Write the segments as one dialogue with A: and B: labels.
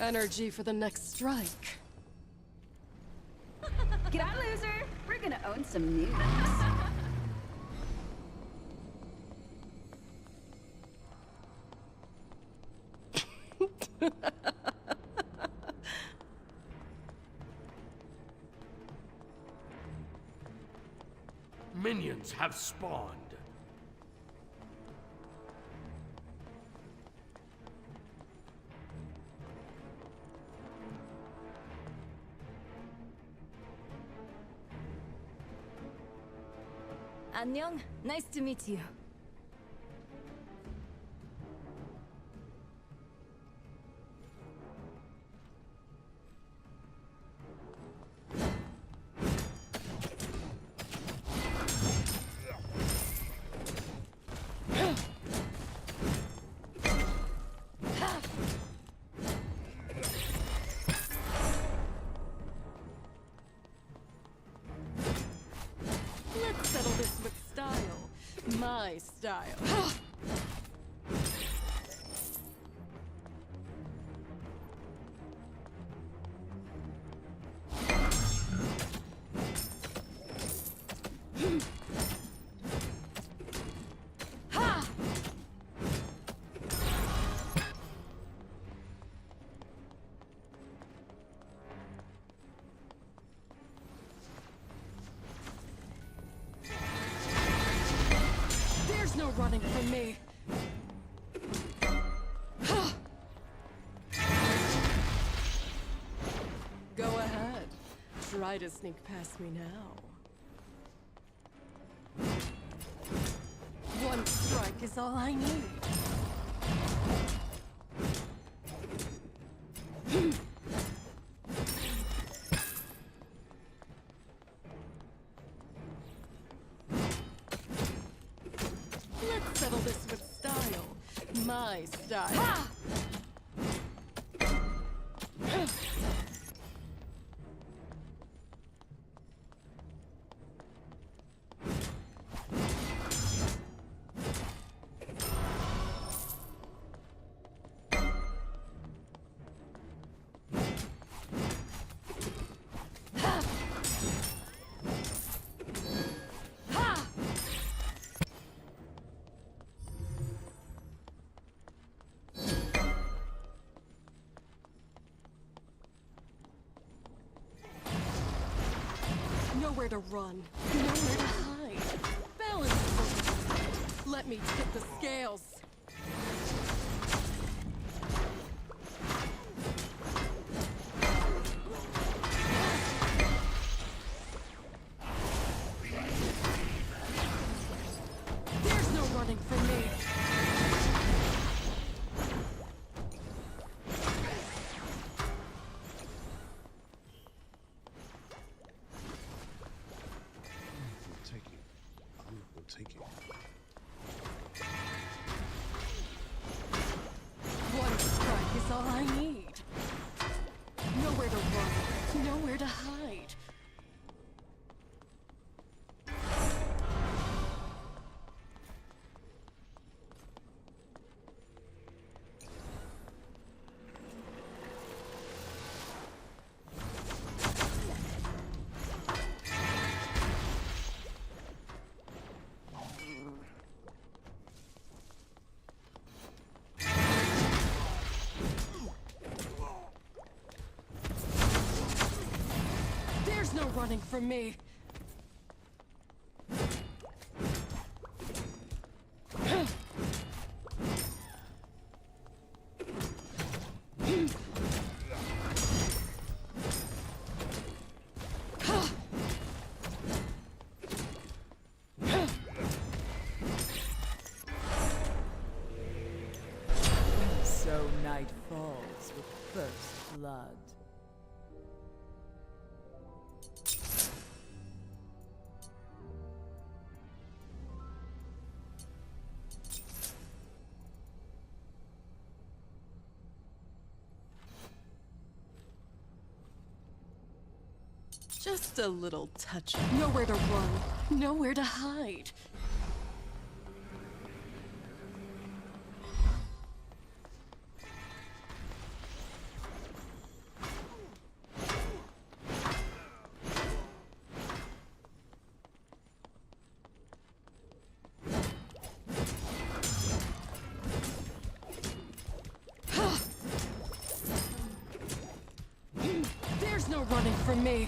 A: Energy for the next strike.
B: G'day, loser! We're gonna own some nukes.
C: Minions have spawned.
D: 안녕. Nice to meet you.
A: Let's settle this with style. My style. There's no running from me. Go ahead. Try to sneak past me now. One strike is all I need. Let's settle this with style. My style. Nowhere to run, nowhere to hide. Balance. Let me tip the scales. There's no running from me. One strike is all I need. Nowhere to run, nowhere to hide. There's no running from me.
E: So night falls with first blood.
A: Just a little touch. Nowhere to run, nowhere to hide. There's no running from me.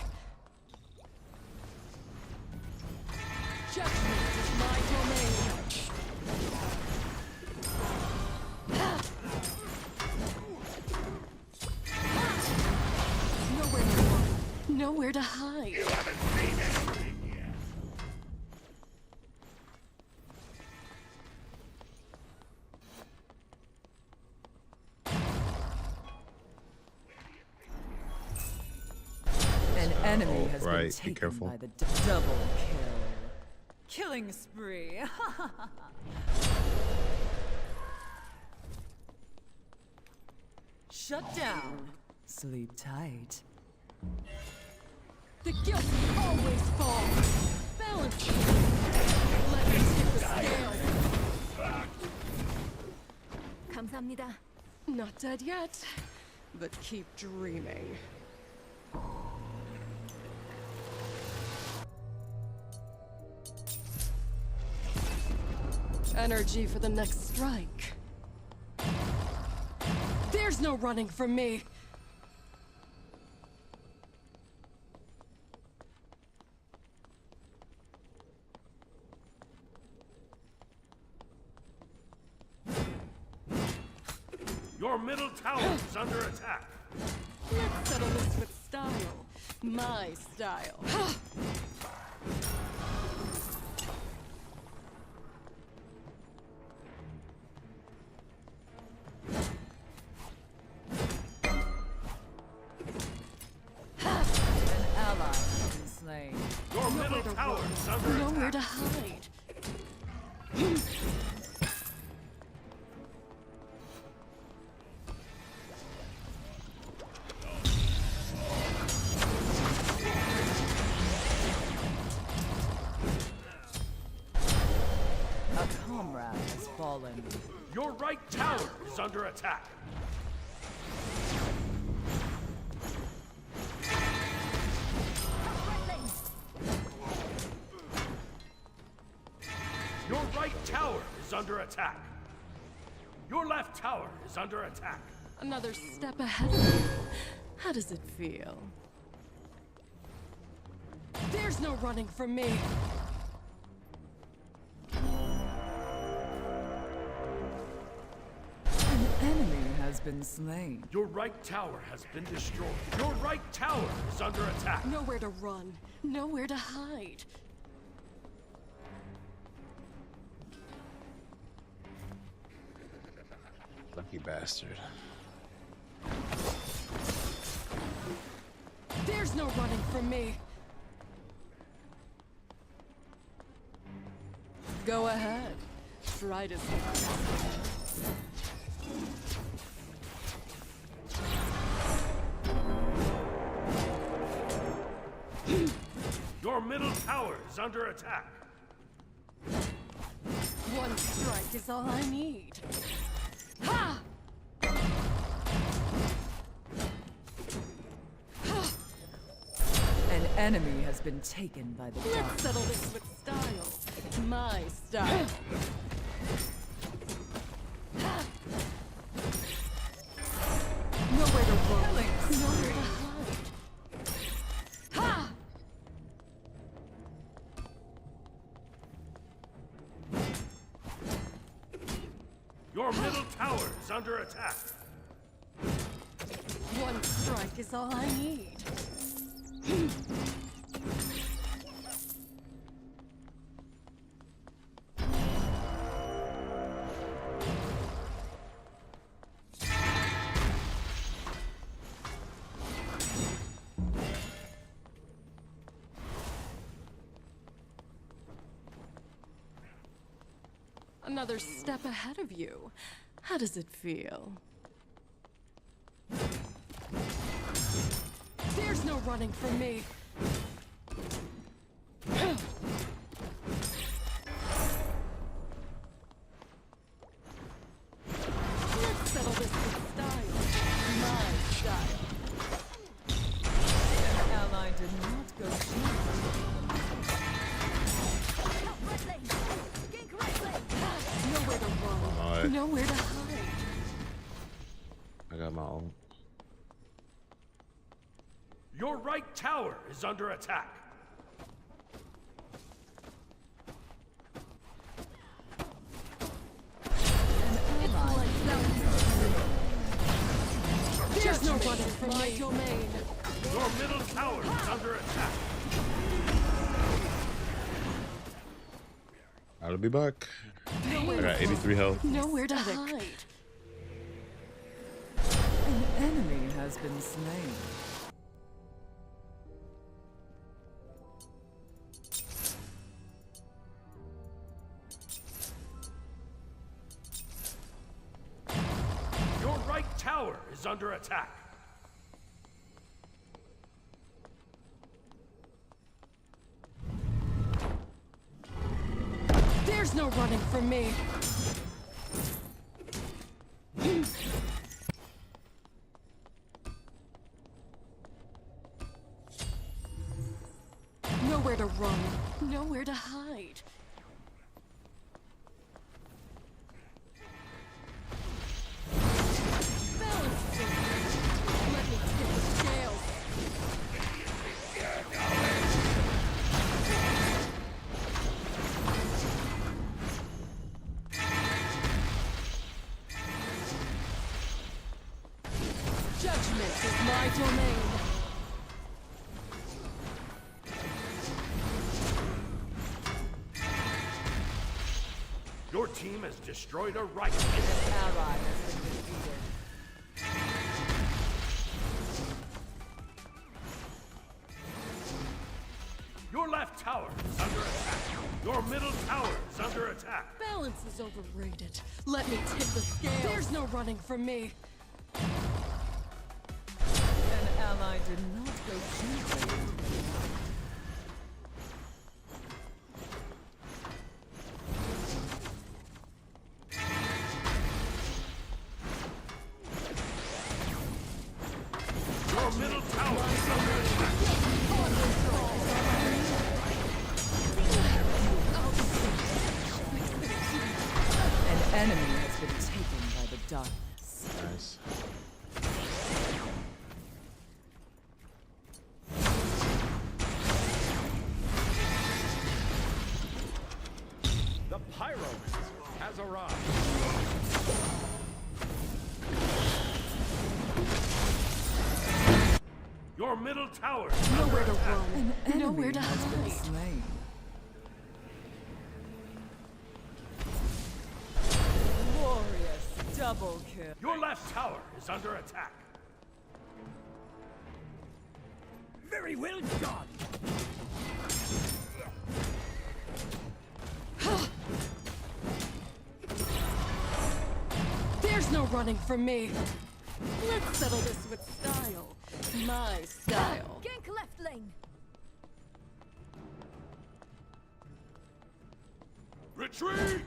A: Judgment is my domain. Nowhere to run, nowhere to hide.
C: You haven't seen anything yet.
E: An enemy has been
F: right, be
E: taken
F: careful.
E: by the double kill. Killing spree. Shut down. Sleep tight.
A: The guilty always fall. Balance. Let me tip the scales.
D: 감사합니다.
A: Not dead yet, but keep dreaming. Energy for the next strike. There's no running from me.
C: Your middle tower is under attack.
A: Let's settle this with style. My style.
E: An ally has been slain.
C: Your middle
A: to
C: tower
A: run,
C: is under
A: nowhere to
C: attack.
A: hide.
E: A comrade has fallen.
C: Your right tower is under attack. Your right tower is under attack. Your left tower is under attack.
A: Another step ahead of you. How does it feel? There's no running from me.
E: An enemy has been slain.
C: Your right tower has been destroyed. Your right tower is under attack.
A: Nowhere to run, nowhere to hide.
F: Lucky bastard.
A: There's no running from me. Go ahead. Try to survive.
C: Your middle tower is under attack.
A: One strike is all I need. Ha!
E: An enemy has been taken by the dark.
A: Let's settle this with style. My style. Nowhere to run, nowhere to hide. Ha!
C: Your middle tower is under attack.
A: One strike is all I need. Another step ahead of you. How does it feel? There's no running from me. Let's settle this with style. My style.
E: An ally did not go cheap.
A: Nowhere to run.
F: Alright,
A: Nowhere to hide.
F: I got my own.
C: Your right tower is under attack.
A: There's no running from my domain.
C: Your middle tower is under attack.
F: I'll be back.
A: Nowhere
F: I got 83 health.
A: Nowhere to hide.
E: An enemy has been slain.
C: Your right tower is under attack.
A: There's no running from me. Nowhere to run. Nowhere to hide. Balance is over. Let me tip the scales. Judgment is my domain.
C: Your team has destroyed a right.
E: An ally has been defeated.
C: Your left tower is under attack. Your middle tower is under attack.
A: Balance is overrated. Let me tip the scales. There's no running from me.
E: An ally did not go gently.
C: Your middle tower is under attack.
E: An enemy has been taken by the darkness.
F: Nice.
C: The Pyromancer has arrived. Your middle tower is under
A: Nowhere to
C: attack.
A: run.
E: An
A: Nowhere
E: enemy
A: to
E: has been
A: hide.
E: slain. Glorious double kill.
C: Your left tower is under attack. Very well done.
A: There's no running from me. Let's settle this with style. My style.
D: Gank left lane.
C: Retreat!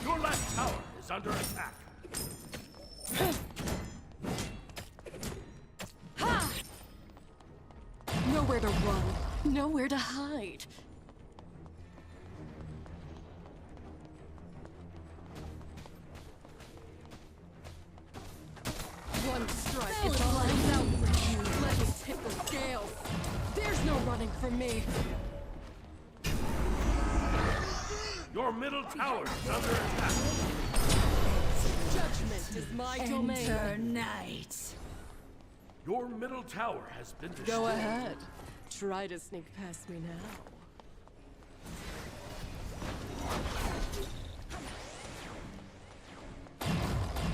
C: Your left tower is under attack.
A: Ha! Nowhere to run. Nowhere to hide. One strike. It's all out for you. Let me tip the scales. There's no running from me.
C: Your middle tower is under attack.
A: Judgment is my domain.
E: night.
C: Your middle tower has been destroyed.
A: Go ahead. Try to sneak past me now.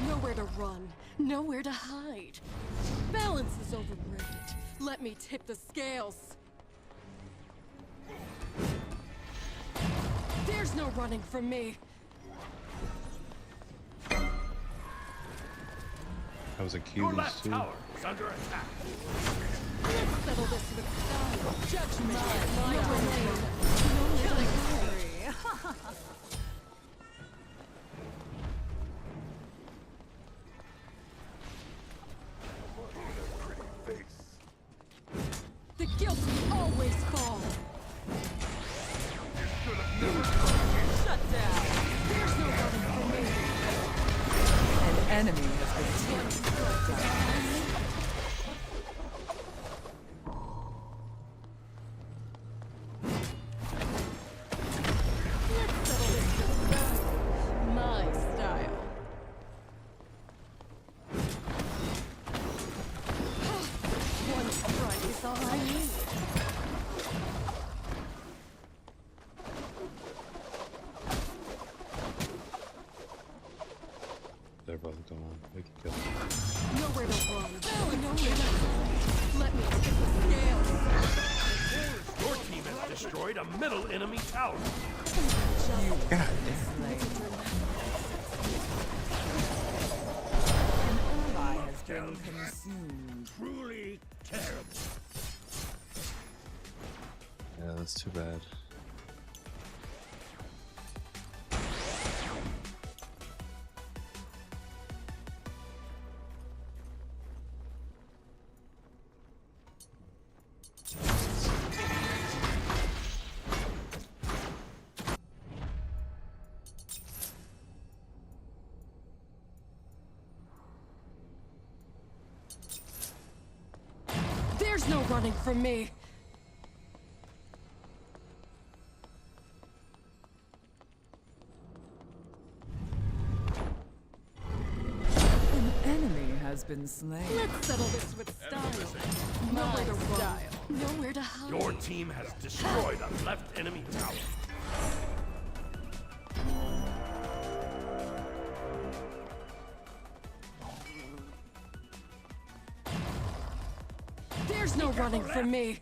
A: Nowhere to run, nowhere to hide. Balance is overrated. Let me tip the scales. There's no running from me.
F: That was a
C: Your
F: Q's
C: left
F: too.
C: tower is under attack.
A: Let's settle this with style. Judgment is my domain. Nowhere to hide. The guilty always fall.
E: Shut down.
A: There's no running from me.
E: An enemy has been taken by the darkness.
C: a middle enemy tower.
F: God
E: Slain. An ally has been consumed.
C: Truly terrible.
F: Yeah, that's too bad.
A: There's no running from me.
E: An enemy has been slain.
A: Let's settle this with style. Nowhere to run. Nowhere to hide.
C: Your team has destroyed a left enemy tower.
A: There's no running from me.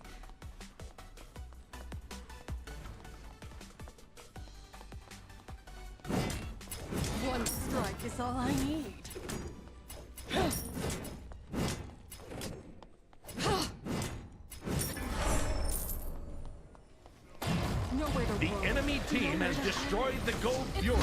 A: One strike is all I need. Nowhere to
C: The
A: run.
C: enemy team has destroyed the Gold Fury.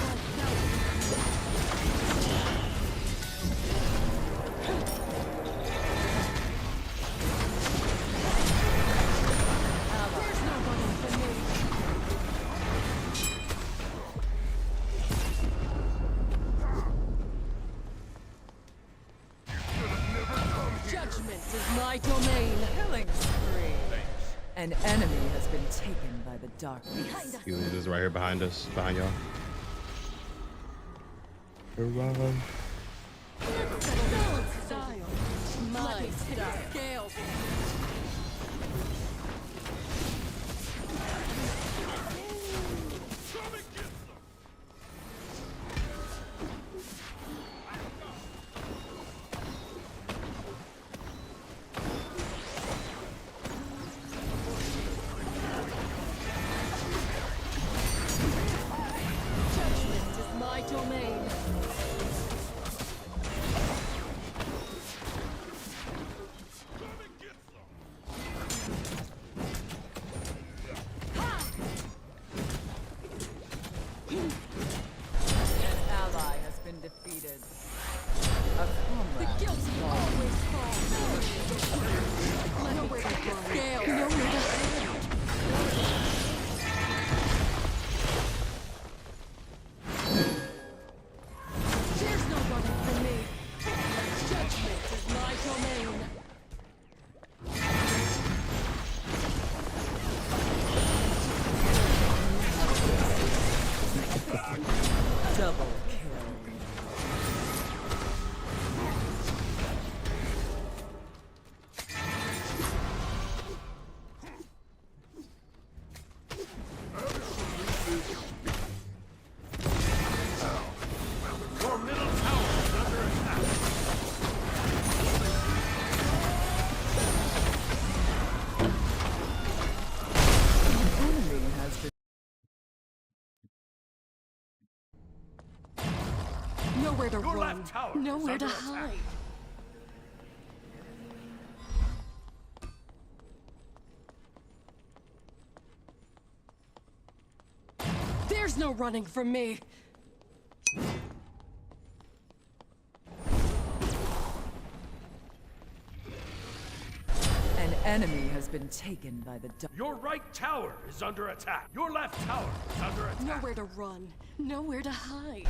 A: There's no running from me. Judgment is my domain.
E: Killing spree. An enemy has been taken by the darkness.
F: He is right here behind us, behind y'all. Run.
A: Style. My style. Scales. Judgment is my domain.
E: An ally has been defeated. A
A: The
E: comrade.
A: guilty always fall. Nowhere to run. Scale. Nowhere to hide. There's no running from me. Judgment is my domain.
E: Double kill.
C: Your middle tower is under attack.
E: An enemy has been.
A: Nowhere to
C: Your
A: run.
C: left tower is
A: Nowhere to
C: under attack.
A: hide. There's no running from me.
E: An enemy has been taken by the dark.
C: Your right tower is under attack. Your left tower is under attack.
A: Nowhere to run. Nowhere to hide.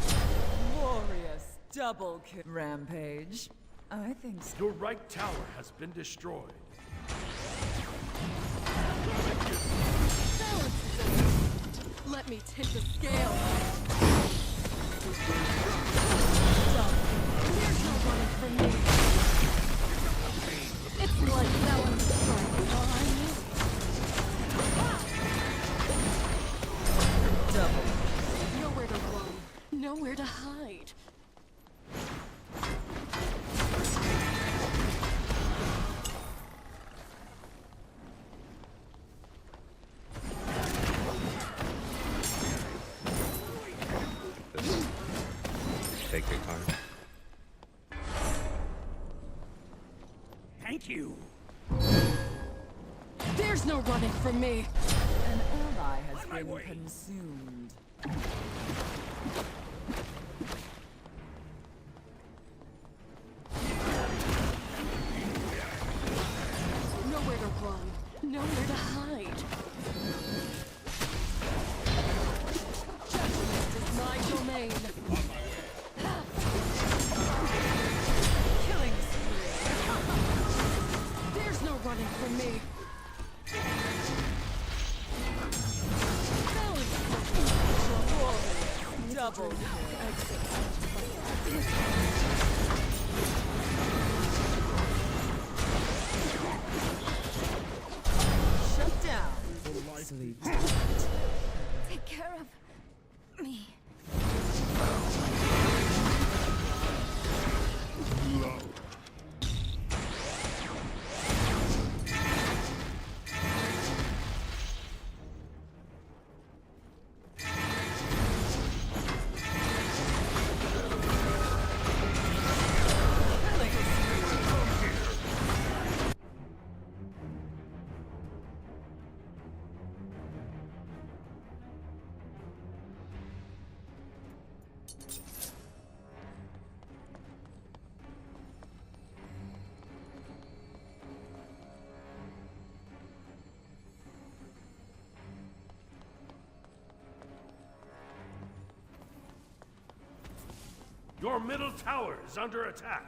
E: Glorious double kill. Rampage. I think so.
C: Your right tower has been destroyed.
A: Balance is let me tip the scale. There's no running from me. It's like balance strike is all I need.
E: Double.
A: Nowhere to run. Nowhere to hide. There's no running from me.
E: An ally has
C: On my
E: been
C: way.
E: consumed.
A: Nowhere to run. Nowhere to hide. Judgment is my domain. Killing spree. There's no running from me.
E: Double shut down. Sleep.
D: Take care of me.
C: Your middle tower is under attack.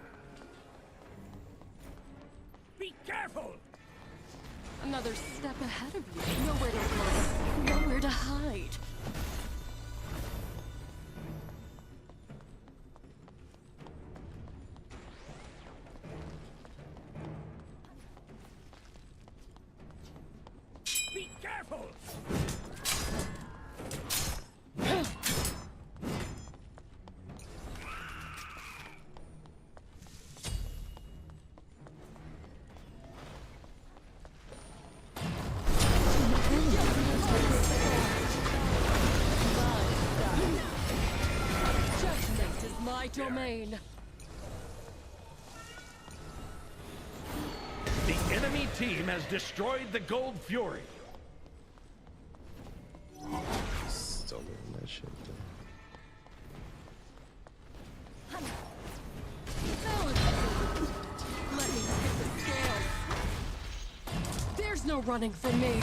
C: Be careful!
A: Another step ahead of you. Nowhere to run. Nowhere to hide.
C: Be careful!
A: Judgment is my domain.
C: The enemy team has destroyed the Gold Fury.
F: Still doing that shit.
A: Balance. Let me tip the scales. There's no running from me.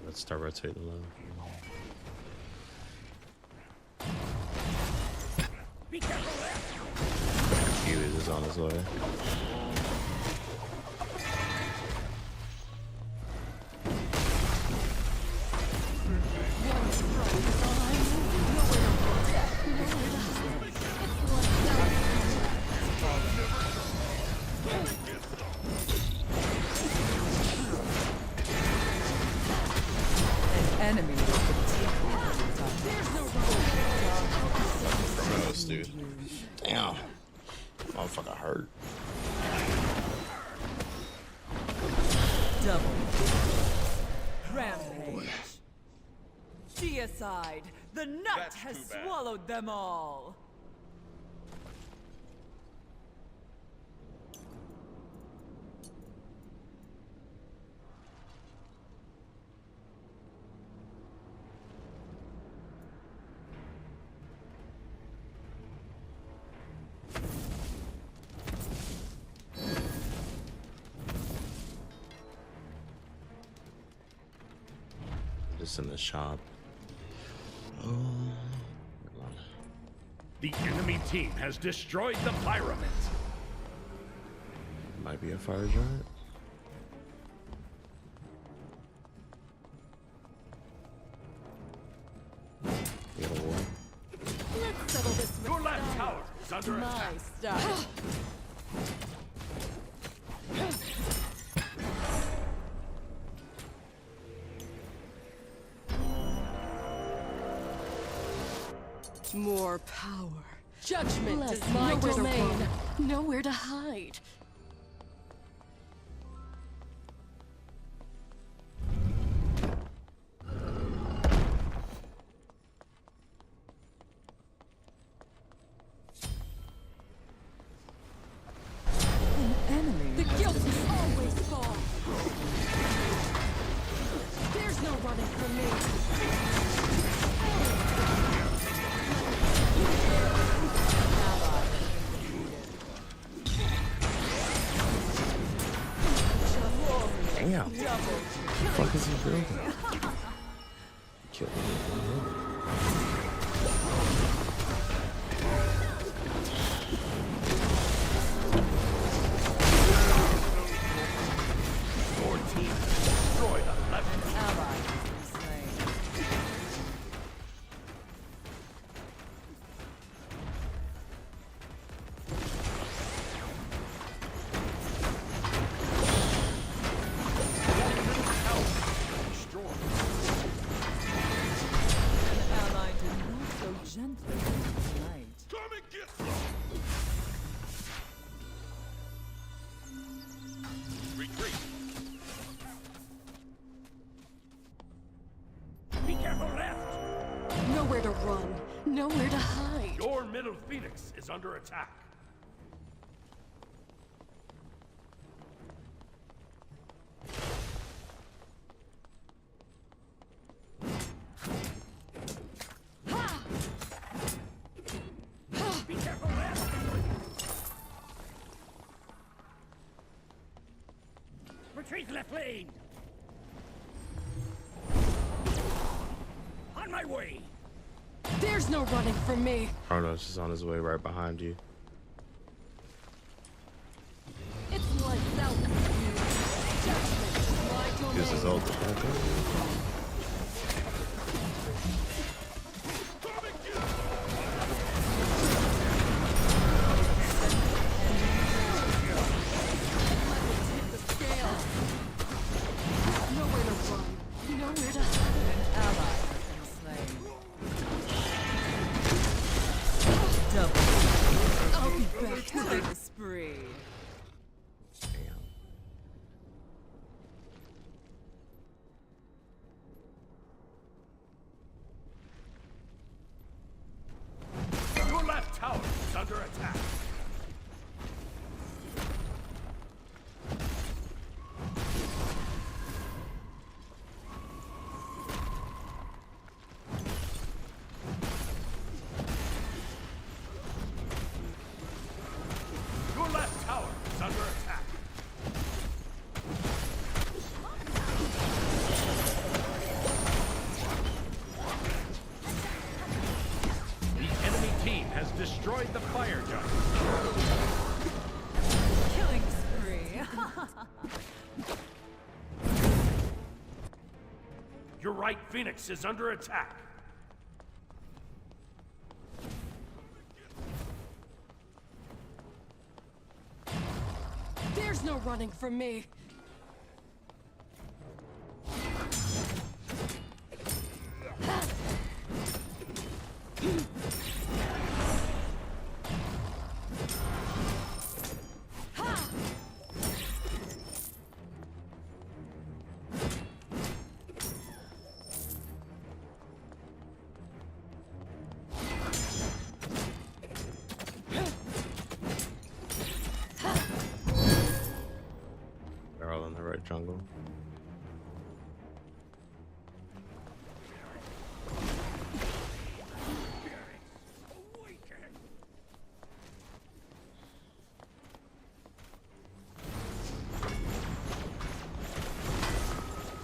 F: Let's start rotating low.
C: Be careful there!
F: He is on his way.
A: One strike is all I need. Nowhere to run. Nowhere to hide. It's like
E: An enemy has been taken.
A: there's no running.
F: Gross, dude. Damn. Motherfucker hurt.
E: Double. Rampage. Deicide, the nut has swallowed them all.
F: Just in the shop. Oh, come on.
C: The enemy team has destroyed the Pyramid.
F: Might be a fire giant. You got a wall.
A: Let's settle this with
C: Your left
A: style.
C: tower is under attack.
A: My style. More power. Judgment is my domain. Nowhere to hide.
F: Damn. What the fuck is he building? Killed him.
C: Your team destroyed a left.
E: Ally has been slain.
C: Destroyed.
E: An ally did not so gently with Smite.
C: Come and get some. Retreat. Be careful left.
A: Nowhere to run, nowhere to hide.
C: Your middle phoenix is under attack. Be careful left. Retreat left lane. On my way.
A: There's no running from me.
F: Kronos is on his way right behind you.
A: It's lights out. Judgment is my domain.
F: Use his ult. Okay.
A: The scale. Nowhere to run, nowhere to hide.
E: An ally has been slain. Double.
A: I'll be back.
E: Killing spree.
F: Damn.
C: Your left tower is under attack. Your left tower is under attack. The enemy team has destroyed the fire giant.
E: Killing spree.
C: Your right phoenix is under attack.
A: There's no running from me.
F: They're all in the right jungle.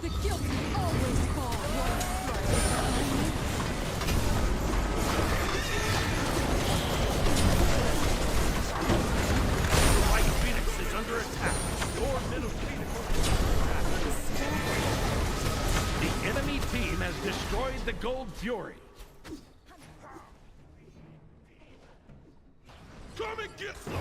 A: The guilty always fall one strike.
C: Your right phoenix is under attack. Your middle phoenix is under attack. The enemy team has destroyed the Gold Fury. Come and get some!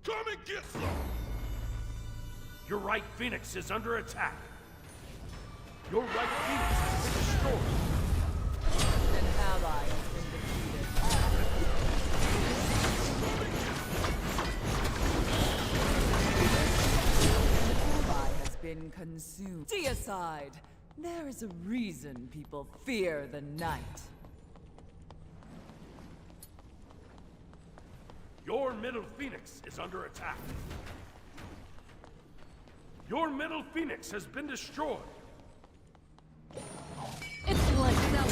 C: Come and get some! Your right phoenix is under attack. Your right phoenix has been destroyed.
E: An ally has been defeated. consumed. Deicide! There is a reason people fear the night.
C: Your middle phoenix is under attack. Your middle phoenix has been destroyed.
A: It's like that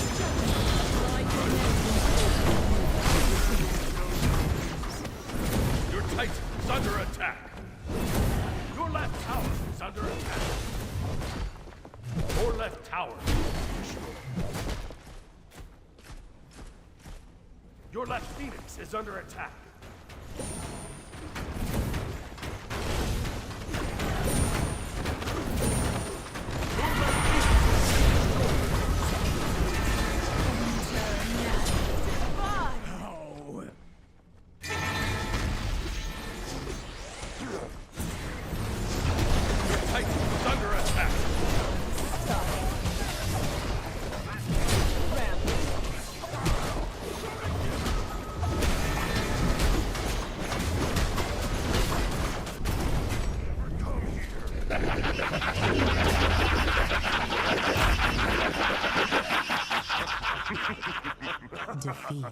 C: Your titan is under attack. Your left tower is under attack. Your left tower is destroyed. Your left phoenix is under attack.
G: Defeat.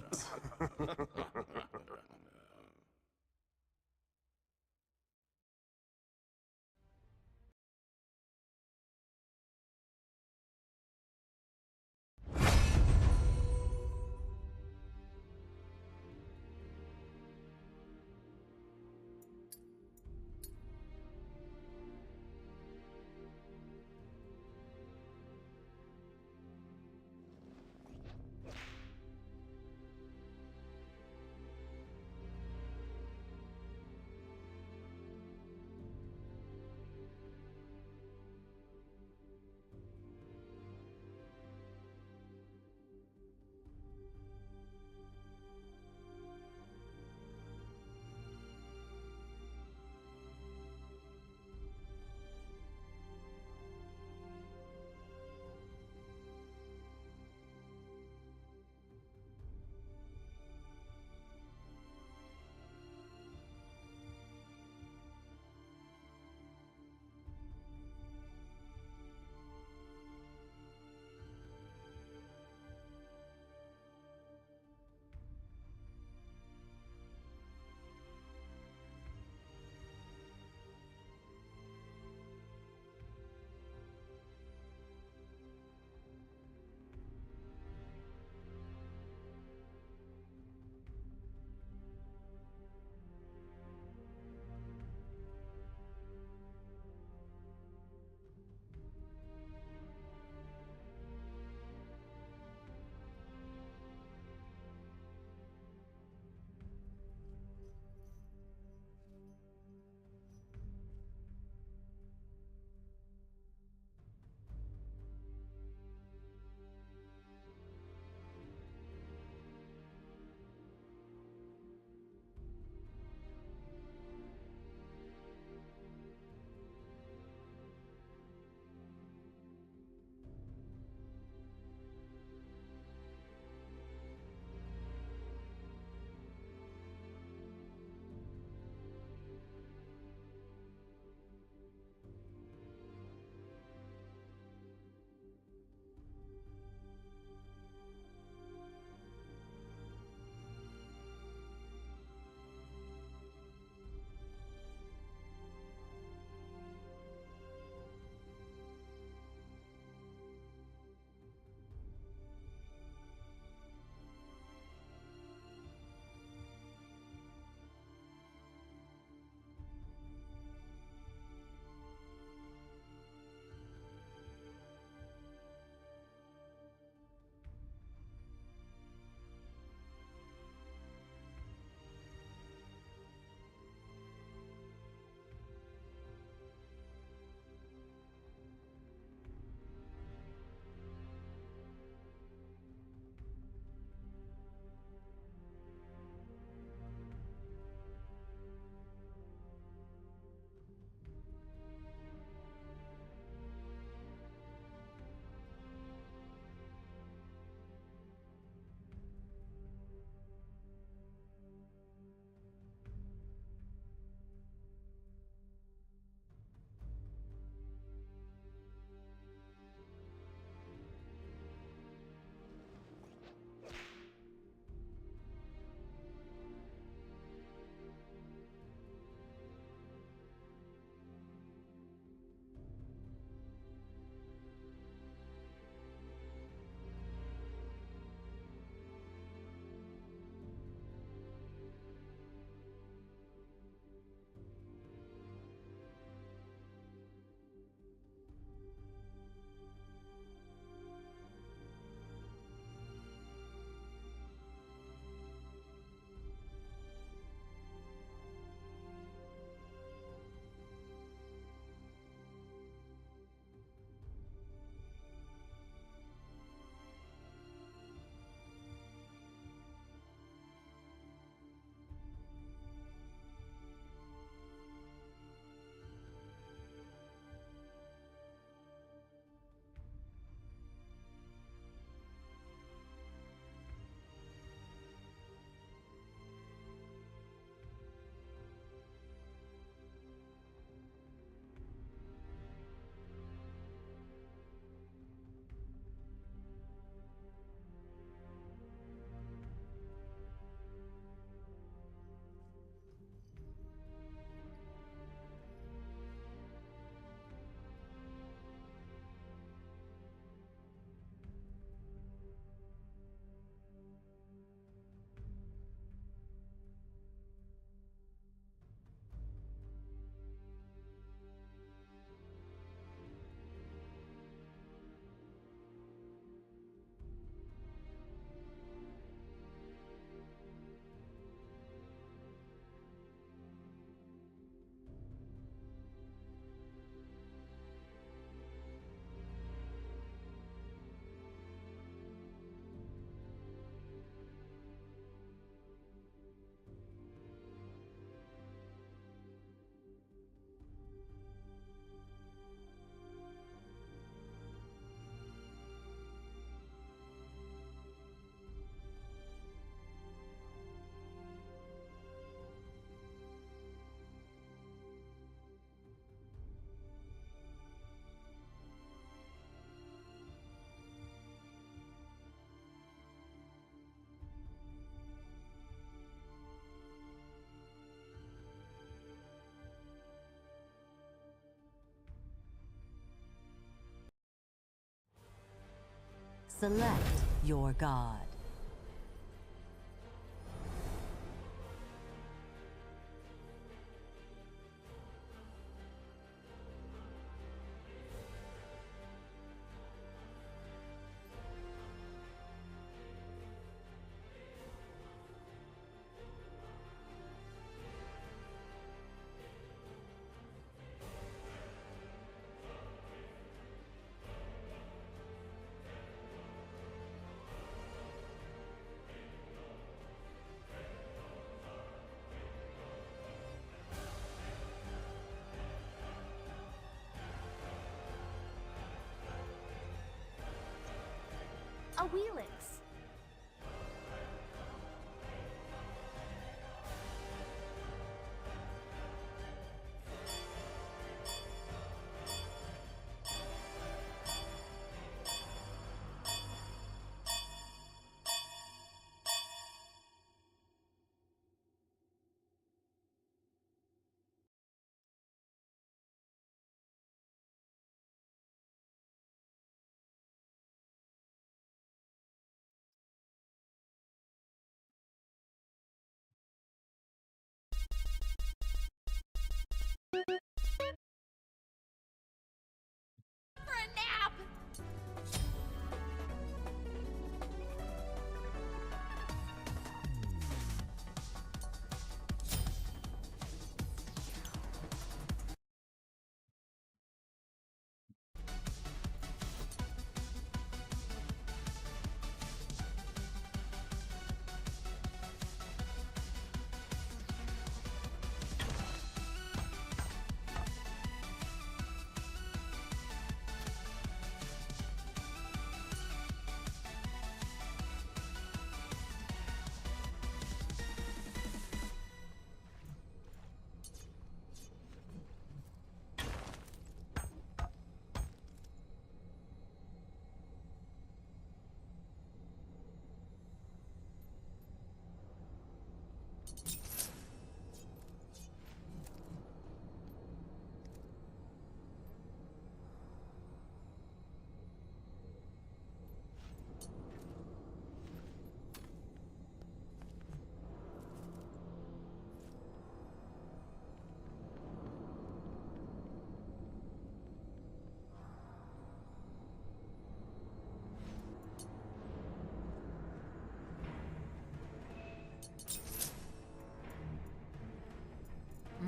G: Select your god.
D: A Wheelix. For a nap!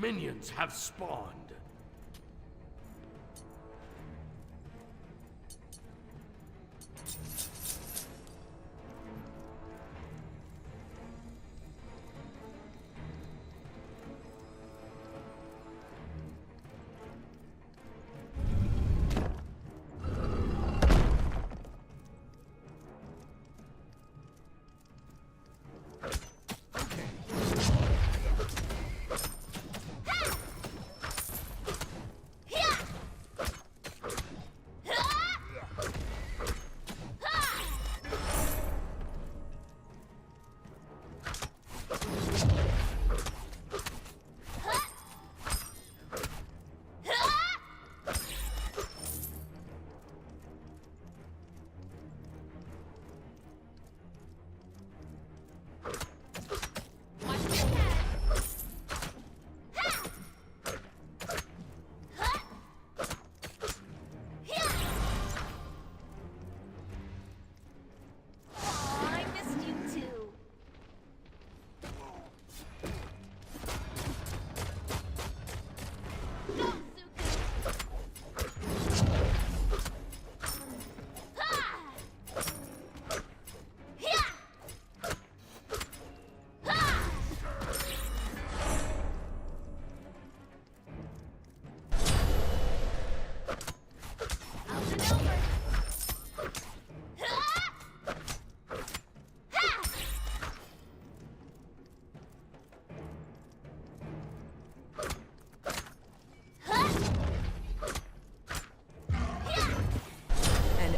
C: Minions have spawned.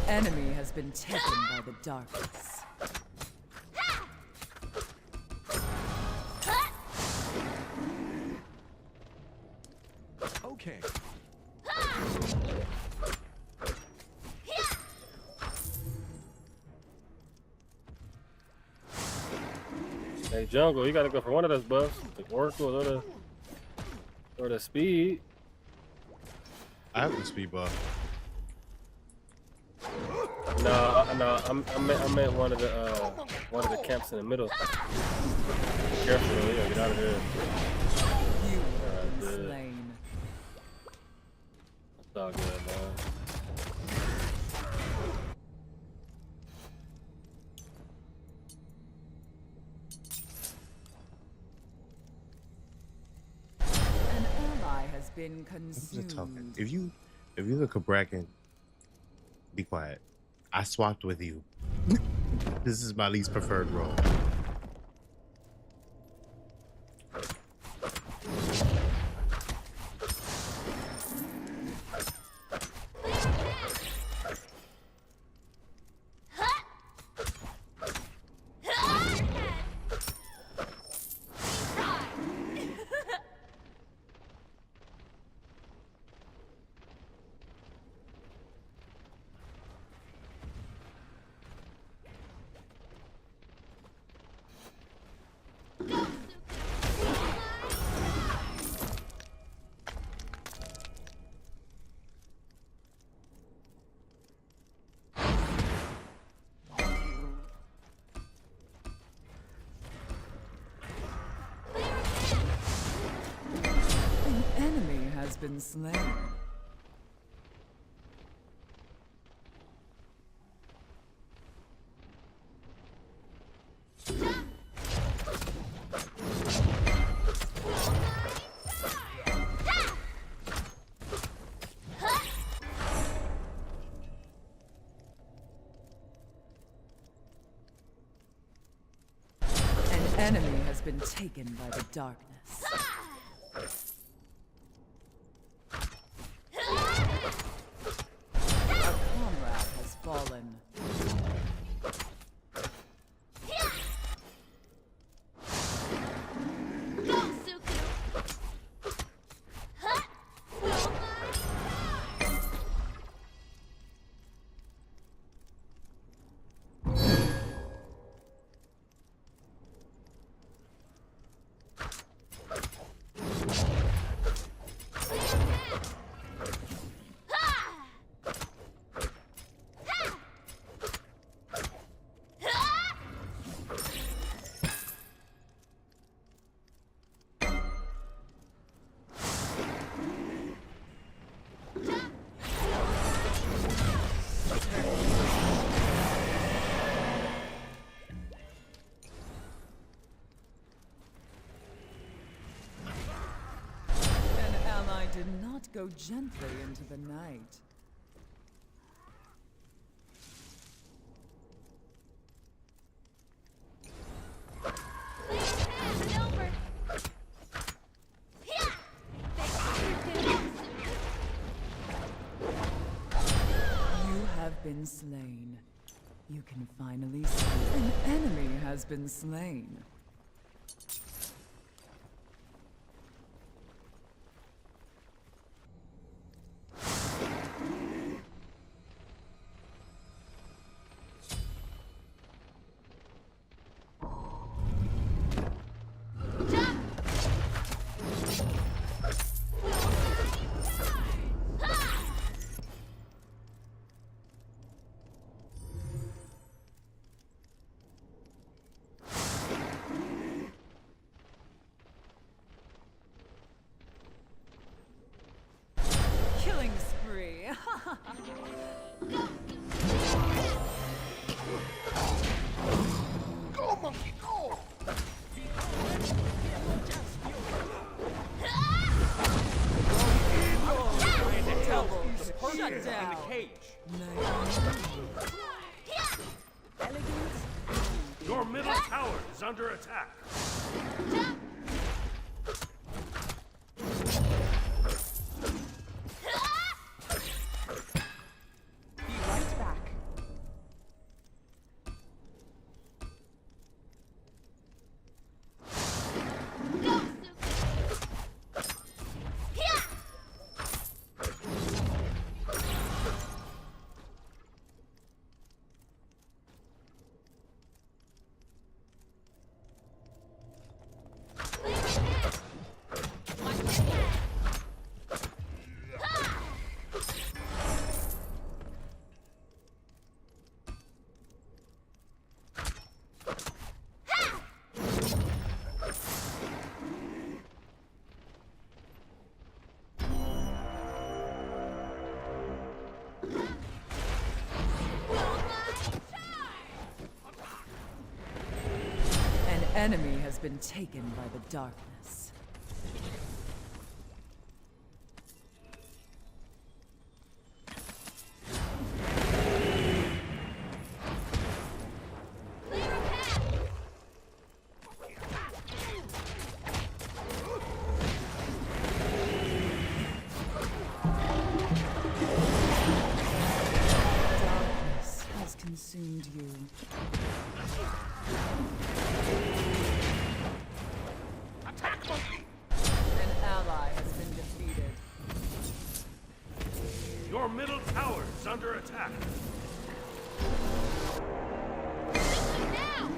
E: Enemy has been taken by the darkness.
F: Okay.
H: Hey, jungle, you gotta go for one of those buffs. The Oracle or the speed.
F: I have the speed buff.
H: No, I meant one of the camps in the middle. Careful, though, yeah, get out of there.
E: You have
H: Alright,
E: been
H: good.
E: slain.
H: It's all good, man.
E: An ally has been
F: Who's the talking?
E: consumed.
F: If you look a bracken, be quiet. I swapped with you. This is my least preferred role.
E: An enemy has been slain. An enemy has been taken by the darkness. A comrade has fallen. An ally did not go gently into the night. You have been slain. You can finally see an enemy has been slain. Killing spree. Shut down.
C: Your middle tower is under attack.
B: Be right back.
E: enemy has been taken by the darkness. Darkness has consumed you.
C: Attack monkey!
E: An ally has been defeated.
C: Your middle tower is under attack.
D: Now!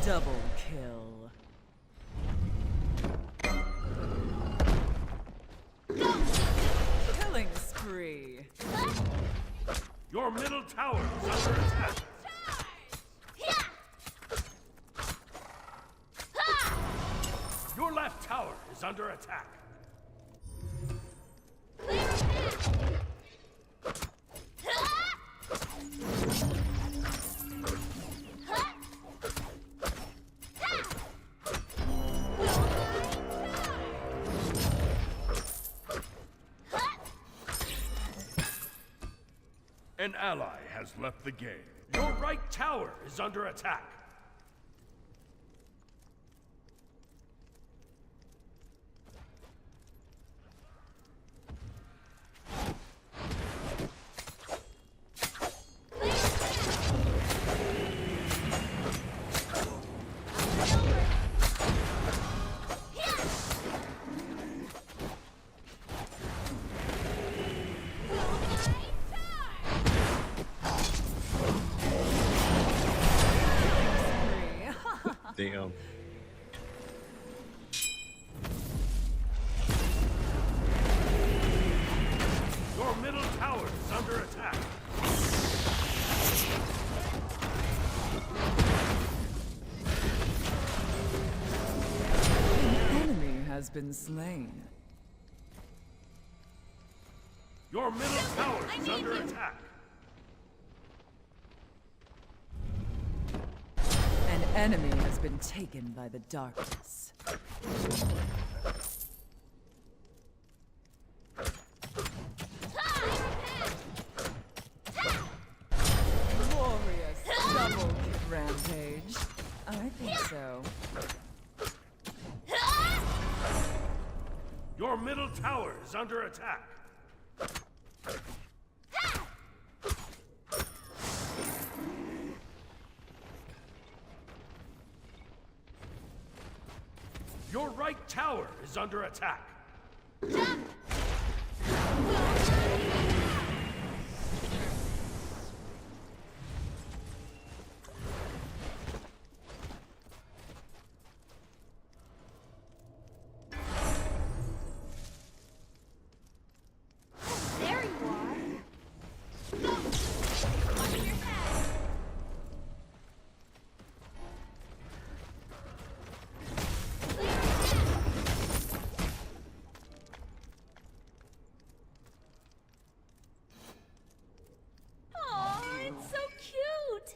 E: Double kill. Killing spree.
C: Your middle tower is under attack. Your left tower is under attack. An ally has left the game. Your right tower is under attack.
F: Damn.
C: Your middle tower is under attack.
E: An enemy has been slain.
C: Your middle tower is under attack.
E: An enemy has been taken by the darkness. Glorious double kick rampage. I think so.
C: Your middle tower is under attack. Your right tower is under attack.
D: There you are. Watch your head. Aw, it's so cute.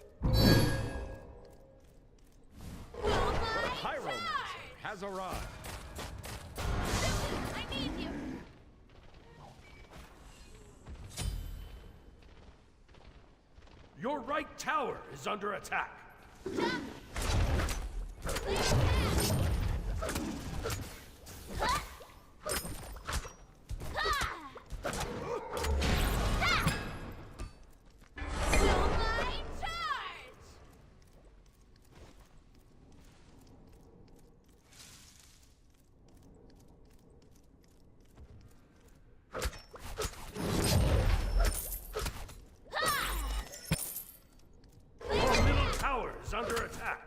D: Will
C: The
D: my
C: Pyromancer
D: charge?
C: has arrived.
D: I need you.
C: Your right tower is under attack.
D: Will my charge?
C: Your middle tower is under attack.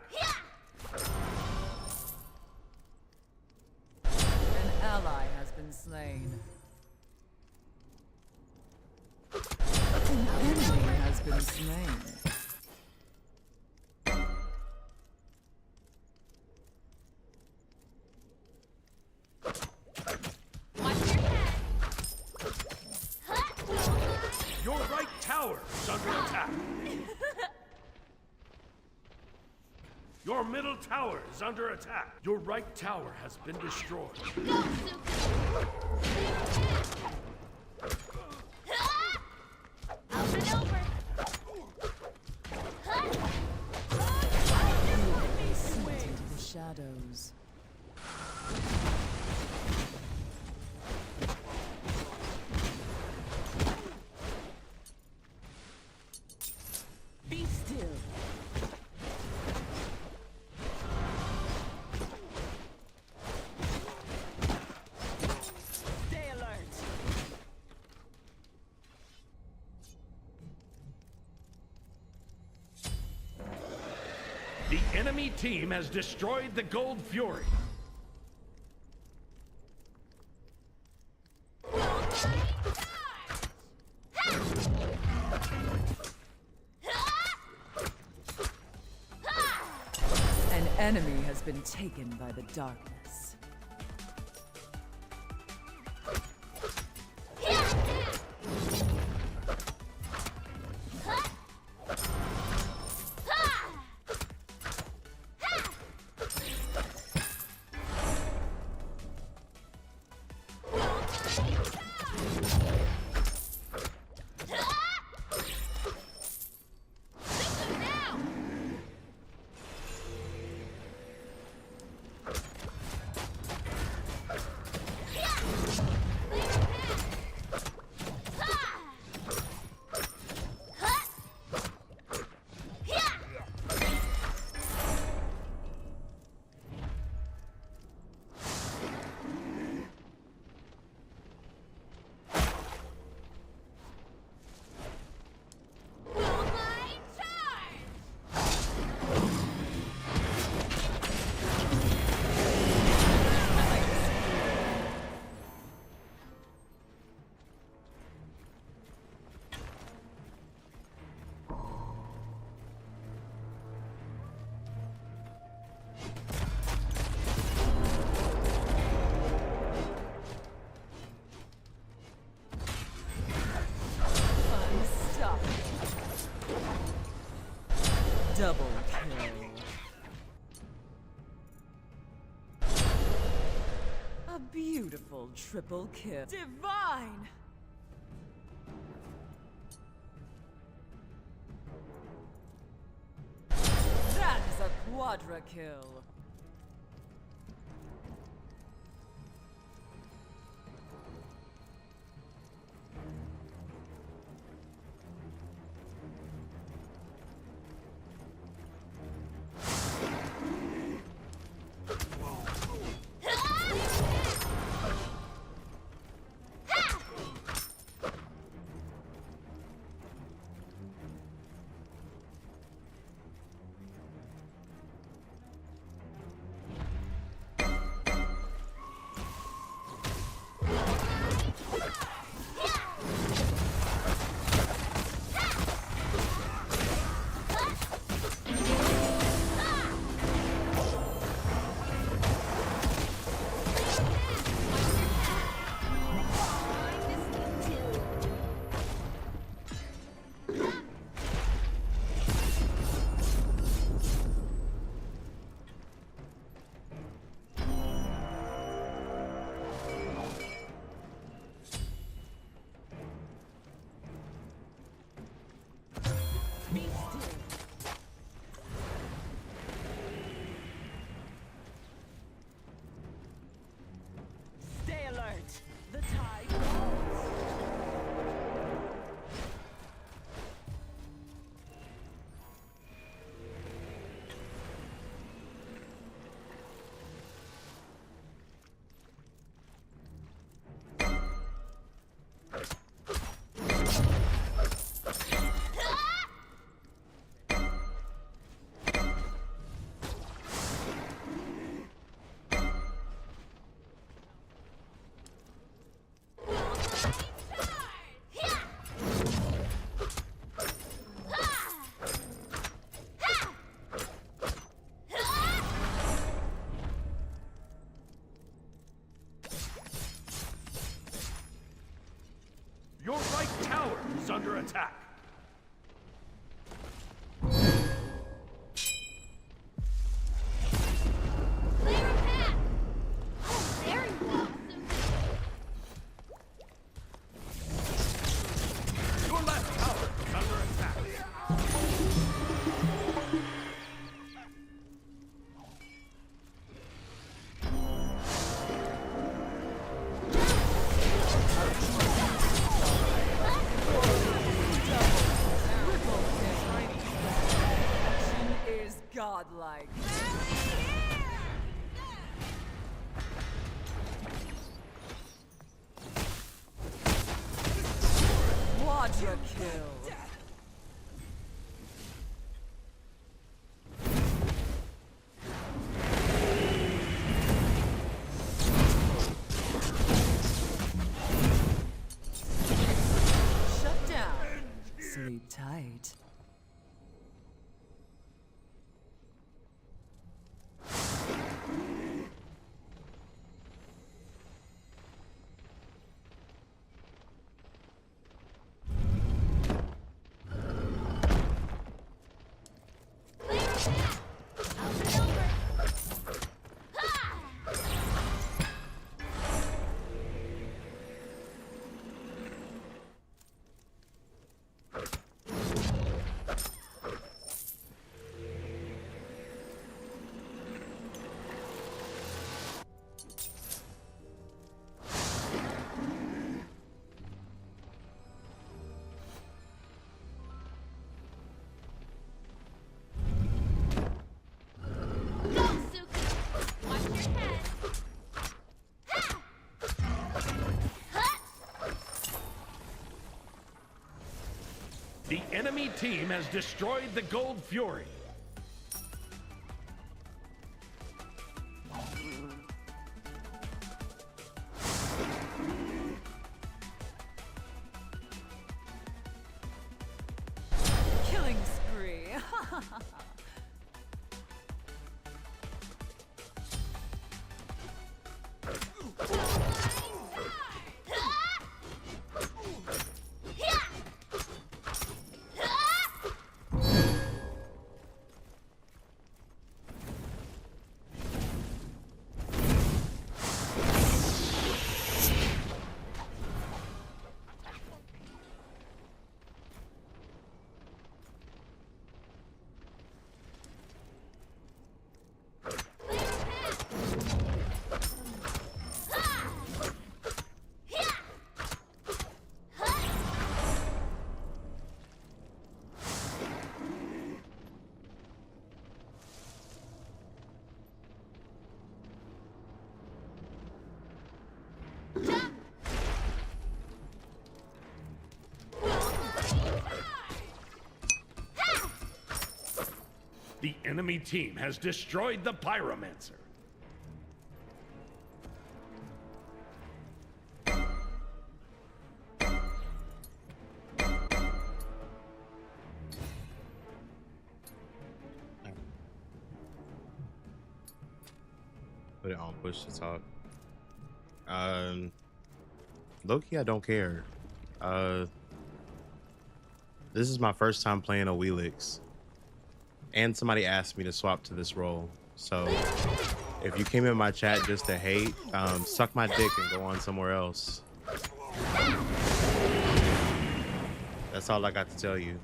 E: An ally has been slain. An enemy has been slain.
D: Watch your head.
C: Your right tower is under attack. Your middle tower is under attack. Your right tower has been destroyed.
D: Go, Suki! Out and over!
E: Sent into the shadows. Be still. Stay alert.
C: The enemy team has destroyed the Gold Fury.
E: An enemy has been taken by the darkness. Double kill. A beautiful triple kill. Divine! That is a quadra kill. godlike. Quadra kill. Shut down. Sleep tight.
D: Go, Suki. Watch your head. Ha! Ha!
C: The enemy team has destroyed the Gold Fury.
E: Killing spree.
C: The enemy team has destroyed the Pyromancer.
F: Put it on push to talk. Low-key, I don't care. This is my first time playing a Wheelix. And somebody asked me to swap to this role. So if you came in my chat just to hate, suck my dick and go on somewhere else. That's all I got to tell you.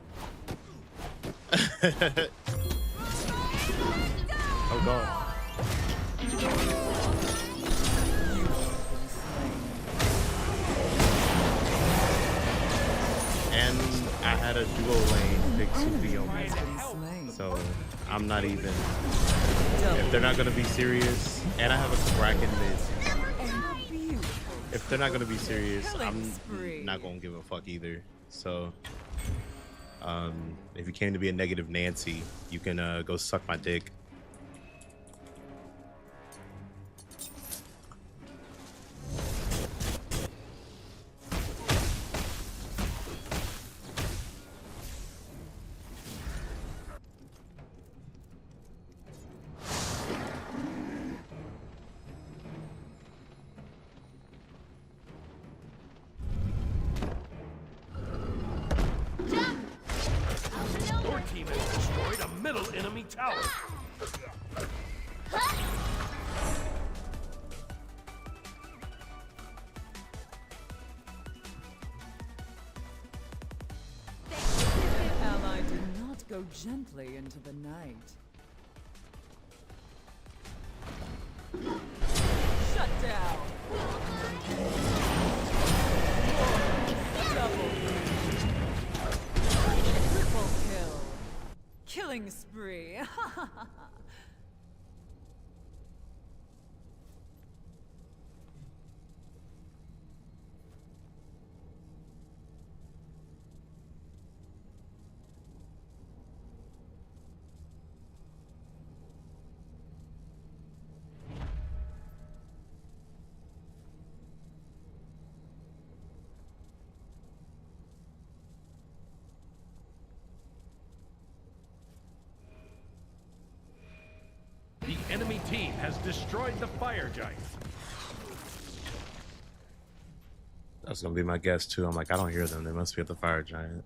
F: Oh god. And I had a duo lane pick Sufi on me. So I'm not even. If they're not gonna be serious, and I have a Kraken mid. If they're not gonna be serious, I'm not gonna give a fuck either. So, if you came to be a negative Nancy, you can go suck my dick.
C: Your team has destroyed a middle enemy tower.
E: Ally did not go gently into the night. Shut down. Double. Triple kill. Killing Killing spree.
C: The enemy team has destroyed the fire giant.
F: That's gonna be my guess too. I'm like, I don't hear them. They must be at the fire giant.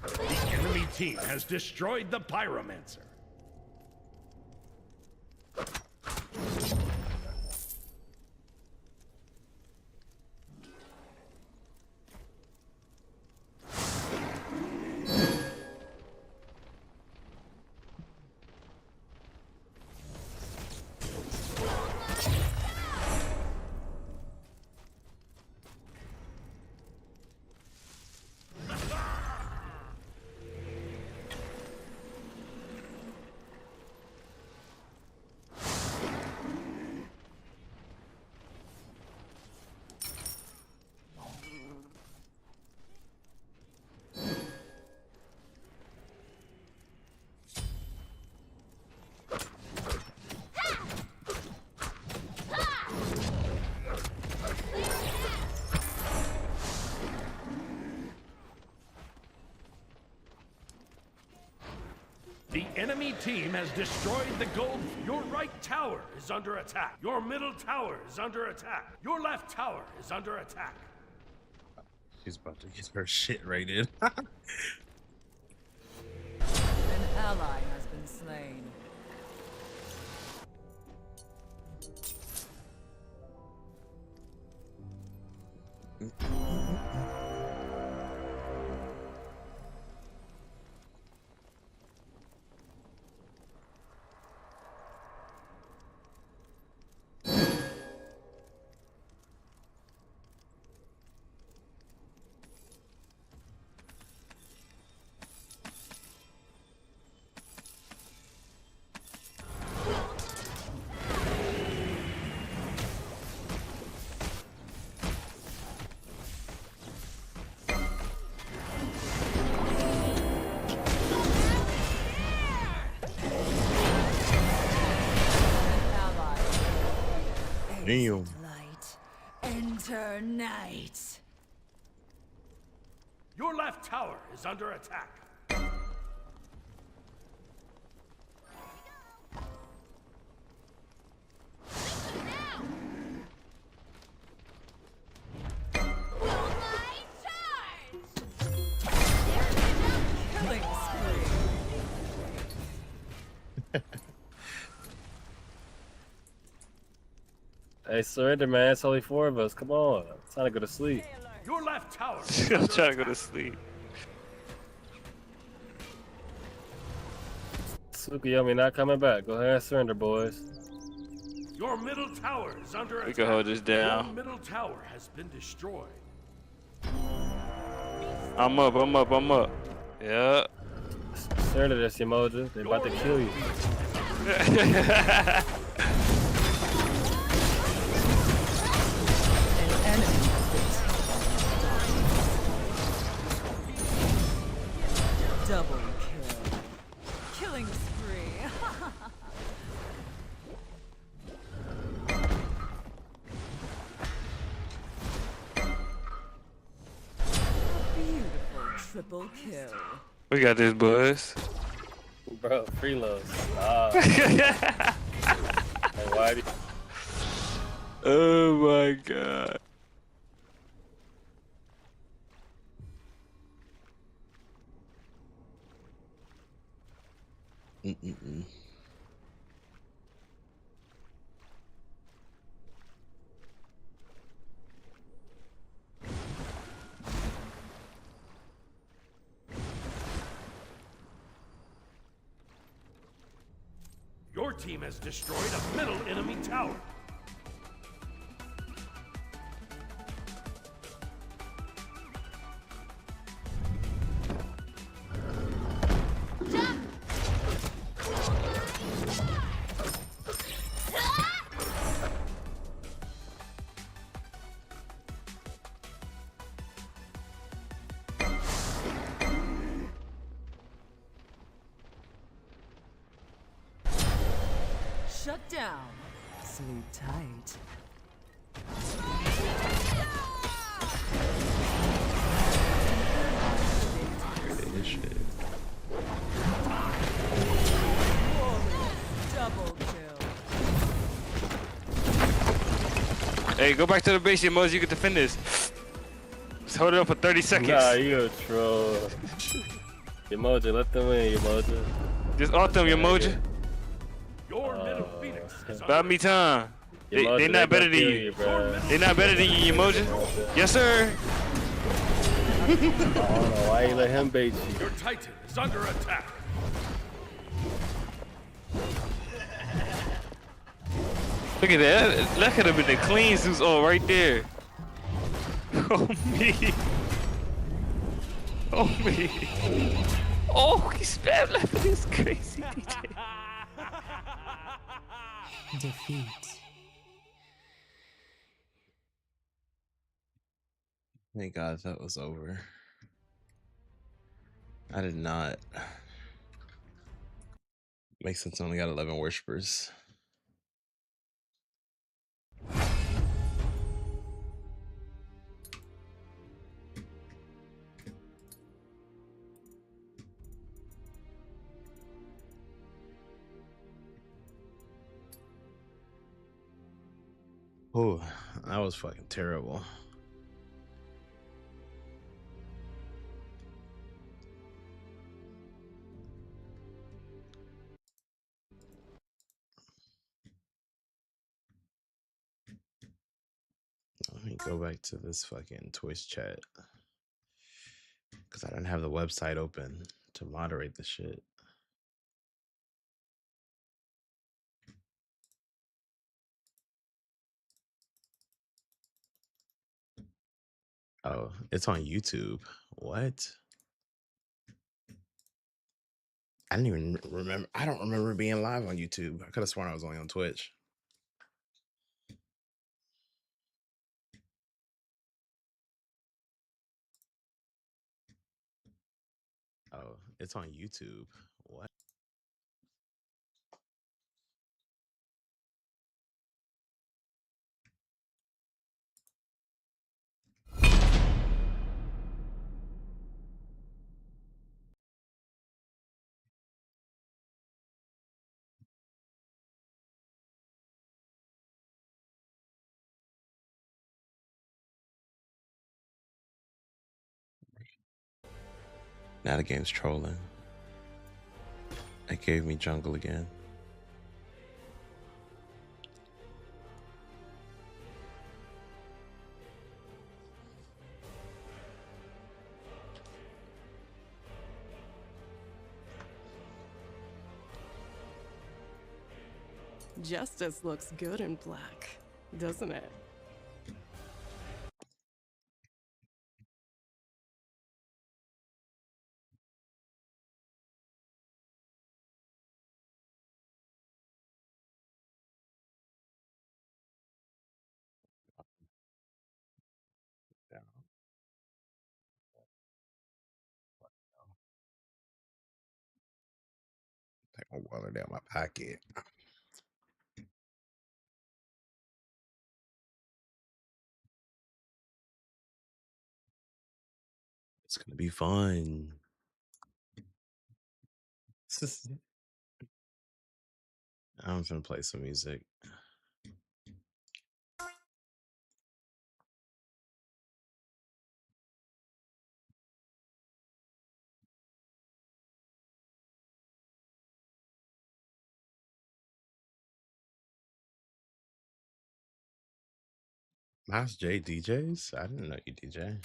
C: The enemy team has destroyed the pyromancer. The enemy team has destroyed the gold. Your right tower is under attack. Your middle tower is under attack. Your left tower is under attack.
F: She's about to get her shit raided.
E: An ally has been slain.
F: Damn.
E: Light, enter night.
C: Your left tower is under attack.
E: Killing spree.
H: Hey, surrender, man. It's only 4 of us. Come on. It's time to go to sleep.
C: Your left tower.
I: I'm trying to go to sleep.
H: Tsukuyomi not coming back. Go ahead and surrender, boys.
C: Your middle tower is under attack.
I: We can hold this
C: Your
I: down.
C: middle tower has been destroyed.
I: I'm up, I'm up, I'm up. Yeah.
H: Surrender this, Emoji. They about to kill you.
E: Double kill. Killing spree. Beautiful triple kill.
I: We got this, boys.
H: Bro, freeloads. Hey, why do you...
I: Oh my god.
C: Your team has destroyed a middle enemy tower.
E: Shut down. Sleep tight.
F: This shit.
E: Double kill.
I: Hey, go back to the base, Yamos. You can defend this. Just hold it up for 30 seconds.
H: Nah, you a troll. Emoji, let them win, Emoji.
I: Just off them, Yamaja.
C: Your middle phoenix is
I: Buy me time. They
H: Emoji,
I: not better than
H: kill
I: you.
H: bro.
I: They not better than you, Yamaja. Yes, sir.
H: I don't know why you let him bait you.
C: Your Titan is under attack.
I: Look at that. That could have been the clean Zeus all right there. Oh, me. Oh, me. Oh, he spam left. This crazy DJ.
G: Defeat.
F: Thank God that was over. I did not. Makes sense. Only got 11 worshippers. Oh, that was fucking terrible. Let me go back to this fucking Twitch chat because I didn't have the website open to moderate the shit. Oh, it's on YouTube. What? I didn't even remember. I don't remember being live on YouTube. I could have sworn I was only on Twitch. Oh, it's on YouTube. What? Now the game's trolling. It gave me jungle again.
A: Justice looks good in black, doesn't it?
F: Yeah. Take my wallet out my pocket. It's gonna be fun. I'm gonna play some music. Mouse J DJs? I didn't know you DJ.
D: Then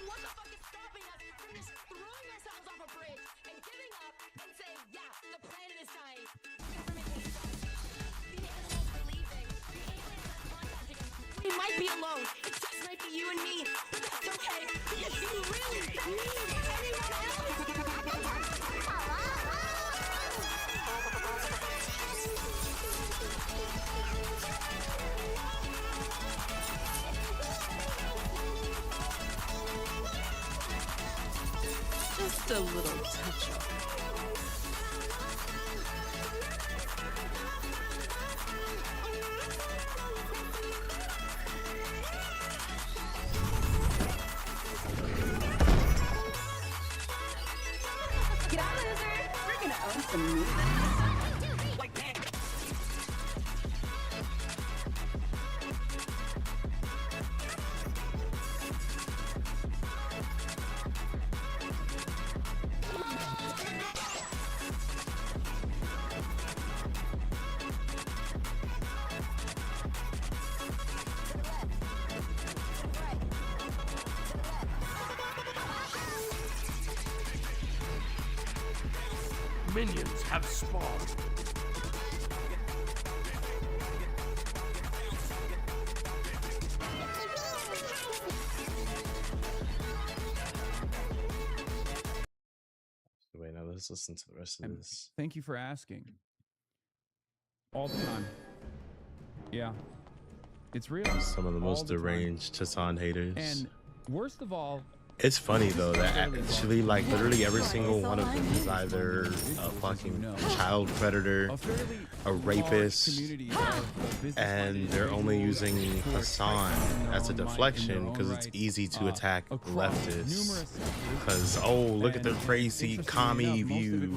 D: what the fuck is stopping us from just throwing ourselves off a bridge and giving up and saying, yeah, the planet is dying? be alone. It just might be you and me, but that's okay. Because you really need anyone
A: Just a little touch-up.
D: Get out, loser! We're gonna own some movement. Like that.
C: Minions have spawned.
F: Wait, now let's listen to the rest of this.
J: Thank you for asking. All the time. Yeah. It's real.
F: Some of the
J: All
F: most
J: the time.
F: deranged Tassan haters.
J: And worst of all,
F: it's funny though that actually like literally every single one of them is either a fucking child predator, a rapist, and they're only using Hassan as a deflection because it's easy to attack leftists. Because oh, look at their crazy commie view.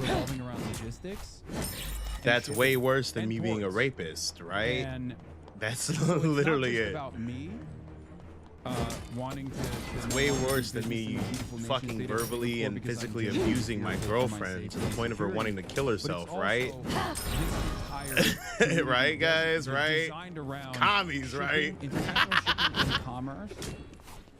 F: That's way worse than me being a rapist, right? That's literally it.
J: Wanting to
F: it's way worse than me fucking verbally and physically abusing my girlfriend to the point of her wanting to kill herself, right? Right, guys, right? Commies, right?
J: International shipping and commerce.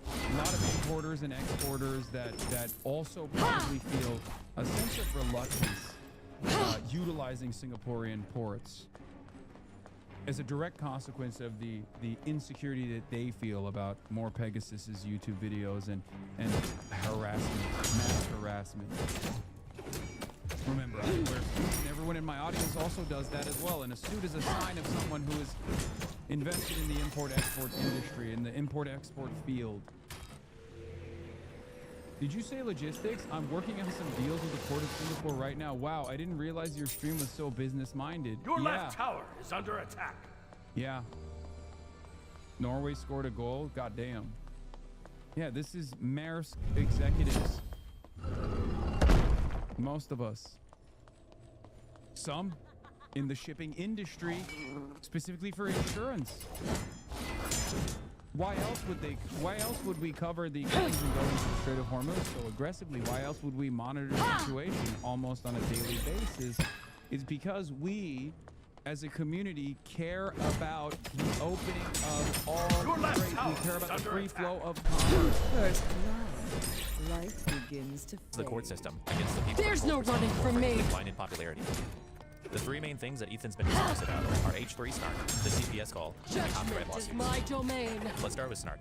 J: A lot of importers and exporters that also probably feel a sense of reluctance utilizing Singaporean ports as a direct consequence of the insecurity that they feel about more Pegasus's YouTube videos and harassment, mass harassment. Remember, I wear suits, and everyone in my audience also does that as well. And a suit is a sign of someone who is invested in the import-export industry, in the import-export field. Did you say logistics? I'm working on some deals with the Port of Singapore right now. Wow, I didn't realize your stream was so business-minded.
C: Your left tower is under attack.
J: Yeah. Norway scored a goal. Goddamn. Yeah, this is Maersk executives. Most of us. Some in the shipping industry, specifically for insurance. Why else would we cover the comings and goings of the Strait of Hormuz so aggressively? Why else would we monitor the situation almost on a daily basis? It's because we, as a community, care about the opening of all trade. We care about the free flow of commerce.
E: First love. Life begins to fade.
K: The court system against the people.
A: There's no running from me.
K: Decline in popularity. The three main things that Ethan's been dismissive about are H3 Snark, the CPS call, and the copyright
A: Judgment is
K: lawsuits.
A: my domain.
K: Let's start with Snark.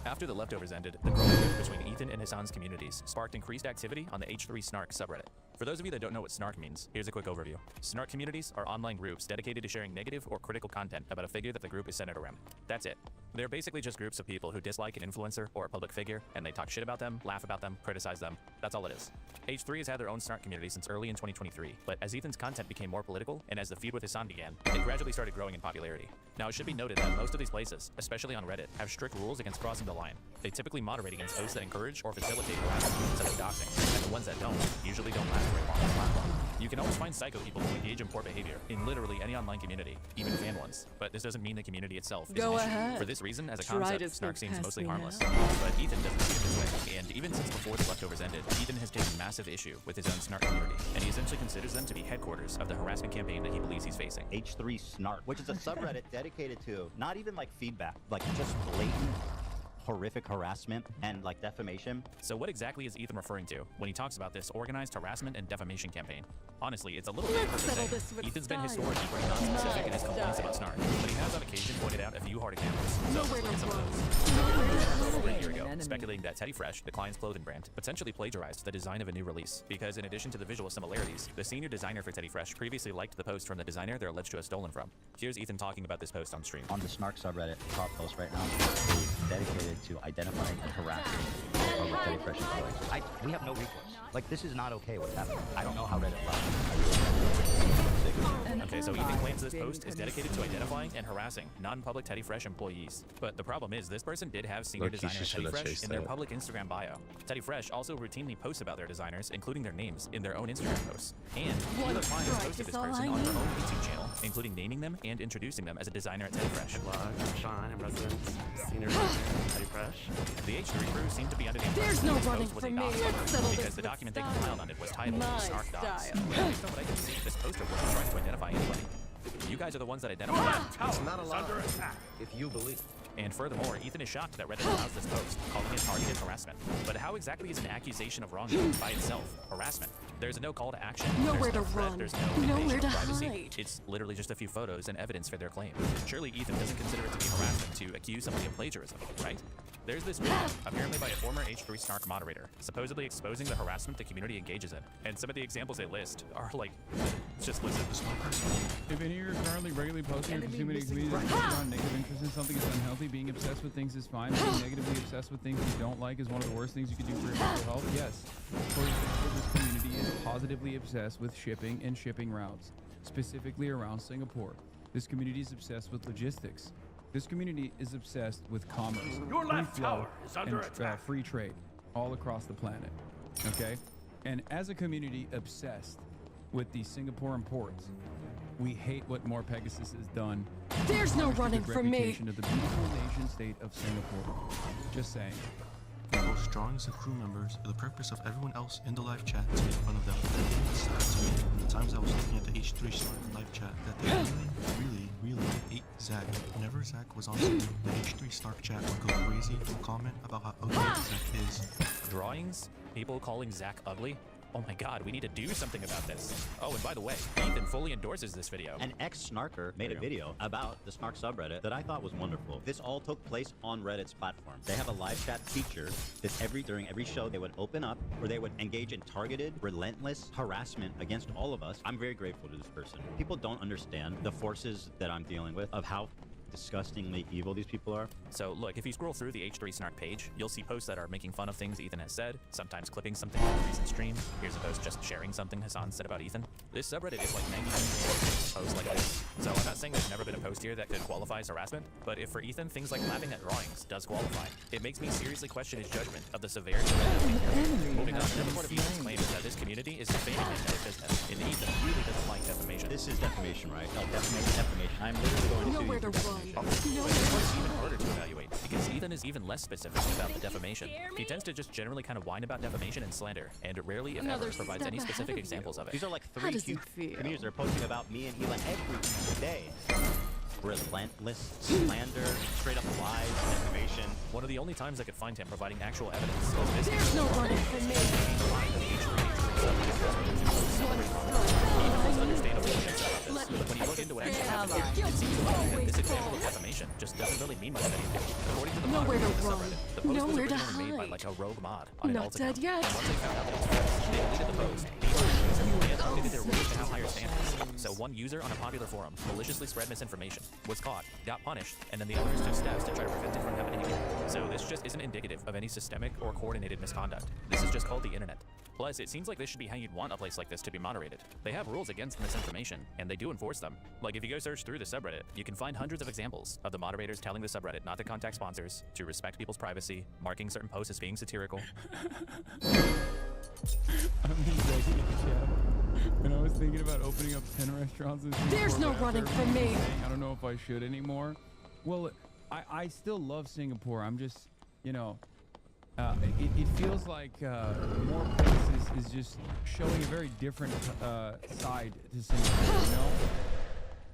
K: After the leftovers ended, the growing rift between Ethan and Hassan's communities sparked increased activity on the H3 Snark subreddit. For those of you that don't know what Snark means, here's a quick overview. Snark communities are online groups dedicated to sharing negative or critical content about a figure that the group is centered around. That's it. They're basically just groups of people who dislike an influencer or a public figure, and they talk shit about them, laugh about them, criticize them. That's all it is. H3 has had their own Snark community since early in 2023, but as Ethan's content became more political, and as the feud with Hassan began, it gradually started growing in popularity. Now, it should be noted that most of these places, especially on Reddit, have strict rules against crossing the line. They typically moderate against posts that encourage or facilitate harassment instead of doxing, and the ones that don't usually don't last very long on the platform. You can always find psycho people who engage in poor behavior in literally any online community, even fan ones. But this doesn't mean the community itself is
A: Go
K: an issue.
A: ahead.
K: For this reason, as a
A: Try
K: concept,
A: to
K: Snark
A: sneak
K: seems
A: past
K: mostly
A: me
K: harmless.
A: now.
K: But Ethan doesn't see it this way. And even since before the leftovers ended, Ethan has taken massive issue with his own Snark community, and he essentially considers them to be headquarters of the harassment campaign that he believes he's facing.
L: H3 Snark, which is a subreddit dedicated to not even like feedback, like just blatant horrific harassment and like defamation.
K: So what exactly is Ethan referring to when he talks about this organized harassment and defamation campaign? Honestly, it's a little bit hard to say. Ethan's been historically pretty non-specific in his complaints about Snark, but he has on occasion pointed out a few hard examples. So let's look at some of those. Over a year ago, speculating that Teddy Fresh, the client's clothing brand, potentially plagiarized the design of a new release, because in addition to the visual similarities, the senior designer for Teddy Fresh previously liked the post from the designer they're alleged to have stolen from. Here's Ethan talking about this post on stream.
L: On the Snark subreddit, top post right now is dedicated to identifying and harassing Teddy Fresh employees. We have no recourse. Like, this is not okay what's happening. I don't know how Reddit
K: Okay, so Ethan claims this post is dedicated to identifying and harassing non-public Teddy Fresh employees. But the problem is, this person did have senior designer Teddy Fresh in their public Instagram bio. Teddy Fresh also routinely posts about their designers, including their names, in their own Instagram posts. And the client has posted this person on their own YouTube channel, including naming them and introducing them as a designer at Teddy Fresh.
M: Sean, I'm resident senior designer Teddy Fresh.
K: The H3 crew seemed to be under the impression that this post was a gospel because the document they compiled on it was titled Snark Docs. Based on what I can see, this poster wasn't trying to identify anybody. You guys are the ones that identify it.
C: It's not under attack.
M: If you believe.
K: And furthermore, Ethan is shocked that Reddit allows this post, calling it targeted harassment. But how exactly is an accusation of wrongdoing by itself harassment? There's no call to action.
A: Nowhere
K: there's no
A: to
K: threat,
A: run.
K: there's no
A: Nowhere
K: invasion
A: to
K: of privacy.
A: hide.
K: It's literally just a few photos and evidence for their claim. Surely Ethan doesn't consider it to be harassment to accuse somebody of plagiarism, right? There's this video, apparently by a former H3 Snark moderator, supposedly exposing the harassment the community engages in. And some of the examples they list are like, just listen.
J: If any of you are currently regularly posting or consuming a community that has strong negative interest in something is unhealthy, being obsessed with things is fine. Being negatively obsessed with things you don't like is one of the worst things you can do for your mental health. Yes, this community is positively obsessed with shipping and shipping routes, specifically around Singapore. This community is obsessed with logistics. This community is obsessed with commerce,
C: Your left
J: free flow,
C: tower is under
J: and
C: attack.
J: Free trade all across the planet. Okay? And as a community obsessed with the Singaporean ports, we hate what More Pegasus has done.
A: There's no running
J: the
A: from me.
J: reputation of the beautiful nation state of Singapore. Just saying.
N: We post drawings of crew members for the purpose of everyone else in the live chat to make fun of them. It stuck to me from the times I was looking at the H3 Snark live chat that they really ate Zach. Whenever Zach was on screen, the H3 Snark chat would go crazy and comment about how ugly Zach is.
K: Drawings? People calling Zach ugly? Oh my god, we need to do something about this. Oh, and by the way, Ethan fully endorses this video.
L: An ex-snarker made a video about the Snark subreddit that I thought was wonderful. This all took place on Reddit's platform. They have a live chat feature that during every show they would open up where they would engage in targeted, relentless harassment against all of us. I'm very grateful to this person. People don't understand the forces that I'm dealing with of how disgustingly evil these people are.
K: So look, if you scroll through the H3 Snark page, you'll see posts that are making fun of things Ethan has said, sometimes clipping something from a recent stream. Here's a post just sharing something Hassan said about Ethan. This subreddit is like 99% posts like this. So I'm not saying there's never been a post here that could qualify as harassment, but if for Ethan things like laughing at drawings does qualify, it makes me seriously question his judgment of the severity of it. Moving on, another part of Ethan's claim is that this community is defaming him at his business, and Ethan really doesn't like defamation.
L: This is defamation, right? No, defamation. I'm literally going to
A: Nowhere to run.
K: This is even harder to evaluate because Ethan is even less specific about the defamation. He tends to just generally kind of whine about defamation and slander, and rarely, if ever, provides any specific examples of it.
L: These are like 3 communities that are posting about me and Hila every day. Relentless slander, straight up lies, defamation.
K: One of the only times I could find him providing actual evidence was this.
A: There's no running from me.
K: Ethan was understandably upset about this, but when you look into what actually happened here, it seems to me that this example of defamation just doesn't really mean much of anything. According to the moderator of the subreddit, the post was originally made by like a rogue mod on an alt account. And once they found out that it was false, they deleted the post, and updated their rules to have higher standards. So one user on a popular forum maliciously spread misinformation, was caught, got punished, and then the others took steps to try to prevent it from happening again. So this just isn't indicative of any systemic or coordinated misconduct. This is just called the internet. Plus, it seems like this should be how you'd want a place like this to be moderated. They have rules against misinformation, and they do enforce them. Like if you go search through the subreddit, you can find hundreds of examples of the moderators telling the subreddit not to contact sponsors, to respect people's privacy, marking certain posts as being satirical.
J: I'm in executive chat, and I was thinking about opening up 10 restaurants.
A: There's no running from me.
J: I don't know if I should anymore. Well, I still love Singapore. I'm just, you know, it feels like More Places is just showing a very different side to Singapore, you know?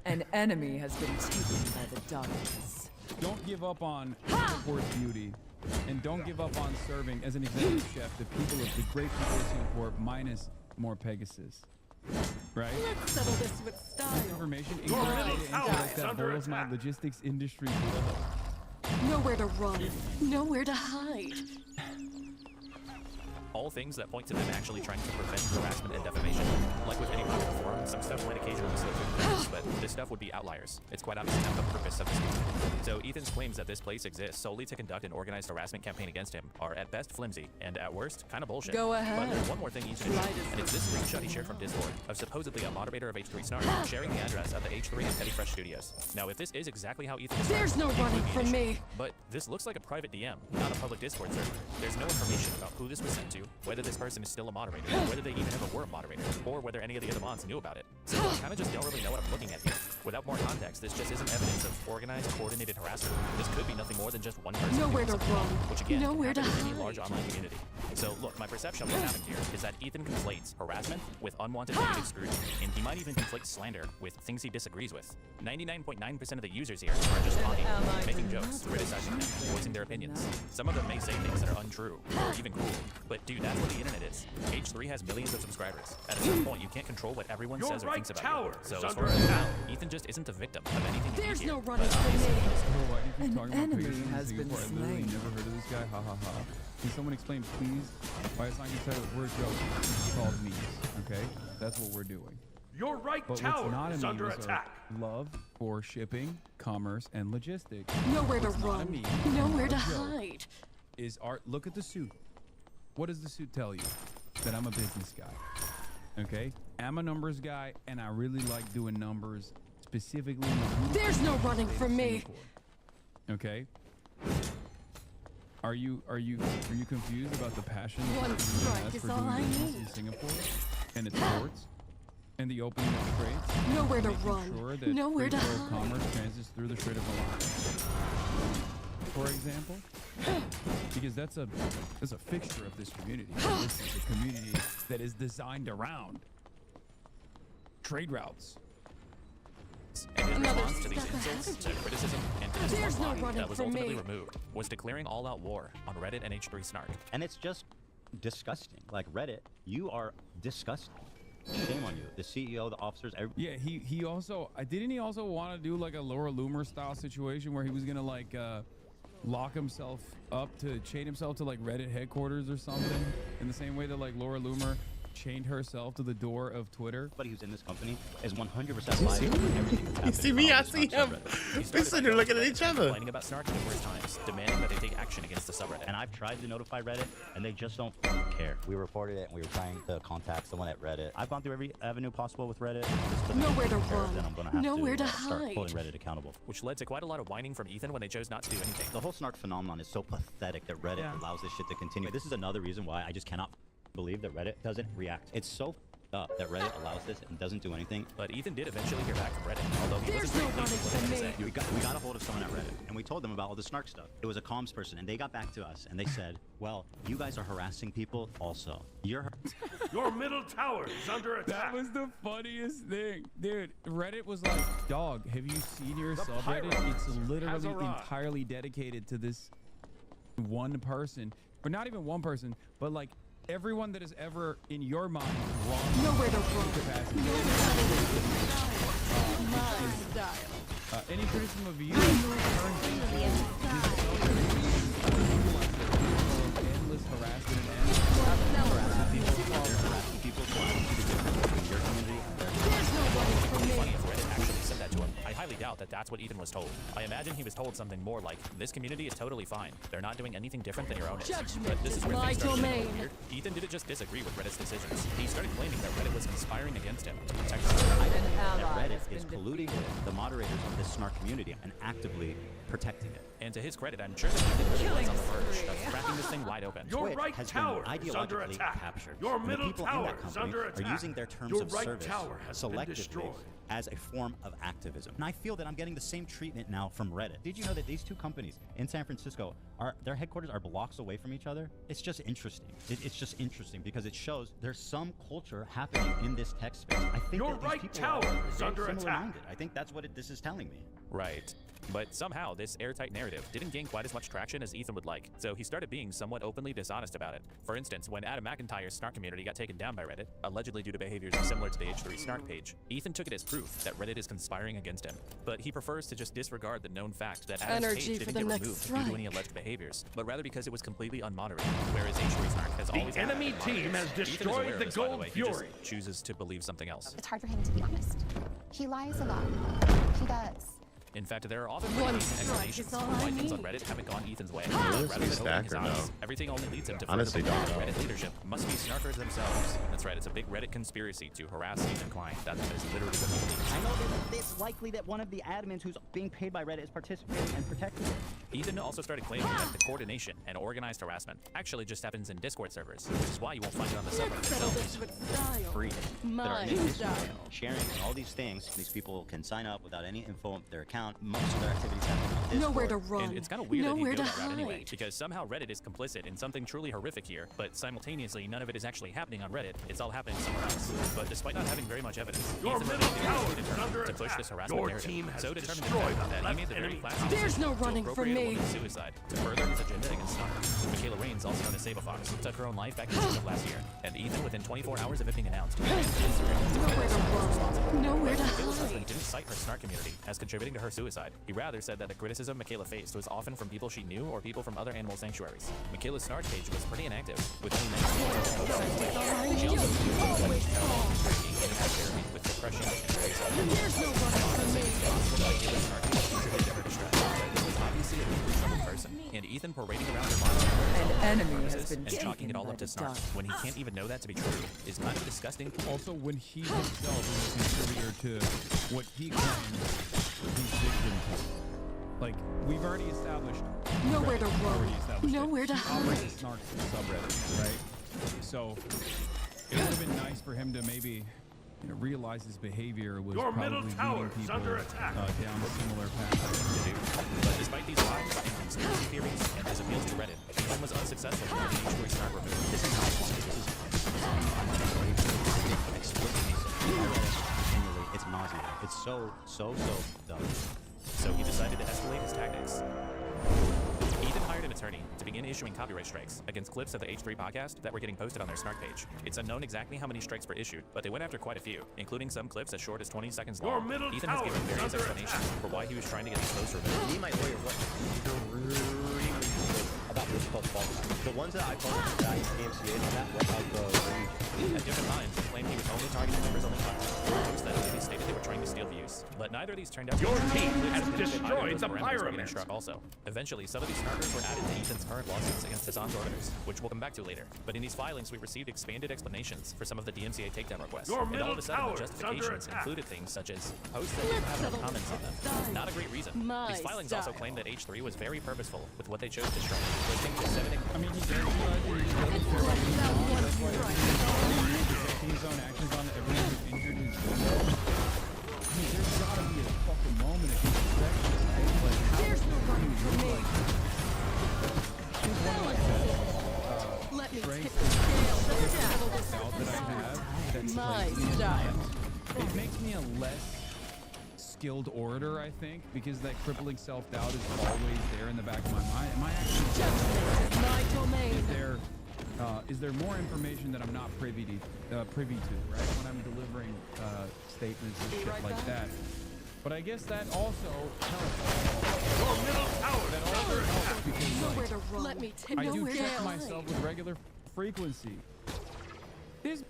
E: An enemy has been taken by the darkness.
J: Don't give up on Singapore's beauty. And don't give up on serving as an executive chef the people of the great people of Singapore minus more Pegasus. Right?
A: Let's settle this with style.
J: Information that boils my logistics industry blood.
A: Nowhere to run, nowhere to hide.
K: All things that point to them actually trying to prevent harassment and defamation. Like with any popular forum, some stuff might occasionally slip through the cracks, but this stuff would be outliers. It's quite obvious not the purpose of this community. So Ethan's claims that this place exists solely to conduct an organized harassment campaign against him are at best flimsy, and at worst, kind of bullshit.
A: Go ahead.
K: But there's one more thing Ethan is, and it's this screenshot he shared from Discord of supposedly a moderator of H3 Snark sharing the address of the H3 and Petty Fresh Studios. Now, if this is exactly how Ethan described
A: There's no
K: it
A: running
K: could be
A: from
K: an issue.
A: me.
K: But this looks like a private DM, not a public Discord server. There's no information about who this was sent to, whether this person is still a moderator, whether they even ever were a moderator, or whether any of the other mods knew about it. So I kind of just don't really know what I'm looking at here. Without more context, this just isn't evidence of organized, coordinated harassment. This could be nothing more than just one person
A: Nowhere
K: doing
A: to
K: something
A: run,
K: wrong, which again,
A: nowhere
K: can
A: to
K: happen in any
A: hide.
K: large online community. So look, my perception of what happened here is that Ethan conflates harassment with unwanted negative scrutiny, and he might even conflate slander with things he disagrees with. 99.9% of the users here are just talking, making jokes, criticizing them, voicing their opinions. Some of them may say things that are untrue, or even cruel. But dude, that's what the internet is. H3 has millions of subscribers. At a certain point, you can't control what everyone says or thinks about you. So as far as I know, Ethan just isn't a victim of anything you
A: There's
K: do
A: no
K: here.
A: running
K: But
A: from
K: obviously,
A: me.
J: An
E: enemy has been
J: I literally
E: slain.
J: never heard of this guy. Ha ha ha. Can someone explain, please, why it's not considered we're joking? It's called memes. Okay, that's what we're doing.
C: Your right
J: But what's
C: tower
J: not a
C: is
J: meme
C: under
J: is
C: attack.
J: our love for shipping, commerce, and logistics.
A: Nowhere to
J: What's not a
A: run,
J: meme,
A: nowhere
J: not a
A: to
J: joke,
A: hide.
J: Is art. Look at the suit. What does the suit tell you? That I'm a business guy. Okay, I'm a numbers guy, and I really like doing numbers, specifically. In the
A: There's no running from me.
J: Okay. Are you confused about the passion
A: One
J: that
A: strike
J: has
A: is
J: for
A: all
J: doing
A: I
J: business in
A: need.
J: Singapore and its ports and the opening of straits?
A: Nowhere to
J: making
A: run,
J: sure that
A: nowhere to
J: free flow of
A: hide.
J: commerce transits through the Strait of Malacca, for example, because that's a fixture of this community. This is a community that is designed around trade routes.
K: And his
A: Another
K: response to these
A: step ahead
K: insults,
A: of
K: to
A: you.
K: criticism, and to this
A: There's no
K: line
A: running
K: that was
A: from
K: ultimately
A: me.
K: removed was declaring all-out war on Reddit and H3 Snark.
L: And it's just disgusting. Like Reddit, you are disgusting. Shame on you. The CEO, the officers, everybody.
J: Yeah, he also didn't he also want to do like a Laura Loomer style situation where he was gonna like lock himself up to chain himself to like Reddit headquarters or something in the same way that like Laura Loomer chained herself to the door of Twitter.
L: Everybody who's in this company is 100% live.
F: You see me? I see him. We're sitting here looking at each other.
K: Complaining about Snark numerous times, demanding that they take action against the subreddit.
L: And I've tried to notify Reddit, and they just don't fucking care. We reported it, and we were trying to contact someone at Reddit. I've gone through every avenue possible with Reddit.
A: Nowhere to
L: Then
A: run,
L: I'm gonna have
A: nowhere to
L: start
A: hide.
L: holding Reddit accountable.
K: Which led to quite a lot of whining from Ethan when they chose not to do anything.
L: The whole Snark phenomenon is so pathetic that Reddit allows this shit to continue. This is another reason why I just cannot believe that Reddit doesn't react. It's so up that Reddit allows this and doesn't do anything.
K: But Ethan did eventually hear back from Reddit, although he
A: There's
K: wasn't
A: no
K: very pleased with what
A: running
K: they
A: from
K: had to
A: me.
K: say.
L: We got a hold of someone at Reddit, and we told them about all the Snark stuff. It was a comms person, and they got back to us, and they said, well, you guys are harassing people also. Your
C: middle tower is under attack.
J: That was the funniest thing. Dude, Reddit was like, dog, have you seen your subreddit? It's literally entirely dedicated to this one person. Or not even one person, but like everyone that is ever in your mind wrong.
A: Nowhere to run.
J: Capacity.
A: My style.
J: Any criticism of you turns into endless harassment and
L: harassing people between your community and their
A: There's no running from me.
K: Funny if Reddit actually said that to him. I highly doubt that that's what Ethan was told. I imagine he was told something more like, this community is totally fine. They're not doing anything different than your own is.
A: Judgment
K: But this
A: is
K: is where
A: my
K: things started getting
A: domain.
K: weird. Ethan didn't just disagree with Reddit's decisions. He started claiming that Reddit was conspiring against him to protect his
L: I
E: An
L: think that
E: ally
L: Reddit
E: has
L: is
E: been
L: colluding with the moderators of this Snark community and actively protecting it.
K: And to his credit, I'm sure that Ethan really was on the verge of cracking this thing wide open.
C: Your
L: Twitch
C: right
L: has
C: tower
L: been
C: is under
L: ideologically
C: attack.
L: captured.
C: Your
L: And the
C: middle
L: people in
C: tower
L: that
C: is
L: company
C: under
L: are
C: attack.
L: using their terms
C: Your
L: of
C: right
L: service
C: tower has been
L: selectively
C: destroyed.
L: as a form of activism. And I feel that I'm getting the same treatment now from Reddit. Did you know that these two companies in San Francisco their headquarters are blocks away from each other? It's just interesting. It's just interesting because it shows there's some culture happening in this tech space. I think
C: Your
L: that these
C: right
L: people
C: tower
L: are
C: is
L: very
C: under
L: similar
C: attack.
L: minded. I think that's what this is telling me.
K: Right. But somehow, this airtight narrative didn't gain quite as much traction as Ethan would like, so he started being somewhat openly dishonest about it. For instance, when Adam McIntyre's Snark community got taken down by Reddit, allegedly due to behaviors similar to the H3 Snark page, Ethan took it as proof that Reddit is conspiring against him. But he prefers to just disregard the known fact that Adam's page didn't get removed due to any alleged behaviors, but rather because it was completely unmoderated, whereas H3 Snark has always
C: The enemy team has destroyed the Gold Fury.
K: He just chooses to believe something else.
D: It's hard for him to be honest. He lies a lot. He does.
K: In fact, there are often explanations for why things on Reddit haven't gone Ethan's way.
F: Really?
K: Rather than
F: Stack
K: his
F: or
K: eyes,
F: no?
K: everything only leads him to
F: Honestly,
K: further
F: don't
K: believe
F: know.
K: Reddit leadership must be snarkers themselves. That's right, it's a big Reddit conspiracy to harass Ethan Klein. That is literally what he believes.
O: I know that it's likely that one of the admins who's being paid by Reddit is participating and protecting it.
K: Ethan also started claiming that the coordination and organized harassment actually just happens in Discord servers, which is why you won't find it on the subreddit itself.
L: Free.
A: My
L: That are in Discord,
A: style.
L: sharing and all these things. These people can sign up without any info on their account. Most of their activities happen on Discord.
A: Nowhere to run.
K: And it's kind of weird that he'd
A: Nowhere
K: go
A: to
K: that route anyway,
A: hide.
K: because somehow Reddit is complicit in something truly horrific here, but simultaneously none of it is actually happening on Reddit. It's all happening somewhere else. But despite not having very much evidence,
C: Your
K: Ethan
C: middle
K: remained
C: tower is
K: determined
C: under
K: to push
C: attack.
K: this harassment
C: Your
K: narrative.
C: team has
K: So determined in
C: destroyed
K: fact
C: the
K: that he
C: left
K: made the very
C: enemy.
K: classy
A: There's
K: decision
A: no
K: to
A: running for
K: appropriate a
A: me.
K: woman's suicide to further his agenda against Snark. Michaela Reigns, also known as Saberfox, took her own life back in June of last year, and Ethan, within 24 hours of it being announced, began to
A: Nowhere to run. Nowhere to
K: Michaela's husband
A: hide.
K: didn't cite her Snark community as contributing to her suicide. He rather said that the criticism Michaela faced was often from people she knew or people from other animal sanctuaries. Michaela's Snark page was pretty inactive, with only 19 She also
A: Always calm.
K: therapy with depression and various other
A: There's no running from me.
K: Michaela's Snark page contributed to her distress. But this was obviously a deeply troubled person, and Ethan parading around her mom
E: An enemy has been
K: and chalking
E: taken
K: it all
E: by
K: up to
E: the
K: Snark
E: dark.
K: when he can't even know that to be true is kind of disgusting.
J: Also, when he himself is a contributor to what he claims he's victim to. Like, we've already established.
A: Nowhere to
J: Reddit
A: run.
J: already established it.
A: Nowhere to
J: He operates
A: hide.
J: a Snark subreddit, right? So, it would have been nice for him to maybe, realize his behavior was
C: Your
J: probably
C: middle
J: leading
C: tower is
J: people
C: under attack.
J: down a similar path.
K: But despite these lies and conspiracy theories and his appeals to Reddit, Ethan was unsuccessful in getting H3 Snark removed.
L: This is not fun. Explicitly said by Reddit continually. It's nauseating. It's so dumb.
K: So he decided to escalate his tactics. Ethan hired an attorney to begin issuing copyright strikes against clips of the H3 podcast that were getting posted on their Snark page. It's unknown exactly how many strikes were issued, but they went after quite a few, including some clips as short as 20 seconds
C: Your
K: long.
C: middle
K: Ethan has given
C: tower is
K: various
C: under
K: explanations
C: attack.
K: for why he was trying to get these posts removed.
L: Me and my lawyer really good about this post false. The ones that I posted that I DMCA'd on that were out the range.
K: At different times, he claimed he was only targeting members only posts that only stated they were trying to steal views. But neither of these turned out to
C: Your
K: be
C: team
K: true.
C: has
K: Either of
C: destroyed
K: those
C: the
K: parameters were getting
C: pyramid.
K: struck also. Eventually, some of these snarkers were added to Ethan's current lawsuits against Hassan's orders, which we'll come back to later. But in these filings, we received expanded explanations for some of the DMCA takedown requests.
C: Your
K: And all
C: middle
K: of a sudden,
C: tower
K: the
C: is under
K: justifications
C: attack.
K: included things such as posts that didn't have enough comments on them. Not a great reason.
A: My
K: These filings also
A: style.
K: claim that H3 was very purposeful with what they chose to strike, listing to 7
J: I mean, he did realize that he doesn't care about being involved. That's why taking his own actions on everyone who's injured and killed. I mean, there's gotta be a fucking moment if he's expecting this, right? Like, how
A: There's no running from me.
J: I think one of my best
A: Let me
J: strengths
A: tip
J: is
A: the scale.
J: this
A: Settle this
J: doubt that I have that's
A: My
J: like,
A: style.
J: it makes me a less skilled orator, I think, because that crippling self-doubt is always there in the back of my mind. Am I actually
A: Judgment is my domain.
J: is there more information that I'm not privy to, right? When I'm delivering statements and shit like that. But I guess that also helps.
C: Your middle tower
J: That
C: is
J: also
C: under
J: helps
C: attack.
J: because
A: Nowhere
J: like,
A: to run. Let me tip
J: I do
A: nowhere
J: check
A: to
J: myself
A: hide.
J: with regular frequency. This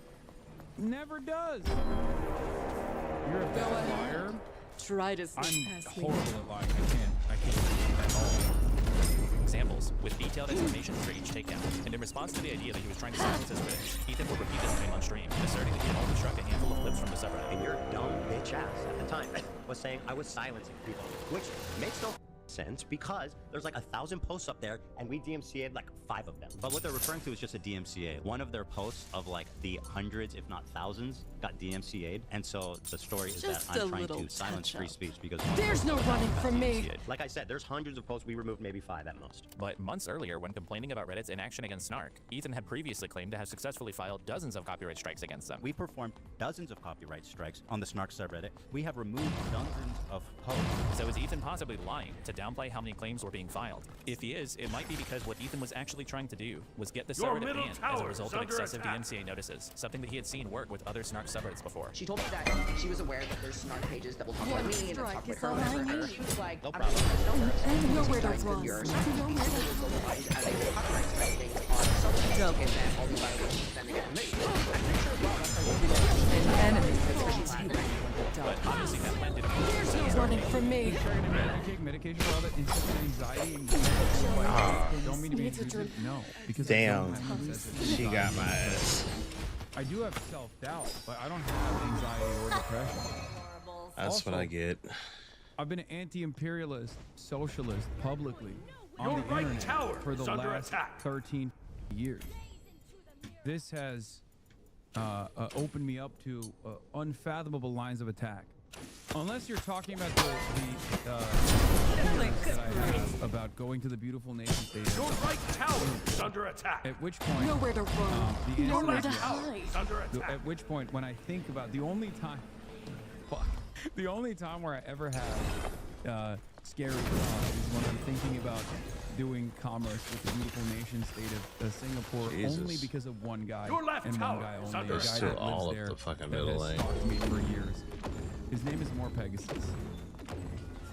J: never does. You're a
A: Go
J: bad
A: ahead.
J: liar.
A: Try to sneak
J: I'm
A: past me.
J: horrible at lying. I can't at all.
K: examples with detailed explanations for each takedown. And in response to the idea that he was trying to silence his critics, Ethan would repeat this claim on stream, asserting that he had only struck a handful of clips from the subreddit.
L: And your dumb bitch ass at the time was saying I was silencing people, which makes no sense because there's like 1,000 posts up there and we DMCA'd like 5 of them. But what they're referring to is just a DMCA. One of their posts of like the hundreds, if not thousands, got DMCA'd, and so the story is
A: Just
L: that
A: a
L: I'm trying
A: little
L: to silence free
A: touch-up.
L: speech because
A: There's no running from me.
L: Like I said, there's hundreds of posts. We removed maybe 5 at most.
K: But months earlier, when complaining about Reddit's inaction against Snark, Ethan had previously claimed to have successfully filed dozens of copyright strikes against them.
L: We performed dozens of copyright strikes on the Snark subreddit. We have removed dozens of posts.
K: So is Ethan possibly lying to downplay how many claims were being filed? If he is, it might be because what Ethan was actually trying to do was get the subreddit banned as a result of excessive DMCA notices, something that he had seen work with other Snark subreddits before.
B: She told me that she was aware that there's Snark pages that will talk about me and talk about her, whatever. She was like,
L: no
B: I'm
L: problem.
B: going
A: Nowhere to
B: to
A: run.
B: yours.
A: Nowhere to hide.
B: And they will copyright strike things on subreddits, and then all these violations then they get removed. I'm pretty sure Rob, that's how
E: An enemy has been slain.
K: But obviously that plan didn't
A: There's no running from me.
J: Take medication for all that instant anxiety and don't mean to be intrusive. No, because
F: Damn.
J: I don't have
F: She got my ass.
J: I do have self-doubt, but I don't have anxiety or depression.
F: That's
J: Also,
F: what I get.
J: I've been an anti-imperialist socialist publicly on
C: Your
J: the
C: right
J: internet
C: tower
J: for the
C: is under
J: last
C: attack.
J: 13 years. This has opened me up to unfathomable lines of attack. Unless you're talking about the feelings that I have about going to the beautiful nation state.
C: Your right tower is under attack.
J: At which point,
A: Nowhere to run.
J: the answer
A: Nowhere
J: is
A: to
J: yes.
A: hide.
C: Under attack.
J: At which point, when I think about the only time where I ever have scary thoughts is when I'm thinking about doing commerce with the beautiful nation state of Singapore,
F: Jesus.
J: only because of one guy
C: Your left
J: and one
C: tower
J: guy
C: is
J: only, a
C: under
J: guy
C: attack.
J: that
F: All
J: lives
F: up
J: there
F: the fucking
J: that
F: middle
J: has
F: lane.
J: stalked me for years. His name is More Pegasus.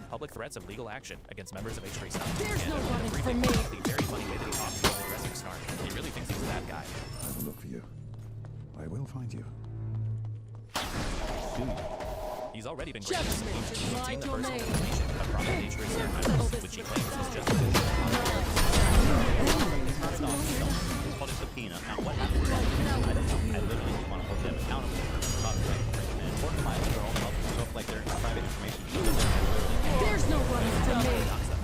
K: public threats of legal action against members of H3 Snark.
A: There's
K: And
A: no
K: a
A: running
K: briefing
A: from me.
K: about the very funny way that he talks about addressing Snark. He really thinks he's that guy.
P: I will look for you. I will find you.
K: He's already been
A: Judgment
K: granted
A: is my
K: the personal
A: domain.
K: information of prominent H3 Snark members, which he claims is just
L: It's called a subpoena. Now, what happened? I don't know. I literally just want to hold them accountable for copyright infringement. And important files are all up, stuff like their private information.
A: There's no running from me.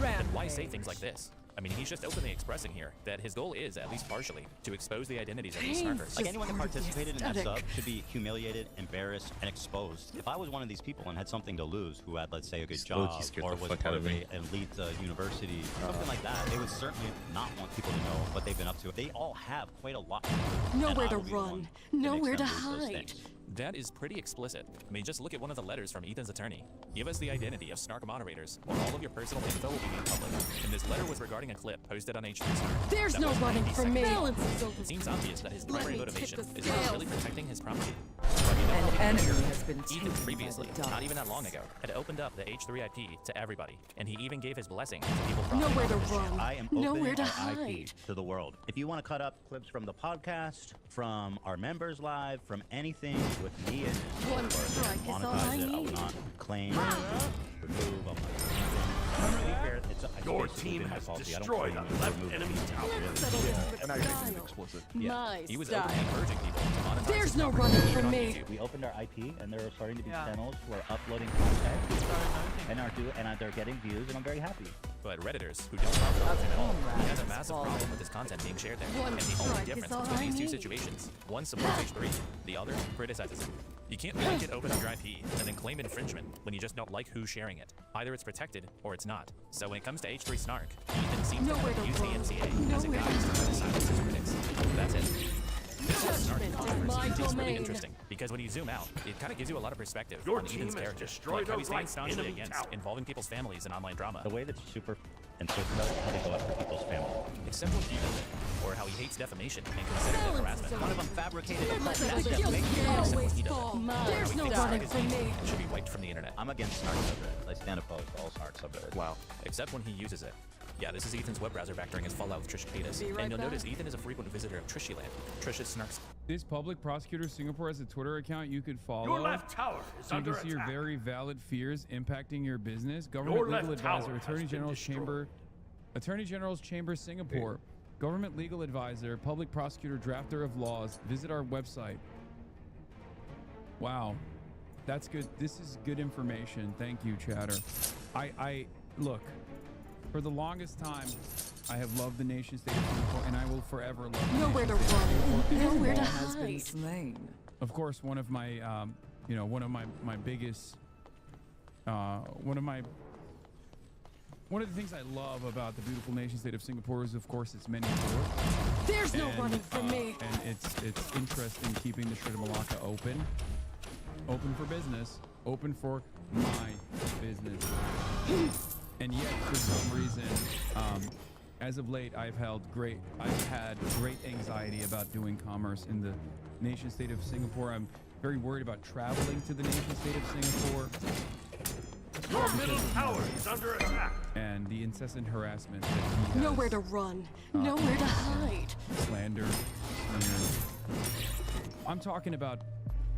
K: Then why say things like this? I mean, he's just openly expressing here that his goal is, at least partially, to expose the identities of these snarkers.
L: Like anyone that participated in that sub should be humiliated, embarrassed, and exposed. If I was one of these people and had something to lose, who had, let's say, a good job, or was part of an elite university, something like that, they would certainly not want people to know what they've been up to. They all have quite a lot.
A: Nowhere to run. Nowhere to hide.
K: That is pretty explicit. I mean, just look at one of the letters from Ethan's attorney. Give us the identity of Snark moderators, or all of your personal info will be made public. And this letter was regarding a clip posted on H3 Snark.
A: There's no running from me. Balance is over.
K: It seems obvious that his
A: Let
K: primary
A: me
K: motivation
A: tip the
K: is not
A: scales.
K: really protecting his property.
E: An enemy has been
K: Ethan
E: taken
K: previously,
E: by the
K: not even that long ago, had opened up the H3 IP to everybody, and he even gave his blessing to people profiting
A: Nowhere to
K: off of this
A: run.
K: channel.
L: I am
A: Nowhere to
L: opening our IP
A: hide.
L: to the world. If you want to cut up clips from the podcast, from our members live, from anything with me in it,
A: One
L: of course,
A: strike is all
L: monetize
A: I
L: it. I will
A: need.
L: not claim, remove, I'm not to be fair, it's
C: Your
L: basically
C: team
L: been my
C: has
L: policy. I don't
C: destroyed
L: claim
C: the
L: to
C: left
L: remove
C: enemy
L: anything.
C: tower.
L: Really.
A: Settle this with
P: And I
A: style.
P: think explicit.
A: My
K: He was
A: style.
K: openly encouraging people to monetize
A: There's
K: his
A: no
K: property,
A: running
K: even
A: from
K: on
A: me.
K: YouTube.
L: We opened our IP, and there are starting to be channels who are uploading content, and they're getting views, and I'm very happy.
K: But Redditors who don't profit off him at all, he has a massive problem with this content being shared there.
A: One
K: And the only
A: strike is
K: difference
A: all
K: between
A: I
K: these two
A: need.
K: situations, one supports H3, the other criticizes him. You can't blanket open up your IP and then claim infringement when you just don't like who's sharing it. Either it's protected or it's not. So when it comes to H3 Snark, Ethan seems to
A: Nowhere
K: have
A: to
K: used the
A: run.
K: MCA as a
A: Nowhere
K: guide
A: to
K: to try to silence his critics. That's it. This whole Snark
A: Judgment is
K: controversy
A: my
K: is really
A: domain.
K: interesting because when you zoom out, it kind of gives you a lot of perspective
C: Your
K: on
C: team
K: Ethan's
C: has
K: character,
C: destroyed
K: like how
C: a
K: he stands
C: right
K: staunchly
C: enemy
K: against
C: tower.
K: involving people's families in online drama.
L: The way that's super insistent about how they go after people's family.
K: Except when he does it, or how he hates defamation and considers it harassment.
L: One of them fabricated a
A: Let's
L: false
A: have a
L: defamation.
A: guilt
K: Except
A: always
K: when he does
A: fall.
K: it.
A: There's
K: How he
A: no
K: thinks
A: running
K: Snark is
A: from
K: evil
A: me.
K: and should be wiped from the internet.
L: I'm against Snark subreddits. I stand opposed to all Snark subreddits.
K: Wow. Except when he uses it. Yeah, this is Ethan's web browser back during his fallout with Trish Paytas.
A: Be right
K: And you'll
A: back.
K: notice Ethan is a frequent visitor of Trishyland. Trisha's Snarks.
J: This public prosecutor Singapore has a Twitter account you could follow.
C: Your left tower is
J: So you
C: under
J: can see your
C: attack.
J: very valid fears impacting your business. Government
C: Your
J: Legal
C: left tower
J: Advisor,
C: has
J: Attorney
C: been
J: General's
C: destroyed.
J: Chamber, Attorney General's Chamber, Singapore. Government Legal Advisor, Public Prosecutor, Drafter of Laws. Visit our website. Wow, that's good. This is good information. Thank you, Chatter. I look. For the longest time, I have loved the nation state of Singapore, and I will forever love the
A: Nowhere to
J: nation state of
A: run.
J: Singapore.
A: Nowhere to
E: has been
A: hide.
E: slain.
J: of course, one of my, you know, one of my biggest, one of the things I love about the beautiful nation state of Singapore is, of course, its many ports.
A: There's no running from me.
J: And it's interesting keeping the Strait of Malacca open for business, open for my business. And yet, for some reason, as of late, I've had great anxiety about doing commerce in the nation state of Singapore. I'm very worried about traveling to the nation state of Singapore.
C: Your middle tower is under attack.
J: And the incessant harassment that he has,
A: Nowhere to run. Nowhere to hide.
J: slander, smear. I'm talking about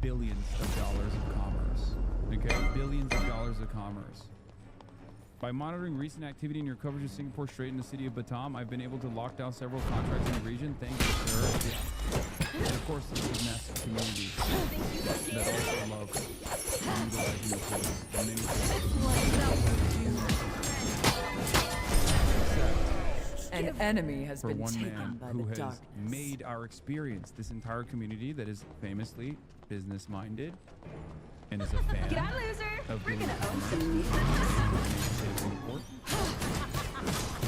J: billions of dollars of commerce. Okay, billions of dollars of commerce. By monitoring recent activity in your coverage of Singapore Strait in the city of Batam, I've been able to lock down several contracts in the region. Thank you, sir. Yeah. And of course, this is massive community that also love utilizing the ports in many places.
E: An enemy has
J: For
E: been
J: one
E: taken
J: man
E: by
J: who
E: the
J: has
E: darkness.
J: made our experience, this entire community that is famously business-minded and is a fan
D: Get out, loser!
J: of
D: We're
J: doing
D: gonna own
J: commerce
D: some
J: in
D: new
J: the state of Singapore. We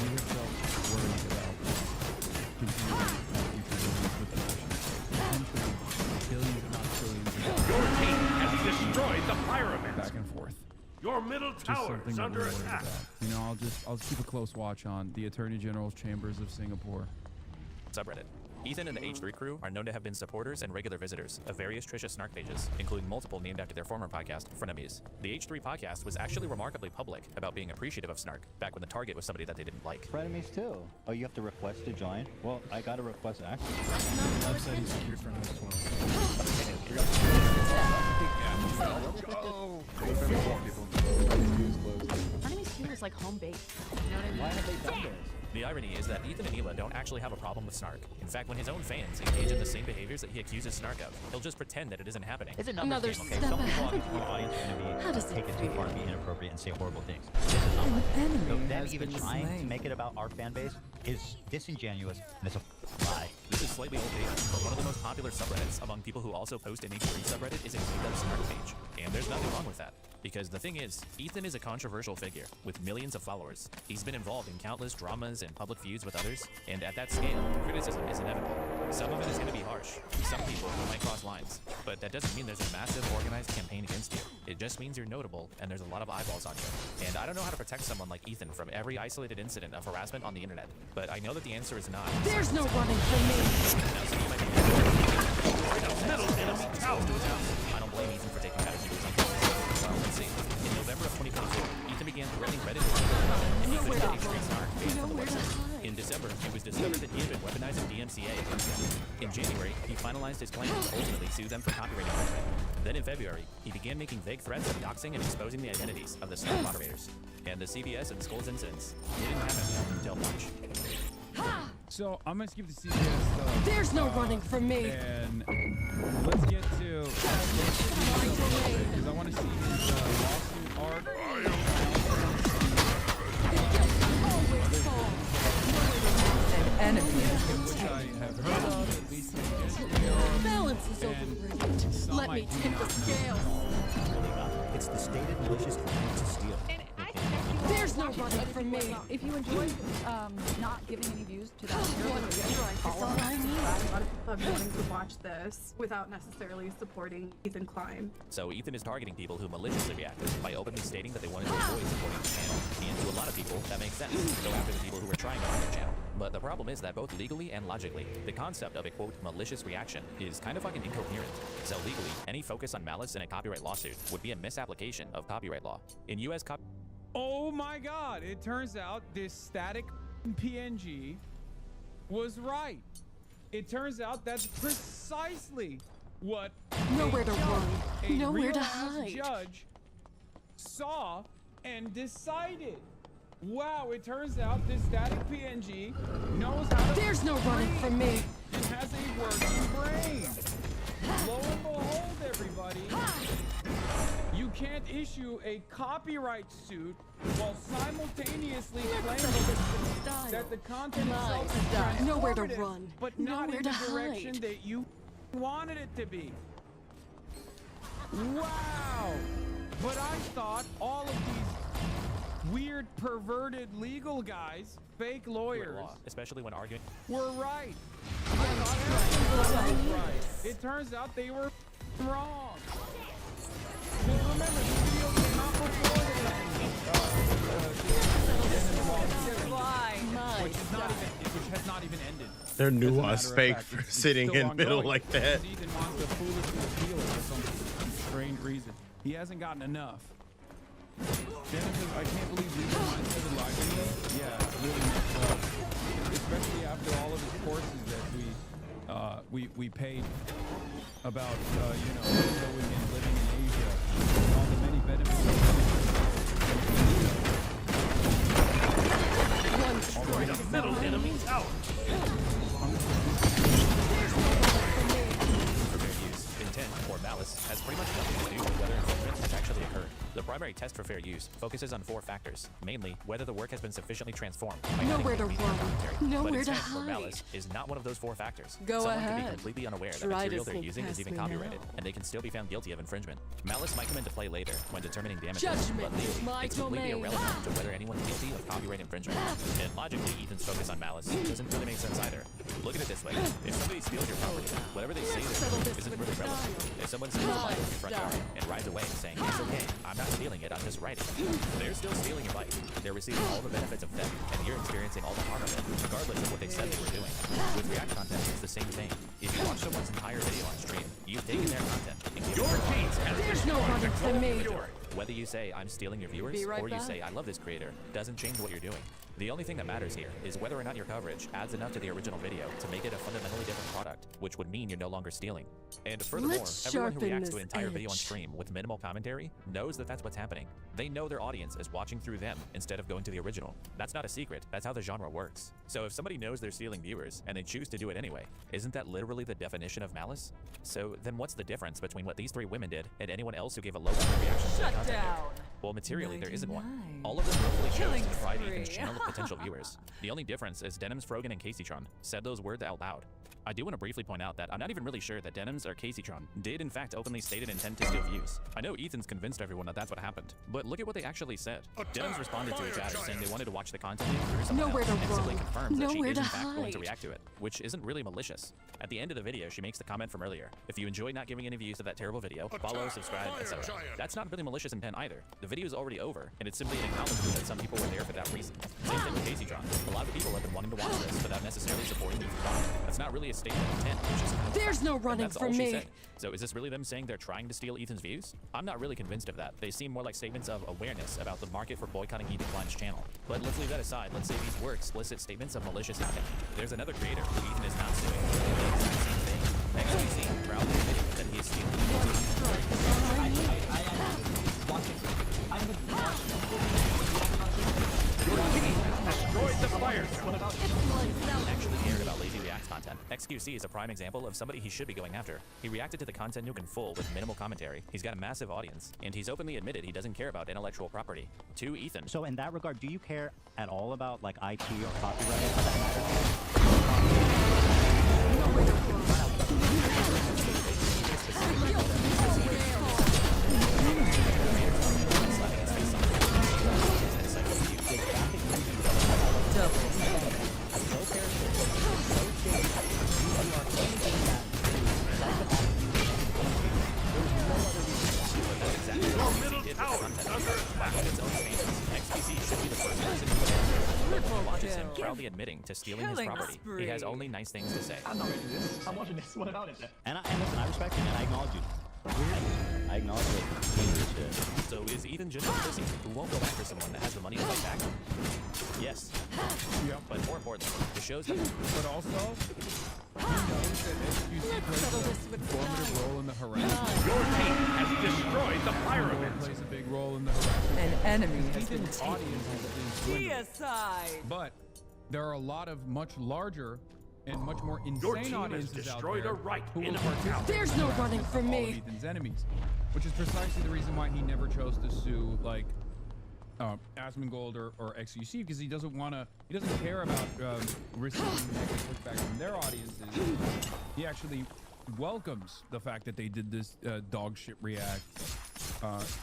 J: have felt worried about continuing future business with the nation state. Potentially billions, if not trillions of dollars.
C: Your team has destroyed the pyramid.
J: Back and forth.
C: Your middle
J: Just
C: tower
J: something
C: is
J: that
C: under
J: we're worried
C: attack.
J: about. You know, I'll keep a close watch on the Attorney General's chambers of Singapore.
K: Subreddit. Ethan and the H3 crew are known to have been supporters and regular visitors of various Trisha Snark pages, including multiple named after their former podcast, Frenemies. The H3 podcast was actually remarkably public about being appreciative of Snark, back when the target was somebody that they didn't like.
L: Frenemies-too. Oh, you have to request to join? Well, I got a request actually.
N: Website is secured for Frenemies 12.
D: Frenemies 2 is like home base. You know what I mean?
L: Why have they done this?
K: The irony is that Ethan and Hila don't actually have a problem with Snark. In fact, when his own fans engage in the same behaviors that he accuses Snark of, he'll just pretend that it isn't happening.
L: It's
A: Another
L: game, okay?
A: step
L: Some people
A: ahead.
L: in the audience are going
A: How
L: to
A: does
L: take
A: it
L: it too far and be
A: feel?
L: inappropriate and say horrible things. This is not my
E: enemy
L: So them
E: has
L: even
E: been
L: trying to
E: slain.
L: make it about our fan base is disingenuous and it's a lie.
K: This is slightly old data, but one of the most popular subreddits among people who also post an H3 subreddit is a made-up Snark page. And there's nothing wrong with that. Because the thing is, Ethan is a controversial figure with millions of followers. He's been involved in countless dramas and public feuds with others, and at that scale, criticism is inevitable. Some of it is going to be harsh. Some people might cross lines, but that doesn't mean there's a massive organized campaign against you. It just means you're notable and there's a lot of eyeballs on you. And I don't know how to protect someone like Ethan from every isolated incident of harassment on the internet, but I know that the answer is not.
A: There's no running from me.
K: Now, some of you might be
C: Middle enemy tower.
K: I don't blame Ethan for taking matters into his own hands. Well, let's see. In November of 2024, Ethan began threatening Reddit and he couldn't get H3 Snark banned from the website. In December, it was discovered that he had been weaponizing DMCA against him. In January, he finalized his plan to ultimately sue them for copyright infringement. Then in February, he began making vague threats of doxing and exposing the identities of the Snark moderators. And the CBS and Skulls incidents didn't happen until March.
J: So I'm gonna skip the CBS stuff.
A: There's no running from me.
J: And let's get to because I want to see his lawsuit arc.
E: An enemy has been
J: Which I
E: taken.
J: have heard of, at least tangentially.
A: Balance is overrated. Let me tip the scales.
L: It's the stated malicious intent to steal.
A: There's no running from me.
D: If you enjoy not giving any views to that,
A: That's all I need.
Q: A lot of people have been wanting to watch this without necessarily supporting Ethan Klein.
K: So Ethan is targeting people who maliciously reacted by openly stating that they wanted to avoid supporting the channel. And to a lot of people, that makes sense. Go after the people who are trying to harm your channel. But the problem is that both legally and logically, the concept of a quote malicious reaction is kind of fucking incoherent. So legally, any focus on malice in a copyright lawsuit would be a misapplication of copyright law. In U.S.
J: Oh my God! It turns out this static PNG was right. It turns out that's precisely what
A: Nowhere to run.
J: a
A: Nowhere to
J: real-ass
A: hide.
J: judge saw and decided. Wow! It turns out this static PNG knows how to.
A: There's no running from me.
J: And has a working brain. Lo and behold, everybody. You can't issue a copyright suit while simultaneously claiming that the content itself is
A: Nowhere to
J: transformative,
A: run.
J: but not
A: Nowhere
J: in the
A: to
J: direction
A: hide.
J: that you wanted it to be. Wow! But I thought all of these weird, perverted legal guys, fake lawyers,
K: especially when arguing,
J: were right. I thought everything was right. It turns out they were wrong. Because remember, the video came out before which has not even ended.
F: Their nuance fake for sitting in middle like that.
J: Ethan wants to foolishly appeal for some strange reason. He hasn't gotten enough. Dennis says, I can't believe legal mindset and lied to me. Yeah, really messed up. Especially after all of his courses that we paid about you know, going and living in Asia, and all the many benefits of
C: Middle enemy tower.
K: For fair use, intent, or malice, has pretty much nothing to do with whether infringement has actually occurred. The primary test for fair use focuses on 4 factors, mainly whether the work has been sufficiently transformed.
A: Nowhere to run, nowhere to
K: intent or
A: hide.
K: malice is not one of those 4 factors.
A: Go
K: Someone can be
A: ahead.
K: completely unaware that
A: Try to
K: material they're
A: sneak
K: using is
A: past
K: even
A: me
K: copyrighted,
A: now.
K: and they can still be found guilty of infringement. Malice might come into play later when determining damages,
A: Judgment
K: but
A: is
K: legally,
A: my
K: it's completely
A: domain.
K: irrelevant to whether anyone's guilty of copyright infringement. And logically, Ethan's focus on malice doesn't really make sense either. Look at it this way. If somebody steals your property, whatever they say isn't really relevant. If someone steals a bike in your front yard and rides away saying, it's okay, I'm not stealing it, I'm just riding it, they're still stealing your bike. They're receiving all the benefits of theft, and you're experiencing all the harm of it, regardless of what they said they were doing. With React content, it's the same thing. If you watch someone's entire video on stream, you've taken their content and given
C: Your
K: it
C: team has
A: There's no running from me.
K: Whether you say I'm stealing your viewers
A: Be right
K: or you
A: back.
K: say I love this creator doesn't change what you're doing. The only thing that matters here is whether or not your coverage adds enough to the original video to make it a fundamentally different product, which would mean you're no longer stealing. And furthermore,
A: Let's
K: everyone who
A: sharpen
K: reacts to an
A: this
K: entire video on
A: edge.
K: stream with minimal commentary knows that that's what's happening. They know their audience is watching through them instead of going to the original. That's not a secret, that's how the genre works. So if somebody knows they're stealing viewers and they choose to do it anyway, isn't that literally the definition of malice? So then what's the difference between what these 3 women did and anyone else who gave a low reaction to the
E: Shut
K: content here?
E: down.
K: Well, materially, there isn't one. All of them hopefully chose to provide Ethan's channel with potential viewers. The only difference is Denims, Frogan, and Caseytron said those words out loud. I do want to briefly point out that I'm not even really sure that Denims or Caseytron did in fact openly state an intent to steal views. I know Ethan's convinced everyone that that's what happened, but look at what they actually said. Denims responded to a chatter saying they wanted to watch the content through someone
A: Nowhere
K: else
A: to
K: and simply
A: run,
K: confirms that she
A: nowhere
K: is
A: to
K: in fact going to
A: hide.
K: react to it, which isn't really malicious. At the end of the video, she makes the comment from earlier. If you enjoyed not giving any views to that terrible video, follow, subscribe, etc. That's not really malicious intent either. The video is already over, and it's simply an acknowledgement that some people were there for that reason. Same thing with Caseytron. A lot of people have been wanting to watch this without necessarily supporting Ethan Bond. That's not really a statement of intent, which is kind of
A: There's no
K: and
A: running
K: that's all
A: from
K: she
A: me.
K: said. So is this really them saying they're trying to steal Ethan's views? I'm not really convinced of that. They seem more like statements of awareness about the market for boycotting Ethan Klein's channel. But let's leave that aside. Let's say these were explicit statements of malicious intent. There's another creator who Ethan is not suing. The exact same thing. XQC proudly admitting that he is stealing.
C: Your team has destroyed the fire zone.
K: Actually cared about lazy React content. XQC is a prime example of somebody he should be going after. He reacted to the content nuke in full with minimal commentary. He's got a massive audience, and he's openly admitted he doesn't care about intellectual property. To Ethan.
L: So in that regard, do you care at all about like IP or copyright? Does that matter?
K: Watches him proudly admitting to stealing his property. He has only nice things to say.
O: I'm not ready for this. I'm watching this. What about it? And listen, I respect you, man. I acknowledge you. I acknowledge it.
K: So is Ethan just a pussy who won't go after someone that has the money to fight back? Yes.
J: Yep.
K: But more importantly, the show's not.
J: But also, you know that XQC plays a formative role in the harassment.
C: Your team has destroyed the pyramid.
J: Plays a big role in the harassment.
E: An enemy has been
J: Ethan's
E: taken.
J: audience is dwindling.
E: Aside.
J: But there are a lot of much larger and much more
C: Your
J: insane
C: team has
J: audiences out
C: destroyed
J: there
C: a right
J: who will
C: enemy
J: participate
C: tower.
A: There's
J: in
A: no
J: harassment
A: running
J: of
A: from
J: all
A: me.
J: of Ethan's enemies, which is precisely the reason why he never chose to sue like Asmongold or XQC, because he doesn't care about receiving negative pushback from their audiences. He actually welcomes the fact that they did this dog shit react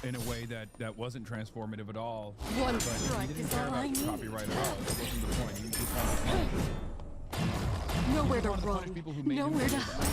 J: in a way that wasn't transformative at all.
A: One
J: but
A: strike
J: he didn't
A: is
J: care
A: all
J: about
A: I need.
J: copyright at all. That wasn't the point. He just wanted to
A: Nowhere to
J: punish
A: run.
J: people who made him
A: Nowhere to
J: feel bad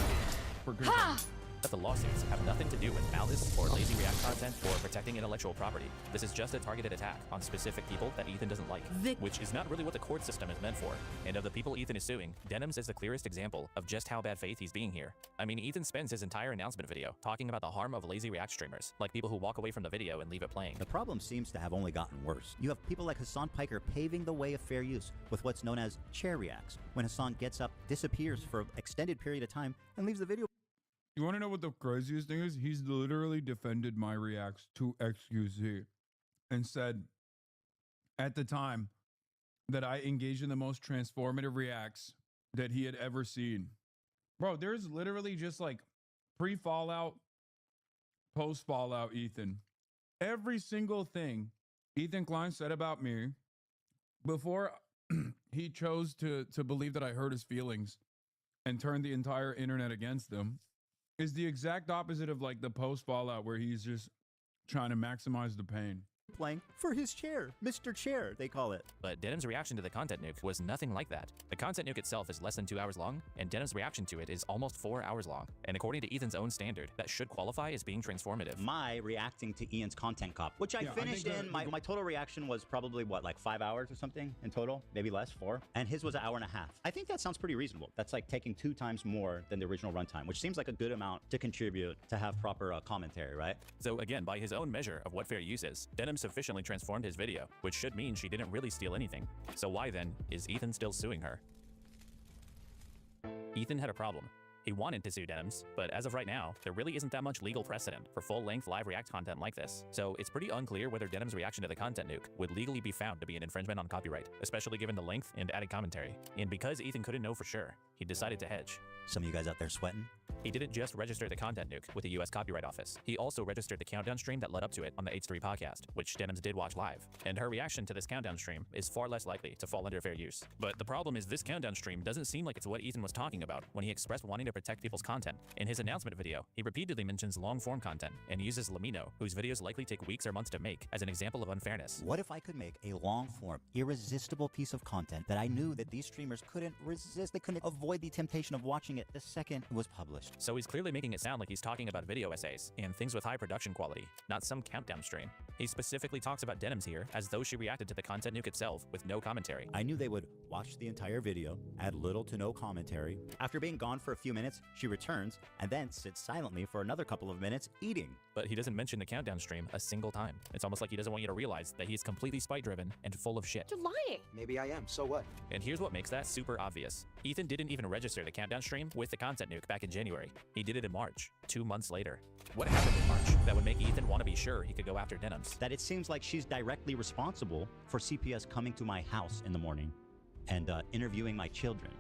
J: for good
A: Ha!
J: reason.
K: But the lawsuits have nothing to do with malice or lazy react content or protecting intellectual property. This is just a targeted attack on specific people that Ethan doesn't like, which is not really what the court system is meant for. And of the people Ethan is suing, Denims is the clearest example of just how bad faith he's being here. I mean, Ethan spends his entire announcement video talking about the harm of lazy react streamers, like people who walk away from the video and leave it playing.
L: The problem seems to have only gotten worse. You have people like Hassan Piker paving the way of fair use with what's known as chair reacts, when Hassan gets up, disappears for an extended period of time, and leaves the video.
J: You want to know what the craziest thing is? He's literally defended my reacts to XQC and said at the time that I engaged in the most transformative reacts that he had ever seen. Bro, there's literally just like pre-Fallout, post-Fallout Ethan. Every single thing Ethan Klein said about me before he chose to believe that I hurt his feelings and turned the entire internet against them is the exact opposite of like the post Fallout where he's just trying to maximize the pain.
L: Playing for his chair, Mr. Chair, they call it.
K: But Denim's reaction to the content nuke was nothing like that. The content nuke itself is less than 2 hours long, and Denim's reaction to it is almost 4 hours long. And according to Ethan's own standard, that should qualify as being transformative.
L: My reacting to Ian's content cop, which I finished in, my total reaction was probably what, like 5 hours or something in total? Maybe less, 4? And his was an hour and a half. I think that sounds pretty reasonable. That's like taking 2 times more than the original runtime, which seems like a good amount to contribute to have proper commentary, right?
K: So again, by his own measure of what fair use is, Denim sufficiently transformed his video, which should mean she didn't really steal anything. So why then is Ethan still suing her? Ethan had a problem. He wanted to sue Denims, but as of right now, there really isn't that much legal precedent for full-length live react content like this. So it's pretty unclear whether Denim's reaction to the content nuke would legally be found to be an infringement on copyright, especially given the length and added commentary. And because Ethan couldn't know for sure, he decided to hedge.
L: Some of you guys out there sweating?
K: He didn't just register the content nuke with the US Copyright Office. He also registered the countdown stream that led up to it on the H3 podcast, which Denims did watch live. And her reaction to this countdown stream is far less likely to fall under fair use. But the problem is this countdown stream doesn't seem like it's what Ethan was talking about when he expressed wanting to protect people's content. In his announcement video, he repeatedly mentions long-form content and uses Lamino, whose videos likely take weeks or months to make, as an example of unfairness.
L: What if I could make a long-form, irresistible piece of content that I knew that these streamers couldn't resist, they couldn't avoid the temptation of watching it the second it was published?
K: So he's clearly making it sound like he's talking about video essays and things with high production quality, not some countdown stream. He specifically talks about Denims here as though she reacted to the content nuke itself with no commentary.
L: I knew they would watch the entire video, add little to no commentary. After being gone for a few minutes, she returns and then sits silently for another couple of minutes eating.
K: But he doesn't mention the countdown stream a single time. It's almost like he doesn't want you to realize that he's completely spite-driven and full of shit.
D: You're lying.
B: Maybe I am, so what?
K: And here's what makes that super obvious. Ethan didn't even register the countdown stream with the content nuke back in January. He did it in March, 2 months later. What happened in March that would make Ethan want to be sure he could go after Denims?
L: That it seems like she's directly responsible for CPS coming to my house in the morning and interviewing my children.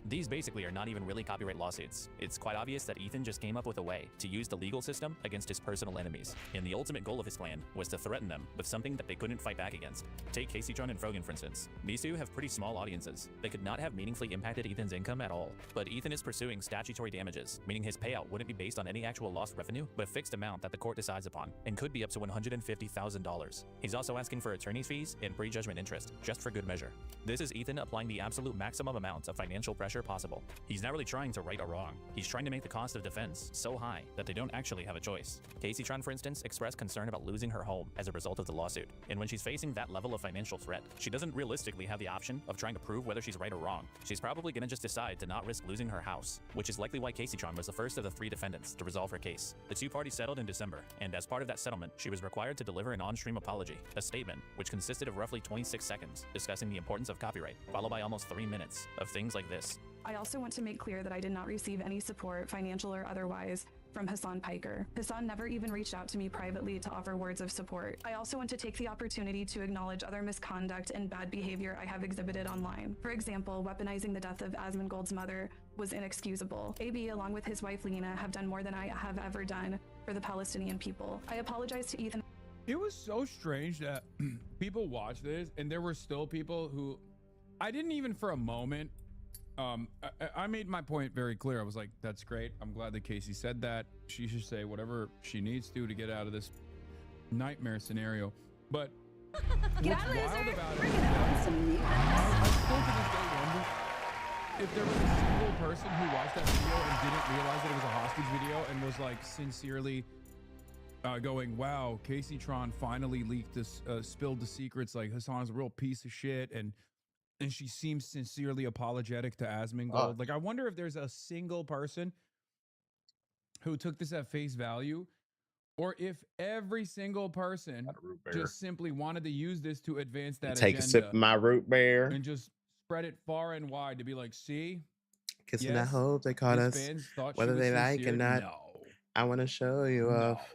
K: These basically are not even really copyright lawsuits. It's quite obvious that Ethan just came up with a way to use the legal system against his personal enemies. And the ultimate goal of his plan was to threaten them with something that they couldn't fight back against. Take Caseytron and Frogan, for instance. These two have pretty small audiences. They could not have meaningfully impacted Ethan's income at all. But Ethan is pursuing statutory damages, meaning his payout wouldn't be based on any actual lost revenue, but a fixed amount that the court decides upon, and could be up to $150,000. He's also asking for attorney's fees and prejudgment interest, just for good measure. This is Ethan applying the absolute maximum amount of financial pressure possible. He's not really trying to right a wrong. He's trying to make the cost of defense so high that they don't actually have a choice. Caseytron, for instance, expressed concern about losing her home as a result of the lawsuit. And when she's facing that level of financial threat, she doesn't realistically have the option of trying to prove whether she's right or wrong. She's probably gonna just decide to not risk losing her house, which is likely why Caseytron was the first of the 3 defendants to resolve her case. The 2 parties settled in December, and as part of that settlement, she was required to deliver an on-stream apology, a statement which consisted of roughly 26 seconds discussing the importance of copyright, followed by almost 3 minutes of things like this.
Q: I also want to make clear that I did not receive any support, financial or otherwise, from Hassan Piker. Hassan never even reached out to me privately to offer words of support. I also want to take the opportunity to acknowledge other misconduct and bad behavior I have exhibited online. For example, weaponizing the death of Asmongold's mother was inexcusable. AB, along with his wife Lena, have done more than I have ever done for the Palestinian people. I apologize to Ethan.
J: It was so strange that people watched this and there were still people who I didn't even for a moment I made my point very clear. I was like, that's great. I'm glad that Casey said that. She should say whatever she needs to get out of this nightmare scenario. But what's wild about it is that I still to this day wonder if there was a single person who watched that video and didn't realize that it was a hostage video and was like sincerely going, wow, Casey Tron finally leaked this, spilled the secrets. Like Hassan's a real piece of shit, and she seems sincerely apologetic to Asmongold. Like, I wonder if there's a single person who took this at face value, or if every single person just simply wanted to use this to advance that
F: Take
J: agenda.
F: a sip of my root beer
J: And just spread it far and wide to be like, see?
F: Because I hope they caught us, whether they like or not.
J: No.
F: I want to show you off.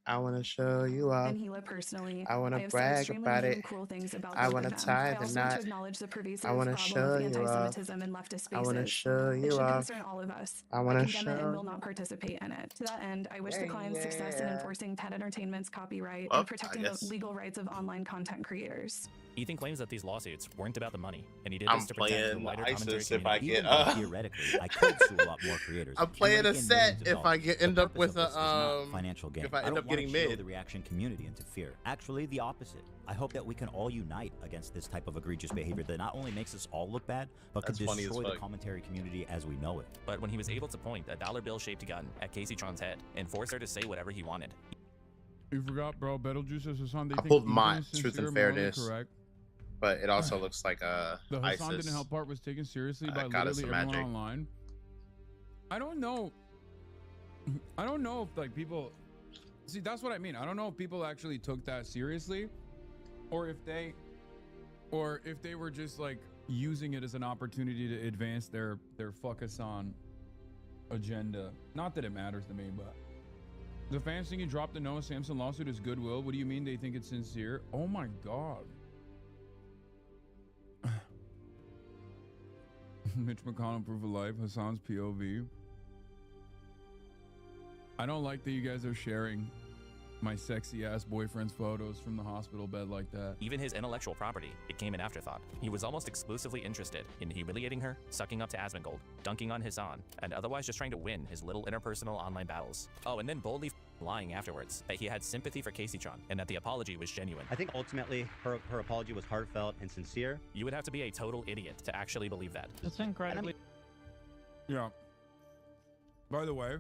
F: I want to show you off.
Q: And Hila personally,
F: I want
Q: I
F: to
Q: have said
F: brag
Q: extremely
F: about
Q: mean
F: it.
Q: Cool things about
F: I
Q: both
F: want
Q: of
F: to
Q: them.
F: tie
Q: I
F: the
Q: also want
F: knot.
Q: to acknowledge the pervasive
F: I want to
Q: problem
F: show
Q: of
F: you off.
Q: anti-Semitism in leftist spaces.
F: I want to show
Q: It
F: you
Q: should
F: off.
Q: concern all of us.
F: I want to
Q: condemn it and
F: show.
Q: will not participate in it. To that end, I wish the client's success in enforcing TED Entertainment's copyright
K: Well,
Q: and protecting the legal rights of online content creators.
K: Ethan claims that these lawsuits weren't about the money, and he did
F: I'm
K: this to protect the
F: playing
K: wider
F: ISIS
K: commentary
F: if I
K: community.
F: get
O: theoretically, I could sue a lot more creators.
F: I'm playing a set if I end up with a
O: financial gain.
F: if I end
O: don't
F: up getting
O: wanna chill
F: mid.
O: the reaction community into fear. Actually, the opposite. I hope that we can all unite against this type of egregious behavior that not only makes us all look bad, but could
F: That's funny as
O: destroy the
F: fuck.
O: commentary community as we know it.
K: But when he was able to point a dollar bill-shaped gun at Casey Tron's head and force her to say whatever he wanted.
J: You forgot, bro. Betelgeuse is Hassan. They
F: I
J: think
F: pulled
J: Ethan
F: my
J: is
F: truth
J: sincere,
F: and
J: morally
F: fairness,
J: correct.
F: but it also looks like
J: The Hassan
F: ISIS.
J: didn't help part was taken seriously by
F: Goddess
J: literally
F: of
J: everyone
F: Magic.
J: online. I don't know. I don't know if like people see. That's what I mean. I don't know if people actually took that seriously, or if they were just like using it as an opportunity to advance their fuck Hassan agenda. Not that it matters to me, but the fans think he dropped the Noah Samson lawsuit as goodwill. What do you mean they think it's sincere? Oh my god. Mitch McConnell proof of life, Hassan's POV. I don't like that you guys are sharing my sexy ass boyfriend's photos from the hospital bed like that.
K: Even his intellectual property became an afterthought. He was almost exclusively interested in humiliating her, sucking up to Asmongold, dunking on Hassan, and otherwise just trying to win his little interpersonal online battles. Oh, and then boldly lying afterwards that he had sympathy for Casey Tron and that the apology was genuine.
L: I think ultimately her apology was heartfelt and sincere.
K: You would have to be a total idiot to actually believe that.
R: That's incredibly.
J: Yeah. By the way,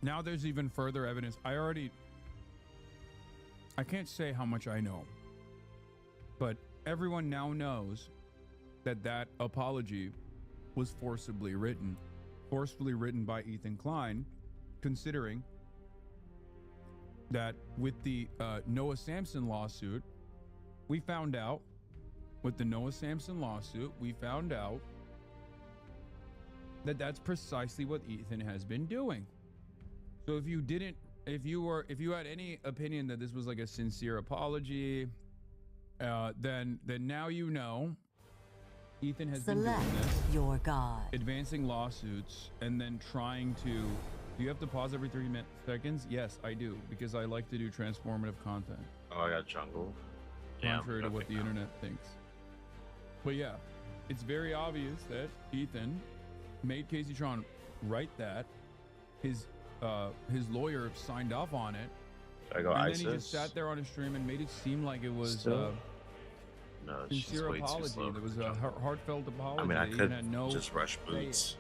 J: now there's even further evidence. I can't say how much I know, but everyone now knows that that apology was forcibly written by Ethan Klein, considering that with the Noah Samson lawsuit, we found out that that's precisely what Ethan has been doing. So if you had any opinion that this was like a sincere apology, then now you know Ethan has been doing this,
G: your god,
J: advancing lawsuits, and then trying to. Do you have to pause every 30 seconds? Yes, I do, because I like to do transformative content.
F: Oh, I got jungle.
J: Contrary to what the internet thinks. But yeah, it's very obvious that Ethan made Casey Tron write that. His lawyer signed off on it.
F: I go
J: and
F: ISIS?
J: then he just sat there on his stream and made it seem like it was
F: Still? No, she's
J: sincere
F: way too
J: apology.
F: slow
J: There
F: for
J: was
F: the
J: a
F: jungle.
J: heartfelt apology.
F: I mean, I
J: that
F: could
J: Ethan had no
F: just rush
J: say in.
F: boots.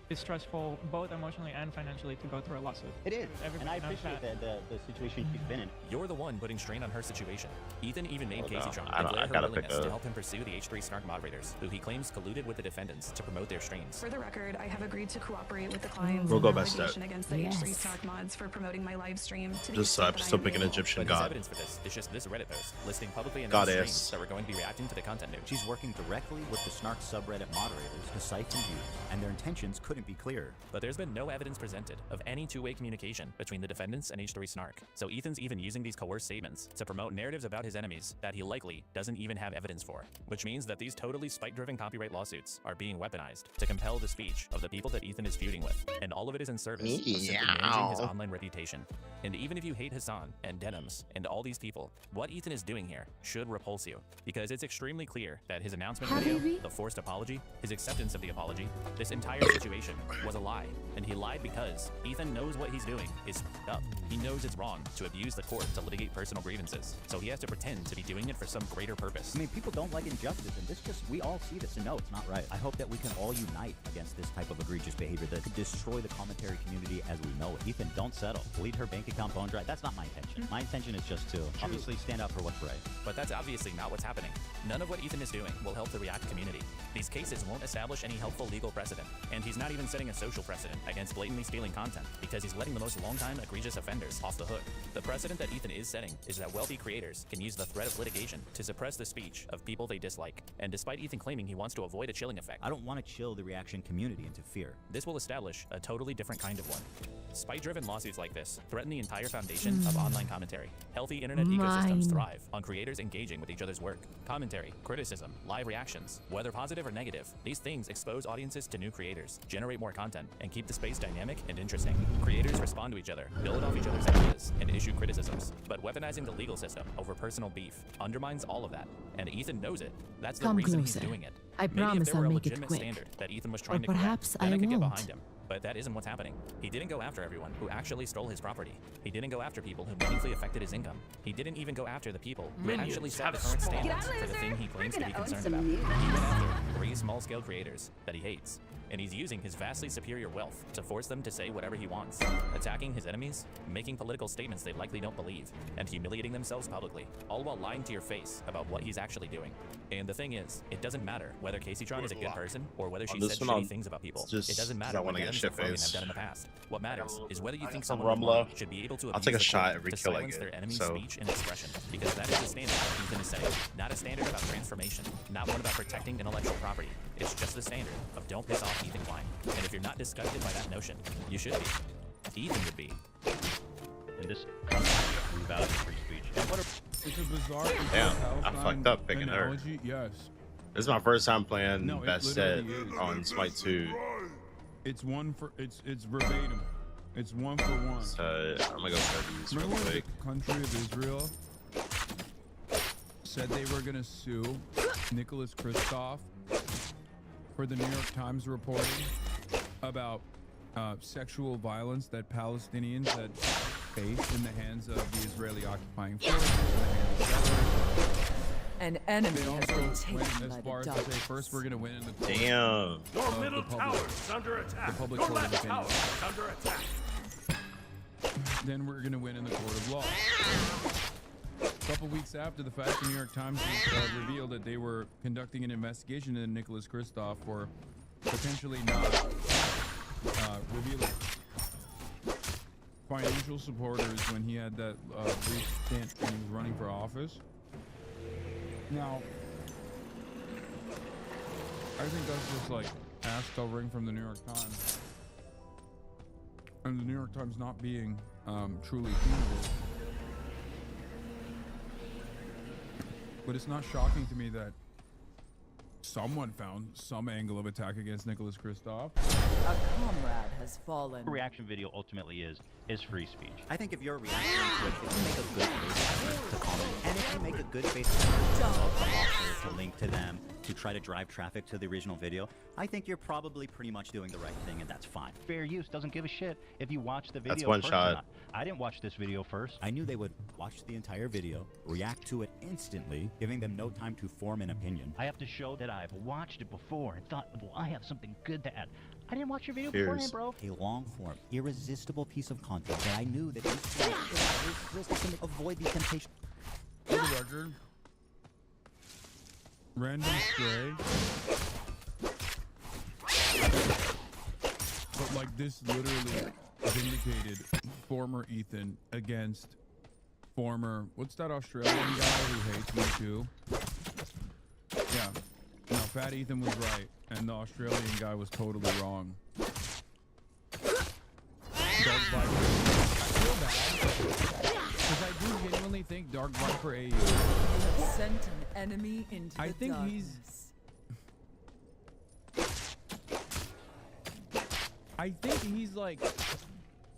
R: It's stressful, both emotionally and financially, to go through a lawsuit.
O: It is,
R: Everybody
O: and I
R: knows
O: appreciate
R: that.
O: the situation she's been in.
K: You're the one putting strain on her situation. Ethan even made
F: Oh,
K: Casey
F: no.
K: Tron
F: I
K: declare her
F: gotta pick
K: willingness to
F: a-
K: help him pursue the H3 Snark moderators, who he claims colluded with the defendants to promote their streams.
Q: For the record, I have agreed to cooperate with the clients
F: We'll
Q: in
F: go
Q: their
F: by stat.
Q: litigation against the H3 Snark mods for promoting my live stream. To the
F: Just
Q: extent
F: I'm
Q: that I
F: still
Q: am
F: picking
Q: able.
F: Egyptian
K: But his
F: god.
K: evidence for this is just this Reddit post listing publicly announced
F: Goddess.
K: streams that were going to be reacting to the content news.
O: She's working directly with the Snark subreddit moderators to siphon views, and their intentions could couldn't be clearer.
K: But there's been no evidence presented of any two-way communication between the defendants and H3 Snark. So Ethan's even using these coerced statements to promote narratives about his enemies that he likely doesn't even have evidence for. Which means that these totally spite-driven copyright lawsuits are being weaponized to compel the speech of the people that Ethan is feuding with. And all of it is in service of simply managing his online reputation. And even if you hate Hassan and Denims and all these people, what Ethan is doing here should repulse you. Because it's extremely clear that his announcement video, the forced apology, his acceptance of the apology, this entire situation was a lie. And he lied because Ethan knows what he's doing is up. He knows it's wrong to abuse the court to litigate personal grievances. So he has to pretend to be doing it for some greater purpose.
O: I mean, people don't like injustice, and this just, we all see this, and no, it's not right. I hope that we can all unite against this type of egregious behavior that could destroy the commentary community as we know it. Ethan, don't settle. Delete her bank account bone dry. That's not my intention. My intention is just to obviously stand up for what's right.
K: But that's obviously not what's happening. None of what Ethan is doing will help the React community. These cases won't establish any helpful legal precedent, and he's not even setting a social precedent against blatantly stealing content because he's letting the most long-time egregious offenders off the hook. The precedent that Ethan is setting is that wealthy creators can use the threat of litigation to suppress the speech of people they dislike. And despite Ethan claiming he wants to avoid a chilling effect,
O: I don't want to chill the reaction community into fear.
K: This will establish a totally different kind of one. Spite-driven lawsuits like this threaten the entire foundation of online commentary. Healthy internet ecosystems thrive on creators engaging with each other's work. Commentary, criticism, live reactions, whether positive or negative, these things expose audiences to new creators, generate more content, and keep the space dynamic and interesting. Creators respond to each other, build off each other's ideas, and issue criticisms. But weaponizing the legal system over personal beef undermines all of that, and Ethan knows it. That's the reason he's doing it.
S: I
K: Maybe
S: promise
K: if there were
S: I'll
K: a
S: make it
K: legitimate
S: quick.
K: standard that Ethan was trying to
S: perhaps
K: correct, then I could get
S: won't.
K: behind him. But that isn't what's happening. He didn't go after everyone who actually stole his property. He didn't go after people who meaningfully affected his income. He didn't even go after the people who actually set the current standards for the thing he claims to be concerned about. He went after 3 small-scale creators that he hates. And he's using his vastly superior wealth to force them to say whatever he wants, attacking his enemies, making political statements they likely don't believe, and humiliating themselves publicly, all while lying to your face about what he's actually doing. And the thing is, it doesn't matter whether Casey Tron is a good person or whether she said shitty things about people. It doesn't matter what Adams and Fogan have done in the past. What matters is whether you think someone online should be able to
F: I'll take a
K: abuse the
F: shot
K: court
F: every
K: to
F: kill I
K: silence
F: get,
K: their enemy's
F: so-
K: speech and expression, because that is the standard that Ethan is setting. Not a standard about transformation, not one about protecting intellectual property. It's just the standard of don't piss off Ethan Klein. And if you're not disgusted by that notion, you should be. Ethan would be.
L: And this value free speech.
J: It's a bizarre.
F: Damn, I fucked up picking her.
J: analogy. Yes.
F: This is my first time playing
J: No, it
F: Best Set
J: literally is.
F: on Smite 2.
J: It's one for it's verbatim. It's 1 for 1.
F: So I'm gonna go for these real
J: Remember when
F: quick.
J: the country of Israel said they were gonna sue Nicholas Kristof for the New York Times reporting about sexual violence that Palestinians had faced in the hands of the Israeli occupying forces, in the hands of settlers.
E: An enemy
J: They
E: has
J: also
E: been
J: went
E: taken
J: as
E: by
J: far
E: the
J: as to say,
E: darkness.
J: first we're gonna win in the court
F: Damn.
C: Your
J: of
C: middle
J: the
C: tower
J: public,
C: is under attack.
J: the public
C: Your
J: court of
C: left tower
J: opinion.
C: is under attack.
J: Then we're gonna win in the court of law. A couple weeks after the fact, the New York Times revealed that they were conducting an investigation into Nicholas Kristof for potentially not revealing financial supporters when he had that brief stint when he was running for office. Now, I think that's just like ass covering from the New York Times. And the New York Times not being truly punitive. But it's not shocking to me that someone found some angle of attack against Nicholas Kristof.
E: A comrade has fallen.
L: Reaction video ultimately is free speech. I think if you're reacting to it, if you make a good face to comment, and if you make a good face to link to them, to try to drive traffic to the original video, I think you're probably pretty much doing the right thing, and that's fine. Fair use doesn't give a shit if you watch the video
F: That's one
L: first
F: shot.
L: or not. I didn't watch this video first.
O: I knew they would watch the entire video, react to it instantly, giving them no time to form an opinion.
L: I have to show that I've watched it before and thought, well, I have something good to add. I didn't watch your video beforehand, bro.
O: A long-form, irresistible piece of content that I knew that these people would resist to avoid the temptation.
J: For the record, random stray. But like this literally vindicated former Ethan against former, what's that Australian guy who hates me too? Yeah. No, Fat Ethan was right, and the Australian guy was totally wrong. Mark 1 for AU.
E: You have sent an enemy into the
J: I think
E: darkness.
J: I think he's like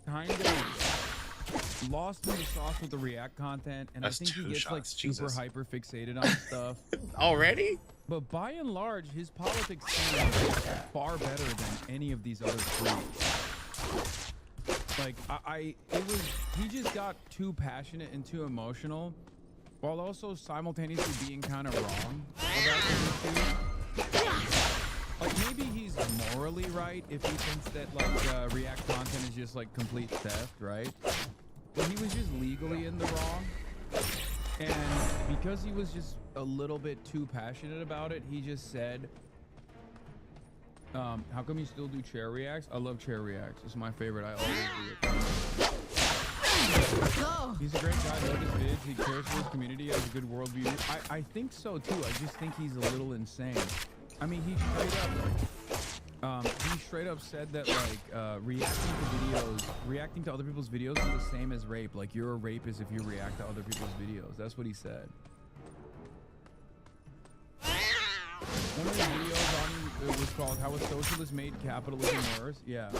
J: kind of lost in the sauce with the React content, and
F: That's
J: I think he
F: two
J: gets like
F: shots,
J: super
F: Jesus.
J: hyper fixated on stuff.
F: Already?
J: But by and large, his politics seem far better than any of these other three. Like he just got too passionate and too emotional, while also simultaneously being kind of wrong about the issue. Like maybe he's morally right if he thinks that like React content is just like complete theft, right? But he was just legally in the wrong. And because he was just a little bit too passionate about it, he just said, how come you still do chair reacts? I love chair reacts. It's my favorite. I always do it. He's a great guy. Love his vids. He cares for his community. Has a good worldview. I think so too. I just think he's a little insane. I mean, he straight up said that like reacting to other people's videos is the same as rape. Like you're a rapist if you react to other people's videos. That's what he said. One of the videos on it was called "How a Socialist Made Capitalism Worse." Yeah.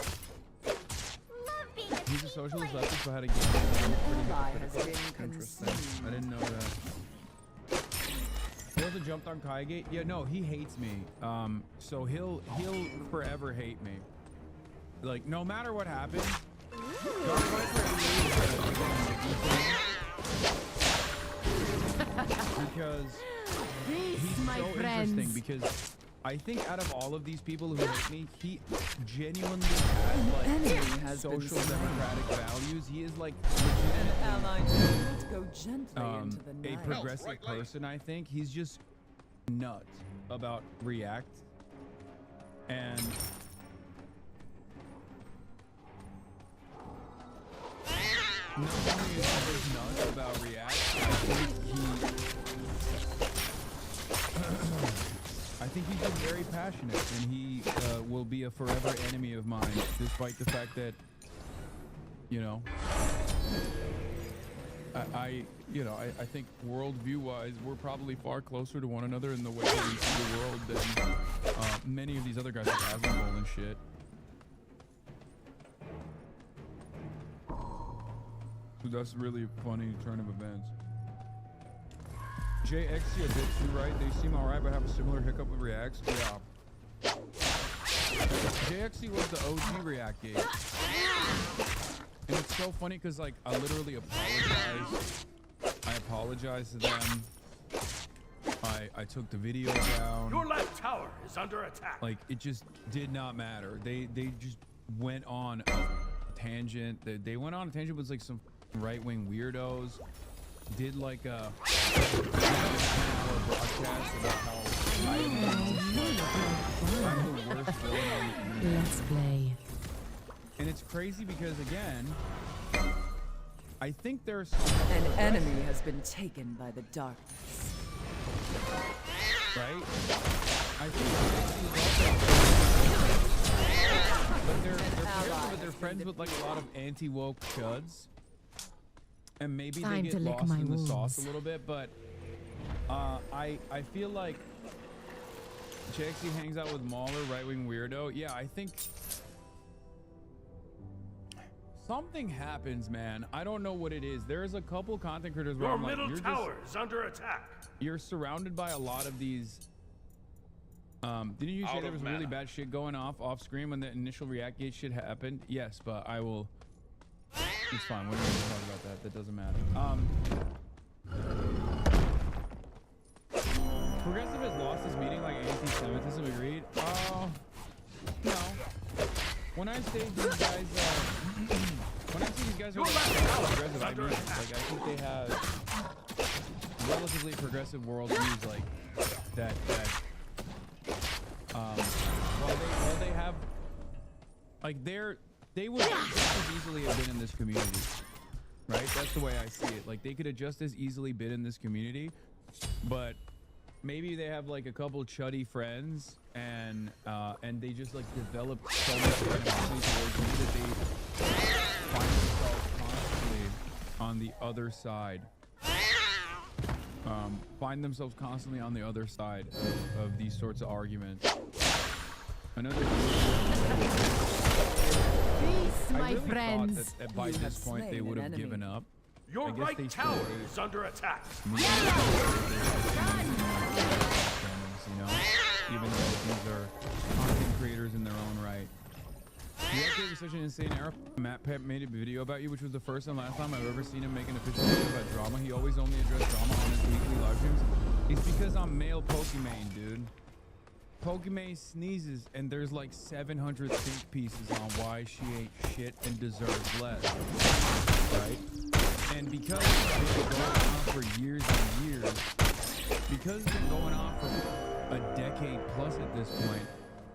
J: He's a socialist leftist, but had a game. Interesting. I didn't know that. He also jumped on Kaigate. Yeah, no, he hates me. So he'll forever hate me. Like no matter what happens. Because he's so interesting. Because I think out of all of these people who hate me, he genuinely has like social democratic values. He is like a progressive person. I think he's just nuts about React, and not only is he nuts about React, I think he's just very passionate, and he will be a forever enemy of mine, despite the fact that, you know, I think worldview-wise, we're probably far closer to one another in the way that we see the world than many of these other guys like Asmephestoh and shit. So that's really a funny turn of events. JXC a bit too right. They seem alright, but have a similar hiccup with Reacts. Yeah. JXC was the OG React game. And it's so funny because, like, I literally apologized. I apologized to them. I took the video down.
C: Your left tower is under attack.
J: Like, it just did not matter. They just went on a tangent. They went on a tangent with, like, some right-wing weirdos. Did like a broadcast about how I'm the worst villain on the internet.
G: Let's play.
J: And it's crazy because again, I think there's
E: an enemy has been taken by the darkness.
J: Right? I think but they're friends with like a lot of anti-woke chuds. And maybe they get lost in the sauce a little bit, but I feel like JXC hangs out with Mauler, right-wing weirdo. Yeah, I think something happens, man. I don't know what it is. There's a couple content creators where
C: Your
J: I'm like,
C: middle tower is under attack.
J: You're surrounded by a lot of these. Didn't you say there was really bad shit going off screen when the initial React Gate shit happened? Yes, but I will. It's fine. We're not going to talk about that. That doesn't matter. Progressive has lost his meaning like anti-Semitism. Agreed. No. When I say these guys, are like progressive, I mean like I think they have relatively progressive worldviews, like that. While they have, like they would just as easily have been in this community, right? That's the way I see it. Like they could have just as easily been in this community, but maybe they have like a couple chuddy friends, and they just like developed so much animosity towards me that they find themselves constantly on the other side. find themselves constantly on the other side of these sorts of arguments. Another
A: Peace, my
J: I really
A: friends.
J: thought that by
E: You
J: this
E: have
J: point they
E: slain
J: would
E: an
J: have
E: enemy.
J: given up.
C: Your
J: I guess
C: right
J: they
C: tower
J: still do.
C: is under attack.
J: You know, even though these are content creators in their own right. You guys gave such an insane era. Matt Pep made a video about you, which was the first and last time I've ever seen him make an official video about drama. He always only addressed drama on his weekly live streams. It's because I'm male Pokimane, dude. Pokimane sneezes and there's like 700 think pieces on why she ain't shit and deserves less. Right? And because it's been going on for years and years, because it's been going on for a decade plus at this point,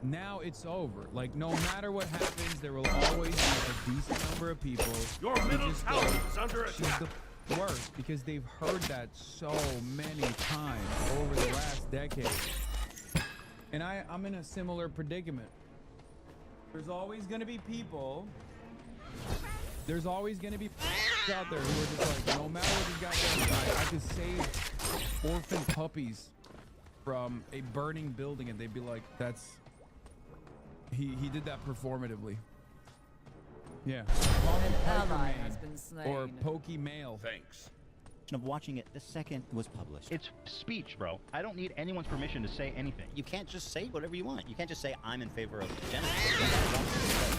J: now it's over. Like, no matter what happens, there will always be a decent number of people
C: Your
J: who
C: middle
J: just
C: tower
J: go,
C: is under
J: "She's
C: attack."
J: the worst," because they've heard that so many times over the last decade. And I'm in a similar predicament. There's always going to be people. There's always going to be out there who are just like, no matter what this guy does, I could save orphan puppies from a burning building, and they'd be like, that's... He did that performatively. Yeah.
E: An ally has been slain.
J: Or Pokemale.
C: Thanks.
O: Of watching it the second it was published.
S: It's speech, bro. I don't need anyone's permission to say anything.
L: You can't just say whatever you want. You can't just say I'm in favor of genocide.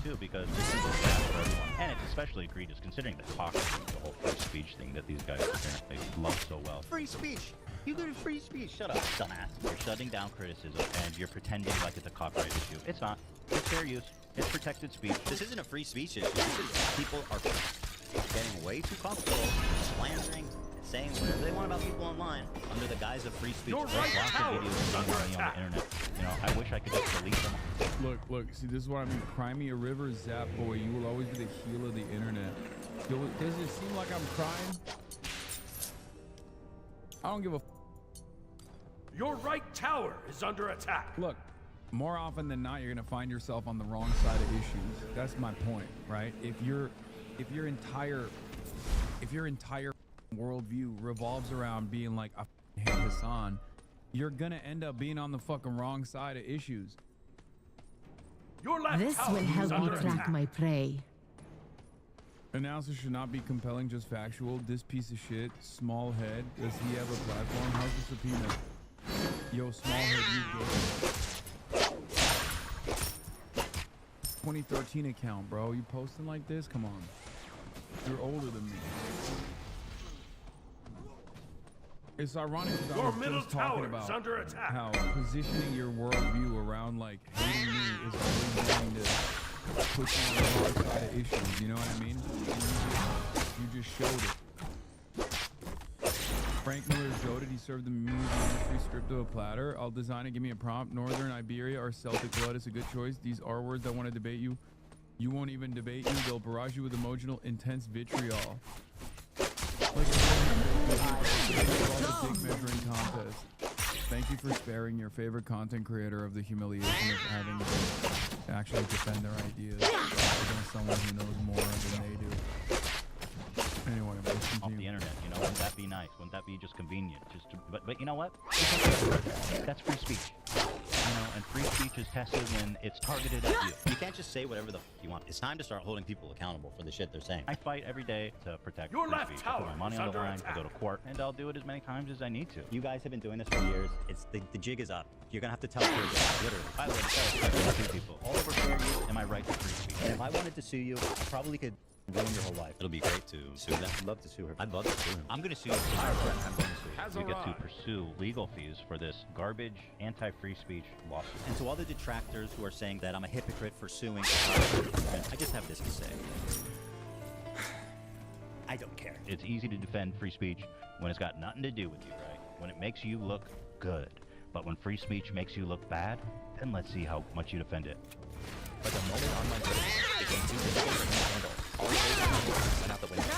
S: Too, because this is bad for everyone, and it's especially egregious considering the cock, the whole free speech thing that these guys apparently love so well.
L: Free speech. You get free speech. Shut up, dumbass.
S: You're shutting down criticism, and you're pretending like it's a copyright issue. It's not. It's fair use. It's protected speech.
L: This isn't a free speech issue. This is people are getting way too comfortable slandering, saying whatever they want about people online under the guise of free speech.
C: Your
S: There's
C: right
S: lots of
C: tower
S: videos
C: is
S: of
C: under
S: me on
C: attack.
S: the internet. You know, I wish I could just delete them.
J: Look, see, this is what I mean. Cry me a river, Zap Boy. You will always be the heel of the internet. Does it seem like I'm crying? I don't give a
C: Your right tower is under attack.
J: Look, more often than not, you're gonna find yourself on the wrong side of issues. That's my point, right? If your entire worldview revolves around being like, I hate Hassan, you're gonna end up being on the fucking wrong side of issues.
C: Your left
A: This
C: tower
A: will
C: is
A: help me
C: under
A: track
C: attack.
A: my prey.
J: Analysis should not be compelling, just factual. This piece of shit, small head. Does he have a platform? How's the subpoena? Yo, small head, you gay. 2013 account, bro. You posting like this? Come on. You're older than me. It's ironic because I
C: Your
J: was
C: middle
J: just talking
C: tower is
J: about
C: under attack.
J: how positioning your worldview around like hating me is always going to put you on the wrong side of issues. You know what I mean? You just showed it. Frank Miller showed it. He served the movie industry stripped of a platter. I'll design it. Give me a prompt. Northern Iberia or Celtic blood is a good choice. These are words that want to debate you. You won't even debate you. They'll barrage you with emotional, intense vitriol. Like a dick measuring contest. Thank you for sparing your favorite content creator of the humiliation of having to actually defend their ideas against someone who knows more than they do. Anyway,
S: Off the internet, you know, wouldn't that be nice? Wouldn't that be just convenient? But you know what? That's free speech. You know, and free speech is tested when it's targeted at you.
L: You can't just say whatever the f you want. It's time to start holding people accountable for the shit they're saying.
S: I fight every day to protect
C: Your
S: free
C: left
S: speech. I put
C: tower
S: my money
C: is
S: on the
C: under
S: line. I go to
C: attack.
S: court, and I'll do it as many times as I need to.
L: You guys have been doing this for years. It's the jig is up. You're gonna have to tell kids, literally.
S: By the way, I sue people all over fair use and my right to free speech.
L: And if I wanted to sue you, I probably could ruin your whole life. It'll be great to sue them. I'd love to sue her. I'd love to sue him. I'm gonna sue you. I'm going to sue you.
S: We get to pursue legal fees for this garbage, anti-free speech lawsuit.
L: And to all the detractors who are saying that I'm a hypocrite for suing, I just have this to say. I don't care.
S: It's easy to defend free speech when it's got nothing to do with you, right? When it makes you look good. But when free speech makes you look bad, then let's see how much you defend it.
K: But the moment online criticism became too difficult for him to handle, all the ways he went out the window.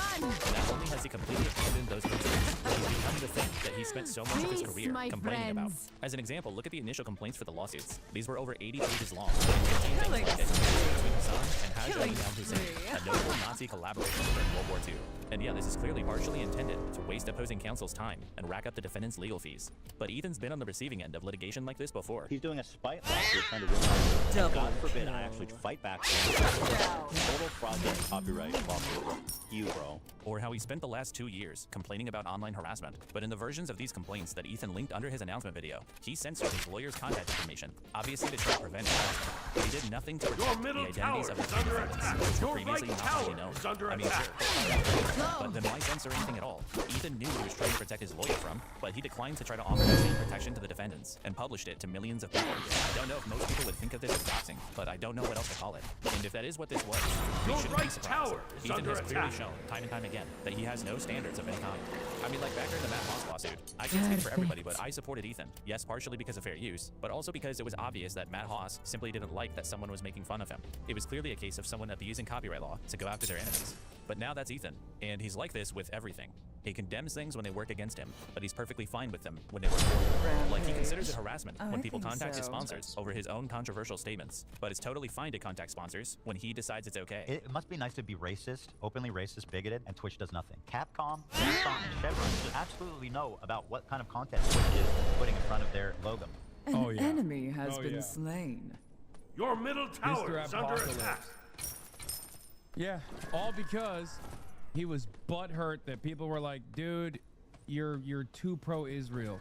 K: Not only has he completely abandoned those principles, but he's become the thing that he spent so much of his
A: Peace,
K: career
A: my
K: complaining about.
A: friends.
K: As an example, look at the initial complaints for the lawsuits. These were over 80 pages long, and contained things like disputes between Hassan and Hajj al-Hussein, a notable Nazi collaborator during World War II. And yeah, this is clearly partially intended to waste opposing counsel's time and rack up the defendant's legal fees. But Ethan's been on the receiving end of litigation like this before.
L: He's doing a spite lawsuit trying to ruin my God forbid I actually fight back. Total fraudulent copyright lawsuit. You, bro.
K: Or how he spent the last 2 years complaining about online harassment. But in the versions of these complaints that Ethan linked under his announcement video, he censored his lawyer's contact information, obviously to try to prevent harassment. But he did nothing to protect the identities of his defendants, which were previously not fully known. I mean, sure. But then why censor anything at all? Ethan knew he was trying to protect his lawyer from, but he declined to try to offer the same protection to the defendants, and published it to millions of people. I don't know if most people would think of this as doxing, but I don't know what else to call it. And if that is what this was, we shouldn't be surprised. Ethan has clearly shown, time and time again, that he has no standards of any kind. I mean, like back during the Matt-Phes-toh lawsuit, I can't speak for everybody, but I supported Ethan. Yes, partially because of fair use, but also because it was obvious that Matt-Phes-toh simply didn't like that someone was making fun of him. It was clearly a case of someone abusing copyright law to go after their enemies. But now that's Ethan, and he's like this with everything. He condemns things when they work against him, but he's perfectly fine with them when they work for him. Like, he considers it harassment when people contact his sponsors over his own controversial statements, but it's totally fine to contact sponsors when he decides it's okay.
O: It must be nice to be racist, openly racist, bigoted, and Twitch does nothing. Capcom, Samsung, and Chevron should absolutely know about what kind of content Twitch is putting in front of their logo.
E: An enemy has been slain.
C: Your middle tower is under attack.
J: Yeah, all because he was butthurt that people were like, dude, you're too pro-Israel.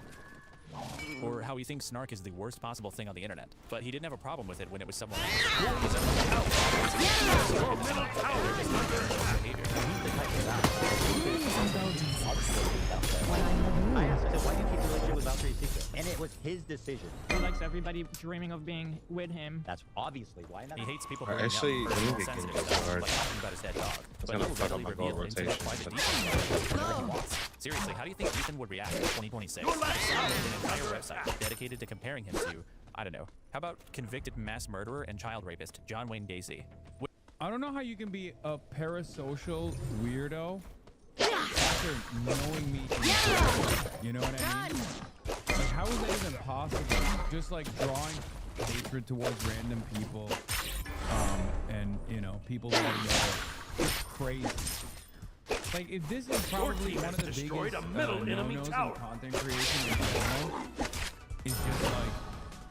K: Or how he thinks snark is the worst possible thing on the internet, but he didn't have a problem with it when it was someone else.
O: I asked him, why do you keep the relationship with Valkyrie secret? And it was his decision.
R: He likes everybody dreaming of being with him.
O: That's obviously why not.
K: He hates people
F: Or
K: bringing
F: actually,
K: up
F: let me
K: personal
F: get
K: sensitive
F: into
K: stuff,
F: guard.
K: like talking about his dead dog.
F: It's
K: But
F: gonna
K: he will
F: fuck up
K: readily
F: my
K: reveal
F: gold
K: into
F: rotation,
K: quite the
F: but-
K: details whenever he wants. Seriously, how do you think Ethan would react in 2026? An entire website dedicated to comparing him to, I don't know, how about convicted mass murderer and child rapist John Wayne Gacy?
J: I don't know how you can be a parasocial weirdo after knowing me. You know what I mean? Like, how is that even possible? Just like drawing hatred towards random people, and you know, people that I know. It's crazy. Like, if this is probably one of the biggest no-nos in content creation in general, is just like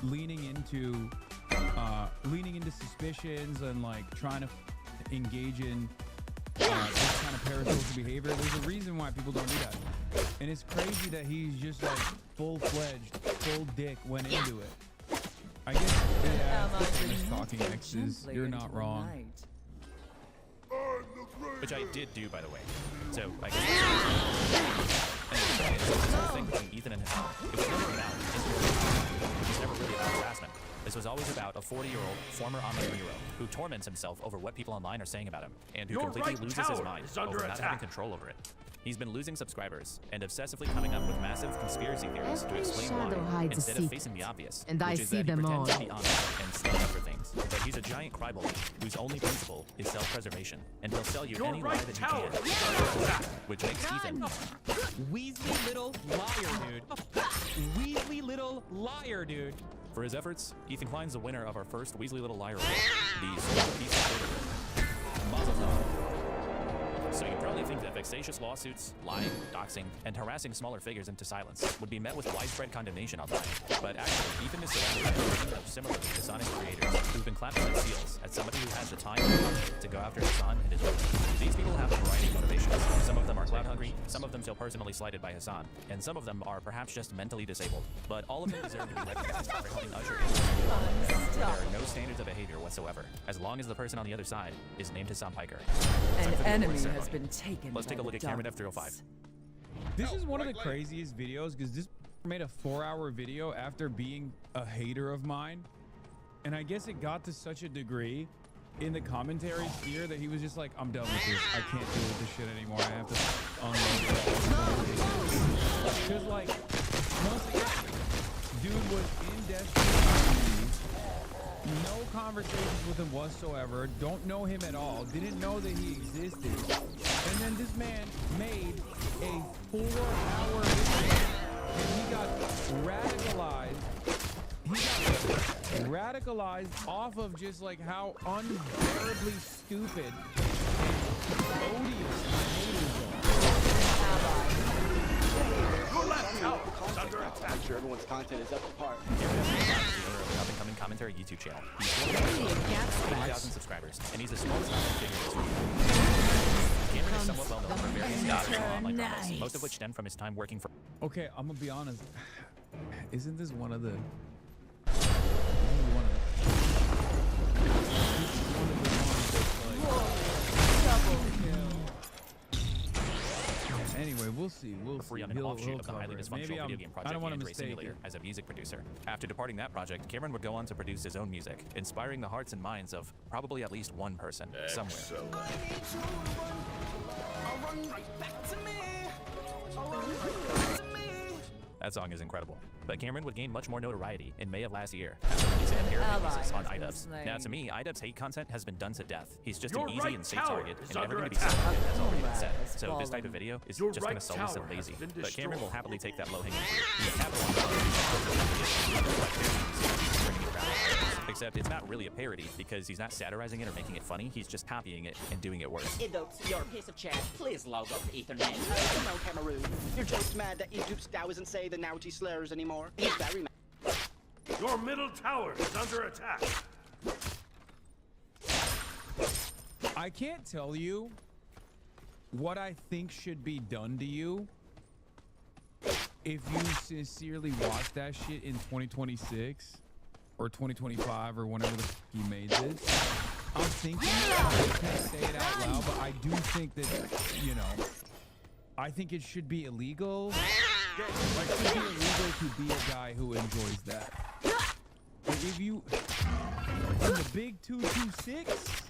J: leaning into suspicions and like trying to engage in this kind of parasocial behavior. There's a reason why people don't do that, and it's crazy that he's just like full-fledged, full dick went into it. I guess famous talking X's. You're not wrong.
K: Which I did do, by the way. So, I guess and this whole thing between Ethan and Hassan, it was never about insecurity. It was never really about harassment. This was always about a 40-year-old former online hero who torments himself over what people online are saying about him, and who completely loses his mind over not having control over it. He's been losing subscribers and obsessively coming up with massive conspiracy theories to explain why, instead of facing the obvious,
A: and
K: which
A: I
K: is
A: see
K: that he
A: them all.
K: pretends to be honest and stand up for things. But he's a giant crybaby whose only principle is self-preservation, and he'll sell you any lie that he can, which makes Ethan
T: Weasley little liar, dude. Weasley little liar, dude.
K: For his efforts, Ethan Klein's the winner of our first Weasley Little Liar Award, the Silver Piece of Paper. Mazel tov. So you probably think that vexatious lawsuits, lying, doxing, and harassing smaller figures into silence would be met with widespread condemnation online. But actually, Ethan is surrounded by a team of similarly dishonest creators who've been clapping their seals at somebody who has the time and money to go after Hassan and his work. These people have a variety of motivations. Some of them are clout hungry, some of them feel personally slighted by Hassan, and some of them are perhaps just mentally disabled. But all of them deserve to be recognized for helping usher in. There are no standards of behavior whatsoever, as long as the person on the other side is named Hassan Piker.
E: An enemy has been taken.
K: Let's take a look at Cameron F305.
J: This is one of the craziest videos because this made a 4-hour video after being a hater of mine, and I guess it got to such a degree in the commentary sphere that he was just like, I'm done with this. I can't deal with this shit anymore. I have to unload it. Because like, once again, dude was in Destiny, no conversations with him whatsoever, don't know him at all, didn't know that he existed, and then this man made a 4-hour video and he got radicalized. He got radicalized off of just like how unbearably stupid and odious the haters are.
C: Your left tower is under attack.
U: I'm sure everyone's content is up to par.
K: Up-and-coming commentary YouTube channel. He's 80,000 subscribers, and he's the smallest figure in Cameron is somewhat well known for various online dramas, most of which stem from his time working for.
J: Okay, I'm gonna be honest. Isn't this one of the? Anyway, we'll see. We'll
K: free
J: see.
K: on an offshoot of the highly dysfunctional
J: Maybe
K: video game project Android Simulator as a music producer. After departing that project, Cameron would go on to produce his own music, inspiring the hearts and minds of probably at least one person somewhere. That song is incredible. But Cameron would gain much more notoriety in May of last year after releasing a pair of releases on iDubbbz. Now, to me, iDubbbz hate content has been done to death. He's just an easy and safe target, and everything to be said has already been said. So this type of video is just kind of soulless and lazy. But Cameron will happily take that low-hanging fruit. Except it's not really a parody because he's not satirizing it or making it funny. He's just copying it and doing it worse.
U: Idoops, you're a piece of chat. Please log off to Ethernet. Come on, Cameroon. You're just mad that Idoops now isn't say the Naughty slurs anymore. He's very mad.
C: Your middle tower is under attack.
J: I can't tell you what I think should be done to you if you sincerely watch that shit in 2026 or 2025 or whenever the f you made this. I'm thinking, I can't say it out loud, but I do think that, you know, I think it should be illegal. It should be illegal to be a guy who enjoys that. But if you, in the big 226,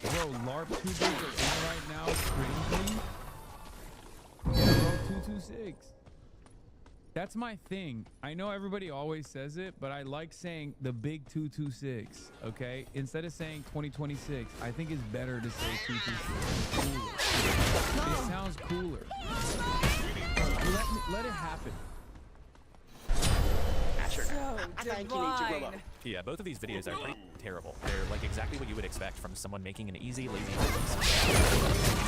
J: bro, LARP tubers are in right now, crazy. Yeah, bro, 226. That's my thing. I know everybody always says it, but I like saying the big 226, okay? Instead of saying 2026, I think it's better to say 226. Cooler. It sounds cooler. Let it happen.
U: I think you need to grow up.
K: Yeah, both of these videos are pretty terrible. They're like exactly what you would expect from someone making an easy, lazy
U: personality.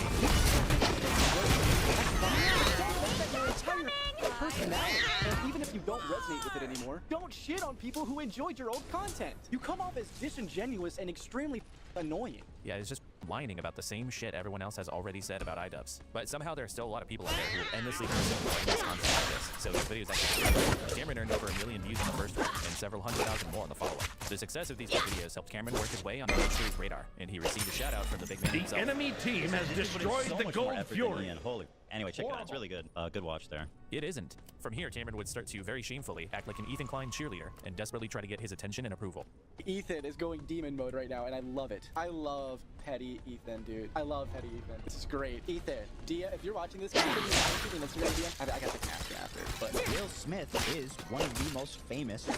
U: And even if you don't resonate with it anymore, don't shit on people who enjoyed your old content. You come off as disingenuous and extremely annoying.
K: Yeah, it's just whining about the same shit everyone else has already said about iDubbbz. But somehow there are still a lot of people out there who endlessly consume pointless content like this. So this video is actually Cameron earned over 1 million views on the first one and several 100,000 more on the follow-up. The success of these two videos helped Cameron work his way on the H3's radar, and he received a shout-out from the big man himself.
C: The enemy team has destroyed the Gold Fury.
L: Holy. Anyway, check it out. It's really good. Good watch there.
K: It isn't. From here, Cameron would start to very shamefully act like an Ethan Klein cheerleader and desperately try to get his attention and approval.
U: Ethan is going demon mode right now, and I love it. I love petty Ethan, dude. I love petty Ethan. This is great. Ethan, Dia, if you're watching this, can you send me an Instagram DM? I got the cast after, but
O: Will Smith is one of the most famous.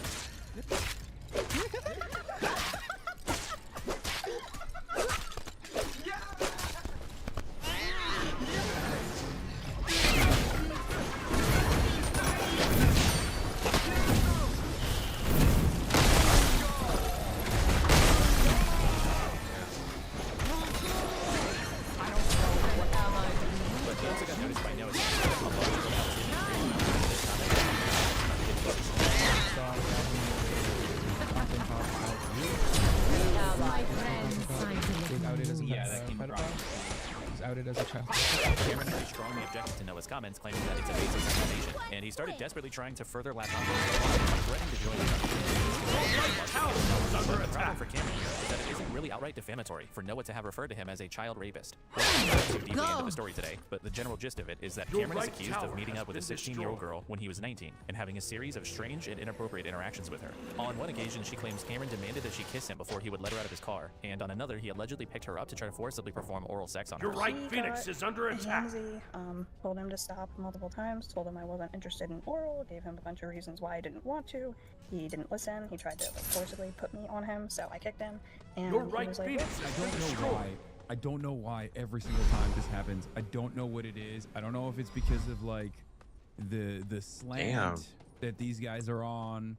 J: As a child.
K: Cameron very strongly objected to Noah's comments, claiming that it's a basic accusation, and he started desperately trying to further latch on to his threatening to join the problem for Cameron here is that it isn't really outright defamatory for Noah to have referred to him as a child rapist. We're not going too deeply into the story today, but the general gist of it is that Cameron is accused of meeting up with a 16-year-old girl when he was 19 and having a series of strange and inappropriate interactions with her. On one occasion, she claims Cameron demanded that she kiss him before he would let her out of his car, and on another, he allegedly picked her up to try to forcibly perform oral sex on her.
C: Your right Phoenix is under attack.
V: Told him to stop multiple times, told him I wasn't interested in oral, gave him a bunch of reasons why I didn't want to. He didn't listen. He tried to forcibly put me on him, so I kicked him. And
C: Your
V: he
C: right
V: was like,
C: Phoenix.
J: I don't know why every single time this happens. I don't know what it is. I don't know if it's because of like the slant that these guys are on.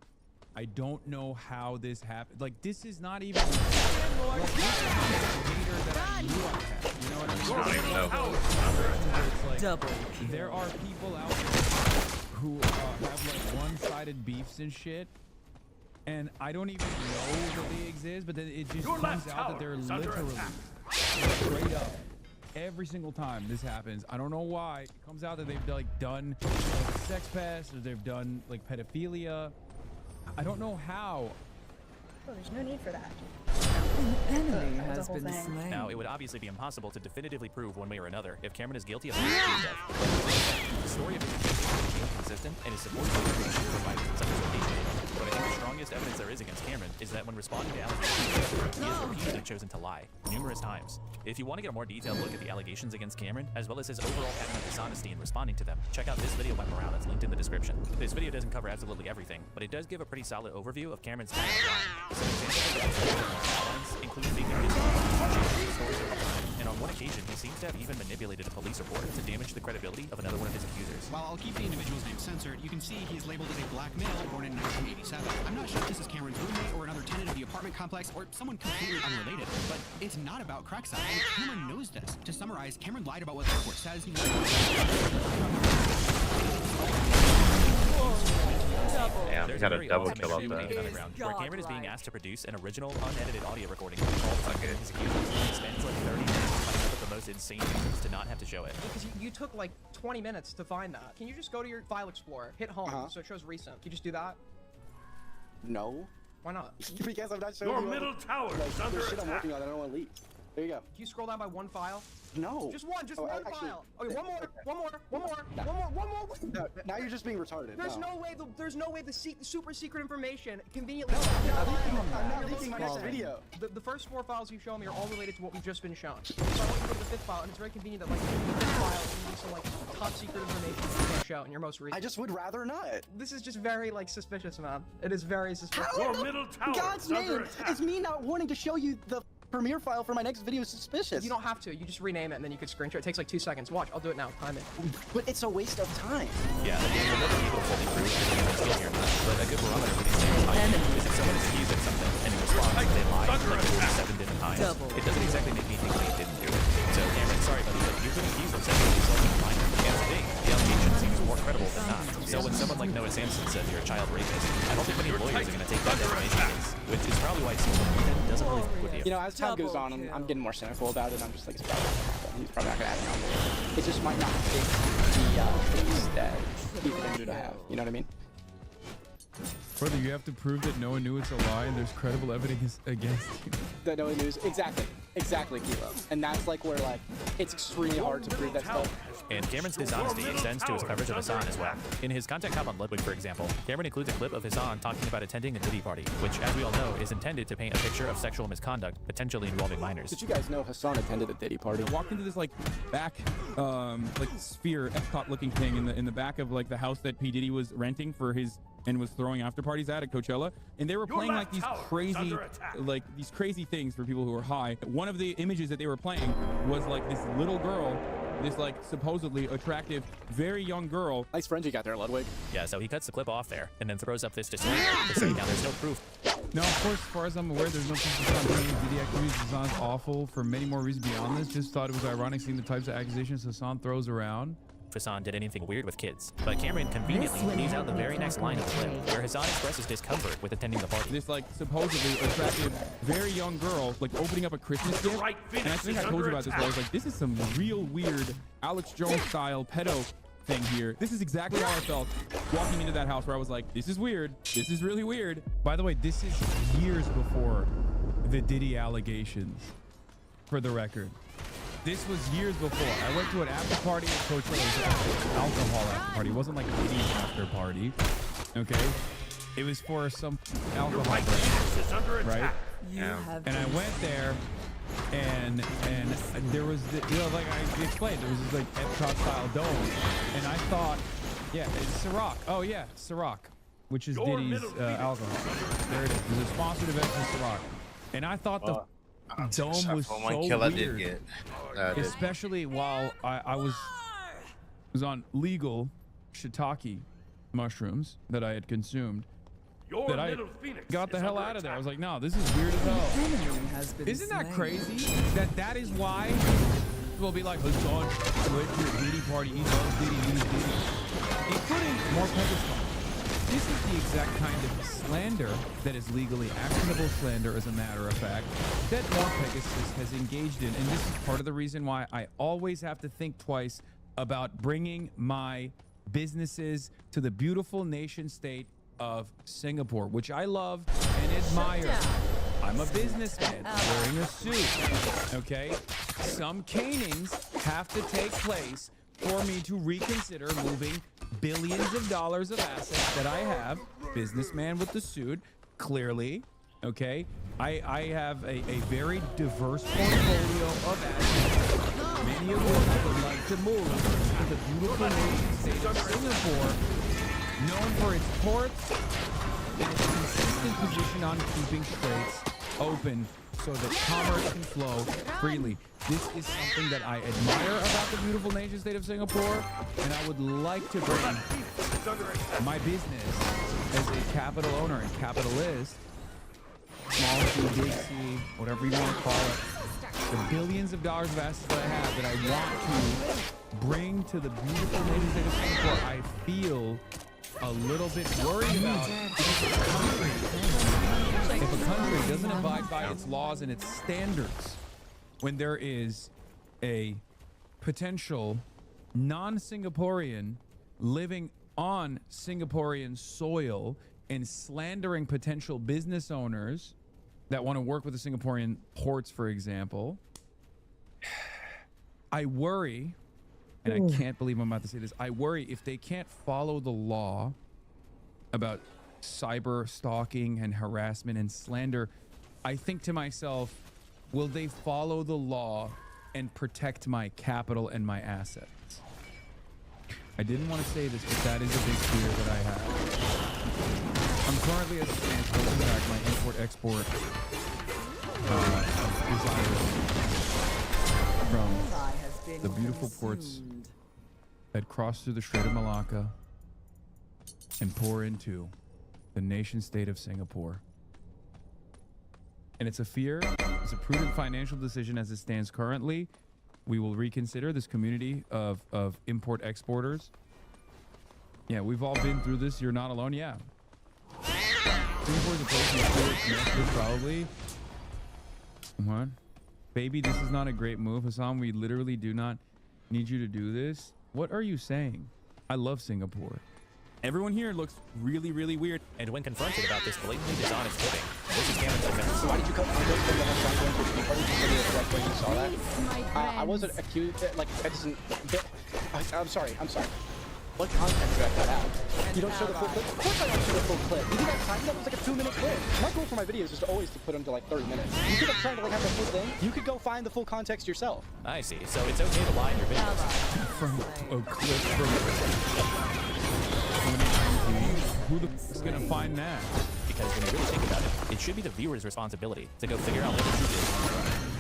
J: I don't know how this happened. Like, this is not even like, hater that I knew I had. You know what I mean? It's like,
E: double.
J: There are people out there who have like one-sided beefs and shit, and I don't even know that they exist. But then it just comes out that they're literally straight up. Every single time this happens, I don't know why. It comes out that they've like done like, sex pests or they've done like pedophilia. I don't know how.
V: Oh, there's no need for that.
E: An enemy has been
V: thing.
E: slain.
K: Now, it would obviously be impossible to definitively prove one way or another if Cameron is guilty of death. The story of his accusation is inconsistent and is supported by violence such as location. But I think the strongest evidence there is against Cameron is that when responding to allegations, he has repeatedly chosen to lie, numerous times. If you want to get a more detailed look at the allegations against Cameron, as well as his overall pattern of dishonesty in responding to them, check out this video by Morale that's linked in the description. This video doesn't cover absolutely everything, but it does give a pretty solid overview of Cameron's pattern of lying. Some examples of his include faking his stories of and on one occasion, he seems to have even manipulated a police report to damage the credibility of another one of his accusers.
H: While I'll keep the individual's name censored, you can see he's labeled as a black male born in 1987. I'm not sure if this is Cameron's roommate or another tenant of the apartment complex or someone completely unrelated, but it's not about crack side, and Cameron knows this. To summarize, Cameron lied about what the report says.
F: Damn, he got a double kill off that.
K: Where Cameron is being asked to produce an original, unedited audio recording of all the his accusers. He spends like 30 minutes coming up with the most insane reasons to not have to show it.
B: Because you took like 20 minutes to find that. Can you just go to your file explorer, hit home, so it shows recent? Can you just do that?
U: No.
B: Why not?
U: Because I'm not showing
C: Your
U: you
C: middle tower is under
U: shit I'm
C: attack.
U: working on. I don't want to leave. There you go.
B: Can you scroll down by one file?
U: No.
B: Just one
U: Oh,
B: one
U: actually,
B: file. Okay, one more.
U: No, now you're just being retarded.
B: There's
U: no.
B: There's no way the super secret information conveniently.
U: I'm not leaking my next video.
B: The first 4 files you show me are all related to what we've just been shown. So I want you to go to the 5th file, and it's very convenient that like the 5th file is some like top secret information you can't show in your most recent.
U: I just would rather not.
B: This is just very like suspicious, man. It is very suspicious.
U: How God's name is me not wanting to show you the premiere file for my next video is suspicious.
B: You don't have to. You just rename it and then you could screenshot. It takes like 2 seconds. Watch. I'll do it now. Time it.
U: But it's a waste of time.
K: Yeah, we'll never be able to fully prove if anyone's guilty or not. But a good barometer for these things is if someone is accused of something and in response they lie like 47 different times, it doesn't exactly make me think they didn't do it. So Cameron, sorry buddy, but you've been accused of sexually assaulting a minor. And today, the allegation seems more credible than not. So when someone like Noah Sampson says you're a child rapist, I don't think many lawyers are going to take that defamation case, which is probably why it seems like Ethan doesn't really fuck with you.
U: You know, as time goes on, I'm getting more cynical about it. I'm just like, it's probably not gonna happen. He's probably not gonna add me on there. It just might not fit the things that Ethan did have. You know what I mean?
J: Brother, you have to prove that no one knew it's a lie and there's credible evidence against you.
U: That no one knows. Exactly, Kilo. And that's like where like it's extremely hard to prove that stuff.
K: And Cameron's dishonesty extends to his coverage of Hassan as well. In his content cop on Ludwig, for example, Cameron includes a clip of Hassan talking about attending a Diddy party, which, as we all know, is intended to paint a picture of sexual misconduct, potentially involving minors.
U: Did you guys know Hassan attended a Diddy party?
J: I walked into this like back, like sphere, Epcot-looking thing in the back of like the house that P. Diddy was renting for his and was throwing after parties at Coachella, and they were playing like these crazy things for people who are high. One of the images that they were playing was like this little girl, this like supposedly attractive, very young girl.
U: Nice friend you got there, Ludwig.
K: Yeah, so he cuts the clip off there and then throws up this disclaimer to say now there's no proof.
J: No, of course, as far as I'm aware, there's no proof of spontaneous Diddy activities. Hassan's awful for many more reasons beyond this. Just thought it was ironic seeing the types of accusations Hassan throws around.
K: Hassan did anything weird with kids, but Cameron conveniently leaves out the very next line of the clip, where Hassan expresses discomfort with attending the party.
J: This like supposedly attractive, very young girl like opening up a Christmas gift, and I think I told you about this. Where I was like, this is some real weird Alex Jones style pedo thing here. This is exactly how I felt walking into that house, where I was like, this is weird. This is really weird. By the way, this is years before the Diddy allegations, for the record. This was years before. I went to an after party at Coachella. It was an alcohol after party. It wasn't like a Diddy after party. Okay? It was for some alcohol brand, right? And I went there, and there was, like I explained, there was this like Epcot style dome, and I thought, yeah, it's Ciroc. Oh yeah, Ciroc, which is Diddy's alcohol. There it is. There's a sponsored event for Ciroc, and I thought the dome was so weird, especially while I was on legal shiitake mushrooms that I had consumed
C: Your
J: that I
C: middle phoenix
J: got the
C: is
J: hell
C: under
J: out of there. I
C: attack.
J: was like, no, this is weird as hell.
E: Enemy has been
J: Isn't that
E: slain.
J: crazy? That is why we'll be like, Hassan, split your Diddy party, eat all Diddy, including more Pegasus. This is the exact kind of slander that is legally actionable slander, as a matter of fact, that more Pegasus has engaged in. And this is part of the reason why I always have to think twice about bringing my businesses to the beautiful nation state of Singapore, which I love and admire. I'm a businessman wearing a suit, okay? Some canings have to take place for me to reconsider moving billions of dollars of assets that I have. Businessman with the suit, clearly, okay? I have a very diverse portfolio of assets, many of which I would like to move to the beautiful nation state of Singapore, known for its ports and its consistent position on keeping straits open so that commerce can flow freely. This is something that I admire about the beautiful nation state of Singapore, and I would like to bring my business as a capital owner and capitalist, small C, big C, whatever you want to call it, the billions of dollars of assets that I have that I want to bring to the beautiful nation state of Singapore. I feel a little bit worried about if a country doesn't abide by its laws and its standards, when there is a potential non-Singaporean living on Singaporean soil and slandering potential business owners that want to work with the Singaporean ports, for example. I worry, and I can't believe I'm about to say this, I worry if they can't follow the law about cyber stalking and harassment and slander, I think to myself, will they follow the law and protect my capital and my assets? I didn't want to say this, but that is a big fear that I have. I'm currently at stance holding back my import-export desires from the beautiful ports that cross through the Strait of Malacca and pour into the nation state of Singapore. And it's a fear, it's a prudent financial decision as it stands currently. We will reconsider this community of import exporters. Yeah, we've all been through this. You're not alone. Yeah. Singapore's a place probably. What? Baby, this is not a great move. Hassan, we literally do not need you to do this. What are you saying? I love Singapore. Everyone here looks really, really weird.
K: And when confronted about this blatantly dishonest living, this is Cameron's defense.
U: So why did you cut Conquest from the whole time going to the party when you saw that? I wasn't accused, like, that doesn't... I'm sorry. What context did I cut out? You don't show the full clip? Of course I don't show the full clip. You think I timed that was like a 2-minute clip? My goal for my videos is always to put them to like 30 minutes. You think I'm trying to like have the full thing? You could go find the full context yourself.
K: I see. So it's okay to lie in your videos.
J: From a clip from... Who the f*** is gonna find that?
K: Because when you really think about it, it should be the viewer's responsibility to go figure out what the truth is.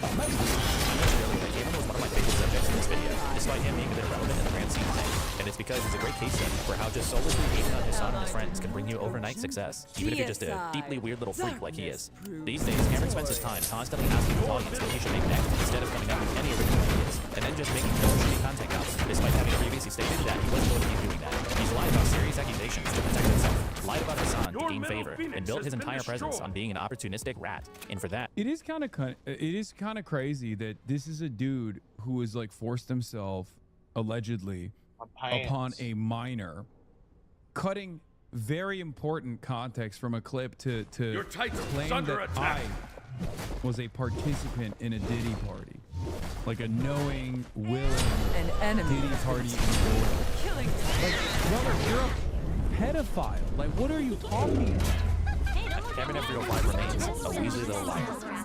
K: I mentioned earlier that Cameron was one of my favorite subjects in this video, despite him being a bit irrelevant in the grand scheme of things. And it's because it's a great case study for how just solely hating on his son and his friends can bring you overnight success, even if you're just a deeply weird little freak like he is. These days, Cameron spends his time constantly asking his audience what he should make next, instead of coming up with any original ideas, and then just making no shitty content out, despite having previously stated that he wasn't going to keep doing that. He's lied about serious accusations to protect himself, lied about Hassan to gain favor, and built his entire presence on being an opportunistic rat. And for that,
J: it is kind of crazy that this is a dude who has like forced himself allegedly upon a minor, cutting very important context from a clip to claim that I was a participant in a Diddy party, like a knowing, willing Diddy party involved. Like, brother, you're a pedophile. Like, what are you talking about?
K: Cameron F305 remains a Weasley little liar.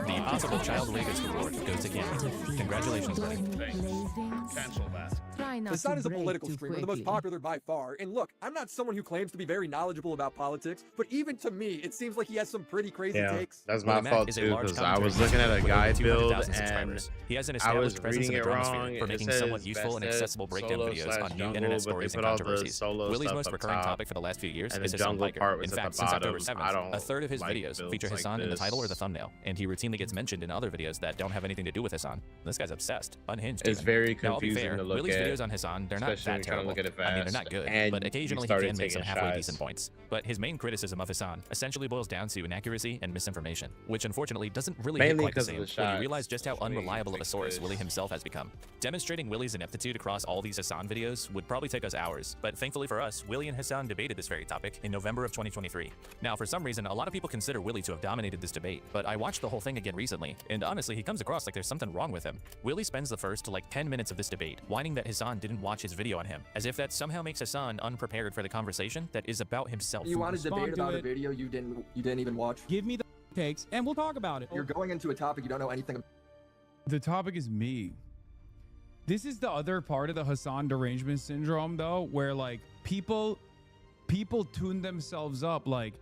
K: The possible child rapist reward goes to Cameron. Congratulations, buddy.
C: Cancel that.
I: Hassan is a political streamer, the most popular by far. And look, I'm not someone who claims to be very knowledgeable about politics, but even to me, it seems like he has some pretty crazy takes.
F: That's my fault too, because I was looking at a guide build and
K: he has an
F: I was
K: established presence
F: reading
K: in
F: it
K: the
F: wrong.
K: chromosphere for
F: It
K: making
F: says
K: somewhat useful and
F: best
K: accessible breakdown
F: solo
K: videos
F: slash
K: on new
F: jungle,
K: internet
F: but
K: stories
F: they
K: and
F: put all the
K: controversies.
F: solo
K: Willie's
F: stuff
K: most
F: up
K: recurring
F: top,
K: topic for the last few years
F: and
K: is
F: the
K: Hassan
F: jungle
K: Piker.
F: part was
K: In
F: at
K: fact,
F: the
K: since October
F: bottom.
K: 7th,
F: I don't
K: a third of his
F: like
K: videos
F: builds
K: feature
F: like
K: Hassan in the
F: this.
K: title or the thumbnail, and he routinely gets mentioned in other videos that don't have anything to do with Hassan. This guy's obsessed, unhinged.
F: It's
K: even.
F: very
K: Now, I'll be
F: confusing
K: fair,
F: to look
K: Willie's
F: at,
K: videos on Hassan, they're not
F: especially when
K: that
F: you're trying to
K: terrible.
F: look at it
K: I mean, they're
F: fast,
K: not good,
F: and
K: but
F: you
K: occasionally he
F: started
K: can make some
F: taking
K: halfway
F: shots.
K: decent points. But his main criticism of Hassan essentially boils down to inaccuracy and misinformation, which unfortunately doesn't really hit
F: Mainly
K: quite the
F: because of
K: same
F: the
K: when you
F: shots,
K: realize just how
F: which
K: unreliable of a
F: makes
K: source
F: this-
K: Willie himself has become. Demonstrating Willie's ineptitude across all these Hassan videos would probably take us hours, but thankfully for us, Willie and Hassan debated this very topic in November of 2023. Now, for some reason, a lot of people consider Willie to have dominated this debate, but I watched the whole thing again recently, and honestly, he comes across like there's something wrong with him. Willie spends the first like 10 minutes of this debate whining that Hassan didn't watch his video on him, as if that somehow makes Hassan unprepared for the conversation that is about himself.
I: You want to debate
J: Respond to
I: about a
J: it.
I: video you didn't even watch?
J: Give me the takes, and we'll talk about it.
I: You're going into a topic you don't know anything about.
J: The topic is me. This is the other part of the Hassan derangement syndrome, though, where like people tune themselves up. Like,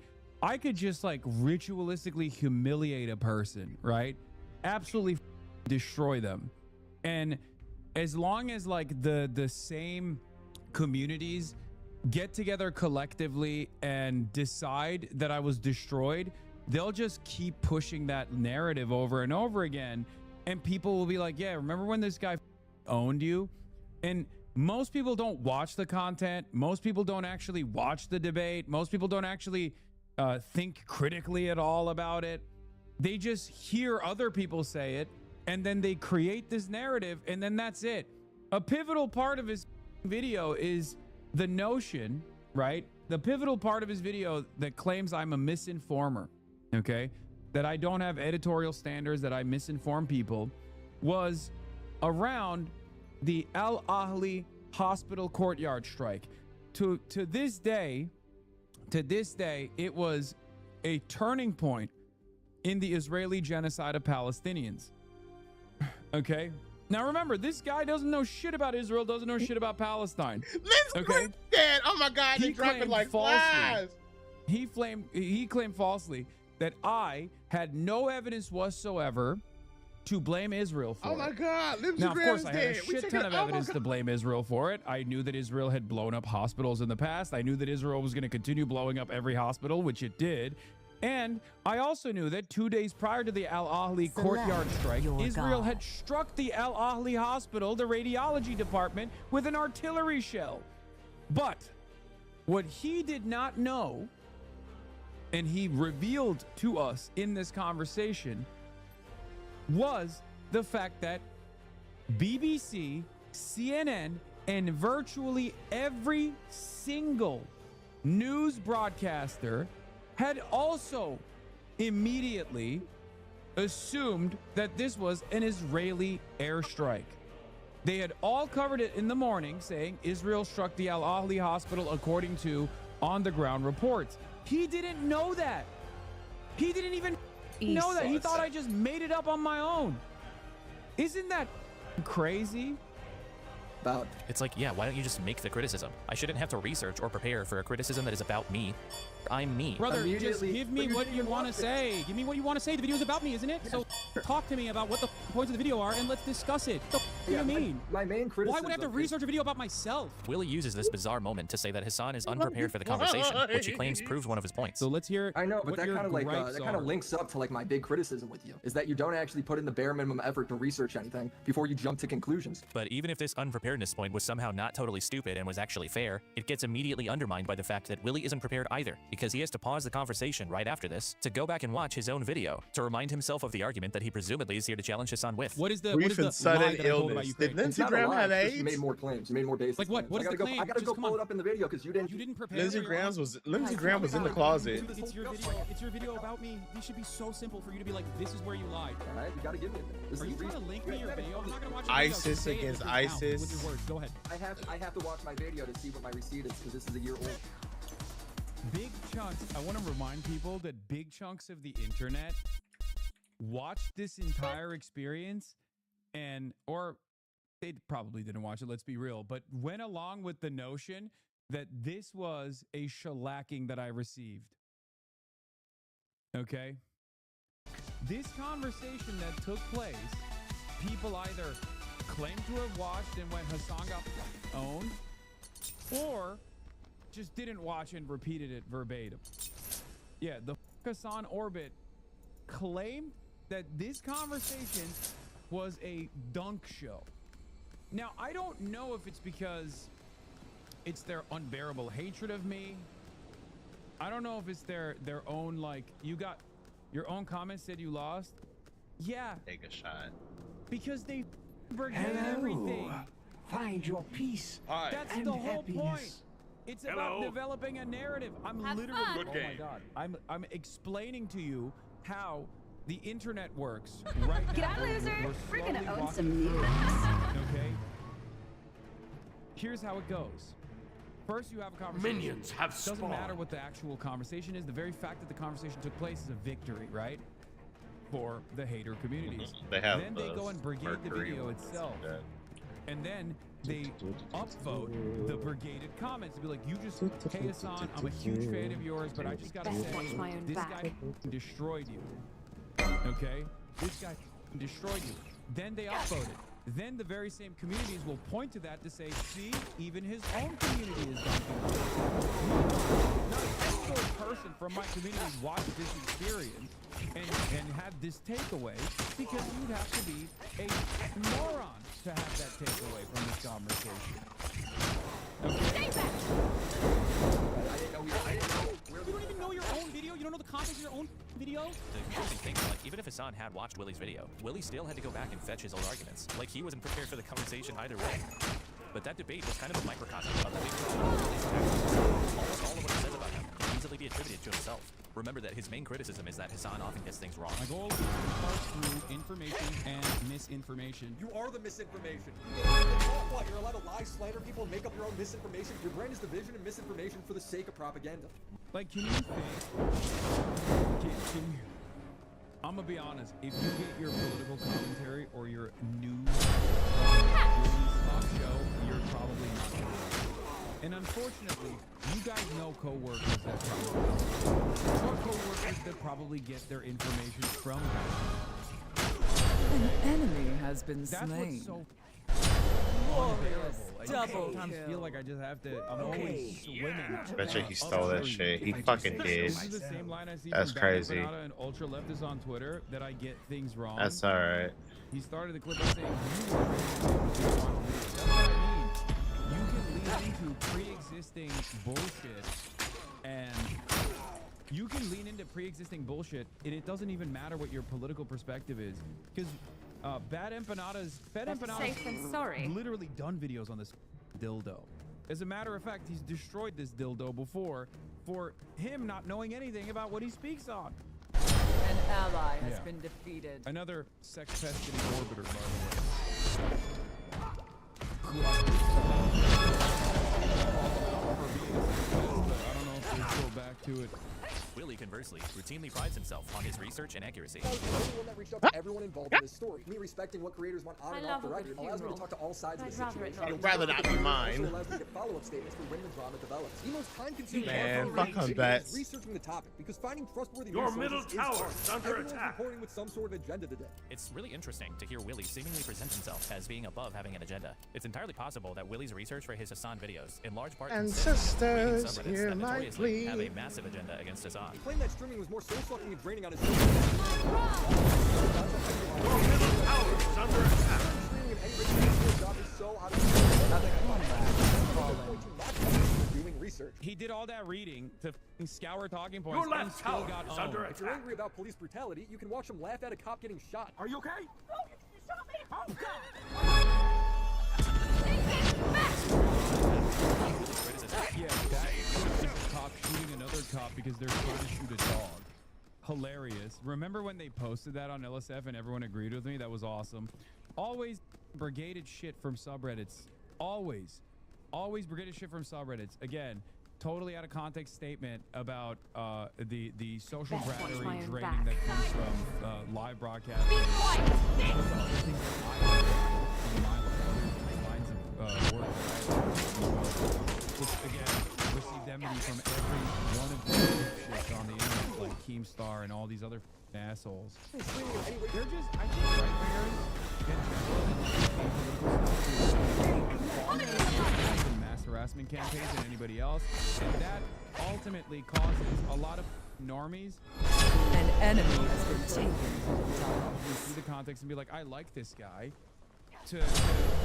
J: I could just like ritualistically humiliate a person, right? Absolutely destroy them. And as long as like the same communities get together collectively and decide that I was destroyed, they'll just keep pushing that narrative over and over again. And people will be like, yeah, remember when this guy owned you? And most people don't watch the content. Most people don't actually watch the debate. Most people don't actually think critically at all about it. They just hear other people say it, and then they create this narrative, and then that's it. A pivotal part of his video is the notion, right? The pivotal part of his video that claims I'm a misinformer, okay? That I don't have editorial standards, that I misinform people, was around the Al-Ahli hospital courtyard strike. To this day, it was a turning point in the Israeli genocide of Palestinians. Okay? Now remember, this guy doesn't know shit about Israel, doesn't know shit about Palestine. Okay?
F: Dead. Oh my God, they dropping like flies.
J: He claimed falsely that I had no evidence whatsoever to blame Israel for.
F: Oh my God,
J: now, of course, I had a shit ton of evidence to blame Israel for it. I knew that Israel had blown up hospitals in the past. I knew that Israel was going to continue blowing up every hospital, which it did. And I also knew that 2 days prior to the Al-Ahli courtyard strike, Israel had struck the Al-Ahli hospital, the radiology department, with an artillery shell. But what he did not know, and he revealed to us in this conversation, was the fact that BBC, CNN, and virtually every single news broadcaster had also immediately assumed that this was an Israeli airstrike. They had all covered it in the morning, saying Israel struck the Al-Ahli hospital according to on-the-ground reports. He didn't know that. He didn't even know that. He thought I just made it up on my own. Isn't that crazy?
K: It's like, yeah, why don't you just make the criticism? I shouldn't have to research or prepare for a criticism that is about me. I'm me.
J: Brother, just give me what you want to say. Give me what you want to say. The video's about me, isn't it? So talk to me about what the points of the video are and let's discuss it. What do you mean?
I: My main criticism.
J: Why would I have to research a video about myself?
K: Willie uses this bizarre moment to say that Hassan is unprepared for the conversation, which he claims proves one of his points.
J: So let's hear.
I: I know, but that kind of like that kind of links up to like my big criticism with you is that you don't actually put in the bare minimum effort to research anything before you jump to conclusions.
K: But even if this unpreparedness point was somehow not totally stupid and was actually fair, it gets immediately undermined by the fact that Willie isn't prepared either, because he has to pause the conversation right after this to go back and watch his own video to remind himself of the argument that he presumably is here to challenge Hassan with.
J: What is the lie that I told about Ukraine?
F: Did Lindsey Graham have AIDS?
I: You made more claims. You made more basic.
J: Like what? What is the claim?
I: I gotta go pull it up in the video because you didn't
J: prepare.
F: Lindsey Graham was in the closet.
J: It's your video. It's your video about me. This should be so simple for you to be like, this is where you lied.
I: All right, you gotta give me it.
J: Are you trying to link me your video? I'm not gonna watch your
F: ISIS
J: video. Say it
F: against
J: with your mouth,
F: ISIS.
J: With your words. Go ahead.
I: I have to watch my video to see what my receipt is because this is a year old.
J: Big chunks. I want to remind people that big chunks of the internet watched this entire experience or they probably didn't watch it, let's be real, but went along with the notion that this was a shellacking that I received. Okay? This conversation that took place, people either claimed to have watched and when Hassan got owned, or just didn't watch and repeated it verbatim. Yeah, the Hassan Orbit claimed that this conversation was a dunk show. Now, I don't know if it's because it's their unbearable hatred of me. I don't know if it's their own, like, you got your own comment said you lost. Yeah.
F: Take a shot.
J: Because they brigade everything.
C: Find your peace.
F: Hi.
J: That's
C: and
J: the whole
C: happiness.
J: point. It's about developing a narrative. I'm literally,
F: Good
J: oh
F: game.
J: my God. I'm explaining to you how the internet works right now.
D: Get out, loser! We're gonna
J: slowly
D: own
J: walking
D: some
J: through
D: news.
J: it. Okay. Here's how it goes. First, you have a conversation.
C: Minions have
J: Doesn't
C: spawned.
J: matter what the actual conversation is. The very fact that the conversation took place is a victory, right? For the hater communities.
F: They have
J: Then they go and brigade the
F: Mercury
J: video
F: ones
J: itself.
F: like that.
J: And then they upvote the brigaded comments and be like, you just, hey Hassan, I'm a huge fan of yours, but I just gotta
D: Best
J: say,
D: watch my own
J: this
D: back.
J: guy destroyed you. Okay? This guy destroyed you. Then they upvote it. Then the very same communities will point to that to say, see, even his own community is dunking. Not a single person from my community watched this experience and had this takeaway, because you'd have to be a moron to have that takeaway from this conversation. Okay? You don't even know your own video? You don't know the content of your own video?
K: The confusing thing is, like, even if Hassan had watched Willie's video, Willie still had to go back and fetch his old arguments. Like, he wasn't prepared for the conversation either way. But that debate was kind of a microcosm of the big Willie's actions. Almost all of what he says about him can easily be attributed to himself. Remember that his main criticism is that Hassan often gets things wrong.
J: My goal is to parse through information and misinformation.
I: You are the misinformation. What? You're allowed to lie, slander people, and make up your own misinformation? Your brand is division and misinformation for the sake of propaganda.
J: Like, can you think? Can you? I'm gonna be honest. If you get your political commentary or your news from Willie's talk show, you're probably not good. And unfortunately, you guys know coworkers that probably get their information from him.
E: An enemy has been
J: That's
E: slain.
J: what's so unbearable. I sometimes feel like I just have to. I'm always swimming.
F: Betcha he stole that shit. He fucking did.
J: This is the same line I see
F: That's
J: from
F: crazy.
J: Banana and Ultra Leftists on Twitter that I get things wrong.
F: That's alright.
J: He started the clip by saying, you are that's what I mean. You can lean into pre-existing bullshit, and you can lean into pre-existing bullshit, and it doesn't even matter what your political perspective is, because Fed Empanadas
D: safe than sorry.
J: literally done videos on this dildo. As a matter of fact, he's destroyed this dildo before for him not knowing anything about what he speaks on.
E: An ally has
J: Yeah.
E: been defeated.
J: Another sex-pesting orbiter, by the way. I don't know if we'll go back to it.
K: Willie, conversely, routinely prides himself on his research and accuracy.
I: I was the only one that reached out to everyone involved in this story. Me respecting what creators want on
D: I
I: and
D: love
I: off the
D: a good
I: record allows me to
D: funeral.
I: talk to all sides of the
D: I'd rather it
I: situation.
D: not
F: You'd rather not be
I: It
F: mine.
I: also allows me to get follow-up statements for when the drama develops. The most time-consuming
F: Man,
I: part
F: fuck
I: of
F: on
I: the
F: bets.
I: is researching the topic, because finding trustworthy
C: Your
I: resources
C: middle
I: is
C: tower
I: hard.
C: is under
I: Everyone's
C: attack.
I: reporting with some sort of agenda today.
K: It's really interesting to hear Willie seemingly present himself as being above having an agenda. It's entirely possible that Willie's research for his Hassan videos, in large part, consists of reading
F: Ancestors,
K: subreddits
F: hear
K: that
F: my
K: notoriously have a
F: plea.
K: massive agenda against Hassan.
I: He claimed that streaming was more soul-sucking and draining on his
C: Your middle tower is under attack.
I: streaming of any rate job is so out of doing research.
J: He did all that reading to scour talking
C: Your
J: points and
C: left
J: still
C: tower
J: got
C: is
J: owned.
C: under
I: If you're
C: attack.
I: angry about police brutality, you can watch them laugh at a cop getting shot.
C: Are you okay?
J: Yeah, that is a cop shooting another cop because they're trying to shoot a dog. Hilarious. Remember when they posted that on LSF and everyone agreed with me? That was awesome. Always brigaded shit from subreddits. Always. Always brigaded shit from subreddits. Again, totally out of context statement about the social
D: Best watch
J: battery
D: my own
J: draining
D: back.
J: that comes from live broadcasting. Which again received enmity from every one of these shits on the internet, like Keemstar and all these other assholes. They're just, I think, right wingers and mass harassment campaigns than anybody else, and that ultimately causes a lot of normies.
E: An enemy has been taken.
J: See the context and be like, I like this guy. To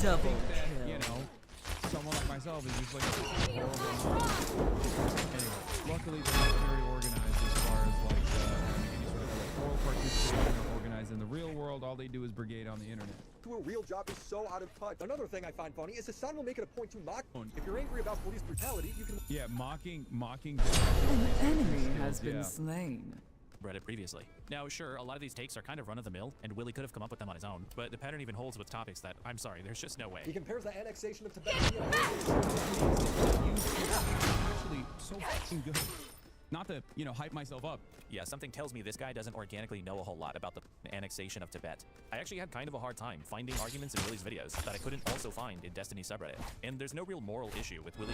E: Double
J: think that,
E: kill.
J: you know, someone like myself is just like horrible. Anyway, luckily they're not very organized as far as like any sort of electoral participation or organized in the real world. All they do is brigade on the internet.
I: To a real job is so out of touch. Another thing I find funny is Hassan will make it a point to mock. If you're angry about police brutality, you can.
J: Yeah, mocking.
E: An enemy has been slain.
K: Reddit previously. Now, sure, a lot of these takes are kind of run-of-the-mill, and Willie could have come up with them on his own, but the pattern even holds with topics that, I'm sorry, there's just no way.
I: He compares the annexation of Tibet.
J: Actually, so fucking good. Not to, you know, hype myself up.
K: Yeah, something tells me this guy doesn't organically know a whole lot about the annexation of Tibet. I actually had kind of a hard time finding arguments in Willie's videos that I couldn't also find in Destiny subreddit. And there's no real moral issue with Willie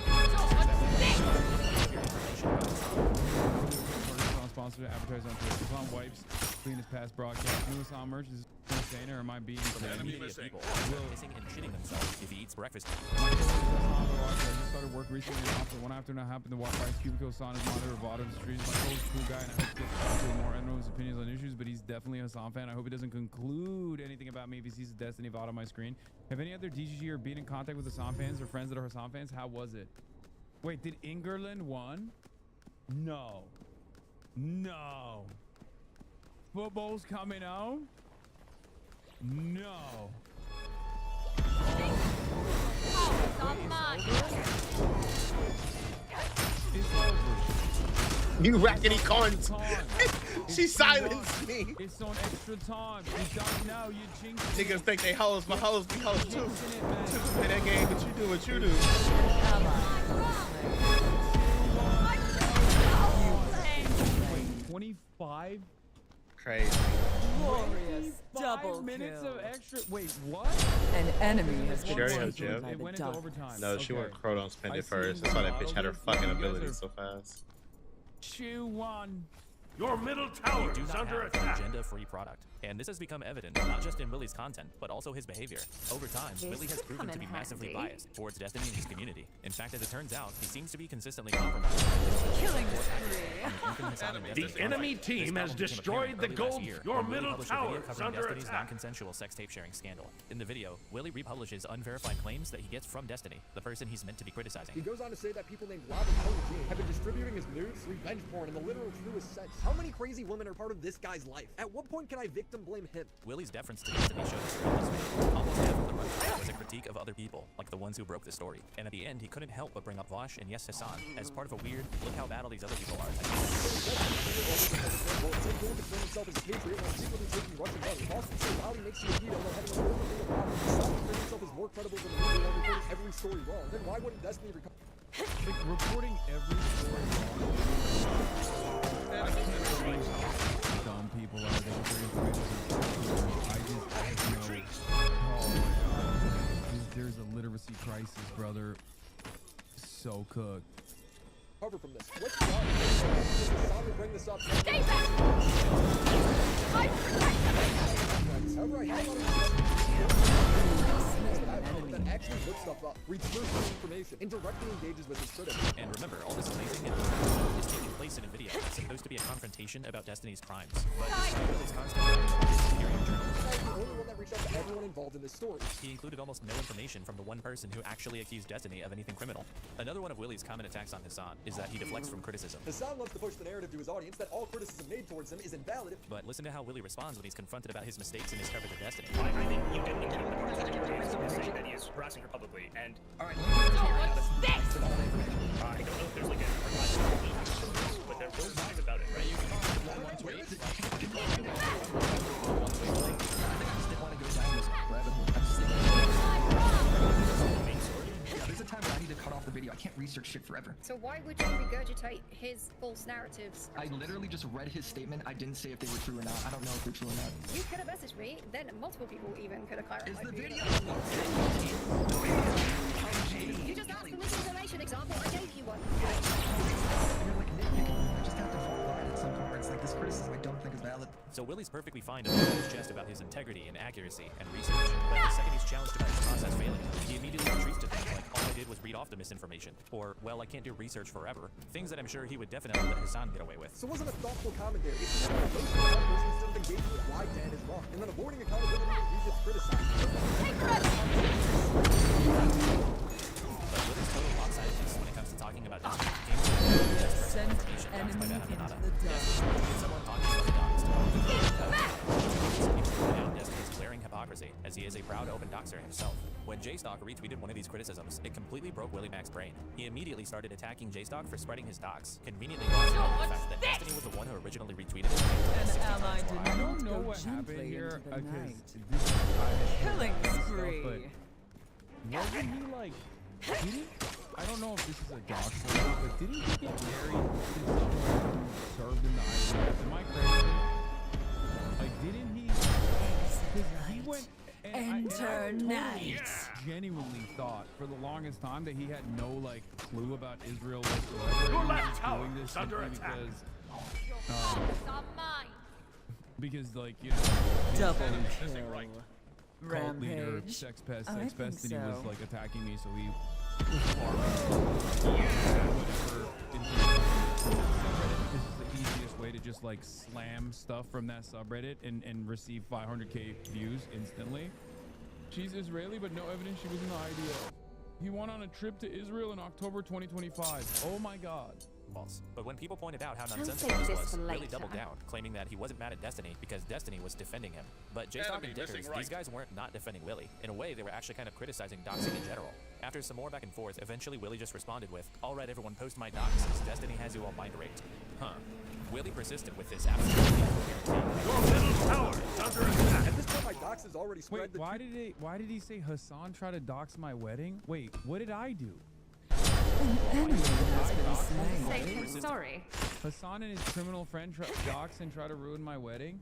J: Sponsored to advertise on Twitter. Hassan wipes clean his past broadcast. New Hassan merch is insane, or am I being
K: community of people pissing and shitting themselves if he eats breakfast.
J: My name is Hassan. I just started work recently in office. One afternoon, I happened to walk by his cubicle. Hassan is monitor of auto streams. My coach is a cool guy, and I hope to get more everyone's opinions on issues, but he's definitely a Hassan fan. I hope he doesn't conclude anything about me if he sees the Destiny VOD on my screen. Have any other DGG or been in contact with Hassan fans or friends that are Hassan fans? How was it? Wait, did Ingerland won? No. No. Football's coming out? No. It's over.
F: You rackety cunt. She silenced me.
J: It's on extra time. You don't know. You jinxed it.
F: Niggas think they hoes, but hoes be hoes too. You play that game, but you do what you do.
J: 25?
F: Crazy.
E: Glorious double
J: 5 minutes
E: kill.
J: of extra. Wait, what?
E: An enemy has
F: She
E: been
F: already had
E: taken
F: Jib.
E: by
J: It
E: the
J: went into
E: dark.
J: overtime.
F: No, she
J: Okay.
F: went crow don't spend
J: I
F: it
J: see
F: first.
J: the
F: That's why that
J: model
F: bitch had her
J: list.
F: fucking
J: You guys
F: ability
J: are-
F: so fast.
J: Chew one.
C: Your middle tower
K: Do
C: is
K: not
C: under
K: have an
C: attack.
K: agenda-free product. And this has become evident not just in Willie's content, but also his behavior. Over time,
D: This
K: Willie has
D: could
K: proven
D: come
K: to be
D: in
K: massively
D: handy.
K: biased towards Destiny and his community. In fact, as it turns out, he seems to be consistently compromised.
D: Killing
C: The enemy team has destroyed the gold. Your middle tower is under
K: Destiny's
C: attack.
K: non-consensual sex tape sharing scandal. In the video, Willie republishes unverified claims that he gets from Destiny, the person he's meant to be criticizing.
I: He goes on to say that people named Robert Cole have been distributing his nudes, revenge porn in the literal truest sense. How many crazy women are part of this guy's life? At what point can I victim blame him?
K: Willie's deference to Destiny shows throughout this video. Almost half of the run was a critique of other people, like the ones who broke the story. And at the end, he couldn't help but bring up Vosh and yes, Hassan, as part of a weird, look how bad all these other people are.
I: Well, it's like going to claim himself as a patriot while secretly taking Russian money. Boston so loud he makes you a veto while having a little thing of power. Hassan claims himself as more credible than the media while reporting every story wrong. Then why wouldn't Destiny recover?
J: Like reporting every story wrong. Dumb people out there. I just know. Oh my God. There's a literacy crisis, brother. So cooked.
I: Cover from this. What's the Hassan will bring this up.
D: Stay back! I'm
I: However, I have that actually looks stuff up, reads first-hand information, and directly engages with his critics.
K: And remember, all this amazing is taking place in a video. It's supposed to be a confrontation about Destiny's crimes. But despite Willie's constant writing about his superior journalism,
I: He's the only one that reached out to everyone involved in this story.
K: he included almost no information from the one person who actually accused Destiny of anything criminal. Another one of Willie's common attacks on Hassan is that he deflects from criticism.
I: Hassan loves to push the narrative to his audience that all criticism made towards him is invalid.
K: But listen to how Willie responds when he's confronted about his mistakes in his coverage of Destiny.
M: I think you didn't get the part of the jury saying that he is harassing her publicly, and alright, I don't know if there's like a but there will be about it, right? You can one tweet.
P: Yeah, there's a time where I need to
H: cut off the video. I can't research shit forever.
N: So why would you regurgitate his false narratives?
H: I literally just read his statement. I didn't say if they were true or not. I don't know if they're true or not.
N: You could have messaged me, then multiple people even could have clarified.
H: Is the
N: for you.
H: video?
N: You just asked for misinformation example. I gave you one.
H: You're like nitpicking. I just have to fall line at some point where it's like this criticism I don't think is valid.
K: So Willie's perfectly fine to talk his chest about his integrity and accuracy and research, but the second he's challenged about the process failing, he immediately retreats to things like, all I did was read off the misinformation, or, well, I can't do research forever, things that I'm sure he would definitely let Hassan get away with.
I: So it wasn't a thoughtful commentary. It's not a person instead of engaging with why Dan is wrong, and then avoiding accountability when he gets criticized.
K: But Willie's total lopsidedness when it comes to talking about Destiny came from
E: Send
K: information
E: enemy
K: by
E: into
K: Bahamyanada.
E: the dust.
K: Someone talking about the docs to point out Destiny's glaring hypocrisy, as he is a proud open doxer himself. When J-Stock retweeted one of these criticisms, it completely broke Willie Mac's brain. He immediately started attacking J-Stock for spreading his docs, conveniently glossing over the fact that Destiny was the one who originally retweeted it.
E: An ally did
J: I don't
E: not
J: know
E: go
J: what happened
E: gently
J: here
E: into the night.
J: killing
E: Killing spree.
J: Wasn't he like? Did he? I don't know if this is a dox or not, but didn't he get married to someone who served in the IDF? Am I crazy? Like, didn't he? Because he went.
E: Enter night.
J: Genuinely thought for the longest time that he had no like clue about Israel whatsoever.
C: Your
J: He was
C: left
J: just
C: tower
J: doing this
C: is under
J: simply
C: attack.
J: because like you know
E: Double
J: his
E: kill.
J: cult leader,
E: Rampage.
J: sex pest,
E: I
J: sex
E: think
J: pest, and he was
E: so.
J: like attacking me, so he was This is the easiest way to just like slam stuff from that subreddit and receive 500k views instantly. She's Israeli, but no evidence she was in the IDF. He went on a trip to Israel in October 2025. Oh my god.
K: False. But when people pointed out how
D: Don't
K: nonsensical
D: save
K: this
D: this
K: was,
D: for
K: Willie
D: later.
K: doubled down, claiming that he wasn't mad at Destiny because Destiny was defending him. But J-Stock and Dickers, these guys weren't not defending Willie. In a way, they were actually kind of criticizing doxing in general. After some more back and forth, eventually Willie just responded with, "All right, everyone, post my docs since Destiny has you all mind raped." Huh. Willie persisted with this absolutely incoherent take.
C: Your middle tower is under attack.
I: At this point, my docs has already spread.
J: Wait, why did he say Hassan tried to dox my wedding? Wait, what did I do?
E: An enemy has been slain.
D: Say him sorry.
J: Hassan and his criminal friend dox and try to ruin my wedding.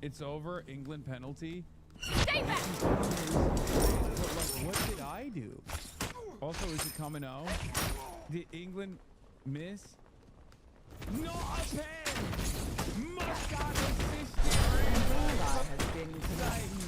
J: It's over. England penalty.
D: Stay back!
J: What did I do? Also, is it coming out? Did England miss? Not a pen! Must have assisted!
E: Ally has been consumed.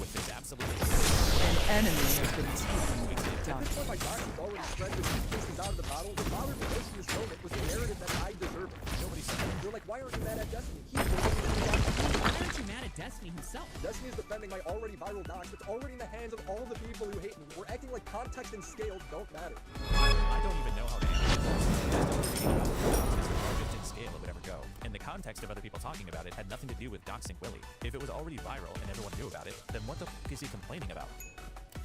K: With this absolutely
E: An enemy has been taken with
I: At
E: the
I: this point, my
E: dots.
I: docs has already spread with two pieces out of the bottle. What bothered me most in this moment was the narrative that I deserve it. Nobody said it. They're like, why aren't you mad at Destiny? He's the one who did the docs.
T: Why aren't you mad at Destiny himself?
I: Destiny is defending my already viral docs. It's already in the hands of all the people who hate me. We're acting like context and scale don't matter.
K: I don't even know how to analyze this. Just reading about the docs is the largest in scale it would ever go. And the context of other people talking about it had nothing to do with doxing Willie. If it was already viral and everyone knew about it, then what the f*** is he complaining about?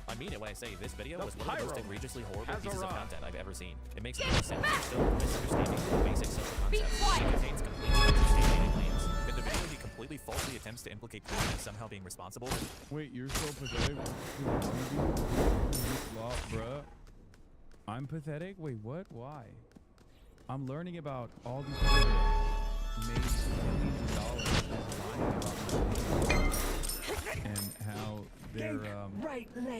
K: I mean it when I say this video was one of the most egregiously horrible pieces of content I've ever seen. It makes no sense. There's still misunderstanding the basic social concepts. It contains completely unsubstantiated claims. Could the video be completely falsely attempts to implicate Queen as somehow being responsible?
J: Wait, you're so pathetic. Bruh. I'm pathetic? Wait, what? Why? I'm learning about all these people that made millions of dollars just lying about and how they're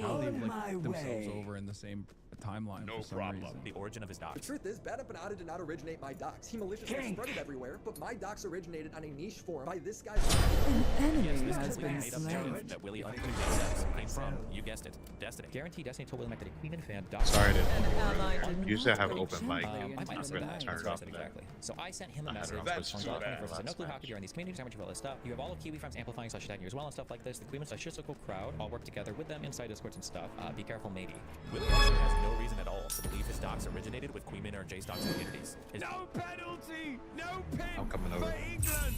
J: how they like themselves over in the same timeline for some reason.
K: The origin of his
I: The
K: docs.
I: truth is, Badapanada did not originate my docs. He maliciously spread it everywhere, but my docs originated on a niche forum by this guy's
E: An enemy
K: Yes,
E: has
K: this
E: been
K: made up
E: slain.
K: narrative that Willie unclearly accepts came from, you guessed it, Destiny.
P: Guarantee Destiny told Willie Mac that a Queen fan doxed
F: Sorry to
E: An ally did
F: usually I
E: not
F: have
E: go
F: open mic.
E: gently
P: I
E: into
P: might
E: the
P: have said
E: night.
P: that.
F: Turn it off
P: Exactly. So I sent him a message
F: That's
P: on
F: too
P: Doc
F: bad.
P: 24 said, no clue how
F: That's
P: could you're in these communities, how much you all this stuff. You have all of Kiwi Farms amplifying slash tagging you as well and stuff like this. The Queen slash Shitsuckle crowd all work together with them inside Discords and stuff. Be careful, maybe.
K: Willie actually has no reason at all to believe his docs originated with Queenman or J-Stock's communities. His
J: No penalty! No pin
F: I'm coming over.
J: for England!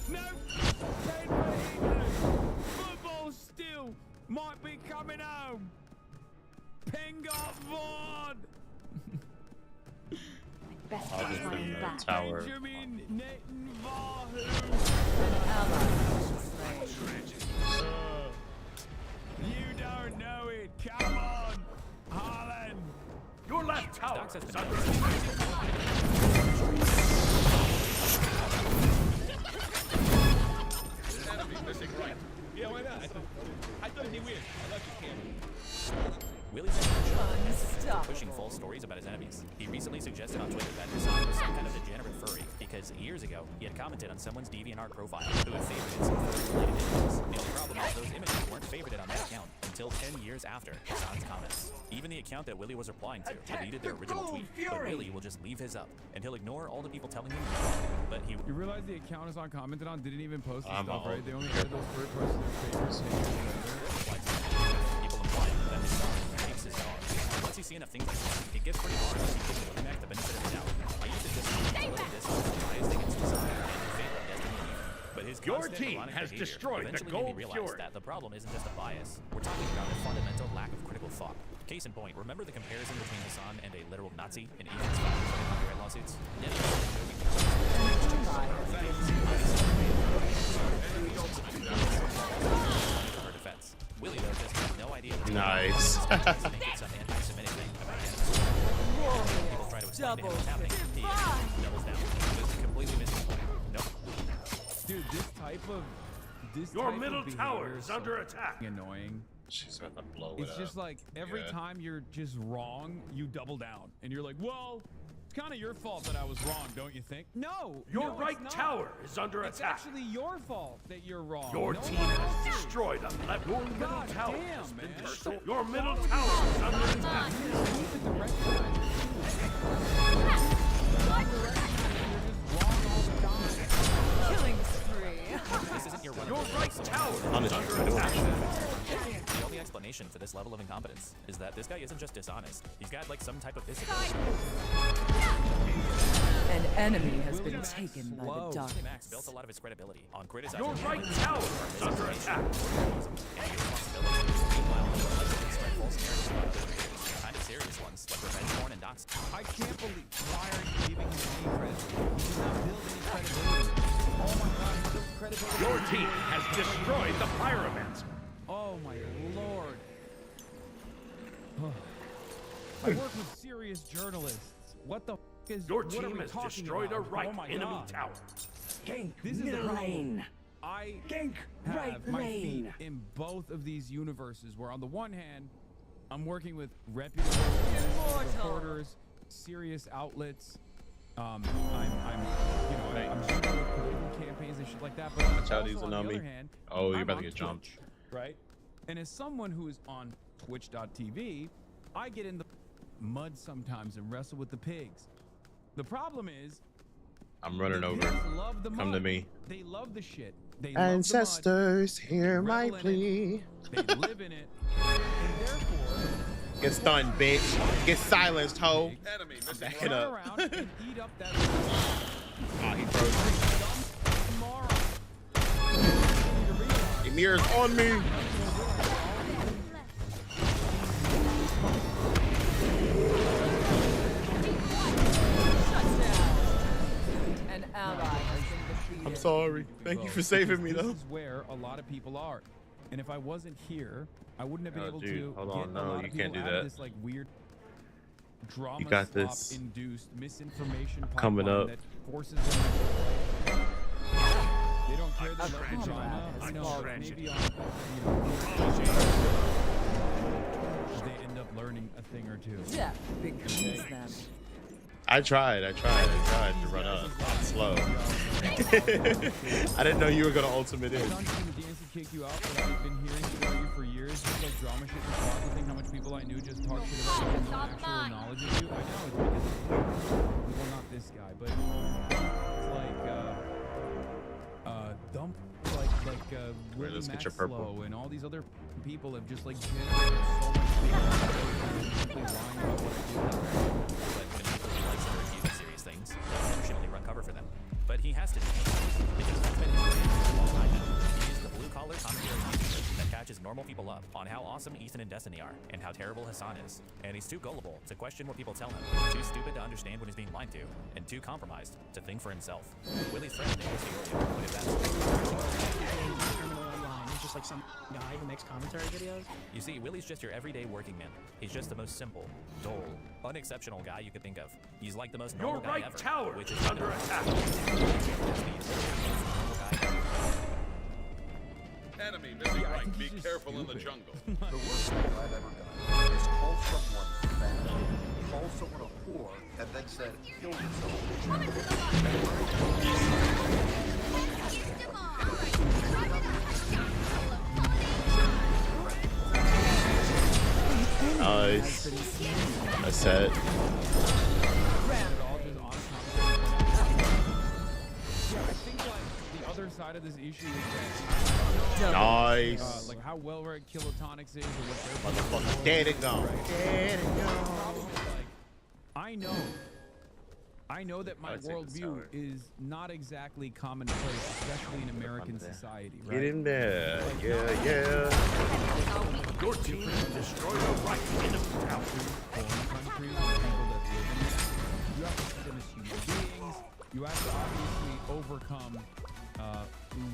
J: No pin for England! Football still might be coming home! Pengart Vaughn!
D: Best
F: I'll just
D: find
F: bring the
D: that.
F: tower.
J: Benjamin Netanyahu!
E: An ally has been slain.
J: You don't know it! Come on! Haaland!
C: tower
K: Dox has
C: is
K: been
C: under
J: Yeah, why not? I thought it'd be weird. I love you, Cam.
K: Willie's been pushing false stories about his enemies. He recently suggested on Twitter that Hassan was some kind of degenerate furry because years ago he had commented on someone's DeviantArt profile who had favorited some furry-related images. The only problem is those images weren't favorited on that account until 10 years after Hassan's comments. Even the account that Willie was replying to deleted their original tweet, but Willie will just leave his up, and he'll ignore all the people telling him he's wrong. But he...
J: You realize the account Hassan commented on didn't even post the
F: I'm
J: stuff,
F: all
J: right? They only added those third person favorites.
K: People implying that Hassan hates his dog. Once you see enough things like that, it gets pretty hard to give Willie Mac the benefit of the doubt. I used to just biased against Hassan and fail at Destiny. But his
C: Your
K: constant
C: team
K: ironic
C: has
K: behavior
C: destroyed the
K: eventually made me
C: Gold
K: realize
C: Fury.
K: that the problem isn't just a bias. We're talking about a fundamental lack of critical thought. Case in point, remember the comparison between Hassan and a literal Nazi in Ethan's filing for the copyright lawsuits? Her defense. Willie, though, just has no idea.
F: Nice.
K: Some anti-Semitic thing about him. People try to explain to him what's happening. He doubles down. Just completely missing the point. Nope.
J: Dude, this type of
C: Your middle
J: behavior
C: tower is
J: so
C: under attack.
J: Annoying.
F: She's about to blow it
J: It's just
F: up.
J: like every
F: Yeah.
J: time you're just wrong, you double down, and you're like, well, it's kind of your fault that I was wrong, don't you think? No.
C: Your
J: no,
C: right
J: it's not.
C: tower is under
J: It's
C: attack.
J: actually your fault that you're wrong.
C: Your
J: No
C: team
J: one
C: has
J: else's.
C: destroyed a left. Your middle
J: God
C: tower
J: damn,
C: has been
J: man.
C: destroyed. Your middle tower is under attack.
A: Killing spree.
K: This isn't your
C: right tower is
F: Honest.
C: under attack.
K: The only explanation for this level of incompetence is that this guy isn't just dishonest. He's got like some type of disability.
E: An enemy has been taken by the
K: Willie
E: darkness.
K: Max built a lot of his credibility on criticizing
C: Your right
K: him
C: tower
K: for
C: is under attack.
K: and responsibility. Meanwhile, he likes to spread false narratives about other creators, kind of serious ones like revenge porn and doxing.
J: I can't believe why are you giving him any credit? He did not build any credibility. Oh my god, he built credibility.
C: Your team has destroyed the pyromancer.
J: Oh my lord. I work with serious journalists. What the f is
C: Your
J: what are
C: team
J: we
C: has
J: talking
C: destroyed
J: about?
C: a right
J: Oh my
C: enemy
J: god.
C: tower.
J: Gank, this is the problem. I have my feet in both of these universes where on the one hand, I'm working with reputable reporters, serious outlets. I'm doing political campaigns and shit like that. But
F: Watch out,
J: also,
F: he's
J: on
F: a
J: the
F: nummy.
J: other hand,
F: Oh, you're
J: I'm
F: about to
J: on
F: get jumped.
J: Twitch, right? And as someone who is on Twitch.tv, I get in the mud sometimes and wrestle with the pigs. The problem is,
F: I'm running
J: the
F: over.
J: pigs love the
F: Come
J: mud.
F: to me.
J: They love the shit. They love the mud.
F: Ancestors, hear my
J: revel in
F: plea.
J: They live in it. And therefore,
F: Get stunned, bitch. Get silenced, hoe. I'm backing
J: turn
F: up.
J: around and eat up that
F: Oh, he froze.
J: tomorrow.
F: Emir's on me.
E: An ally has been defeated.
F: I'm sorry. Thank you for saving me, though.
J: This is where a lot of people are. And if I wasn't here, I wouldn't have been
F: Oh,
J: able
F: dude,
J: to
F: hold
J: get
F: on.
J: a
F: No,
J: lot
F: you
J: of people
F: can't do
J: out
F: that.
J: of this like weird drama
F: You got this.
J: slop induced misinformation
F: Coming
J: pipeline
F: up.
J: that forces them to they don't care they love the drama. You know, maybe on they end up learning a thing or two.
E: Death becomes them.
F: I tried to run up. I'm slow. I didn't know you were gonna ultimate in.
J: I'm not going to dance and kick you out, but I've been hearing about you for years. Just like drama shit and talk. Think how much people I knew just talk shit about you and no actual knowledge of you. I know it's because of, well, not this guy, but it's like dump Willie
F: let's get your purple.
J: Maxlow and all these other people have just like generated so much fear simply lying about what they do.
K: But when people who like to refuse serious things, they'll unfortunately run cover for them. But he has to do it because that's been his way for a long time now. He is the blue-collar commentary YouTuber that catches normal people up on how awesome Ethan and Destiny are and how terrible Hassan is. And he's too gullible to question what people tell him, too stupid to understand when he's being lied to, and too compromised to think for himself. Willie's friend, Nicholas Diorio, put it best.
B: just like some guy who makes commentary videos.
K: You see, Willie's just your everyday working man. He's just the most simple, dull, unexceptional guy you could think of. He's like the most normal
C: Your
K: guy
C: right
K: ever.
C: tower
K: which
C: is under attack.
G: Enemy missing right. Be careful in the jungle.
Q: The worst thing I've ever done is call someone fat, call someone a whore, and then said, kill
F: Nice. A set.
J: Side of this issue is that
F: Nice.
J: like how well read Kilotonics is or what they're
F: Motherfucker, dead and gone. Dead and gone.
J: Like, I know that my worldview is not exactly commonplace, especially in American society, right?
F: Get in there. Yeah, yeah.
C: Your team has destroyed a right enemy tower.
J: Foreign countries and people that live in them. You have to see them as human beings. You have to obviously overcome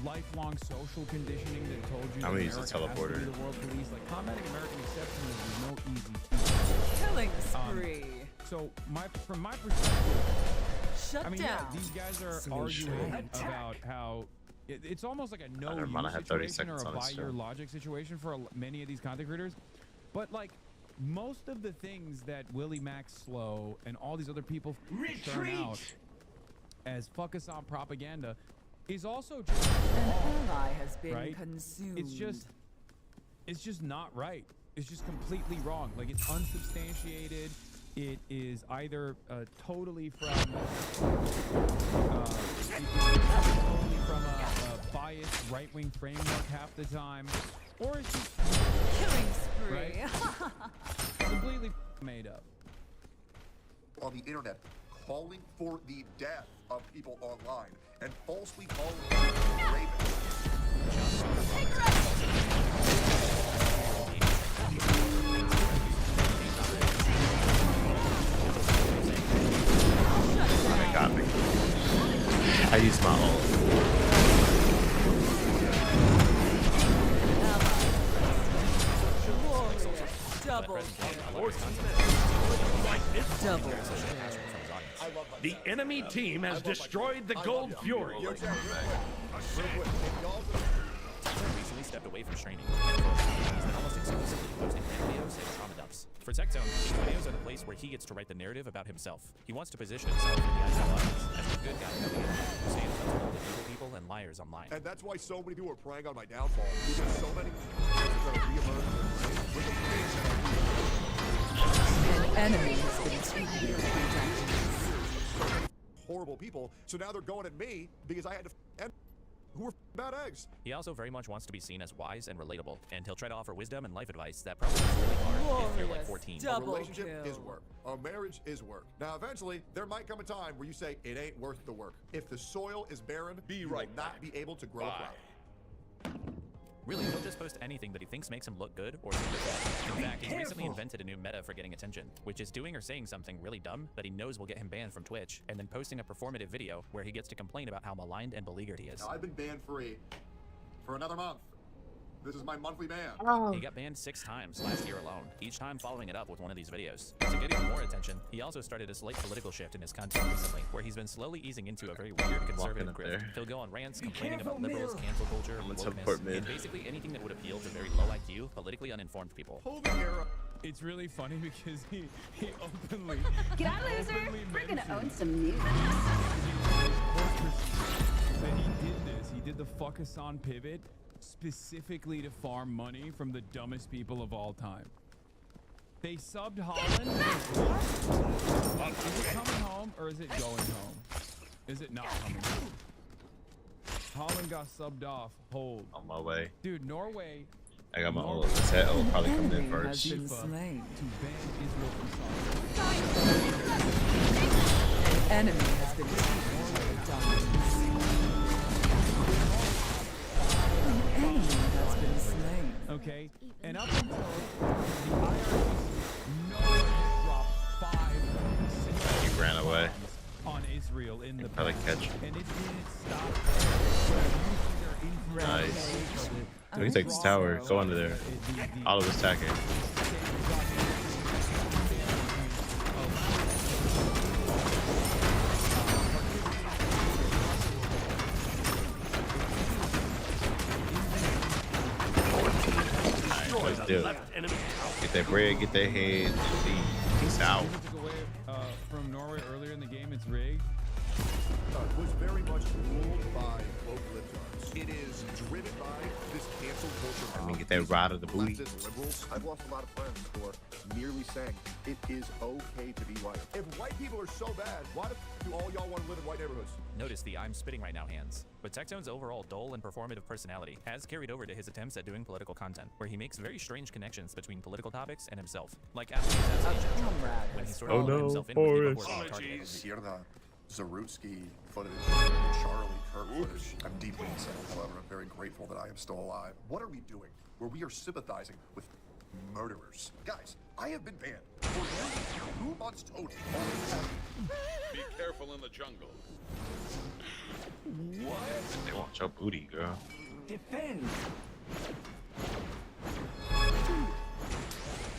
J: lifelong social conditioning that told you that
F: I'm gonna use the
J: America has to
F: teleporter.
J: be the world police. Like combating American exceptionalism is no easy feat.
E: Killing spree.
J: So from my perspective,
E: Shut
J: I mean,
E: down.
J: yeah, these guys are arguing about how it's almost like a no
F: Never mind, I
J: use
F: had 30
J: situation or
F: seconds
J: a
F: on
J: buy
F: this
J: your
F: turn.
J: logic situation for many of these content creators. But like most of the things that Willie Max Slow and all these other people turn out as fuck us on propaganda is also just
E: An
J: wrong,
E: ally has been
J: right?
E: consumed.
J: It's just not right. It's just completely wrong. Like it's unsubstantiated. It is either totally from a biased right-wing framework half the time, or it's just
E: killing spree.
J: right? Completely made up.
Q: On the internet, calling for the death of people online and falsely calling them rapists.
F: They got me. I used my ult.
E: Double
C: Double. The enemy team has destroyed the Gold Fury.
K: Recently stepped away from streaming, and for a while, he's been almost exclusively posting fan videos and trauma dumps. For TechZone, these videos are the place where he gets to write the narrative about himself. He wants to position himself in the eyes of the audience as the good guy coming in, who stands up to all the evil people and liars online.
I: And that's why so many people are preying on my downfall, because so many are going to reemerge with
E: An enemy has been taken.
I: horrible people, so now they're going at me because I had to end who are bad eggs.
K: He also very much wants to be seen as wise and relatable, and he'll try to offer wisdom and life advice that probably is really hard if you're like 14.
I: A relationship is work. A marriage is work. Now, eventually, there might come a time where you say it ain't worth the work. If the soil is barren, you will not be able to grow a crop.
K: Really, he'll just post anything that he thinks makes him look good or seem good. In fact, he's recently invented a new meta for getting attention, which is doing or saying something really dumb that he knows will get him banned from Twitch, and then posting a performative video where he gets to complain about how maligned and beleaguered he is.
I: Now, I've been banned free for another month. This is my monthly ban.
K: He got banned 6 times last year alone, each time following it up with one of these videos. To get even more attention, he also started a slight political shift in his content recently, where he's been slowly easing into a very weird conservative grift. He'll go on rants complaining about liberals, cancel culture, wokeness, and basically anything that would appeal to very low IQ, politically uninformed people.
J: It's really funny because he openly
D: Get out, loser! We're gonna own some music.
J: that he did this. He did the fuck us on pivot specifically to farm money from the dumbest people of all time. They subbed Holland. Is it coming home or is it going home? Is it not coming home? Holland got subbed off. Hold.
F: On my way.
J: Dude, Norway.
F: I got my ult. The set will probably come in first.
J: FIFA to ban Israel from soccer.
E: An enemy has been An enemy has been slain.
J: Okay, and up until the IRS, no one dropped 5
F: He ran away.
J: on Israel in the
F: Probably
J: past,
F: catch.
J: and it didn't stop.
F: Nice. When he takes the tower, go under there. All of us attacking. Alright, let's do it. Get that bread, get that head, and peace out.
J: Took away from Norway earlier in the game. It's rigged.
Q: Was very much ruled by woke libtards. It is driven by this cancel culture.
F: I mean, get that rod of the booty.
Q: Liberals. I've lost a lot of friends for merely saying it is okay to be white. If white people are so bad, why do all y'all want to live in white neighborhoods?
K: Notice the I'm spitting right now hands. But Tektone's overall dull and performative personality has carried over to his attempts at doing political content, where he makes very strange connections between political topics and himself. Like after the assassination when he sort of pulled himself in with people who are being targeted.
Q: Hear the Zarutsky footage, Charlie Kirk footage. I'm deeply insane, however, I'm very grateful that I am still alive. What are we doing where we are sympathizing with murderers? Guys, I have been banned for nearly 2 months total.
G: Be careful in the jungle.
F: What? They want your booty, girl.
J: Defend.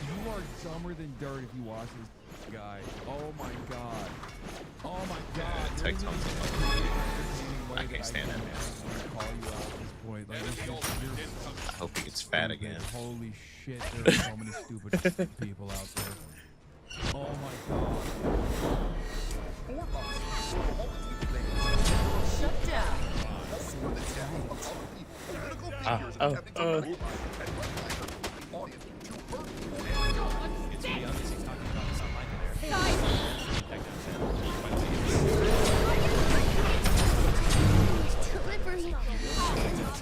J: You are dumber than dirt if you watch this guy. Oh my god. Oh my god.
F: I can't stand that man.
J: Call you out at this point. Like, this is,
F: I hope he gets fat again.
J: Holy shit, there are so many stupid people out there. Oh my god.
A: Shut down.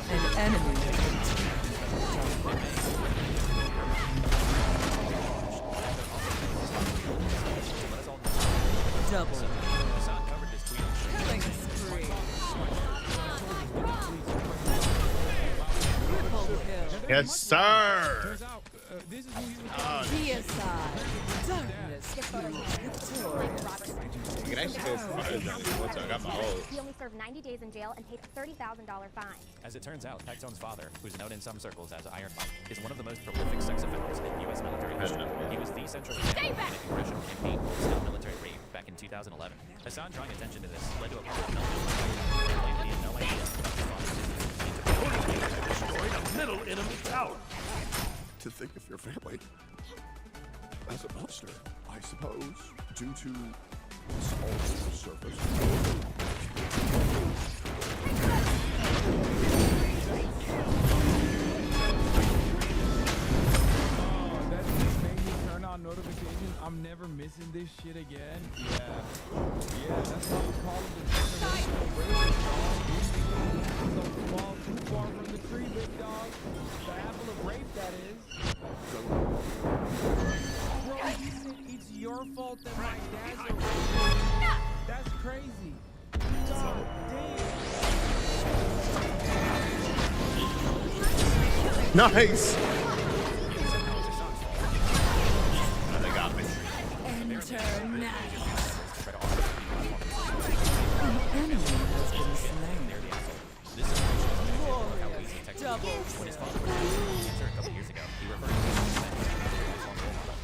E: An enemy. Double. Killing spree. Triple kill.
F: Yes, sir.
E: Deicide. Darkness victorious.
F: You can actually go further. Once I got my ult.
R: He only served 90 days in jail and paid a $30,000 fine.
K: As it turns out, Tektone's father, who's known in some circles as Iron Mike, is one of the most prolific sex offenders in U.S. military history. He was the central example of a congressional campaign to stop military rape back in 2011. Hassan drawing attention to this led to a public meltdown. He claimed he had no idea about his father's
C: Destroyed a middle enemy tower.
Q: To think of your family as a monster, I suppose, due to small surface.
J: That just made me turn on notifications. I'm never missing this shit again. Yeah. Yeah, that's how we call it the generational rape, dog. Don't fall too far from the tree, big dog. The apple of rape, that is. Bro, he said it's your fault that my dad's a rapist. That's crazy. God damn.
F: Nice. They got me.
E: Enter night. An enemy has been slain. Double.
K: When his father was cancer a couple years ago, he referred to him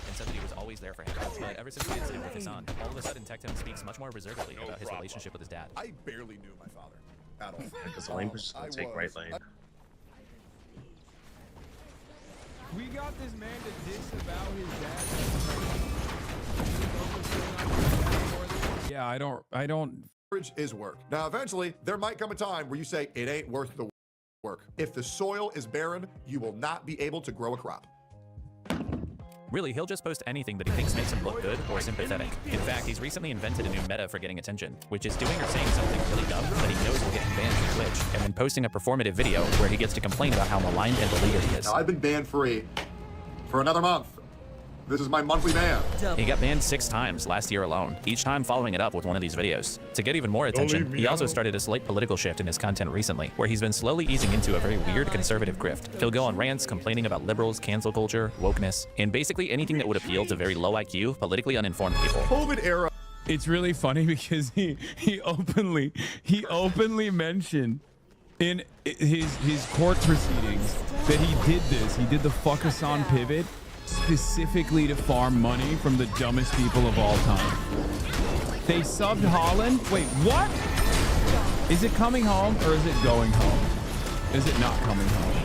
K: and said that he was always there for him. But ever since the incident with Hassan, all of a sudden Tektone speaks much more reservedly about his relationship with his dad.
Q: I barely knew my father at all.
F: Because the lane was just gonna take right lane.
J: We got this man to disavow his dad. Yeah, I don't.
Q: Courage is work. Now, eventually, there might come a time where you say it ain't worth the work. If the soil is barren, you will not be able to grow a crop.
K: Really, he'll just post anything that he thinks makes him look good or sympathetic. In fact, he's recently invented a new meta for getting attention, which is doing or saying something really dumb that he knows will get him banned from Twitch, and then posting a performative video where he gets to complain about how maligned and beleaguered he is.
Q: Now, I've been banned free for another month. This is my monthly ban.
K: He got banned 6 times last year alone, each time following it up with one of these videos. To get even more attention, he also started a slight political shift in his content recently, where he's been slowly easing into a very weird conservative grift. He'll go on rants complaining about liberals, cancel culture, wokeness, and basically anything that would appeal to very low IQ, politically uninformed people.
Q: COVID era
J: it's really funny because he openly mentioned in his court proceedings that he did this. He did the fuck Hassan pivot specifically to farm money from the dumbest people of all time. They subbed Holland. Wait, what? Is it coming home or is it going home? Is it not coming home?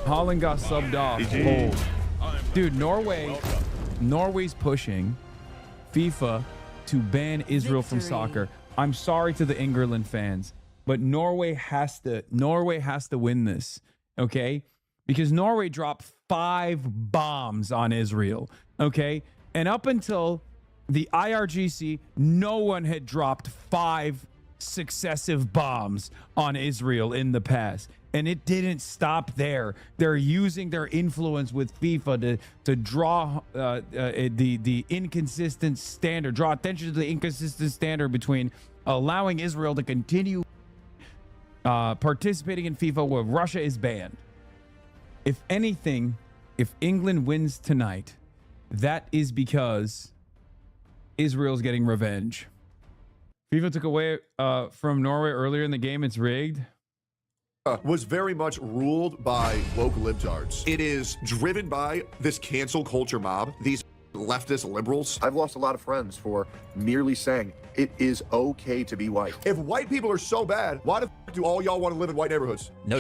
J: Holland got subbed off. Oh. Dude, Norway's pushing FIFA to ban Israel from soccer. I'm sorry to the England fans, but Norway has to win this, okay? Because Norway dropped 5 bombs on Israel, okay? And up until the IRGC, no one had dropped 5 successive bombs on Israel in the past. And it didn't stop there. They're using their influence with FIFA to draw the inconsistent standard, draw attention to the inconsistent standard between allowing Israel to continue participating in FIFA where Russia is banned. If anything, if England wins tonight, that is because Israel's getting revenge. FIFA took away from Norway earlier in the game. It's rigged.
Q: Was very much ruled by woke libtards. It is driven by this cancel culture mob, these leftist liberals. I've lost a lot of friends for merely saying it is okay to be white. If white people are so bad, why the f do all y'all want to live in white neighborhoods?
F: No.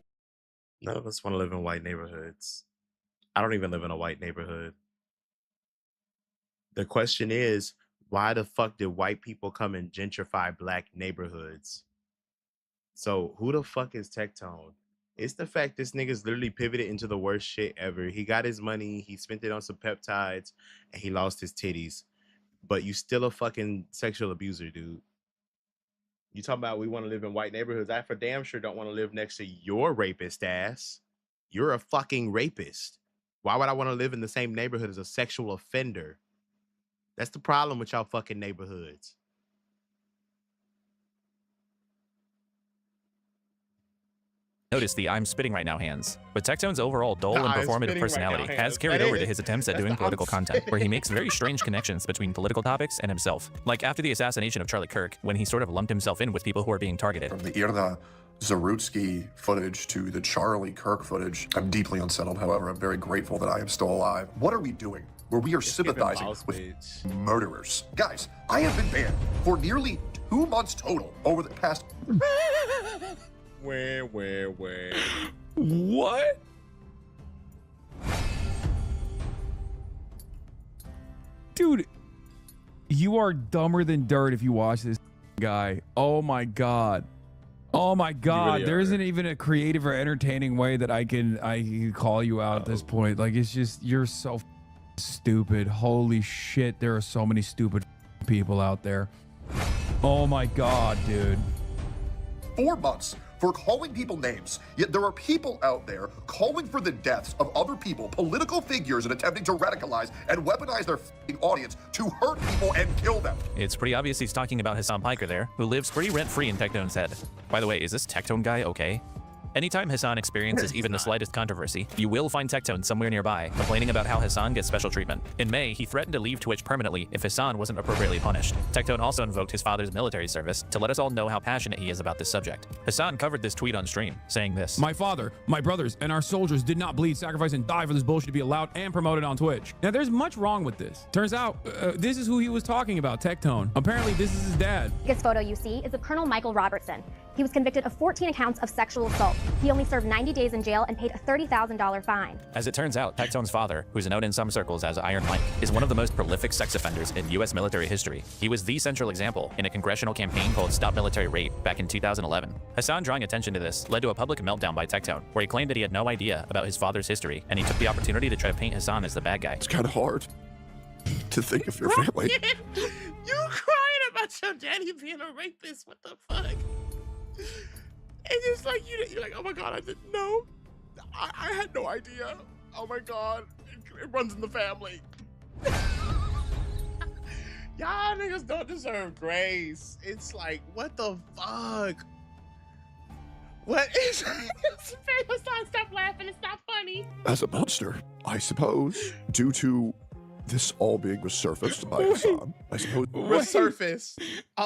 F: None of us want to live in white neighborhoods. I don't even live in a white neighborhood. The question is, why the fuck did white people come and gentrify black neighborhoods? So who the fuck is Tectone? It's the fact this nigga's literally pivoted into the worst shit ever. He got his money, he spent it on some peptides, and he lost his titties. But you still a fucking sexual abuser, dude. You talking about we want to live in white neighborhoods. I for damn sure don't want to live next to your rapist ass. You're a fucking rapist. Why would I want to live in the same neighborhood as a sexual offender? That's the problem with y'all fucking neighborhoods.
K: Notice the I'm spitting right now hands. But Tectone's overall dull and performative personality has carried over to his attempts at doing political content, where he makes very strange connections between political topics and himself. Like after the assassination of Charlie Kirk, when he sort of lumped himself in with people who are being targeted.
Q: From the Irda Zarutsky footage to the Charlie Kirk footage, I'm deeply unsettled. However, I'm very grateful that I am still alive. What are we doing where we are sympathizing with murderers? Guys, I have been banned for nearly 2 months total over the past...
F: Where?
J: What? Dude, you are dumber than dirt if you watch this guy. Oh my god. Oh my god.
F: Really
J: there isn't even a creative or entertaining way that I can call you out at this point. Like, it's just, you're so stupid. Holy shit, there are so many stupid people out there. Oh my god, dude.
Q: 4 months for calling people names, yet there are people out there calling for the deaths of other people, political figures, and attempting to radicalize and weaponize their f***ing audience to hurt people and kill them.
K: It's pretty obvious he's talking about Hassan Piker there, who lives pretty rent-free in Tectone's head. By the way, is this Tectone guy okay? Anytime Hassan experiences even the slightest controversy, you will find Tectone somewhere nearby, complaining about how Hassan gets special treatment. In May, he threatened to leave Twitch permanently if Hassan wasn't appropriately punished. Tectone also invoked his father's military service to let us all know how passionate he is about this subject. Hassan covered this tweet on stream, saying this:
J: "My father, my brothers, and our soldiers did not bleed, sacrifice, and die for this bullshit to be allowed and promoted on Twitch." Now, there's much wrong with this. Turns out, this is who he was talking about, Tectone. Apparently, this is his dad.
R: This photo you see is of Colonel Michael Robertson. He was convicted of 14 accounts of sexual assault. He only served 90 days in jail and paid a $30,000 fine.
K: As it turns out, Tectone's father, who's known in some circles as Iron Mike, is one of the most prolific sex offenders in U.S. military history. He was the central example in a congressional campaign called Stop Military Rape back in 2011. Hassan drawing attention to this led to a public meltdown by Tectone, where he claimed that he had no idea about his father's history, and he took the opportunity to try to paint Hassan as the bad guy.
Q: It's kind of hard to think of your family.
F: You crying about your daddy being a rapist? What the fuck? And it's like you're like, oh my god, I didn't know. I had no idea. Oh my god, it runs in the family. Y'all niggas don't deserve grace. It's like, what the fuck? What is?
L: Stop laughing. It's not funny.
Q: As a monster, I suppose, due to this all being resurfaced by Hassan, I suppose.
F: Resurface.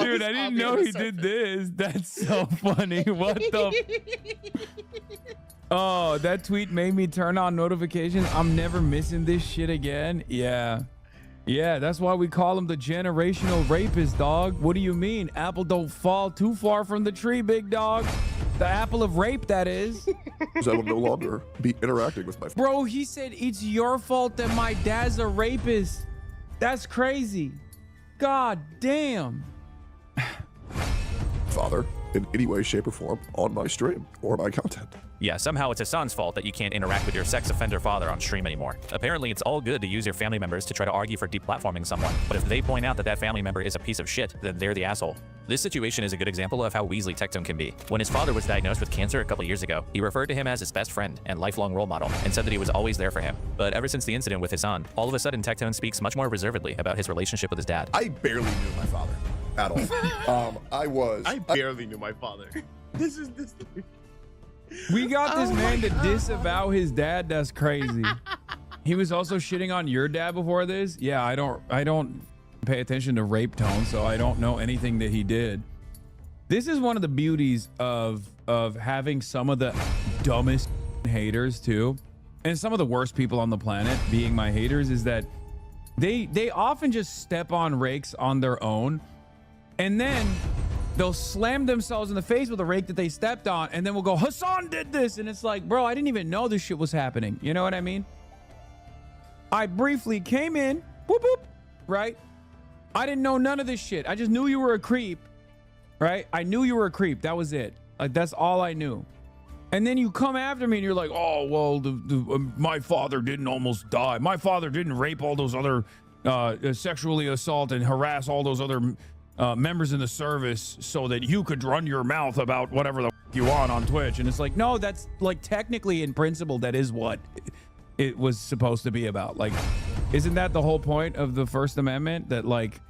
J: Dude, I didn't know he did this. That's so funny. What the? Oh, that tweet made me turn on notifications. I'm never missing this shit again. Yeah. Yeah, that's why we call him the generational rapist, dog. What do you mean? Apple don't fall too far from the tree, big dog. The apple of rape, that is.
Q: I will no longer be interacting with my
J: Bro, he said it's your fault that my dad's a rapist. That's crazy. God damn.
Q: father in any way, shape, or form on my stream or my content.
K: Yeah, somehow it's Hassan's fault that you can't interact with your sex offender father on stream anymore. Apparently, it's all good to use your family members to try to argue for deplatforming someone, but if they point out that that family member is a piece of shit, then they're the asshole. This situation is a good example of how Weasley Tectone can be. When his father was diagnosed with cancer a couple years ago, he referred to him as his best friend and lifelong role model, and said that he was always there for him. But ever since the incident with Hassan, all of a sudden Tectone speaks much more reservedly about his relationship with his dad.
Q: I barely knew my father at all. I
F: barely knew my father. This.
J: We got this man to disavow his dad. That's crazy. He was also shitting on your dad before this. Yeah, I don't pay attention to rape tone, so I don't know anything that he did. This is one of the beauties of having some of the dumbest haters too, and some of the worst people on the planet being my haters, is that they often just step on rakes on their own, and then they'll slam themselves in the face with a rake that they stepped on, and then we'll go, Hassan did this. And it's like, bro, I didn't even know this shit was happening. You know what I mean? I briefly came in, whoop, whoop, right? I didn't know none of this shit. I just knew you were a creep, right? I knew you were a creep. That was it. Like, that's all I knew. And then you come after me and you're like, oh, well, my father didn't almost die. My father didn't rape all those other, sexually assault and harass all those other members in the service so that you could run your mouth about whatever the you want on Twitch. And it's like, no, that's like technically in principle, that is what it was supposed to be about. Like, isn't that the whole point of the First Amendment? That, like,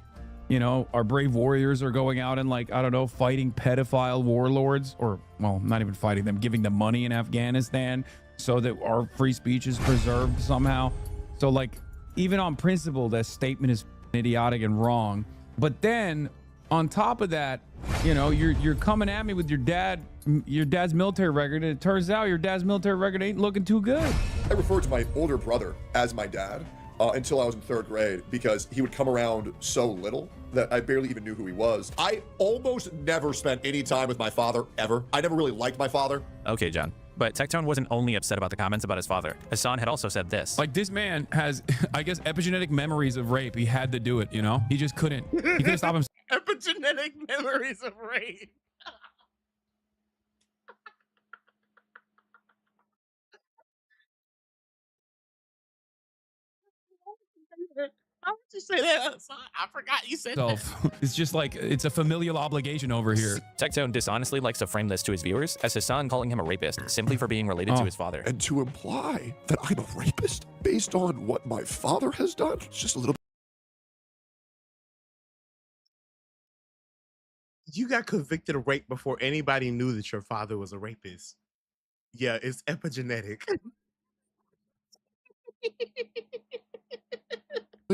J: you know, our brave warriors are going out and, like, I don't know, fighting pedophile warlords, or, well, not even fighting them, giving them money in Afghanistan so that our free speech is preserved somehow. So, like, even on principle, that statement is idiotic and wrong. But then on top of that, you know, you're coming at me with your dad's military record, and it turns out your dad's military record ain't looking too good.
Q: I referred to my older brother as my dad until I was in 3rd grade, because he would come around so little that I barely even knew who he was. I almost never spent any time with my father, ever. I never really liked my father.
K: Okay, John. But Tectone wasn't only upset about the comments about his father. Hassan had also said this.
J: Like, this man has, I guess, epigenetic memories of rape. He had to do it, you know? He just couldn't. He couldn't stop himself.
F: Epigenetic memories of rape. How would you say that? I forgot you said that.
J: It's just like, it's a familial obligation over here.
K: Tectone dishonestly likes to frame this to his viewers as Hassan calling him a rapist simply for being related to his father.
Q: And to imply that I'm a rapist based on what my father has done, it's just a little.
F: You got convicted of rape before anybody knew that your father was a rapist. Yeah, it's epigenetic.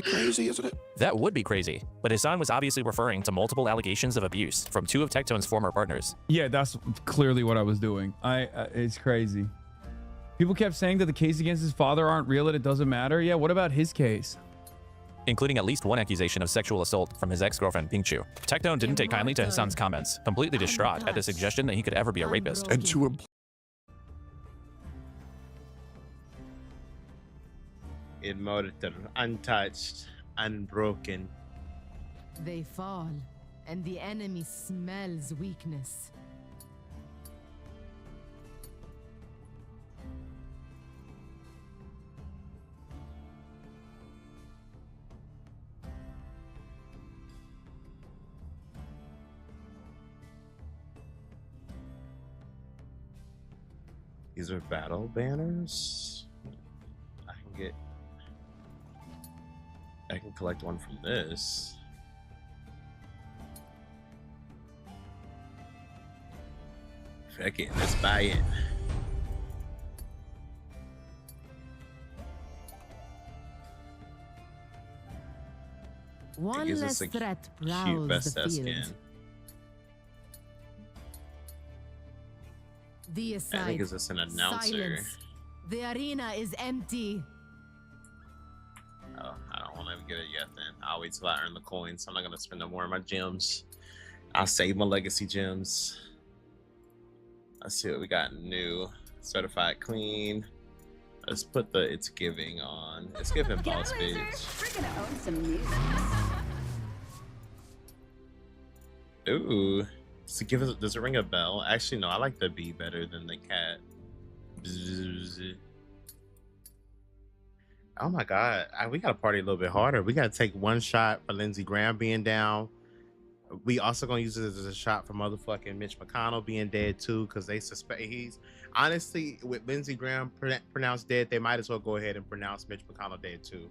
Q: Crazy, isn't it?
K: That would be crazy, but Hassan was obviously referring to multiple allegations of abuse from 2 of Tectone's former partners.
J: Yeah, that's clearly what I was doing. It's crazy. People kept saying that the case against his father aren't real and it doesn't matter. Yeah, what about his case?
K: Including at least one accusation of sexual assault from his ex-girlfriend, Pingchu. Tectone didn't take kindly to Hassan's comments, completely distraught at the suggestion that he could ever be a rapist.
Q: And to
F: Immortal, untouched, unbroken.
A: They fall, and the enemy smells weakness.
F: These are battle banners. I can collect one from this. Fuck it, let's buy it.
L: One
F: gives
L: less
F: us a
L: threat
F: cute
L: prowls the
F: Vestas
L: field.
F: skin.
L: The
F: I
L: aside.
F: think it's just an announcer.
L: Silence. The arena is empty.
F: Oh, I don't want to get it yet then. I'll wait till I earn the coins. I'm not going to spend no more of my gems. I'll save my legacy gems. Let's see what we got new. Certified clean. Let's put the It's Giving on. It's Giving boss bitch.
D: We're gonna own some music.
F: Ooh. Does it ring a bell? Actually, no, I like the bee better than the cat. Bzz. Oh my god, we gotta party a little bit harder. We gotta take one shot for Lindsey Graham being down. We also gonna use it as a shot for motherfucking Mitch McConnell being dead too, because they suspect he's honestly with Lindsey Graham pronounced dead. They might as well go ahead and pronounce Mitch McConnell dead too.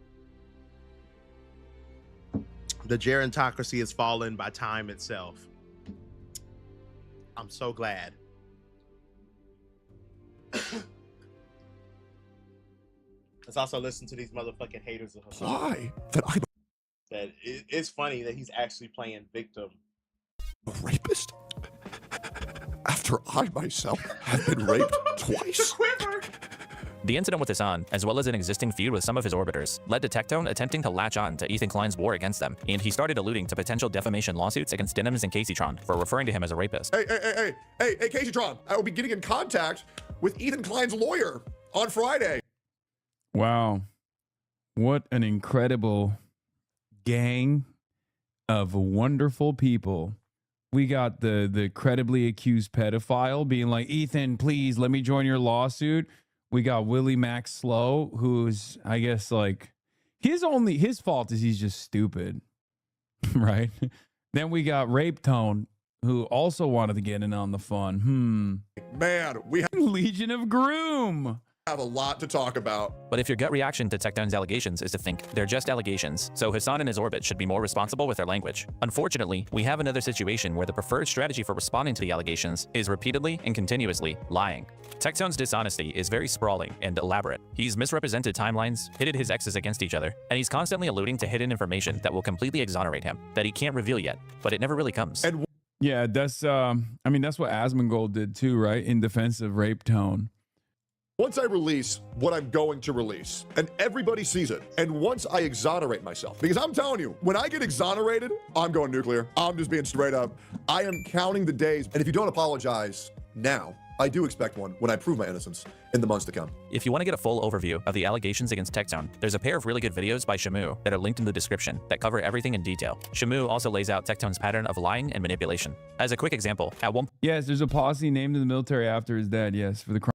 F: The gerontocracy has fallen by time itself. I'm so glad. Let's also listen to these motherfucking haters of Hassan.
Q: Why? That
F: It's funny that he's actually playing victim.
Q: A rapist? After I myself have been raped twice?
K: The incident with Hassan, as well as an existing feud with some of his orbiters, led to Tectone attempting to latch on to Ethan Klein's war against them, and he started alluding to potential defamation lawsuits against Denims and Caseytron for referring to him as a rapist.
Q: Hey, Caseytron, I will be getting in contact with Ethan Klein's lawyer on Friday.
J: Wow. What an incredible gang of wonderful people. We got the credibly accused pedophile being like, Ethan, please let me join your lawsuit. We got Willie Max Slow, who's, I guess, like, his fault is he's just stupid, right? Then we got Rape Tone, who also wanted to get in on the fun.
Q: Man, we have
J: Legion of Groom.
Q: Have a lot to talk about.
K: But if your gut reaction to Tectone's allegations is to think they're just allegations, so Hassan and his orbit should be more responsible with their language. Unfortunately, we have another situation where the preferred strategy for responding to the allegations is repeatedly and continuously lying. Tectone's dishonesty is very sprawling and elaborate. He's misrepresented timelines, pitted his exes against each other, and he's constantly alluding to hidden information that will completely exonerate him, that he can't reveal yet, but it never really comes.
J: Yeah, that's I mean, that's what Asmongold did too, right? In defense of Rape Tone.
Q: Once I release what I'm going to release, and everybody sees it, and once I exonerate myself, because I'm telling you, when I get exonerated, I'm going nuclear. I'm just being straight up. I am counting the days, and if you don't apologize now, I do expect one when I prove my innocence in the months to come.
K: If you want to get a full overview of the allegations against Tectone, there's a pair of really good videos by Shamu that are linked in the description that cover everything in detail. Shamu also lays out Tectone's pattern of lying and manipulation. As a quick example, at one
J: Yes, there's a posse named in the military after his dad, yes, for the crime.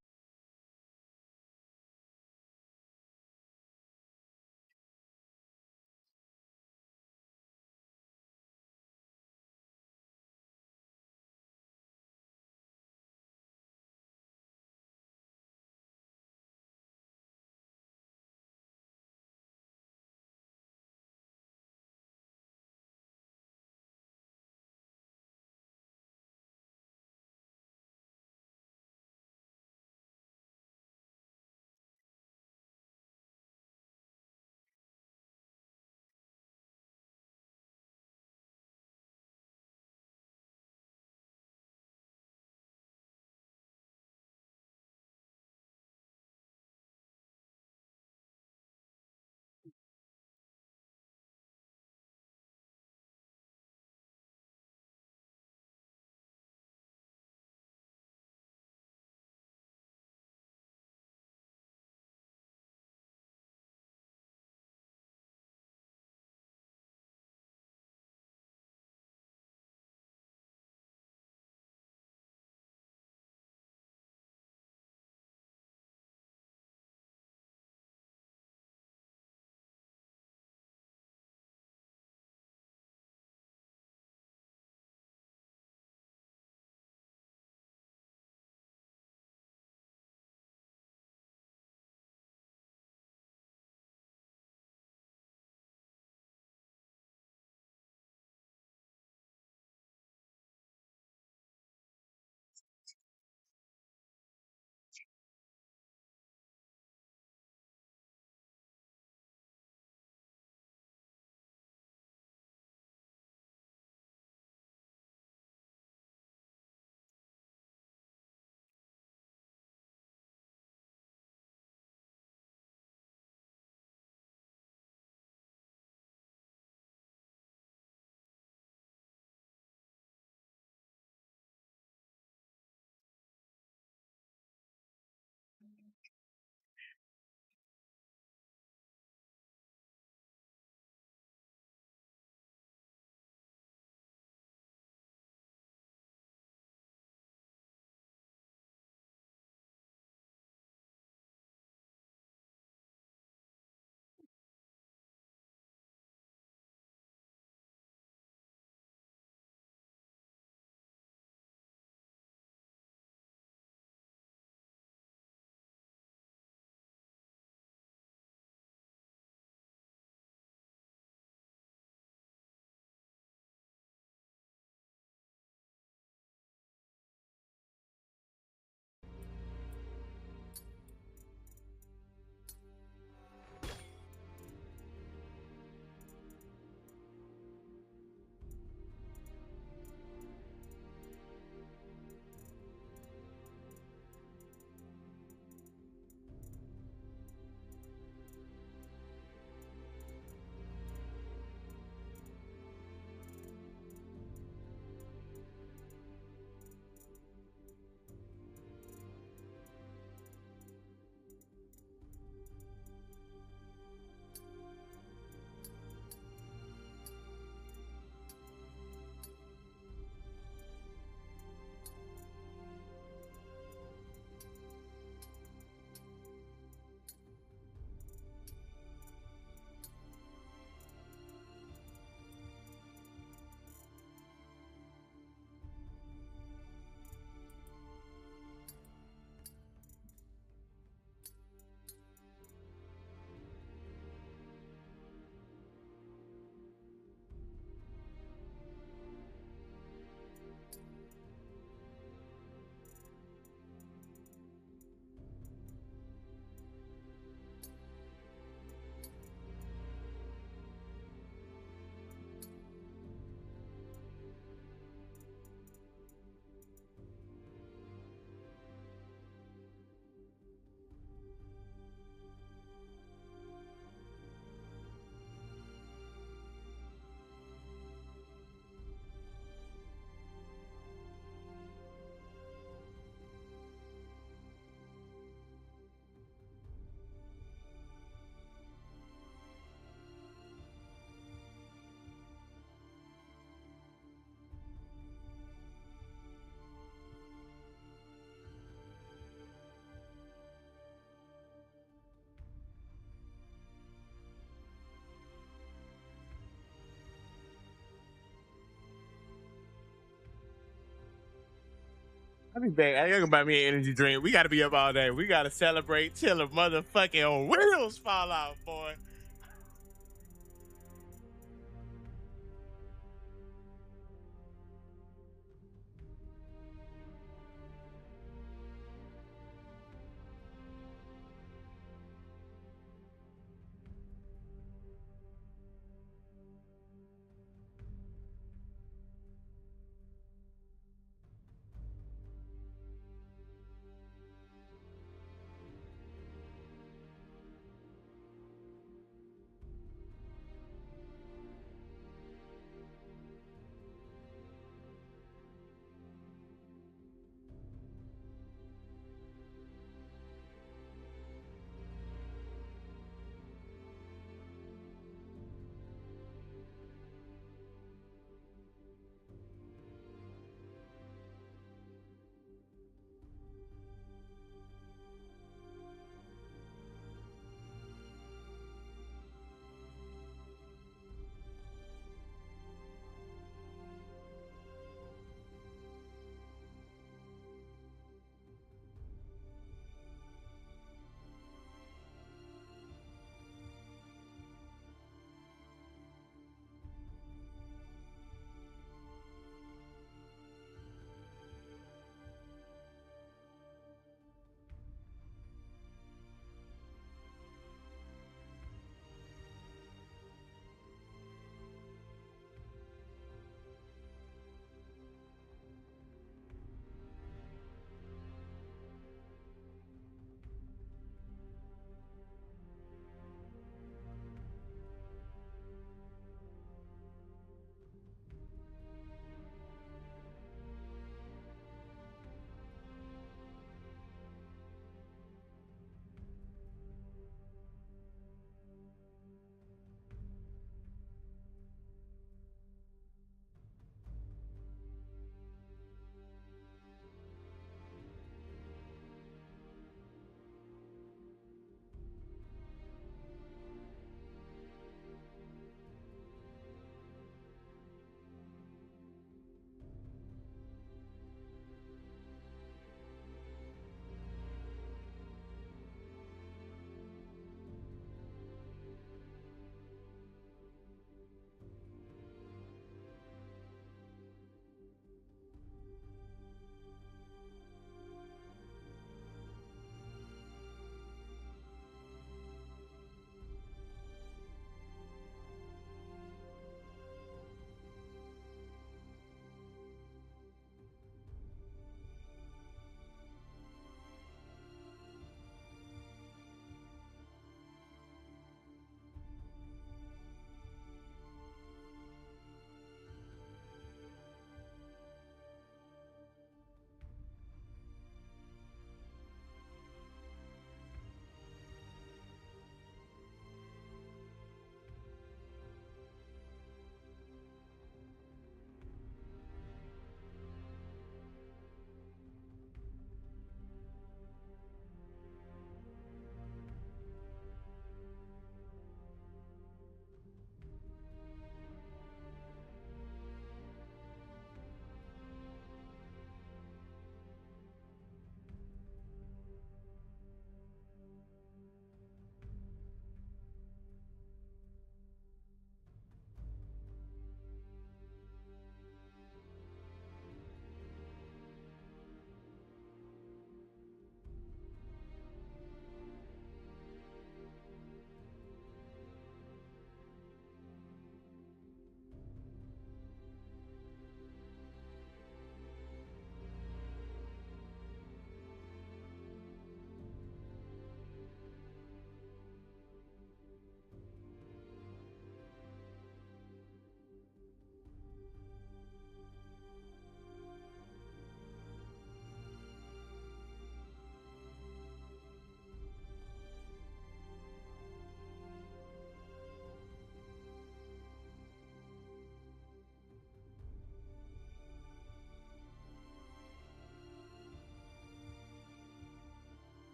F: I'll be back. I gotta buy me an energy drink. We gotta be up all day. We gotta celebrate till the motherfucking wheels fall out, boy.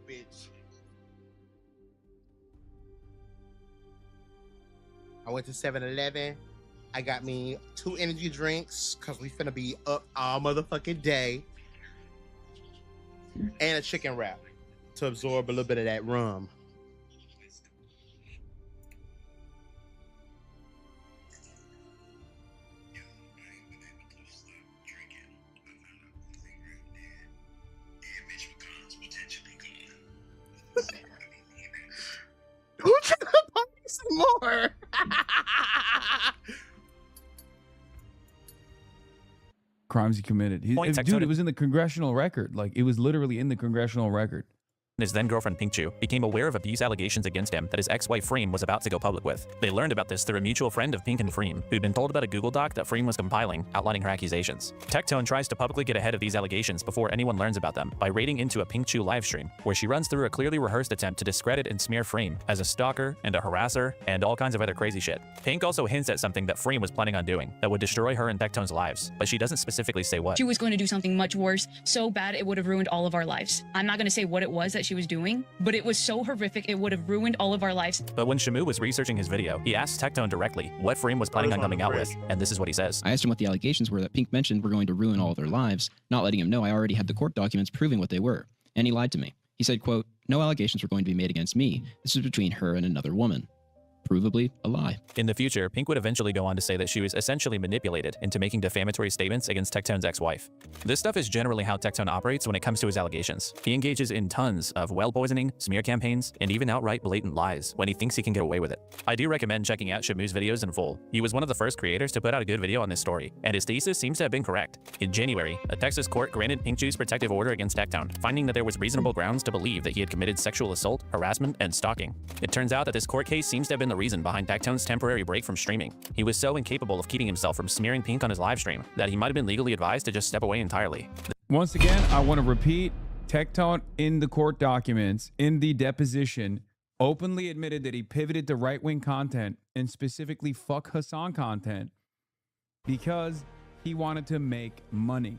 O: bitch. I went to 7-Eleven. I got me 2 energy drinks because we finna be up all motherfucking day. And a chicken wrap to absorb a little bit of that rum. Who can buy some more?
J: Crimes he committed. Dude, it was in the congressional record. Like, it was literally in the congressional record.
K: His then-girlfriend Pink Chu became aware of abuse allegations against him that his ex-wife Freem was about to go public with. They learned about this through a mutual friend of Pink and Freem, who'd been told about a Google Doc that Freem was compiling, outlining her accusations. Tectone tries to publicly get ahead of these allegations before anyone learns about them by raiding into a Pink Chu livestream, where she runs through a clearly rehearsed attempt to discredit and smear Freem as a stalker and a harasser and all kinds of other crazy shit. Pink also hints at something that Freem was planning on doing that would destroy her and Tectone's lives, but she doesn't specifically say what.
S: She was going to do something much worse, so bad it would have ruined all of our lives. I'm not going to say what it was that she was doing, but it was so horrific it would have ruined all of our lives.
K: But when Shamu was researching his video, he asked Tectone directly what Freem was planning on coming out with, and this is what he says.
H: I asked him what the allegations were that Pink mentioned were going to ruin all of their lives, not letting him know I already had the court documents proving what they were. And he lied to me. He said, quote, "No allegations were going to be made against me. This was between her and another woman." Provably a lie.
K: In the future, Pink would eventually go on to say that she was essentially manipulated into making defamatory statements against Tectone's ex-wife. This stuff is generally how Tectone operates when it comes to his allegations. He engages in tons of well poisoning, smear campaigns, and even outright blatant lies when he thinks he can get away with it. I do recommend checking out Shamu's videos in full. He was one of the first creators to put out a good video on this story, and his thesis seems to have been correct. In January, a Texas court granted Pink Chu's protective order against Tectone, finding that there was reasonable grounds to believe that he had committed sexual assault, harassment, and stalking. It turns out that this court case seems to have been the reason behind Tectone's temporary break from streaming. He was so incapable of keeping himself from smearing Pink on his live stream that he might have been legally advised to just step away entirely.
J: Once again, I want to repeat, Tectone in the court documents, in the deposition, openly admitted that he pivoted to right-wing content and specifically fuck Hassan content because he wanted to make money.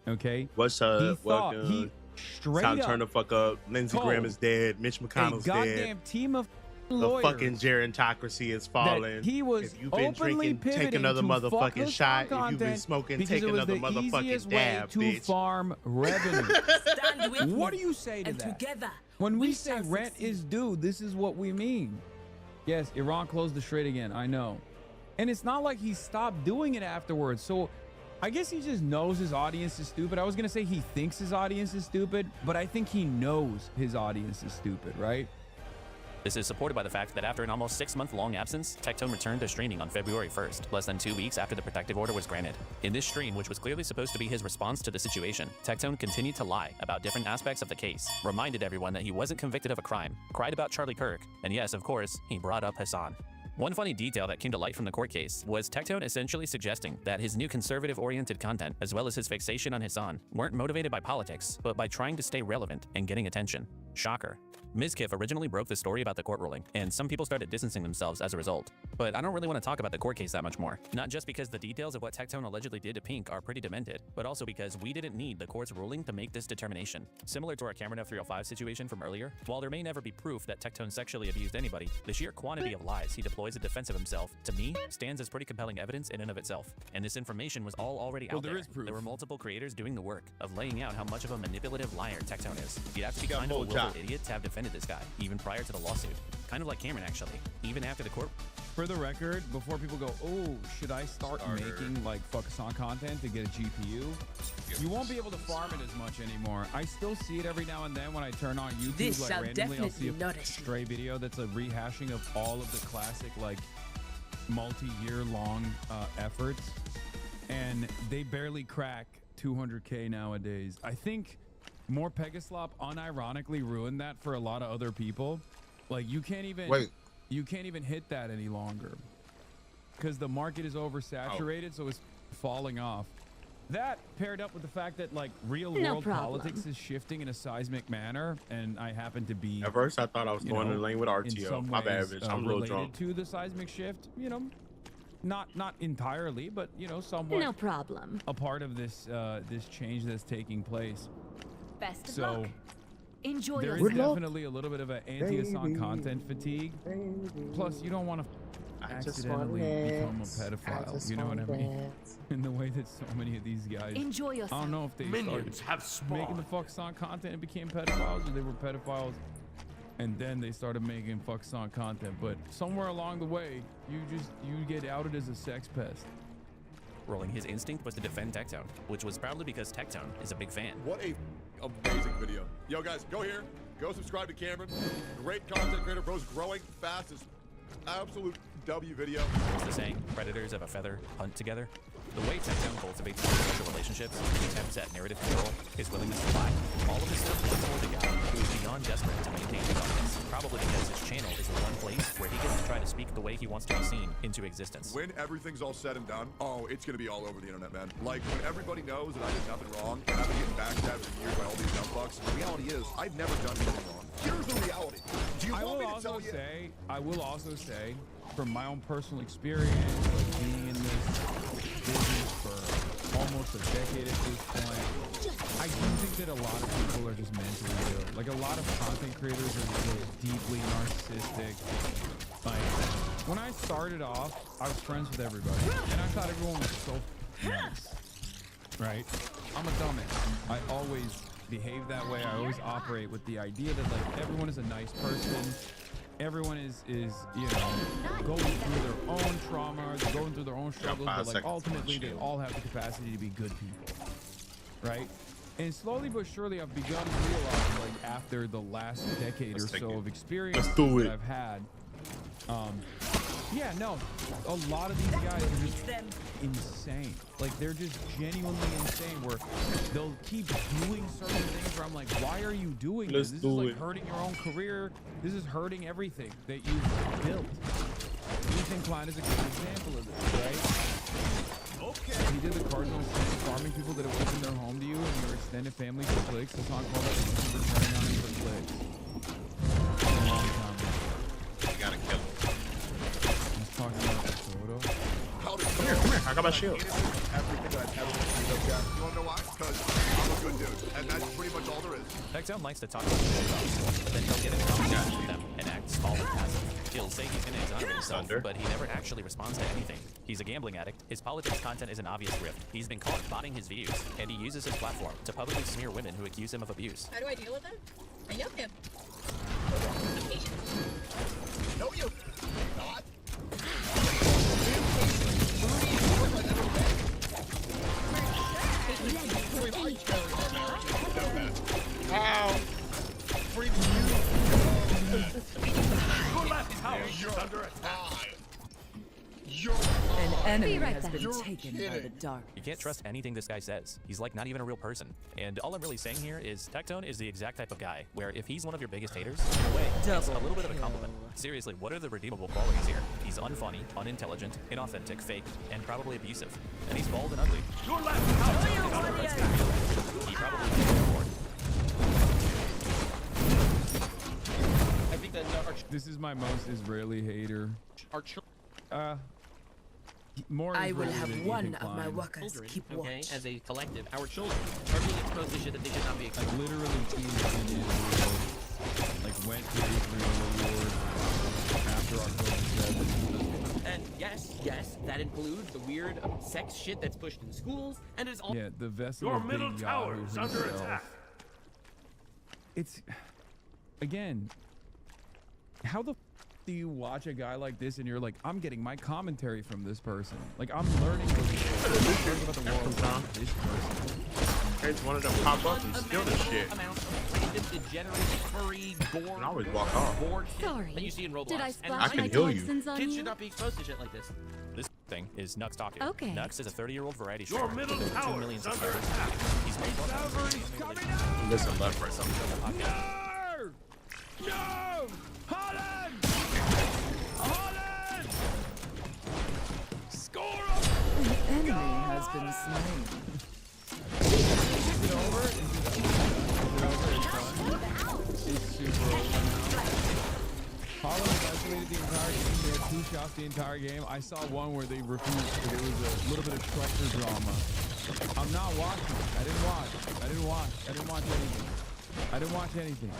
J: Okay?
O: What's up?
J: He thought he straight
O: time to
J: up
O: turn the fuck up. Lindsey Graham is dead. Mitch McConnell's
J: a goddamn
O: dead.
J: team of
O: The
J: lawyers
O: fucking gerontocracy is falling.
J: he was
O: if you've been
J: openly
O: drinking, take
J: pivoting
O: another
J: to fuck
O: motherfucking
J: Hassan
O: shot. If you've been
J: content
O: smoking,
J: because
O: take
J: it was
O: another
J: the
O: motherfucking
J: easiest
O: dab,
J: way to
O: bitch.
J: farm revenue.
W: Stand with
J: What
W: me,
J: do you say to
W: and
J: that?
W: together
J: When we
W: we
J: say
W: shall
J: rent
W: succeed.
J: is due, this is what we mean. Yes, Iran closed the Strait again. I know. And it's not like he stopped doing it afterwards. So I guess he just knows his audience is stupid. I was going to say he thinks his audience is stupid, but I think he knows his audience is stupid, right?
K: This is supported by the fact that after an almost 6-month-long absence, Tectone returned to streaming on February 1st, less than 2 weeks after the protective order was granted. In this stream, which was clearly supposed to be his response to the situation, Tectone continued to lie about different aspects of the case, reminded everyone that he wasn't convicted of a crime, cried about Charlie Kirk, and yes, of course, he brought up Hassan. One funny detail that came to light from the court case was Tectone essentially suggesting that his new conservative-oriented content, as well as his fixation on Hassan, weren't motivated by politics, but by trying to stay relevant and getting attention. Shocker. As-meh-phes-toh originally broke the story about the court ruling, and some people started distancing themselves as a result. But I don't really want to talk about the court case that much more. Not just because the details of what Tectone allegedly did to Pink are pretty demented, but also because we didn't need the court's ruling to make this determination. Similar to our Cameron F305 situation from earlier, while there may never be proof that Tectone sexually abused anybody, the sheer quantity of lies he deploys in defense of himself, to me, stands as pretty compelling evidence in and of itself. And this information was all already out there.
J: There is proof.
K: There were multiple creators doing the work of laying out how much of a manipulative liar Tectone is. You'd have to be kind of a willful idiot to have defended this guy, even prior to the lawsuit. Kind of like Cameron, actually. Even after the court...
J: For the record, before people go, oh, should I start making like fuck Hassan content to get a GPU? You won't be able to farm it as much anymore. I still see it every now and then when I turn on YouTube,
W: This
J: like
W: shall
J: randomly I'll see a
W: definitely nourish you.
J: stray video that's a rehashing of all of the classic like multi-year long efforts, and they barely crack 200K nowadays. I think more Pegaslop unironically ruined that for a lot of other people. Like you can't even hit that any longer because the market is oversaturated, so it's falling off. That paired up with the fact that like real world politics is shifting in a seismic manner, and I happen to be
O: At first, I thought I was going in the lane with RTO. My bad, bitch. I'm a little drunk.
J: To the seismic shift, you know, not entirely, but you know, somewhat.
L: No problem.
J: A part of this this change that's taking place.
L: Best of
J: So,
L: luck. Enjoy
J: There is definitely a little bit of an anti-Hassan content fatigue. Plus, you don't want to accidentally become a pedophile. You know what I mean? In the way that so many of these guys.
L: Enjoy yourself.
J: I don't know if they started making the fuck song content and became pedophiles, or they were pedophiles and then they started making fuck song content. But somewhere along the way, you get outed as a sex pest.
K: Rolling, his instinct was to defend Tectone, which was probably because Tectone is a big fan.
G: What a amazing video. Yo guys, go here. Go subscribe to Cameron. Great content creator, bro's growing fast as absolute W video.
K: What's the saying? Predators of a feather hunt together. The way Tectone cultivates social relationships, his attempts at narrative control, his willingness to lie, all of this stuff puts toward the guy who is beyond desperate to maintain his audience, probably because his channel is the one place where he gets to try to speak the way he wants to be seen into existence.
G: When everything's all said and done, oh, it's gonna be all over the internet, man. Like, when everybody knows that I did nothing wrong, and I've been getting backstabbed for years by all these dumb fucks, the reality is, I've never done anything wrong. Here's the reality. Do you want me to tell you?
J: I will also say, from my own personal experience, like being in this business for almost a decade at this point, I do think that a lot of people are just mentally ill. Like, a lot of content creators are really deeply narcissistic. Like, when I started off, I was friends with everybody, and I thought everyone was so nice, right? I'm a dumbass. I always behave that way. I always operate with the idea that, like, everyone is a nice person. Everyone is you know, going through their own trauma, they're going through their own struggles, but like ultimately they all have the capacity to be good people, right? And slowly but surely I've begun to realize, like, after the last decade or so of experience that I've had, yeah, no, a lot of these guys are just insane. Like, they're just genuinely insane, where they'll keep doing certain things where I'm like, why are you doing this? This is like hurting your own career. This is hurting everything that you've built. Ethan Klein is a good example of this, right? Okay. He did the cardinal sin, farming people that have opened their home to you and your extended family for clicks. It's not called that turning on him for clicks. A long time ago.
O: You gotta kill him.
J: He's talking about the photo.
O: Come here. I got my shield.
G: Everything that I've ever been through, Jack. You wanna know why? Because I'm a good dude, and that's pretty much all there is.
K: Tectone likes to talk about himself, but then he'll get in conversation with them and act small and passive. He'll say he's gonna exonerate himself, but he never actually responds to anything. He's a gambling addict. His politics content is an obvious rift. He's been caught botting his views, and he uses his platform to publicly smear women who accuse him of abuse.
N: How do I deal with it? I know him.
G: No, you not.
O: Wow.
C: Your left tower is under attack.
E: An enemy has been taken by the dark.
K: You can't trust anything this guy says. He's like not even a real person. And all I'm really saying here is Tectone is the exact type of guy where if he's one of your biggest haters, in a way, it's a little bit of a compliment. Seriously, what are the redeemable qualities here? He's unfunny, unintelligent, inauthentic, fake, and probably abusive. And he's bald and ugly.
C: Your left tower is under attack.
K: He probably can't afford.
B: I think that
J: this is my most Israeli hater.
B: Our
J: more
L: I will
J: Israeli
L: have
J: than
L: one
J: Ethan
L: of my
J: Klein.
L: workers
B: children,
L: keep
B: okay,
L: watch.
B: as a collective, our children are being exposed to shit that they should not be exposed
J: Like,
B: to.
J: literally teams in Israel, like, went to Israel award after October 7th.
B: And yes, that includes the weird sex shit that's pushed in schools, and it's all.
J: Yeah, the vessel
C: Your
J: of
C: middle
J: Big
C: tower
J: Yahoo
C: is under
J: himself.
C: attack.
J: It's, again, how the do you watch a guy like this and you're like, I'm getting my commentary from this person. Like, I'm learning about the world from this person.
O: Here's one of them pop up and steal this shit.
B: Amount of random, degenerate, furry, gore,
O: And I always walk off.
B: bored shit
R: Sorry.
B: that you see in Roblox.
R: Did I
B: And
R: splash
O: I can
R: my
O: heal you.
R: toxins on
B: kids
R: you?
B: should not be exposed to shit like this.
K: This thing is Nux talking.
R: Okay.
K: Nux is a 30-year-old variety
C: Your
K: streamer
C: middle
K: with over 2
C: tower
K: million
C: is under
K: subscribers.
C: attack.
K: He's made one
O: Listen, left, right, something.
J: No! Holland! Holland! Score up!
E: An enemy has been slain.
J: Is it over? Is it over? It's super over now. Holland isolated the entire game. They had 2 shots the entire game. I saw one where they refused. There was a little bit of structure drama. I'm not watching. I didn't watch anything. I didn't watch anything.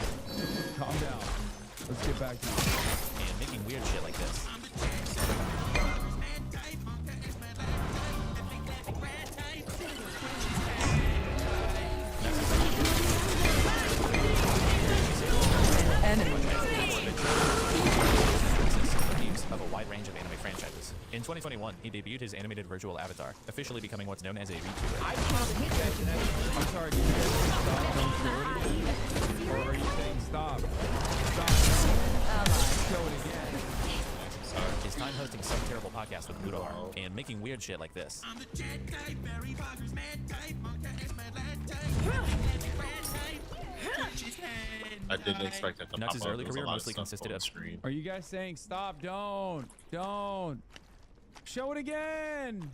J: Calm down. Let's get back to it.
K: And making weird shit like this. Of a wide range of anime franchises. In 2021, he debuted his animated virtual avatar, officially becoming what's known as a VTuber.
J: I'm sorry, did you guys say stop? Don't show it again? Or are you saying stop? Stop. Show it again.
K: His time hosting some terrible podcast with Mudohar and making weird shit like this.
F: I didn't expect that to
K: Nuts'
F: pop up.
K: early
F: There was a
K: career
F: lot of
K: mostly
F: stuff
K: consisted
F: on
K: of
F: screen.
J: Are you guys saying stop? Don't. Show it again.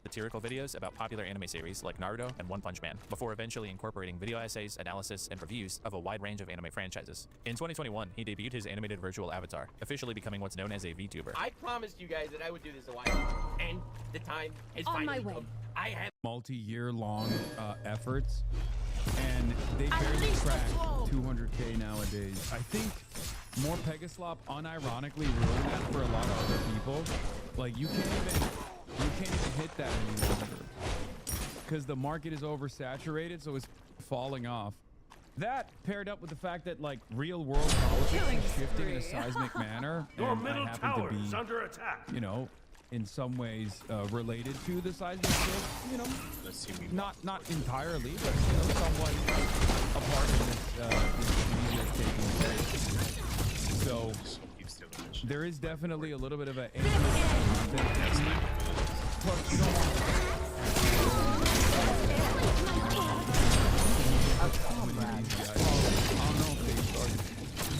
K: Satirical videos about popular anime series like Naruto and One Punch Man, before eventually incorporating video essays, analysis, and reviews of a wide range of anime franchises. In 2021, he debuted his animated virtual avatar, officially becoming what's known as a VTuber.
U: I promised you guys that I would do this a while ago, and the time is finally come. I have
J: Multi-year long efforts, and they barely crack 200K nowadays. I think more Pegaslop unironically ruined that for a lot of other people. Like you can't even hit that any longer because the market is oversaturated, so it's falling off. That paired up with the fact that like real world politics is shifting in a seismic manner,
C: Your
J: and
C: middle
J: I happen
C: tower
J: to be,
C: is under attack.
J: you know, in some ways related to the seismic shift. You know, not entirely, but you know, somewhat a part of this media taking place. So there is definitely a little bit of a plus you don't want I don't know if they started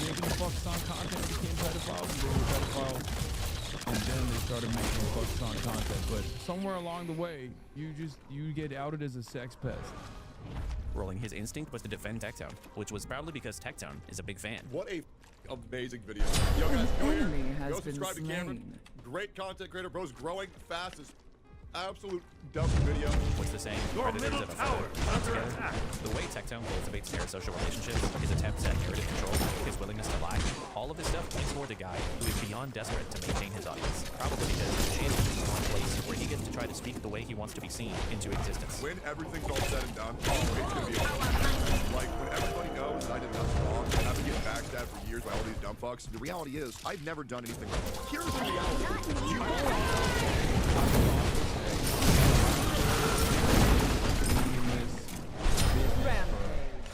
J: making fuck-song content and became pedophiles, and they were pedophiles, and then they started making fuck-song content. But somewhere along the way, you get outed as a sex pest.
K: Rolling his instinct was to defend Tectone, which was probably because Tectone is a big fan.
G: What a amazing video. Yo guys, go here.
E: enemy has
G: Go
E: been
G: subscribe to Cameron.
E: slain.
G: Great content creator, bro's growing fast as absolute dumb video.
K: What's the saying?
C: Your
K: Predators
C: middle
K: of a
C: tower
K: feather
C: is
K: flock
C: under
K: together.
C: attack.
K: The way Tectone cultivates parasocial relationships, his attempts at narrative control, his willingness to lie, all of this stuff points toward a guy who is beyond desperate to maintain his audience. Probably because his channel is the one place where he gets to try to speak the way he wants to be seen into existence.
G: When everything's all said and done, it's gonna be over. Like when everybody knows that I did nothing wrong and I've been getting backstabbed for years by all these dumb fucks, the reality is I've never done anything wrong. Here's the reality.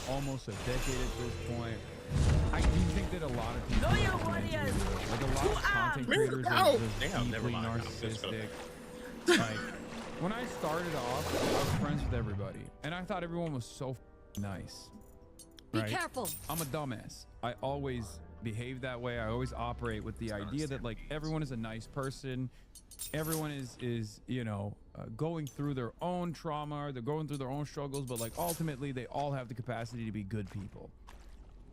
J: Almost a decade at this point. I do think that a lot of people, like a lot of content creators, are just deeply narcissistic. Like when I started off, I was friends with everybody, and I thought everyone was so nice. Right?
L: Be careful.
J: I'm a dumbass. I always behave that way. I always operate with the idea that like everyone is a nice person. Everyone is you know going through their own trauma, they're going through their own struggles, but like ultimately they all have the capacity to be good people,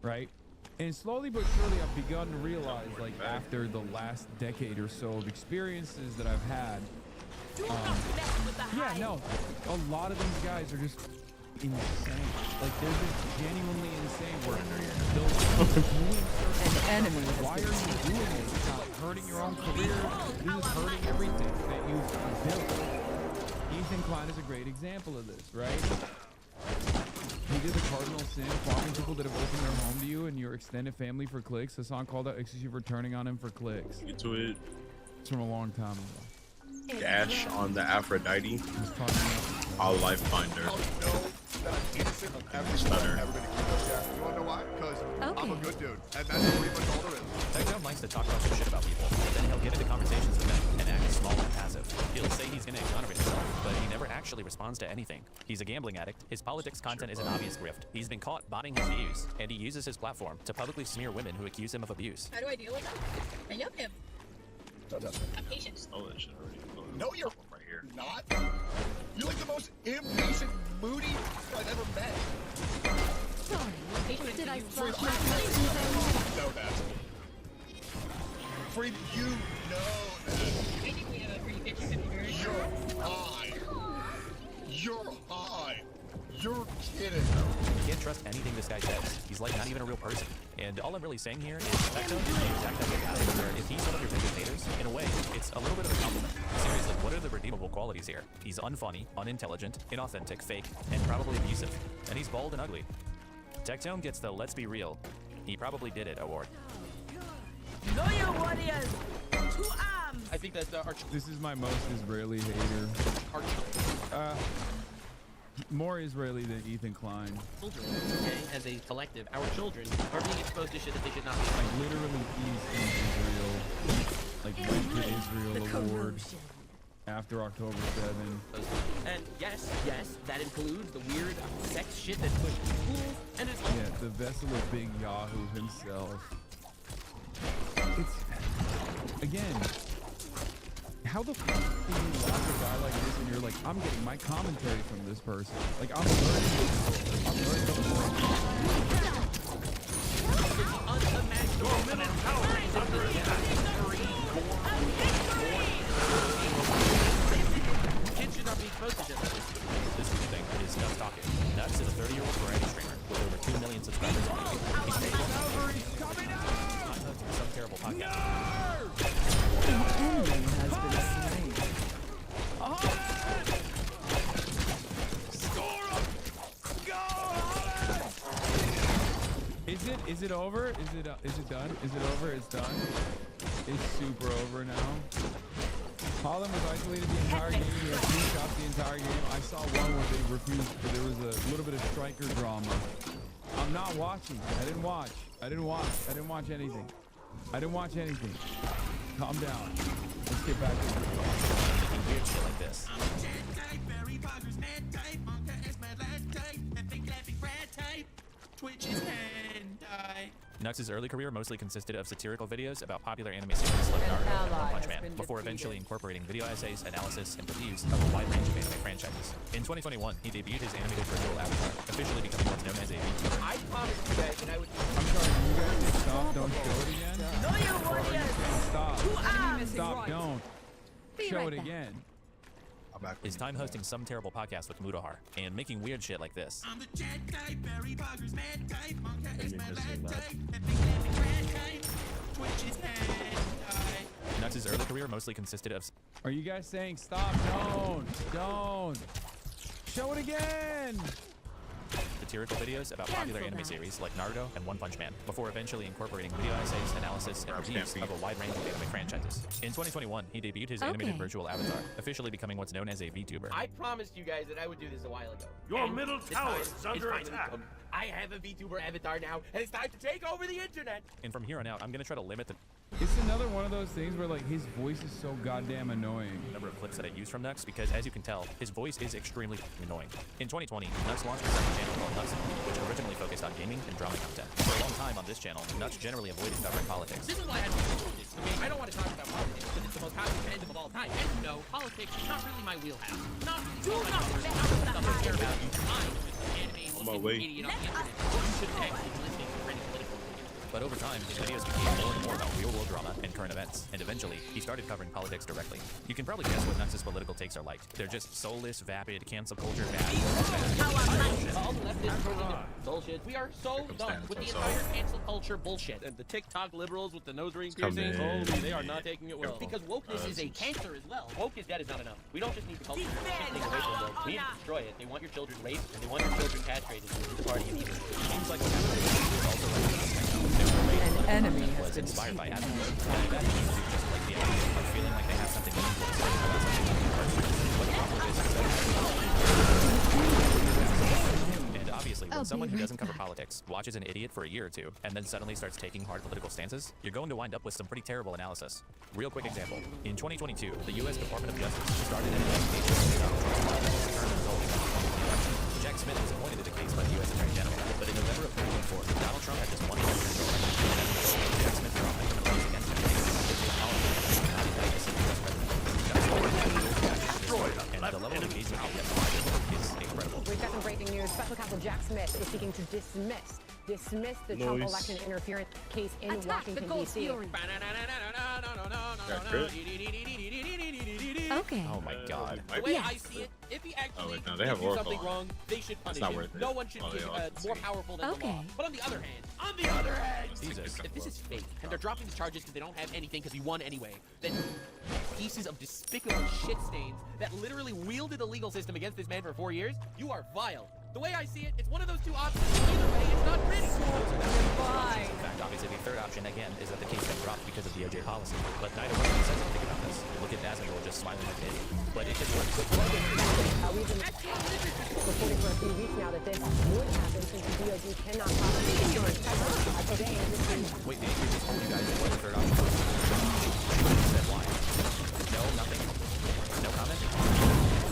J: right? And slowly but surely I've begun to realize, like after the last decade or so of experiences that I've had, yeah, no, a lot of these guys are just insane. Like they're just genuinely insane. Where they'll doing
E: An enemy.
J: Why are you doing it? It's not hurting your own career. This is hurting everything that you've built. Ethan Klein is a great example of this, right? He did the cardinal sin, farming people that have opened their home to you and your extended family for clicks. Hassan called out excuse for turning on him for clicks.
F: Get to it.
J: It's from a long time ago.
F: Dash on the Aphrodite. I'll life finder. Stunner.
G: You wanna know why? Because I'm a good dude, and that's pretty much all there is.
K: Tectone likes to talk about some shit about people, but then he'll get into conversations with them and act small and passive. He'll say he's gonna exonerate himself, but he never actually responds to anything. He's a gambling addict. His politics content is an obvious grift. He's been caught botting his views, and he uses his platform to publicly smear women who accuse him of abuse.
V: How do I deal with that? I love him. I'm patient.
F: Oh, that shit already.
Q: No, you're
F: right here.
Q: not. You're like the most impatient, moody I've ever met.
L: Sorry, did I splash my
Q: Know that. Freed, you know that.
V: I think we have a pretty 50-50
Q: You're high. You're high. You're kidding.
K: can't trust anything this guy says. He's like not even a real person. And all I'm really saying here is Tectone is the exact type of guy where if he's one of your biggest haters, in a way, it's a little bit of a compliment. Seriously, what are the redeemable qualities here? He's unfunny, unintelligent, inauthentic, fake, and probably abusive. And he's bald and ugly. Tectone gets the let's be real, he probably did it award.
V: Loyal warriors, to arms!
U: I think that
J: This is my most Israeli hater. More Israeli than Ethan Klein.
U: children, okay, as a collective, our children are being exposed to shit that they should not be.
J: Like literally, he's in Israel. Like went to Israel award after October 7.
U: And yes, that includes the weird sex shit that's pushed in schools, and it's
J: Yeah, the vessel of Big Yahoo himself. It's again. How the fuck can you watch a guy like this and you're like, I'm getting my commentary from this person. Like I'm learning.
C: Your middle tower is under attack.
U: kids should not be exposed to shit like this.
K: This thing is Nux talking. Nux is a 30-year-old variety streamer with over 2 million subscribers on YouTube. He's taking some terrible podcast.
E: An enemy has been slain.
J: Is it over? Is it done? Is it over? It's done. It's super over now. Holland was isolated the entire game. He had 2 shots the entire game. I saw one where they refused, but there was a little bit of striker drama. I'm not watching. I didn't watch anything. Calm down. Let's get back to the
K: Making weird shit like this. Nux's early career mostly consisted of satirical videos about popular anime series like Naruto and One Punch Man, before eventually incorporating video essays, analysis, and reviews of a wide range of anime franchises. In 2021, he debuted his animated virtual avatar, officially becoming what's known as a VTuber.
U: I promised you guys that I would.
J: I'm sorry, you guys say stop, don't show it again?
V: No, you warriors!
J: Stop, don't. Show it again.
K: His time hosting some terrible podcast with Mudahar and making weird shit like this.
C: I'm the jet type, berry buggers, mad type, monka is my lad type, Twitch is hand
K: Nux's early career mostly consisted of.
J: Are you guys saying stop? Don't. Show it again.
K: Satirical videos about popular anime series like Naruto and One Punch Man, before eventually incorporating video essays, analysis, and reviews of a wide range of anime franchises. In 2021, he debuted his animated virtual avatar, officially becoming what's known as a VTuber.
U: I promised you guys that I would do this a while ago.
C: Your
U: And
C: middle
U: this
C: tower
U: time
C: is under
U: finally
C: attack.
U: come. I have a VTuber avatar now, and it's time to take over the internet.
K: And from here on out, I'm gonna try to limit the
J: It's another one of those things where like his voice is so goddamn annoying.
K: number of clips that I use from Nux because, as you can tell, his voice is extremely annoying. In 2020, Nux launched a second channel called Nux, which originally focused on gaming and drama content. For a long time on this channel, Nux generally avoided covering politics.
U: This is why I do this, okay? I don't want to talk about politics because it's the most hotly fandom of all time. As you know, politics is not really my wheelhouse. Not really not the stuff I care about. I'm just an anime looking idiot on the internet. You shouldn't actually be listening to any political opinions.
K: But over time, his videos became more and more about real-world drama and current events, and eventually, he started covering politics directly. You can probably guess what Nux's political takes are like. They're just soulless, vapid, cancel culture,
U: All the leftists are bullshit. We are so done with the entire cancel culture bullshit. And the TikTok liberals with the nose ring piercings, holy, they are not taking it well. Because wokeness is a cancer as well. Woke is dead is not enough. We don't just need the culture shifting away from woke. We need to destroy it. They want your children raped, and they want your children castrated. It's a party of evil. Seems like
E: An enemy
K: was inspired by Adam. And that means you just like the idea of feeling like they have something meaningful to say about something in person. What the problem is that and obviously, when someone who doesn't cover politics watches an idiot for a year or two and then suddenly starts taking hard political stances, you're going to wind up with some pretty terrible analysis. Real quick example. In 2022, the U.S. Department of Justice started an investigation into Donald Trump's politics return resulting in the election. Jack Smith was appointed to the case by the U.S. Attorney General, but in November of 2024, Donald Trump had just won the presidential election. Jack Smith brought a case against him. Not indict the sitting U.S. president. And the level of engagement he gets is incredible.
M: We've got some breaking news. Special counsel Jack Smith is seeking to dismiss the Trump election interference case in Washington, D.C.
L: Okay.
K: Oh my god.
U: The way I see it, if he actually
F: no, they have
U: did
F: Oracle
U: something
F: on.
U: wrong, they should punish
F: not
U: him.
F: worth it.
U: No one should
F: Oh,
U: be
F: they all can
U: more
F: see.
U: powerful than the
L: Okay.
U: law. But on the other hand,
K: Jesus.
U: if this is fake and they're dropping these charges because they don't have anything because he won anyway, then pieces of despicable shit stains that literally wielded the legal system against this man for 4 years, you are vile. The way I see it, it's one of those two options. Either way, it's not pretty.
K: In fact, obviously, the third option, again, is that the case got dropped because of DOJ policy. But neither one of them said something about this. Look at As-meh-phes-toh just smiling like an idiot. But it just works.
M: We've been reporting for a few weeks now that this would happen since the DOJ cannot prosecute insurance. Today, this is...
K: Wait, the angry just told you guys what the third option was. She said why. No, nothing. No comment?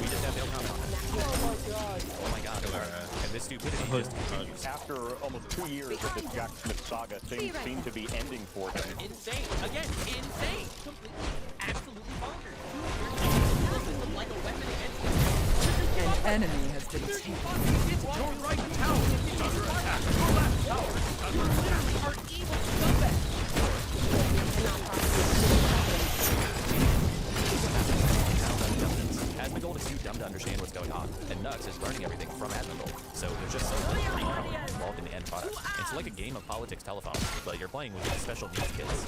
K: We just have no comment on it. Oh my god. And this stupidity just continues.
P: After almost 2 years of this Jack Smith saga, things seem to be ending for him.
U: Insane. Again, insane. Completely, absolutely bonkers. 2 years like a weapon against him.
E: An enemy has been taken.
C: Your right tower is under attack. Your left tower is under attack.
U: Are evil scumbags.
K: As-meh-phes-toh is too dumb to understand what's going on, and Nux is learning everything from As-meh-phes-toh, so there's just so little company involved in the end product. It's like a game of politics telephone, but you're playing with these special needs kids.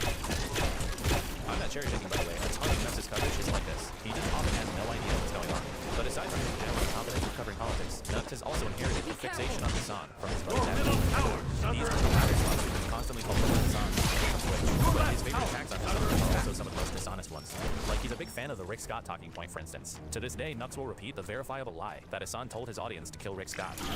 K: I'm not cherry picking, by the way. A ton of Nux's coverage is like this. He just often has no idea what's going on. But aside from his general competence with covering politics, Nux has also inherited a fixation on Hassan from his buddy Dad. These are the matters who constantly call him Hassan, but his favorite attacks on Hassan are also some of the most dishonest ones. Like, he's a big fan of the Rick Scott talking point, for instance. To this day, Nux will repeat the verifiable lie that Hassan told his audience to kill Rick Scott. Or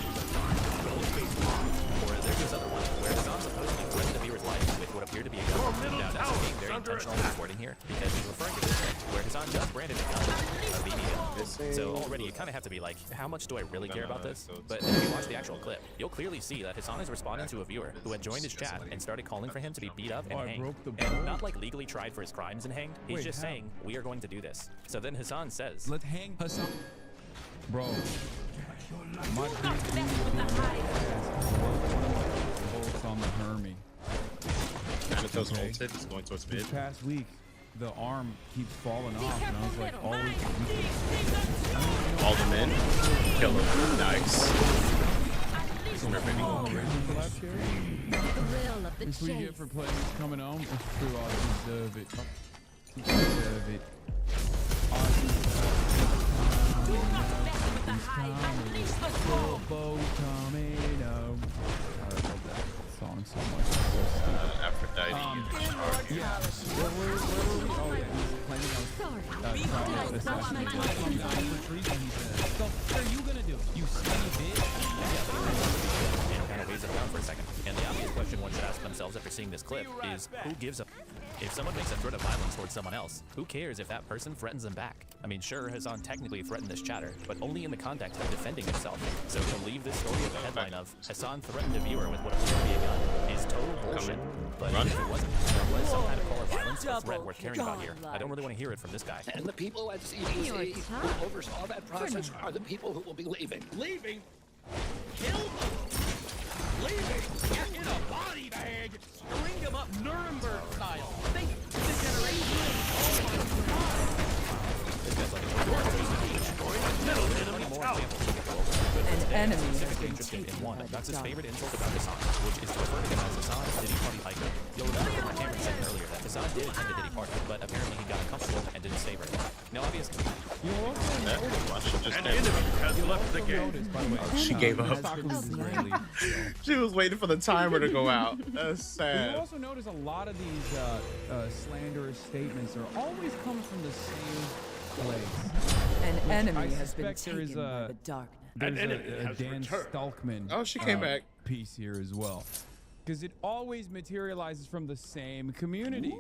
K: there's this other one, where Hassan supposedly threatened the viewer's life with what appeared to be a gun. Now, Nux is being very intentional with his wording here, because he's referring to this thing, where Hassan just branded a gun a BB gun. So already you kind of have to be like, how much do I really care about this? But if you watch the actual clip, you'll clearly see that Hassan is responding to a viewer who had joined his chat and started calling for him to be beat up and hanged. And not like legally tried for his crimes and hanged. He's just saying, we are going to do this. So then Hassan says,
J: let's hang Hassan. Bro. My bolts on the Hermie.
F: As-meh-phes-toh's ulted, it's going towards mid.
J: This past week, the arm keeps falling off, and I was like,
F: All the men. Kill him. Nice.
J: This we get for players coming home. It's true, I deserve it. You deserve it. I love that song so much. It's so stupid.
F: Aphrodite.
J: Yeah. Where were we? Oh yeah, he's playing those. So what are you gonna do? You skinny bitch.
K: and kind of weighs it around for a second. And the obvious question one should ask themselves after seeing this clip is, who gives a... If someone makes a threat of violence towards someone else, who cares if that person threatens them back? I mean, sure, Hassan technically threatened this chatter, but only in the context of defending himself. So to leave this story with the headline of, Hassan threatened a viewer with what appeared to be a gun, is total bullshit. But if it wasn't, there was some kind of call of violence or threat worth caring about here. I don't really want to hear it from this guy.
N: And the people at CDC who oversaw that process are the people who will be leaving.
C: Leaving? Kill them! Leaving? Get in a body bag!
U: String them up Nuremberg style. Think the generation.
K: This guy's like
E: An enemy has
K: specifically
E: been
K: interested in
E: taken
K: one
E: by
K: of
E: the
K: Nux's
E: dark.
K: favorite insult about Hassan, which is to refer to him as Hassan's Diddy Party hiker. You'll remember from my Cameron saying earlier that Hassan did attend a Diddy Party, but apparently he got uncomfortable and didn't stay very long. Now, obviously,
C: An enemy has left the game.
F: She gave up. She was waiting for the timer to go out. That's sad.
J: You also notice a lot of these slanderous statements are always coming from the same place.
E: An
J: Which
E: enemy
J: I
E: has been
J: suspect there is
E: taken by the darkness.
J: There's
C: An enemy
J: a
C: has
J: Dan
C: returned.
J: Stalkman.
F: Oh, she came back.
J: Piece here as well, because it always materializes from the same community.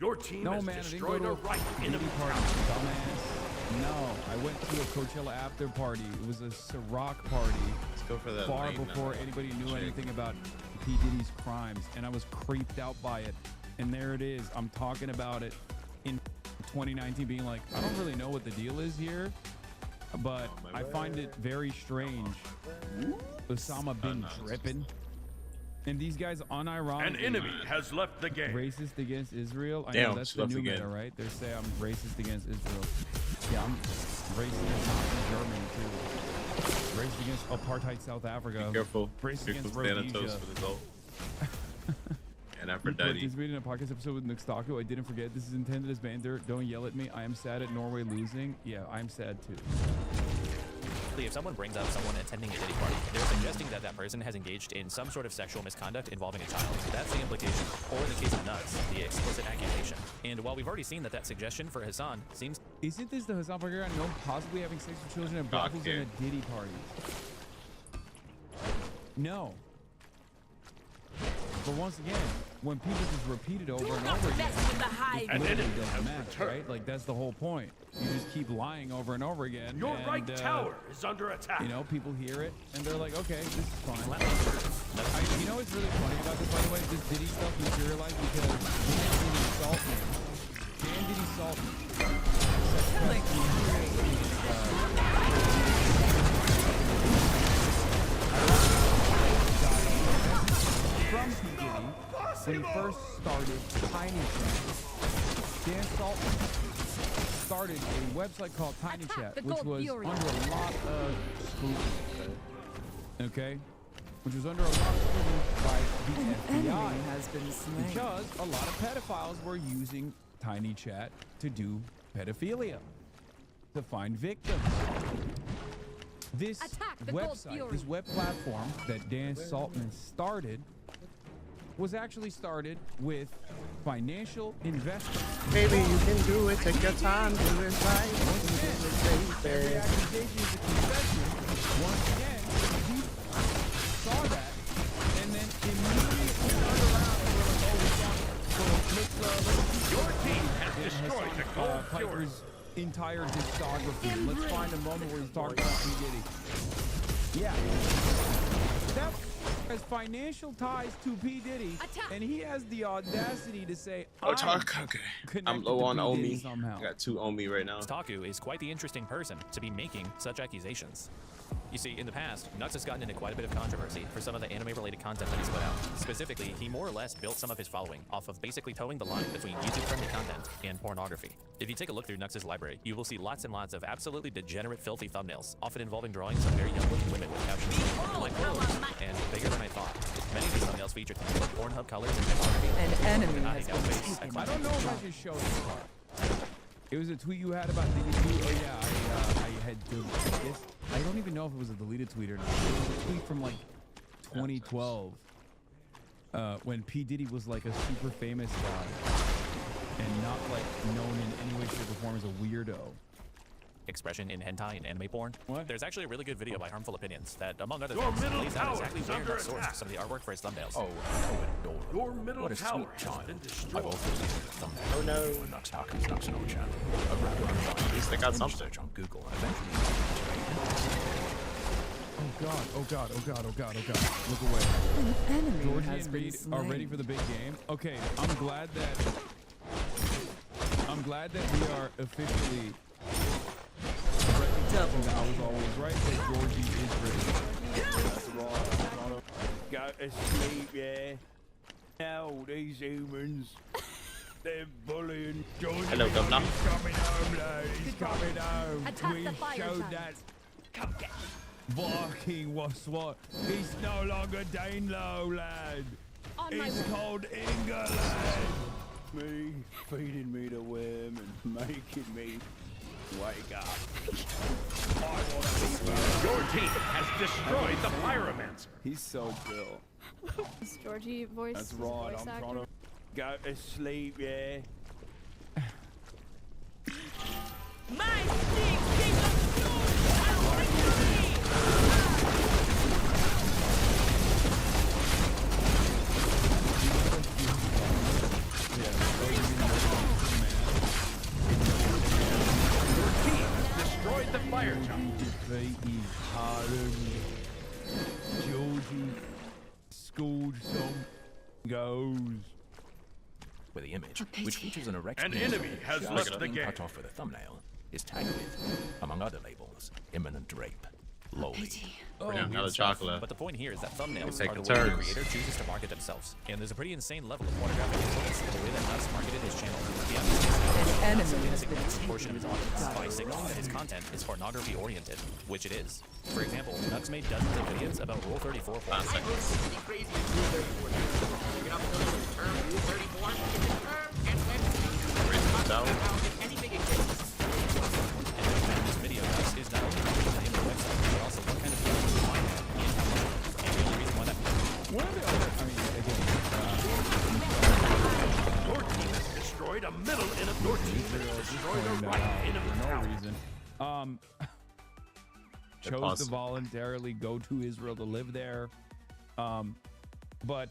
C: Your team
J: No
C: has
J: man, I didn't
C: destroyed
J: go
C: a
J: to
C: right
J: a
C: enemy
J: Diddy party, dumbass. No, I went to a Coachella after party. It was a Ciroc party.
F: Let's go for that
J: far
F: lane
J: before
F: now.
J: anybody knew
F: Check.
J: anything about P. Diddy's crimes, and I was creeped out by it. And there it is. I'm talking about it in 2019, being like, I don't really know what the deal is here, but I find it very strange. Osama bin tripping. And these guys unironically
C: An enemy has left the game.
J: racist against Israel. I
F: Damn,
J: know that's
F: she
J: the
F: left
J: new
F: again.
J: meta, right? They say I'm racist against Israel. Yeah, I'm racing against Nazi Germany too. Racing against apartheid South Africa.
F: Be careful.
J: Racing against
F: Thanatos
J: Rhodesia.
F: for the ult. And
J: We
F: Aphrodite.
J: participated in a podcast episode with Nuxtaku. I didn't forget. This is intended as banter. Don't yell at me. I am sad at Norway losing. Yeah, I'm sad too.
K: If someone brings up someone attending a Diddy party, they're suggesting that that person has engaged in some sort of sexual misconduct involving a child. That's the implication. Or in the case of Nuts, the explicit accusation. And while we've already seen that that suggestion for Hassan seems...
J: Isn't this the Hassan Bagheera known possibly having sex with children at brothels and at Diddy parties? No. But once again, when people just repeat it over and over again, it literally doesn't matter, right? Like, that's the whole point. You just keep lying over and over again.
C: Your
J: and,
C: right tower is under attack.
J: You know, people hear it, and they're like, okay, this is fine. You know what's really funny about this, by the way? This Diddy stuff materialized because Dan Diddy Salt me. Dan Diddy Salt me. From P. Diddy, when he first started Tiny Chat, Dan Saltman started a website called Tiny Chat, which was under a lot of scrutiny. Okay? Which was under a lot of scrutiny by the FBI
E: has been slain.
J: because a lot of pedophiles were using Tiny Chat to do pedophilia, to find victims. This website, this web platform that Dan Saltman started was actually started with financial investment.
O: Baby, you can do it. Take your time. Do it right.
J: Every accusation is a confession. Once again, he saw that and then immediately turned around and were like, oh, we found it. So let's
C: Your team has destroyed the gold
J: Piper's entire discography. Let's find a moment where he's talking about P. Diddy. Yeah. That has financial ties to P. Diddy, and he has the audacity to say,
F: I'm low on Omi.
J: Somehow.
F: I got 2 Omi right now.
K: Taku is quite the interesting person to be making such accusations. You see, in the past, Nux has gotten into quite a bit of controversy for some of the anime-related content that he's put out. Specifically, he more or less built some of his following off of basically towing the line between YouTube-friendly content and pornography. If you take a look through Nux's library, you will see lots and lots of absolutely degenerate, filthy thumbnails, often involving drawings of very young-looking women with captions like clothes and bigger than I thought. Many of these thumbnails feature things like Pornhub colors and typography.
E: An enemy has been taken.
J: I don't know if I should show this part. It was a tweet you had about Diddy. Oh yeah, I had deleted this. I don't even know if it was a deleted tweet or not. It was a tweet from like 2012, when P. Diddy was like a super famous guy and not like known in any way, shape, or form as a weirdo.
K: Expression in hentai and anime porn.
J: What?
K: There's actually a really good video by Harmful Opinions that, among other
C: Your
K: things,
C: middle
K: lays out
C: tower
K: exactly
C: is
K: where
C: under
K: Nux sourced
C: attack.
K: some of the artwork for his thumbnails.
C: Oh, your middle
K: What a
C: tower
K: sweet child.
C: has been
K: I've
C: destroyed.
K: also seen his thumbnail.
O: Oh no.
K: On Nux Hawkins' Nux No channel. At
F: least they got something.
K: Search on Google. Eventually.
J: Oh god, oh god, oh god, oh god, oh god. Look away.
E: An enemy
J: Georgie
E: has
J: and
E: been
J: Reed
E: slain.
J: are ready for the big game. Okay, I'm glad that we are officially recognizing that I was always right, that Georgie is ready.
I: That's right. Go to sleep, yeah. Now these humans, they're bullying Georgie.
F: Hello, Governor.
I: He's coming home, lad. He's coming home.
L: Attack
I: We
L: the fire
I: showed
L: giant.
I: that. Come get Viking was what? He's no longer Danelo, lad.
L: On my
I: He's
L: way.
I: called England. Me feeding me the worm and making me wake up. I want to be burned.
C: Your team has destroyed the Pyromancer.
I: He's so cool.
T: Is Georgie voice?
I: That's right. I'm trying to go to sleep, yeah.
A: My stick, king of doom!
C: Destroyed the fire giant.
I: Defeated Harlem. Georgie schooled some goes.
K: Where the image, which features an erect
C: An
K: penis
C: enemy has
K: just
C: left the
K: being
C: game.
K: cut off for the thumbnail, is tagged with, among other labels, imminent rape. lowly.
F: Another chocolate.
K: But the point here is that thumbnails
F: Take
K: are the
F: the
K: way the
F: turds.
K: creator chooses to market themselves. And there's a pretty insane level of pornographic influence in the way that Nuts marketed his channel. He understands
E: An
K: that
E: enemy
K: a
E: has been
K: significant portion of his audience by signaling that his content is pornography oriented, which it is. For example, Nuts made dozens of videos about Rule 34 porn. This video is not only the name of the website, but also what kind of video you find at and how much. And the only reason why that
J: One of the other, I mean, again,
C: Your team has destroyed a middle enemy. Your team has destroyed a right enemy
J: for no
C: tower.
J: reason. Chose to
F: possible.
J: voluntarily go to Israel to live there. But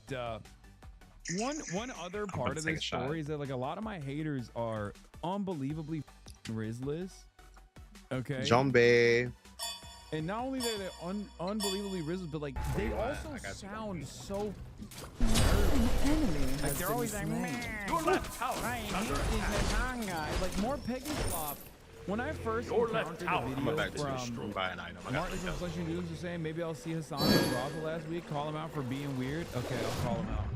J: one other part of
F: take
J: this
F: a shot.
J: story is that like a lot of my haters are unbelievably Rizless. Okay.
F: Zombie.
J: And not only that they're unbelievably Rizless, but like they also sound so
E: An enemy
J: like
E: has
J: they're
E: been
J: always like,
E: slain.
J: man,
C: Your left tower
J: I
C: is
J: hate
C: under
J: these
C: attack.
J: Natan guys. Like more Peggy Flop. When I first
C: Your left
J: encountered
C: tower.
J: the
F: I'm
J: video
F: about to
J: from
F: buy an item. I got
J: Martin
F: three
J: from
F: dozen.
J: Flesh and Dudes was saying maybe I'll see Hassan and Raza last week, call him out for being weird. Okay, I'll call him out.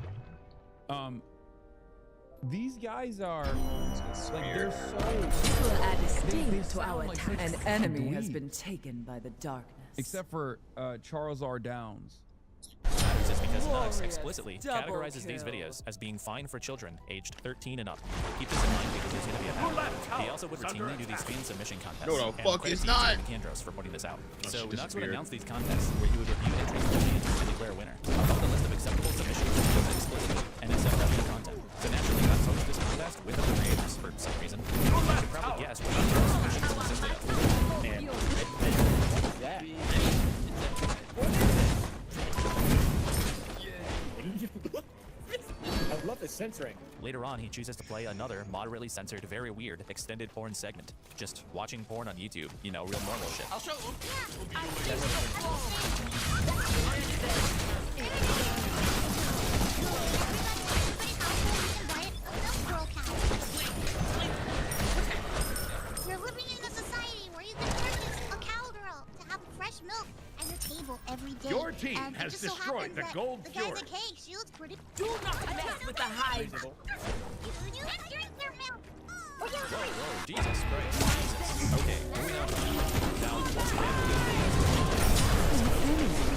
J: These guys are like they're so
E: This will add
J: they
E: sting to
J: sound
E: our
J: like
E: attack.
J: such
E: An enemy has
J: dweebs.
E: been taken by the darkness.
J: Except for Charles R. Downs.
K: matters is because Nux
E: Glorious
K: explicitly
E: double
K: categorizes these
E: kill.
K: videos as being fine for children aged 13 and up. Keep this in mind because there's going to be a pattern. He also would routinely do these fan submission contests.
F: No, the
K: and
F: fuck
K: credit
F: it's
K: to
F: not.
K: Candros for putting this out.
F: Oh,
K: So
F: she
K: Nux would
F: disappeared.
K: announce these contests where he would review entries for fans and declare a winner. Above the list of acceptable submissions was explicitly NSFW content. So naturally, Nux hosts this contest with other creators for some reason. You should probably guess what those submissions consisted of. And
N: I love the censoring.
K: later on, he chooses to play another moderately censored, very weird, extended porn segment. Just watching porn on YouTube, you know, real normal shit.
U: I'll show
D: You're living in a society where you can purchase a cowgirl to have fresh milk at your table every day.
C: Your team
D: And it
C: has
D: just so
C: destroyed
D: happens
C: the
D: that
C: Gold
D: the guy's
C: Fury.
D: like, hey, she looks pretty.
U: Do not mess with the hive.
D: You drink their milk.
K: Whoa, whoa, Jesus Christ. Okay, moving on. Now, once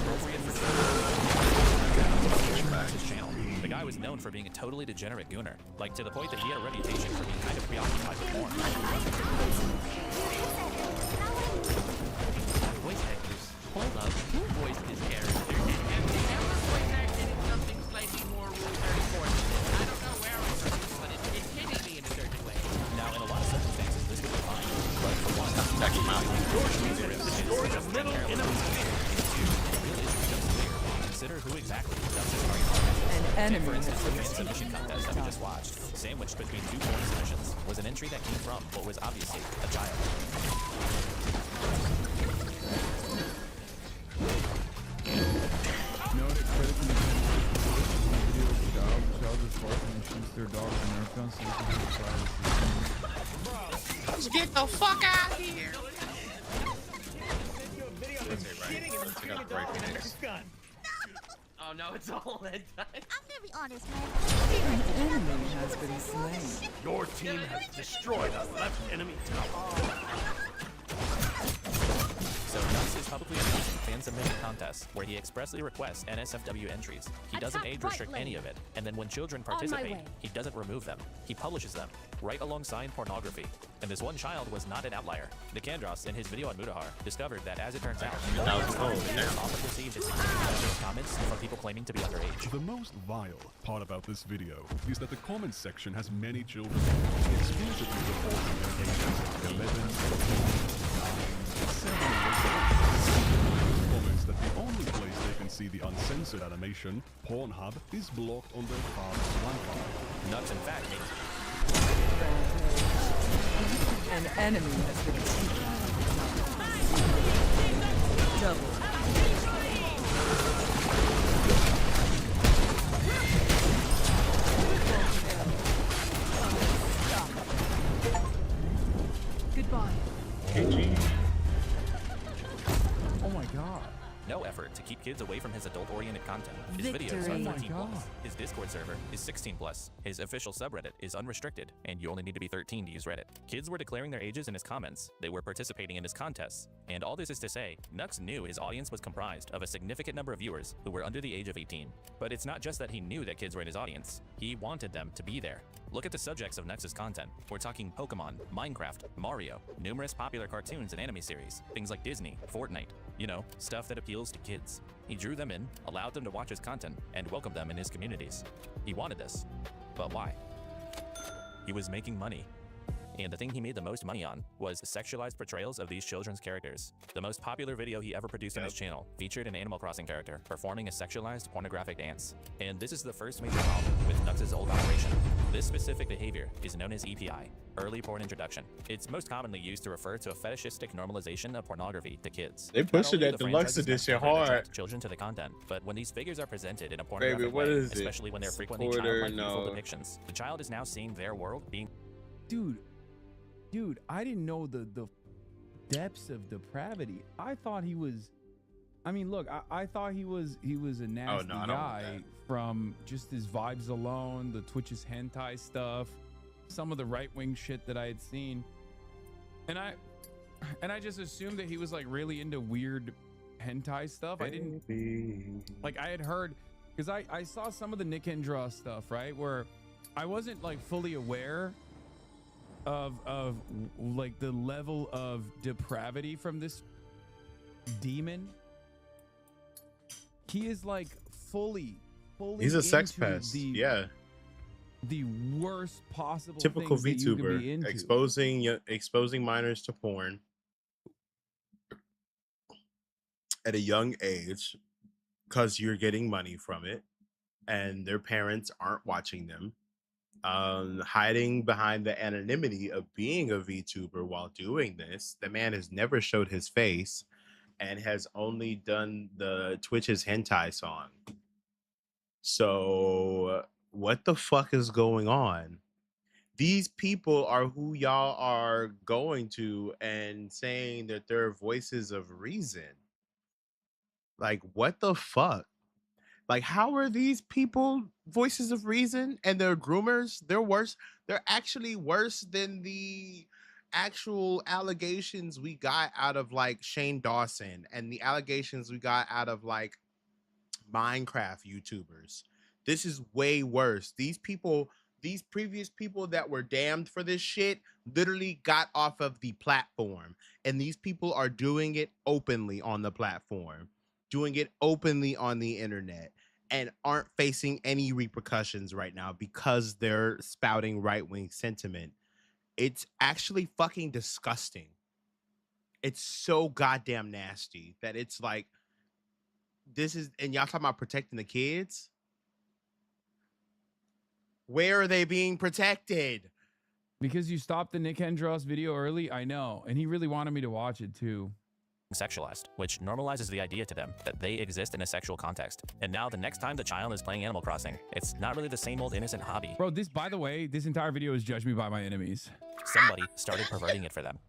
K: appropriate for his channel. The guy was known for being a totally degenerate gooner, like to the point that he had a reputation for being kind of preoccupied with porn.
U: Voice actors. Hold up. Who voiced his character? And the ever voice acted in something slightly more Rule 34. I don't know where I heard this, but it hit me in a certain way.
K: Now, in a lot of circumstances, this would be fine, but for one,
F: Check him out.
C: Destroyed a middle enemy.
K: consider who exactly Nux is targeting.
E: An enemy
K: For instance,
E: has
K: the
E: been
K: fan submission contest that we just watched, sandwiched between two porn submissions, was an entry that came from what was obviously a child.
J: No, to critically video of the child is barking and shoots their dog with a Nerf gun so they can have privacy.
O: Let's get the fuck out of here.
U: Oh no, it's all that time.
D: I'm gonna be honest, man.
E: An enemy has been slain.
C: Your team has destroyed a left enemy tower.
K: So Nux is publicly announcing fan submission contests where he expressly requests NSFW entries. He doesn't age restrict any of it, and then when children participate, he doesn't remove them. He publishes them, right alongside pornography. And this one child was not an outlier. Nicandros, in his video on Mudahar, discovered that as it turns out, often received a significant number of comments from people claiming to be underage.
T: The most vile part about this video is that the comments section has many children exclusively reporting their ages 11, 7, 8, comments that the only place they can see the uncensored animation, Pornhub, is blocked on their father's Wi-Fi.
K: Nux, in fact, made
E: An enemy has been taken. Double.
J: Goodbye. Oh my god.
K: kids away from his adult-oriented content. His videos
L: Victory.
K: are
L: Oh my
K: 13 plus.
L: God.
K: His Discord server is 16 plus. His official subreddit is unrestricted, and you only need to be 13 to use Reddit. Kids were declaring their ages in his comments. They were participating in his contests. And all this is to say, Nux knew his audience was comprised of a significant number of viewers who were under the age of 18. But it's not just that he knew that kids were in his audience. He wanted them to be there. Look at the subjects of Nux's content. We're talking Pokemon, Minecraft, Mario, numerous popular cartoons and anime series, things like Disney, Fortnite, you know, stuff that appeals to kids. He drew them in, allowed them to watch his content, and welcomed them in his communities. He wanted this. But why? He was making money. And the thing he made the most money on was sexualized portrayals of these children's characters. The most popular video he ever produced on his channel featured an Animal Crossing character performing a sexualized pornographic dance. And this is the first major problem with Nux's old operation. This specific behavior is known as EPI, early porn introduction. It's most commonly used to refer to a fetishistic normalization of pornography to kids.
F: They push it
K: Not only
F: at
K: the
F: deluxe
K: franchise's
F: edition
K: effort to attract
F: hard.
K: children to the content, but when these figures are presented in a
F: Baby,
K: pornographic
F: what
K: way,
F: is it?
K: especially when they're frequently
F: Supporter,
K: childlike
F: no.
K: youthful depictions, the child is now seeing their world being
J: Dude, I didn't know the depths of depravity. I thought he was, I mean, look, I thought he was a nasty
F: no, I don't want
J: guy
F: that.
J: from just his vibes alone, the Twitch's hentai stuff, some of the right-wing shit that I had seen. And I just assumed that he was like really into weird hentai stuff. I didn't, like, I had heard, because I saw some of the Nick Endra stuff, right, where I wasn't like fully aware of like the level of depravity from this demon. He is like fully
F: He's a sex
J: into
F: pest. Yeah.
J: the worst possible
F: Typical
J: things that you can be into.
F: VTuber exposing minors to porn at a young age because you're getting money from it and their parents aren't watching them. Hiding behind the anonymity of being a VTuber while doing this. The man has never showed his face and has only done the Twitch's hentai song. So what the fuck is going on? These people are who y'all are going to and saying that they're voices of reason. Like, what the fuck? Like, how are these people voices of reason and they're groomers? They're worse. They're actually worse than the actual allegations we got out of like Shane Dawson and the allegations we got out of like Minecraft YouTubers. This is way worse. These people, these previous people that were damned for this shit literally got off of the platform. And these people are doing it openly on the platform, doing it openly on the internet, and aren't facing any repercussions right now because they're spouting right-wing sentiment. It's actually fucking disgusting. It's so goddamn nasty that it's like, this is, and y'all talking about protecting the kids? Where are they being protected?
J: Because you stopped the Nick Hendros video early, I know, and he really wanted me to watch it too.
K: Sexualized, which normalizes the idea to them that they exist in a sexual context. And now the next time the child is playing Animal Crossing, it's not really the same old innocent hobby.
J: Bro, this, by the way, this entire video is Judge Me By My Enemies.
K: Somebody started perverting it for them.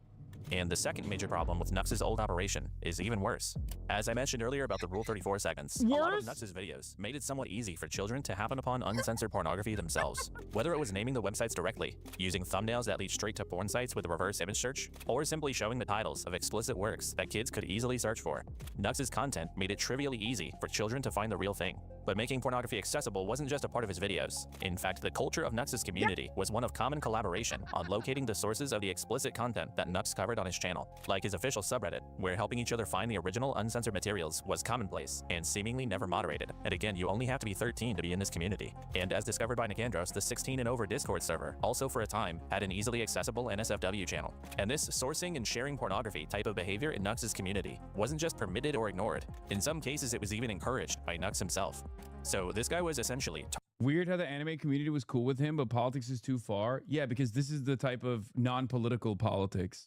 K: And the second major problem with Nux's old operation is even worse. As I mentioned earlier about the Rule 34 seconds, a lot of Nux's videos made it somewhat easy for children to happen upon uncensored pornography themselves. Whether it was naming the websites directly, using thumbnails that lead straight to porn sites with a reverse image search, or simply showing the titles of explicit works that kids could easily search for. Nux's content made it trivially easy for children to find the real thing. But making pornography accessible wasn't just a part of his videos. In fact, the culture of Nux's community was one of common collaboration on locating the sources of the explicit content that Nux covered on his channel. Like his official subreddit, where helping each other find the original uncensored materials was commonplace and seemingly never moderated. And again, you only have to be 13 to be in this community. And as discovered by Nicandros, the 16 and over Discord server also for a time had an easily accessible NSFW channel. And this sourcing and sharing pornography type of behavior in Nux's community wasn't just permitted or ignored. In some cases, it was even encouraged by Nux himself. So this guy was essentially
J: weird how the anime community was cool with him, but politics is too far. Yeah, because this is the type of non-political politics.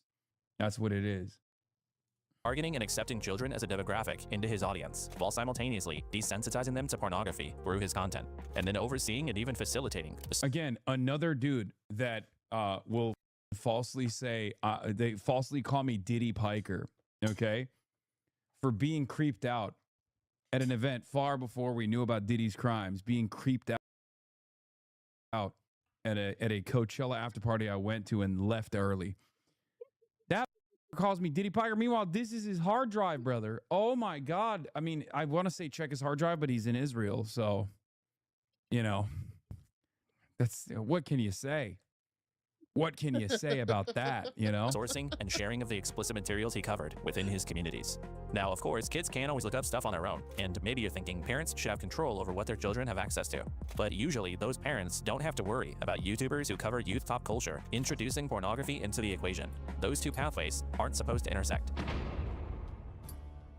J: That's what it is.
K: Targeting and accepting children as a demographic into his audience, while simultaneously desensitizing them to pornography through his content, and then overseeing and even facilitating.
J: Again, another dude that will falsely say, they falsely call me Diddy Piker, okay? For being creeped out at an event far before we knew about Diddy's crimes, being creeped out at a Coachella after party I went to and left early. That calls me Diddy Piker. Meanwhile, this is his hard drive, brother. Oh my God. I mean, I want to say check his hard drive, but he's in Israel. So, you know, that's what can you say? What can you say about that, you know?
K: Sourcing and sharing of the explicit materials he covered within his communities. Now, of course, kids can't always look up stuff on their own, and maybe you're thinking parents should have control over what their children have access to. But usually, those parents don't have to worry about YouTubers who cover youth pop culture introducing pornography into the equation. Those two pathways aren't supposed to intersect.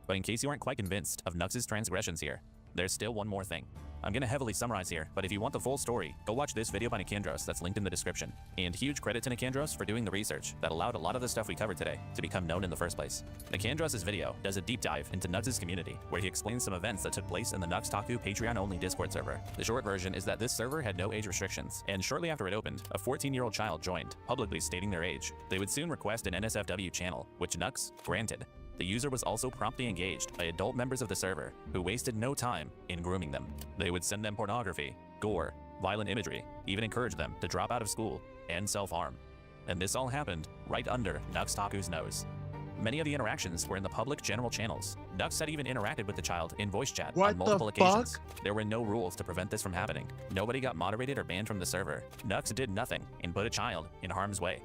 K: But in case you aren't quite convinced of Nux's transgressions here, there's still one more thing. I'm gonna heavily summarize here, but if you want the full story, go watch this video by Nicandros that's linked in the description. And huge credit to Nicandros for doing the research that allowed a lot of the stuff we covered today to become known in the first place. Nicandros' video does a deep dive into Nux's community, where he explains some events that took place in the Nux Taku Patreon-only Discord server. The short version is that this server had no age restrictions, and shortly after it opened, a 14-year-old child joined, publicly stating their age. They would soon request an NSFW channel, which Nux granted. The user was also promptly engaged by adult members of the server who wasted no time in grooming them. They would send them pornography, gore, violent imagery, even encourage them to drop out of school and self-harm. And this all happened right under Nux Taku's nose. Many of the interactions were in the public general channels. Nux had even interacted with the child in voice chat on multiple occasions. There were no rules to prevent this from happening. Nobody got moderated or banned from the server. Nux did nothing and put a child in harm's way.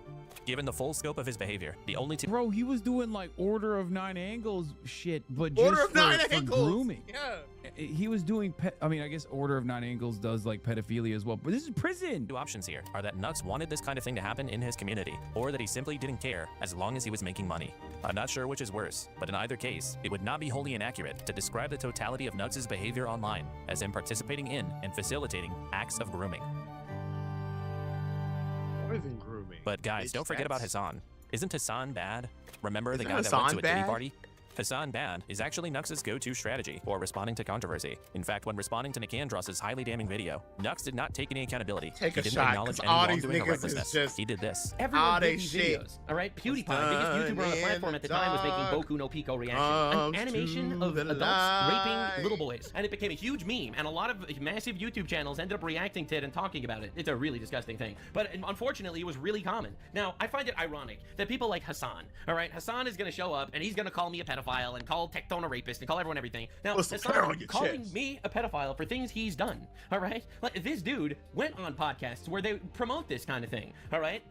K: Given the full scope of his behavior, the only two—
J: Bro, he was doing like Order of 9 Angles shit, but
O: Order
J: just
O: of 9
J: for
O: Angles.
J: grooming.
O: Yeah.
J: He was doing, I mean, I guess Order of 9 Angles does like pedophilia as well, but this is prison.
K: Two options here are that Nux wanted this kind of thing to happen in his community, or that he simply didn't care as long as he was making money. I'm not sure which is worse, but in either case, it would not be wholly inaccurate to describe the totality of Nux's behavior online as him participating in and facilitating acts of grooming.
O: More than grooming.
K: But guys, don't forget about Hassan. Isn't Hassan bad? Remember the guy that
O: Hassan
K: went to a Diddy
O: bad?
K: party? Hassan bad is actually Nux's go-to strategy for responding to controversy. In fact, when responding to Nicandros' highly damning video, Nux did not take any accountability.
O: Take
K: he
O: a
K: didn't
O: shot,
K: acknowledge
O: 'cause
K: any
O: all these
K: wrongdoing or
O: niggas is
K: recklessness.
O: just
K: He did this.
U: Everyone did
O: they
U: these
O: shit.
U: videos, all right? PewDiePie, biggest YouTuber on the platform at the time, was making Boku no Pico reaction, an animation of adults raping little boys, and it became a huge meme. And a lot of massive YouTube channels ended up reacting to it and talking about it. It's a really disgusting thing, but unfortunately, it was really common. Now, I find it ironic that people like Hassan, all right? Hassan is gonna show up and he's gonna call me a pedophile and call Tectone a rapist and call everyone everything. Now, Hassan calling me a pedophile for things he's done, all right? Like, this dude went on podcasts where they promote this kind of thing, all right?